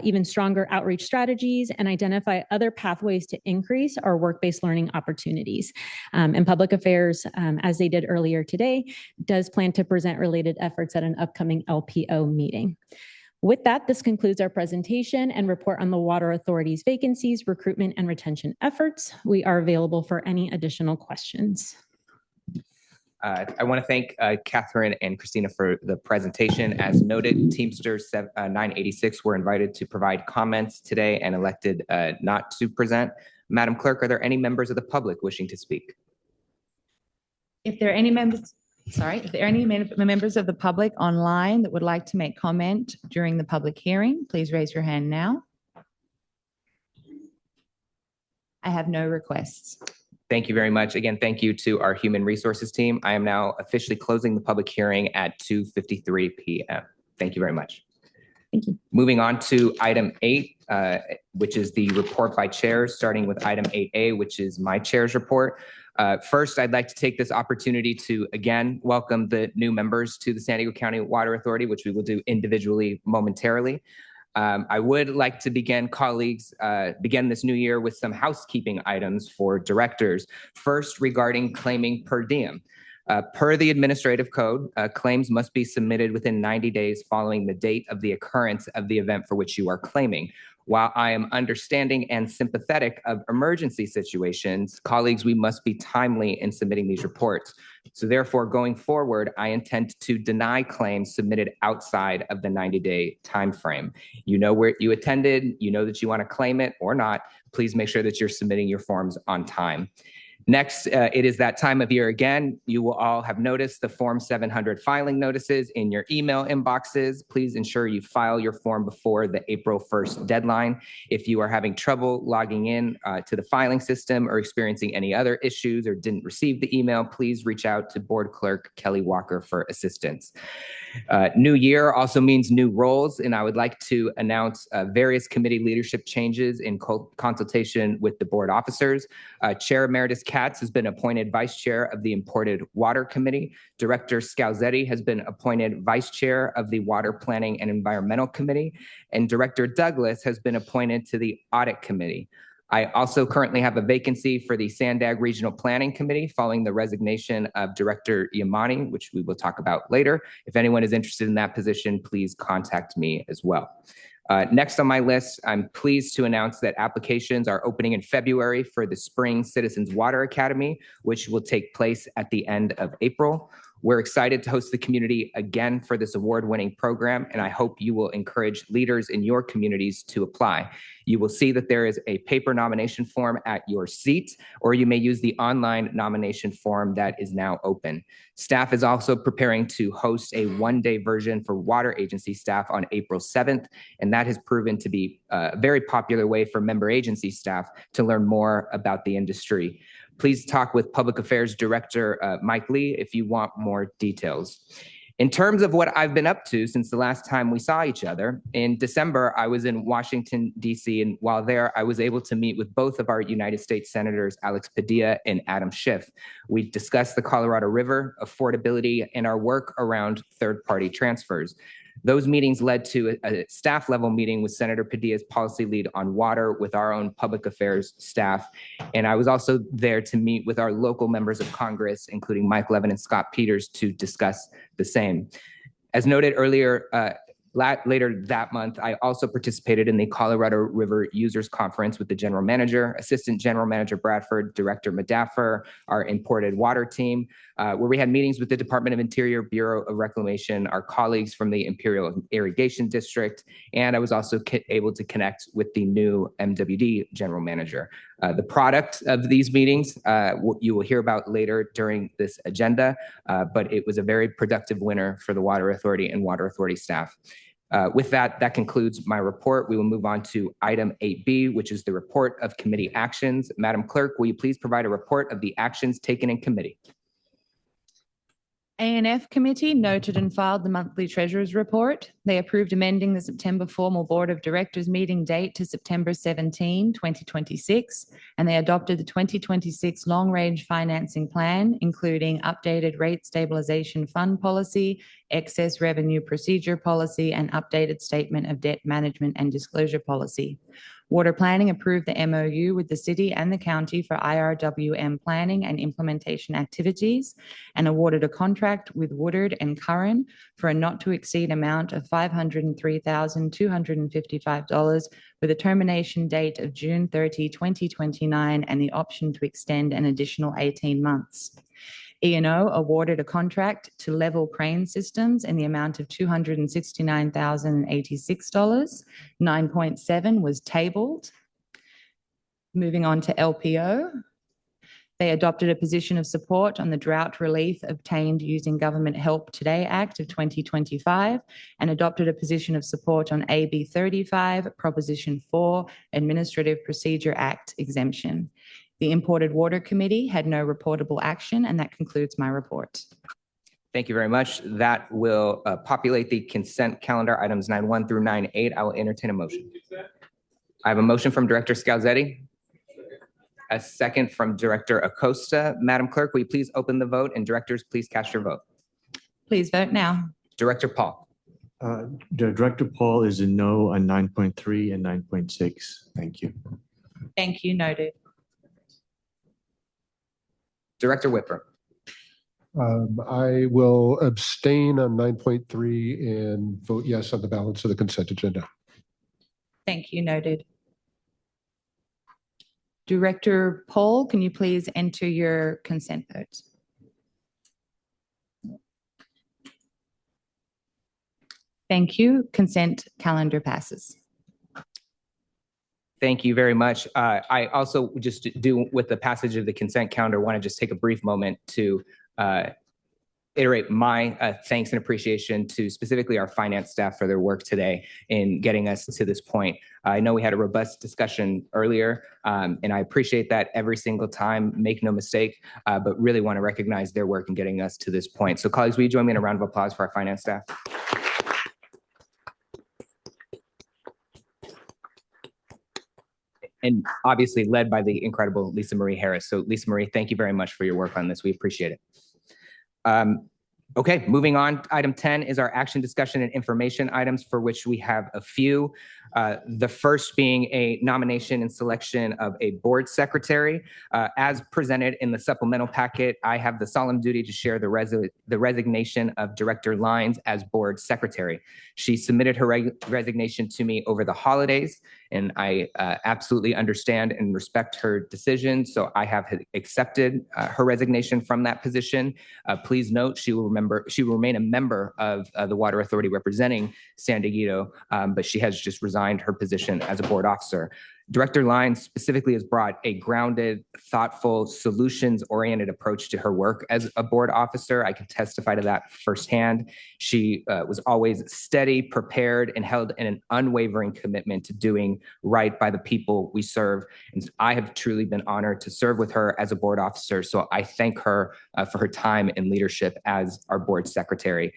Speaker 10: even stronger outreach strategies, and identify other pathways to increase our work-based learning opportunities. And public affairs, as they did earlier today, does plan to present related efforts at an upcoming LPO meeting. With that, this concludes our presentation and report on the Water Authority's vacancies, recruitment, and retention efforts. We are available for any additional questions.
Speaker 4: I want to thank Catherine and Christina for the presentation. As noted, Teamsters 986 were invited to provide comments today and elected not to present. Madam Clerk, are there any members of the public wishing to speak?
Speaker 15: If there are any members of the public online that would like to make comment during the public hearing, please raise your hand now. I have no requests.
Speaker 4: Thank you very much. Again, thank you to our Human Resources team. I am now officially closing the public hearing at 2:53 p.m. Thank you very much.
Speaker 15: Thank you.
Speaker 4: Moving on to item 8, which is the report by chairs, starting with item 8A, which is my chair's report. First, I'd like to take this opportunity to again welcome the new members to the San Diego County Water Authority, which we will do individually momentarily. I would like to begin this new year with some housekeeping items for directors. First, regarding claiming per diem. Per the administrative code, claims must be submitted within 90 days following the date of the occurrence of the event for which you are claiming. While I am understanding and sympathetic of emergency situations, colleagues, we must be timely in submitting these reports. So therefore, going forward, I intend to deny claims submitted outside of the 90-day timeframe. You know where you attended, you know that you want to claim it or not. Please make sure that you're submitting your forms on time. Next, it is that time of year again. You will all have noticed the Form 700 filing notices in your email inboxes. Please ensure you file your form before the April 1st deadline. If you are having trouble logging in to the filing system or experiencing any other issues or didn't receive the email, please reach out to Board Clerk Kelly Walker for assistance. New year also means new roles, and I would like to announce various committee leadership changes in consultation with the board officers. Chair Emeritus Katz has been appointed Vice Chair of the Imported Water Committee. Director Scalzetti has been appointed Vice Chair of the Water Planning and Environmental Committee, and Director Douglas has been appointed to the Audit Committee. I also currently have a vacancy for the Sandag Regional Planning Committee following the resignation of Director Yamani, which we will talk about later. If anyone is interested in that position, please contact me as well. Next on my list, I'm pleased to announce that applications are opening in February for the Spring Citizens Water Academy, which will take place at the end of April. We're excited to host the community again for this award-winning program, and I hope you will encourage leaders in your communities to apply. You will see that there is a paper nomination form at your seat, or you may use the online nomination form that is now open. Staff is also preparing to host a one-day version for water agency staff on April 7th, and that has proven to be a very popular way for member agency staff to learn more about the industry. Please talk with Public Affairs Director Mike Lee if you want more details. In terms of what I've been up to since the last time we saw each other, in December, I was in Washington, D.C., and while there, I was able to meet with both of our United States Senators, Alex Padilla and Adam Schiff. We discussed the Colorado River, affordability, and our work around third-party transfers. Those meetings led to a staff level meeting with Senator Padilla's policy lead on water with our own public affairs staff. And I was also there to meet with our local members of Congress, including Mike Levin and Scott Peters, to discuss the same. As noted earlier, later that month, I also participated in the Colorado River Users Conference with the General Manager, Assistant General Manager Bradford, Director Madaffer, our imported water team, where we had meetings with the Department of Interior, Bureau of Reclamation, our colleagues from the Imperial Irrigation District, and I was also able to connect with the new MWD General Manager. The product of these meetings you will hear about later during this agenda, but it was a very productive winter for the Water Authority and Water Authority staff. With that, that concludes my report. We will move on to item 8B, which is the report of committee actions. Madam Clerk, will you please provide a report of the actions taken in committee?
Speaker 15: A&F Committee noted and filed the monthly Treasurer's Report. They approved amending the September formal Board of Directors meeting date to September 17, 2026, and they adopted the 2026 Long-Range Financing Plan, including updated Rate Stabilization Fund Policy, Excess Revenue Procedure Policy, and updated Statement of Debt Management and Disclosure Policy. Water Planning approved the MOU with the city and the county for IRWM planning and implementation activities and awarded a contract with Woodard and Curran for a not-to-exceed amount of $503,255 with a termination date of June 30, 2029 and the option to extend an additional 18 months. E&O awarded a contract to Level Crane Systems in the amount of $269,086. 9.7 was tabled. Moving on to LPO. They adopted a position of support on the drought relief obtained using Government Help Today Act of 2025 and adopted a position of support on AB 35, Proposition 4, Administrative Procedure Act exemption. The Imported Water Committee had no reportable action, and that concludes my report.
Speaker 4: Thank you very much. That will populate the consent calendar, items 9.1 through 9.8. I will entertain a motion. I have a motion from Director Scalzetti. A second from Director Acosta. Madam Clerk, will you please open the vote, and directors, please cast your vote.
Speaker 15: Please vote now.
Speaker 4: Director Paul.
Speaker 2: Director Paul is a no on 9.3 and 9.6. Thank you.
Speaker 15: Thank you. Noted.
Speaker 4: Director Whipper.
Speaker 16: I will abstain on 9.3 and vote yes on the balance of the consent agenda.
Speaker 15: Thank you. Noted. Director Paul, can you please enter your consent votes? Thank you. Consent calendar passes.
Speaker 4: Thank you very much. I also just do with the passage of the consent calendar, want to just take a brief moment to iterate my thanks and appreciation to specifically our finance staff for their work today in getting us to this point. I know we had a robust discussion earlier, and I appreciate that every single time, make no mistake, but really want to recognize their work in getting us to this point. So colleagues, will you join me in a round of applause for our finance staff? And obviously led by the incredible Lisa Marie Harris. So Lisa Marie, thank you very much for your work on this. We appreciate it. Okay, moving on. Item 10 is our action, discussion, and information items, for which we have a few. The first being a nomination and selection of a board secretary. As presented in the supplemental packet, I have the solemn duty to share the resignation of Director Lyons as board secretary. She submitted her resignation to me over the holidays, and I absolutely understand and respect her decision. So I have accepted her resignation from that position. Please note, she will remain a member of the Water Authority representing San Diego, but she has just resigned her position as a board officer. Director Lyons specifically has brought a grounded, thoughtful, solutions-oriented approach to her work as a board officer. I can testify to that firsthand. She was always steady, prepared, and held in an unwavering commitment to doing right by the people we serve. And I have truly been honored to serve with her as a board officer. So I thank her for her time and leadership as our board secretary.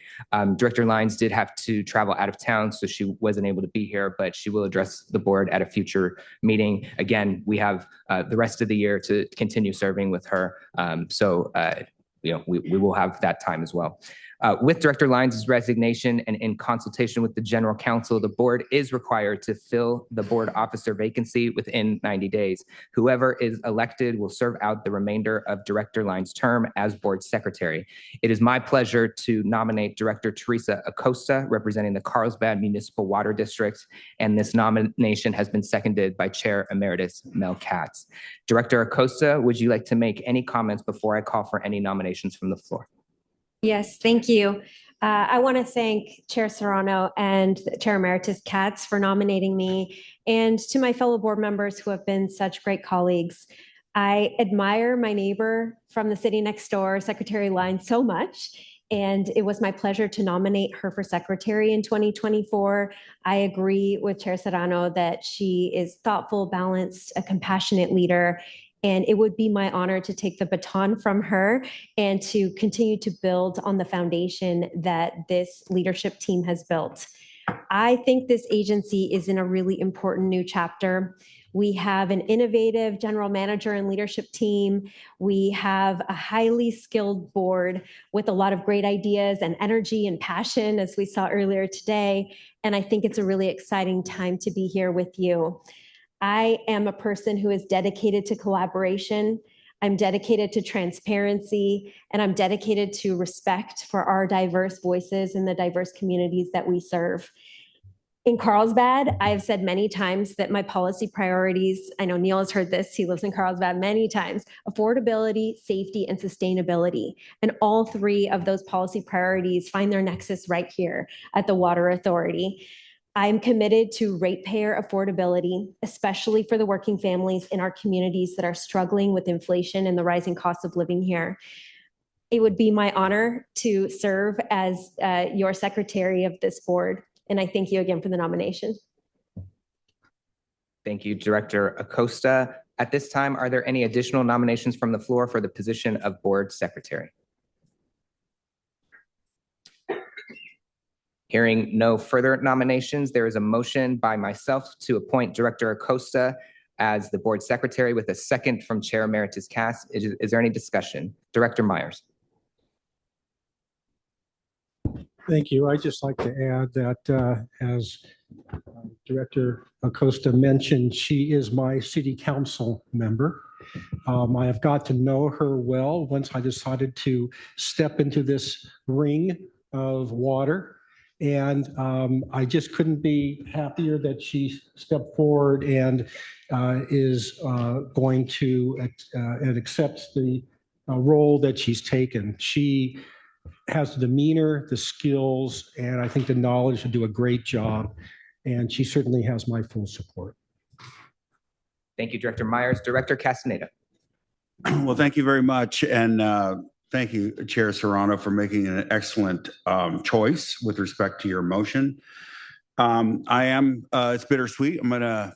Speaker 4: Director Lyons did have to travel out of town, so she wasn't able to be here, but she will address the board at a future meeting. Again, we have the rest of the year to continue serving with her. We will have that time as well. With Director Lyons' resignation and in consultation with the General Counsel, the board is required to fill the board officer vacancy within 90 days. Whoever is elected will serve out the remainder of Director Lyons' term as board secretary. It is my pleasure to nominate Director Teresa Acosta, representing the Carlsbad Municipal Water District, and this nomination has been seconded by Chair Emeritus Mel Katz. Director Acosta, would you like to make any comments before I call for any nominations from the floor?
Speaker 18: Yes, thank you. I want to thank Chair Serrano and Chair Emeritus Katz for nominating me, and to my fellow board members who have been such great colleagues. I admire my neighbor from the city next door, Secretary Lyons, so much, and it was my pleasure to nominate her for secretary in 2024. I agree with Chair Serrano that she is thoughtful, balanced, a compassionate leader. And it would be my honor to take the baton from her and to continue to build on the foundation that this leadership team has built. I think this agency is in a really important new chapter. We have an innovative general manager and leadership team. We have a highly skilled board with a lot of great ideas and energy and passion, as we saw earlier today. And I think it's a really exciting time to be here with you. I am a person who is dedicated to collaboration. I'm dedicated to transparency, and I'm dedicated to respect for our diverse voices and the diverse communities that we serve. In Carlsbad, I've said many times that my policy priorities, I know Neil has heard this, he lives in Carlsbad many times, affordability, safety, and sustainability. And all three of those policy priorities find their nexus right here at the Water Authority. I'm committed to ratepayer affordability, especially for the working families in our communities that are struggling with inflation and the rising cost of living here. It would be my honor to serve as your secretary of this board, and I thank you again for the nomination.
Speaker 4: Thank you, Director Acosta. At this time, are there any additional nominations from the floor for the position of board secretary? Hearing no further nominations, there is a motion by myself to appoint Director Acosta as the board secretary with a second from Chair Emeritus Katz. Is there any discussion? Director Myers.
Speaker 7: Thank you. I'd just like to add that as Director Acosta mentioned, she is my city council member. I have got to know her well once I decided to step into this ring of water. And I just couldn't be happier that she stepped forward and is going to and accepts the role that she's taken. She has the demeanor, the skills, and I think the knowledge to do a great job. And she certainly has my full support.
Speaker 4: Thank you, Director Myers. Director Castaneda.
Speaker 19: Well, thank you very much. And thank you, Chair Serrano, for making an excellent choice with respect to your motion. It's bittersweet. I'm going to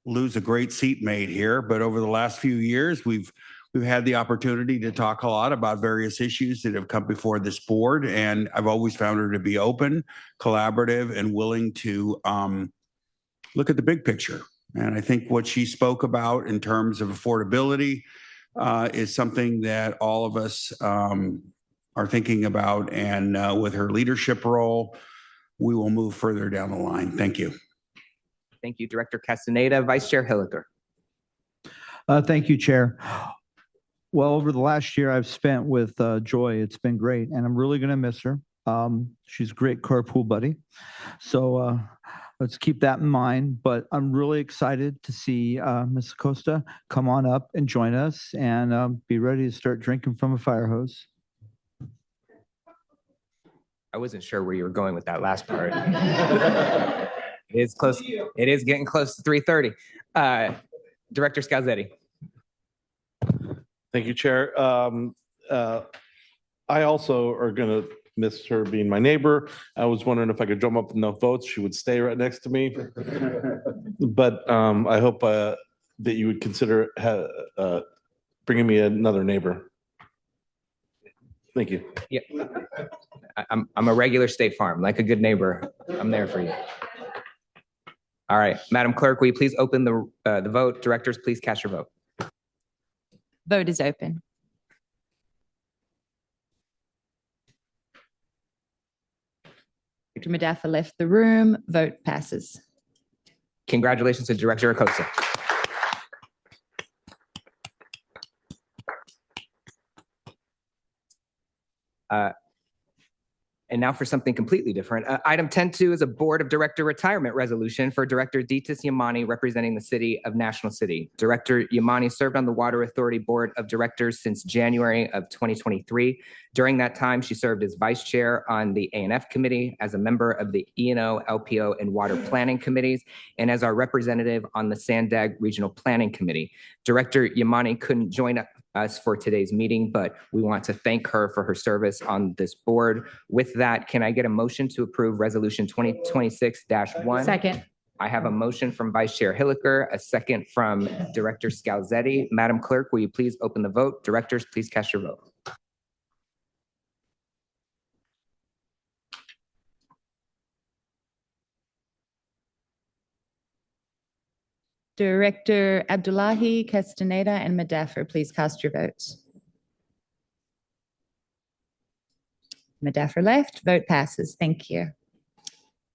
Speaker 19: lose a great seatmate here, but over the last few years, we've had the opportunity to talk a lot about various issues that have come before this board, and I've always found her to be open, collaborative, and willing to look at the big picture. And I think what she spoke about in terms of affordability is something that all of us are thinking about. And with her leadership role, we will move further down the line. Thank you.
Speaker 4: Thank you, Director Castaneda. Vice Chair Hilliker.
Speaker 1: Thank you, Chair. Well, over the last year I've spent with Joy, it's been great, and I'm really going to miss her. She's a great carpool buddy. So let's keep that in mind. But I'm really excited to see Ms. Acosta come on up and join us and be ready to start drinking from a fire hose.
Speaker 4: I wasn't sure where you were going with that last part. It is close. It is getting close to 3:30. Director Scalzetti.
Speaker 20: Thank you, Chair. I also are going to miss her being my neighbor. I was wondering if I could drum up enough votes, she would stay right next to me. But I hope that you would consider bringing me another neighbor. Thank you.
Speaker 4: Yeah, I'm a regular State Farm, like a good neighbor. I'm there for you. All right, Madam Clerk, will you please open the vote? Directors, please cast your vote.
Speaker 15: Vote is open. Director Madafa left the room. Vote passes.
Speaker 4: Congratulations to Director Acosta. And now for something completely different. Item 10.2 is a Board of Director retirement resolution for Director Ditas Yamani representing the City of National City. Director Yamani served on the Water Authority Board of Directors since January of 2023. During that time, she served as Vice Chair on the A&F Committee, as a member of the E&O, LPO, and Water Planning Committees, and as our representative on the Sandag Regional Planning Committee. Director Yamani couldn't join us for today's meeting, but we want to thank her for her service on this board. With that, can I get a motion to approve Resolution 2026-1?
Speaker 15: Second.
Speaker 4: I have a motion from Vice Chair Hilliker, a second from Director Scalzetti. Madam Clerk, will you please open the vote? Directors, please cast your vote.
Speaker 15: Director Abdullahi, Castaneda, and Madafa, please cast your votes. Madafa left. Vote passes. Thank you.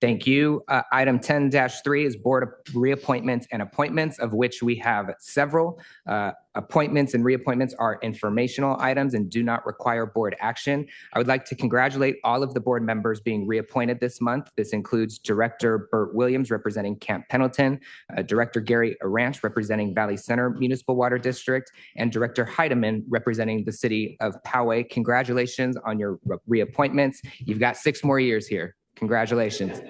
Speaker 4: Thank you. Item 10-3 is Board of Reappointments and Appointments, of which we have several. Appointments and reappointments are informational items and do not require board action. I would like to congratulate all of the board members being reappointed this month. This includes Director Burt Williams representing Camp Pendleton, Director Gary Aranch representing Valley Center Municipal Water District, and Director Heidemann representing the City of Poway. Congratulations on your reappointments. You've got 6 more years here. Congratulations.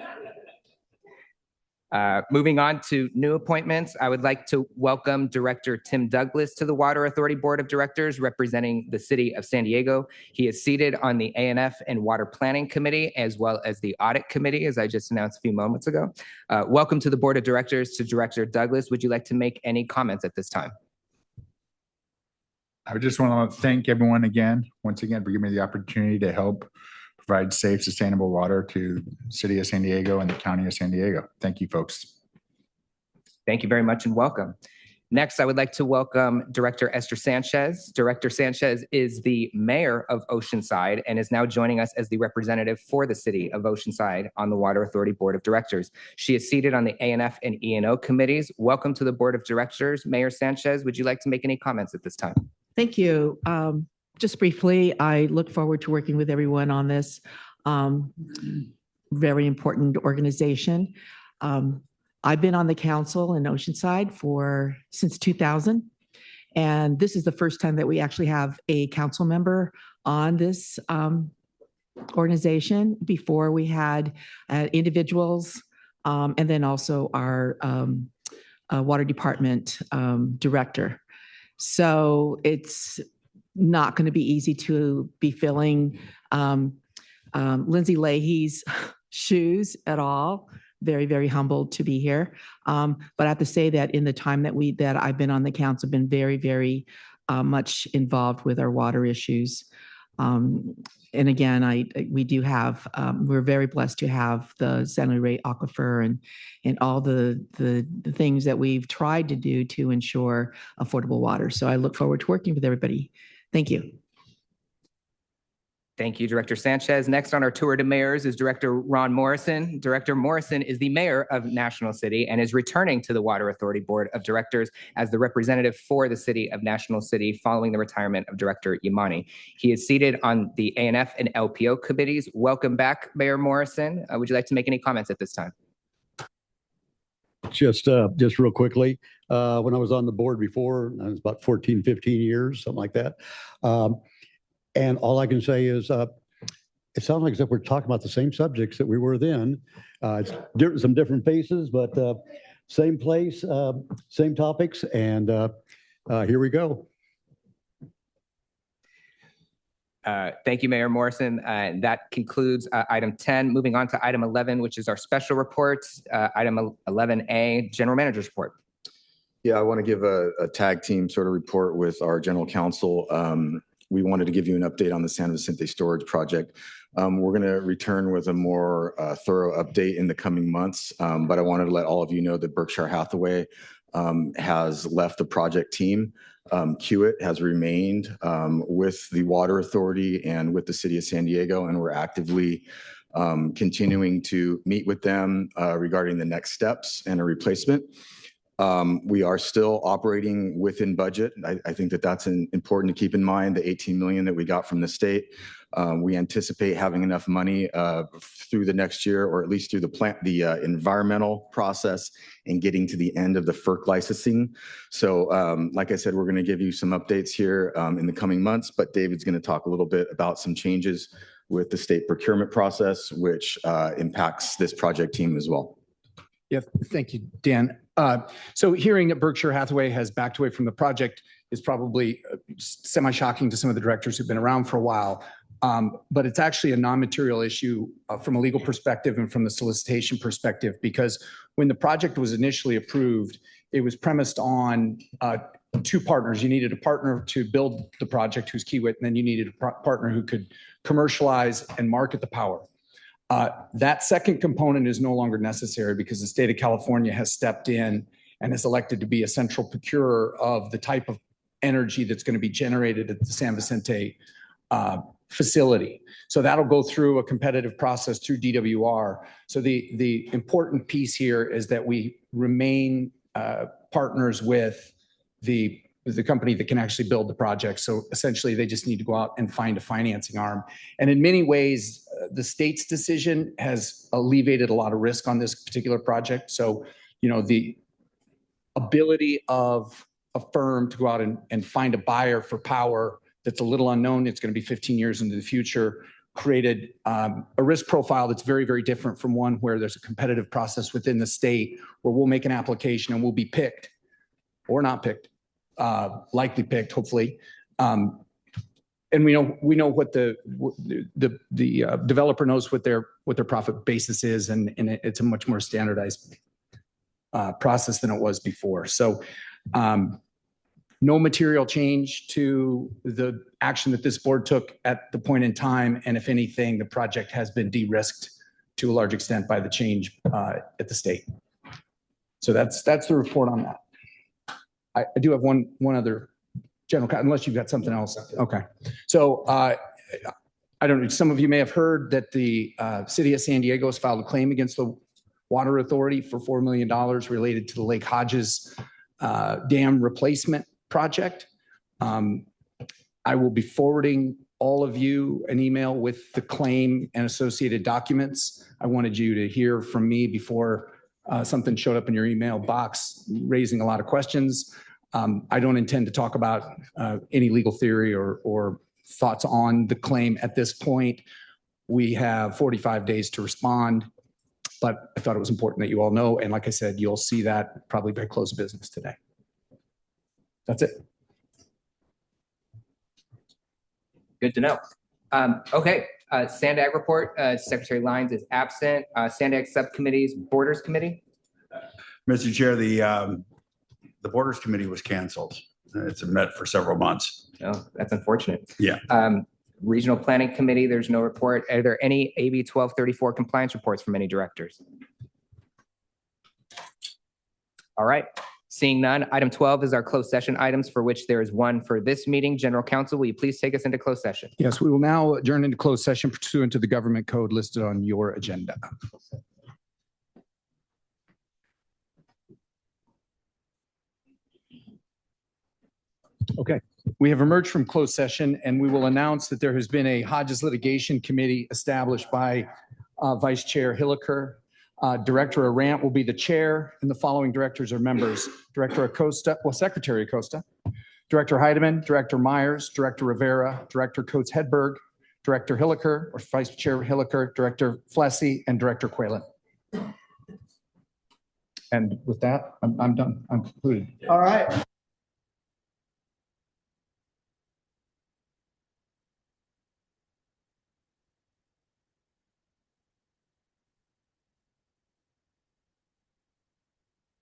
Speaker 4: Moving on to new appointments, I would like to welcome Director Tim Douglas to the Water Authority Board of Directors representing the City of San Diego. He is seated on the A&F and Water Planning Committee as well as the Audit Committee, as I just announced a few moments ago. Welcome to the Board of Directors to Director Douglas. Would you like to make any comments at this time?
Speaker 21: I just want to thank everyone once again, for giving me the opportunity to help provide safe, sustainable water to the City of San Diego and the County of San Diego. Thank you, folks.
Speaker 4: Thank you very much and welcome. Next, I would like to welcome Director Esther Sanchez. Director Sanchez is the mayor of Oceanside and is now joining us as the representative for the City of Oceanside on the Water Authority Board of Directors. She is seated on the A&F and E&O committees. Welcome to the Board of Directors. Mayor Sanchez, would you like to make any comments at this time?
Speaker 23: Thank you. Just briefly, I look forward to working with everyone on this very important organization. I've been on the council in Oceanside since 2000, and this is the first time that we actually have a council member on this organization. Before we had individuals, and then also our water department director. So it's not going to be easy to be filling Lindsay Leahy's shoes at all. Very, very humbled to be here. But I have to say that in the time that I've been on the council, I've been very, very much involved with our water issues. And again, we do have, we're very blessed to have the San Luis Rey Aquifer and all the things that we've tried to do to ensure affordable water. So I look forward to working with everybody. Thank you.
Speaker 4: Thank you, Director Sanchez. Next on our tour de mayors is Director Ron Morrison. Director Morrison is the mayor of National City and is returning to the Water Authority Board of Directors as the representative for the city of National City following the retirement of Director Yamani. He is seated on the ANF and LPO committees. Welcome back, Mayor Morrison. Would you like to make any comments at this time?
Speaker 3: Just real quickly, when I was on the board before, I was about 14, 15 years, something like that. And all I can say is, it sounds like as if we're talking about the same subjects that we were then. It's some different faces, but same place, same topics, and here we go.
Speaker 4: Thank you, Mayor Morrison. That concludes item 10. Moving on to item 11, which is our special reports. Item 11A, General Manager's Report.
Speaker 11: Yeah, I want to give a tag team sort of report with our general counsel. We wanted to give you an update on the San Vicente Storage Project. We're going to return with a more thorough update in the coming months, but I wanted to let all of you know that Berkshire Hathaway has left the project team. Kiewit has remained with the Water Authority and with the City of San Diego, and we're actively continuing to meet with them regarding the next steps and a replacement. We are still operating within budget. I think that that's important to keep in mind, the 18 million that we got from the state. We anticipate having enough money through the next year, or at least through the environmental process and getting to the end of the FERC licensing. So like I said, we're going to give you some updates here in the coming months, but David's going to talk a little bit about some changes with the state procurement process, which impacts this project team as well.
Speaker 12: Yeah, thank you, Dan. So hearing that Berkshire Hathaway has backed away from the project is probably semi-shocking to some of the directors who've been around for a while. But it's actually a non-material issue from a legal perspective and from the solicitation perspective, because when the project was initially approved, it was premised on two partners. You needed a partner to build the project, who's Kiewit, and then you needed a partner who could commercialize and market the power. That second component is no longer necessary because the state of California has stepped in and has elected to be a central procurer of the type of energy that's going to be generated at the San Vicente facility. So that'll go through a competitive process through DWR. So the important piece here is that we remain partners with the company that can actually build the project. So essentially, they just need to go out and find a financing arm. And in many ways, the state's decision has alleviated a lot of risk on this particular project. So, you know, the ability of a firm to go out and find a buyer for power that's a little unknown, it's going to be 15 years into the future, created a risk profile that's very, very different from one where there's a competitive process within the state where we'll make an application and we'll be picked or not picked. Likely picked, hopefully, and we know what the developer knows what their profit basis is, and it's a much more standardized process than it was before. So, no material change to the action that this board took at the point in time, and if anything, the project has been de-risked to a large extent by the change at the state. So that's the report on that. I do have one other general, unless you've got something else. Okay. So I don't know, some of you may have heard that the city of San Diego has filed a claim against the Water Authority for $4 million related to the Lake Hodges dam replacement project. I will be forwarding all of you an email with the claim and associated documents. I wanted you to hear from me before something showed up in your email box, raising a lot of questions. I don't intend to talk about any legal theory or thoughts on the claim at this point. We have 45 days to respond, but I thought it was important that you all know. And like I said, you'll see that probably by close of business today. That's it.
Speaker 4: Good to know. Okay, Sandag report. Secretary Lyons is absent. Sandag subcommittees, Borders Committee.
Speaker 19: Mr. Chair, the Borders Committee was canceled. It's met for several months.
Speaker 4: Oh, that's unfortunate.
Speaker 19: Yeah.
Speaker 4: Regional Planning Committee, there's no report. Are there any AB 1234 compliance reports from any directors? All right. Seeing none, item 12 is our closed session items for which there is one for this meeting. General Counsel, will you please take us into closed session?
Speaker 12: Yes, we will now adjourn into closed session pursuant to the government code listed on your agenda. Okay, we have emerged from closed session and we will announce that there has been a Hodges Litigation Committee established by Vice Chair Hilliker. Director Arant will be the chair and the following directors are members. Director Acosta, well, Secretary Acosta, Director Heidemann, Director Myers, Director Rivera, Director Coates Hedberg, Director Hilliker, or Vice Chair Hilliker, Director Flessy, and Director Quaylen. And with that, I'm done. I'm concluded.
Speaker 1: All right.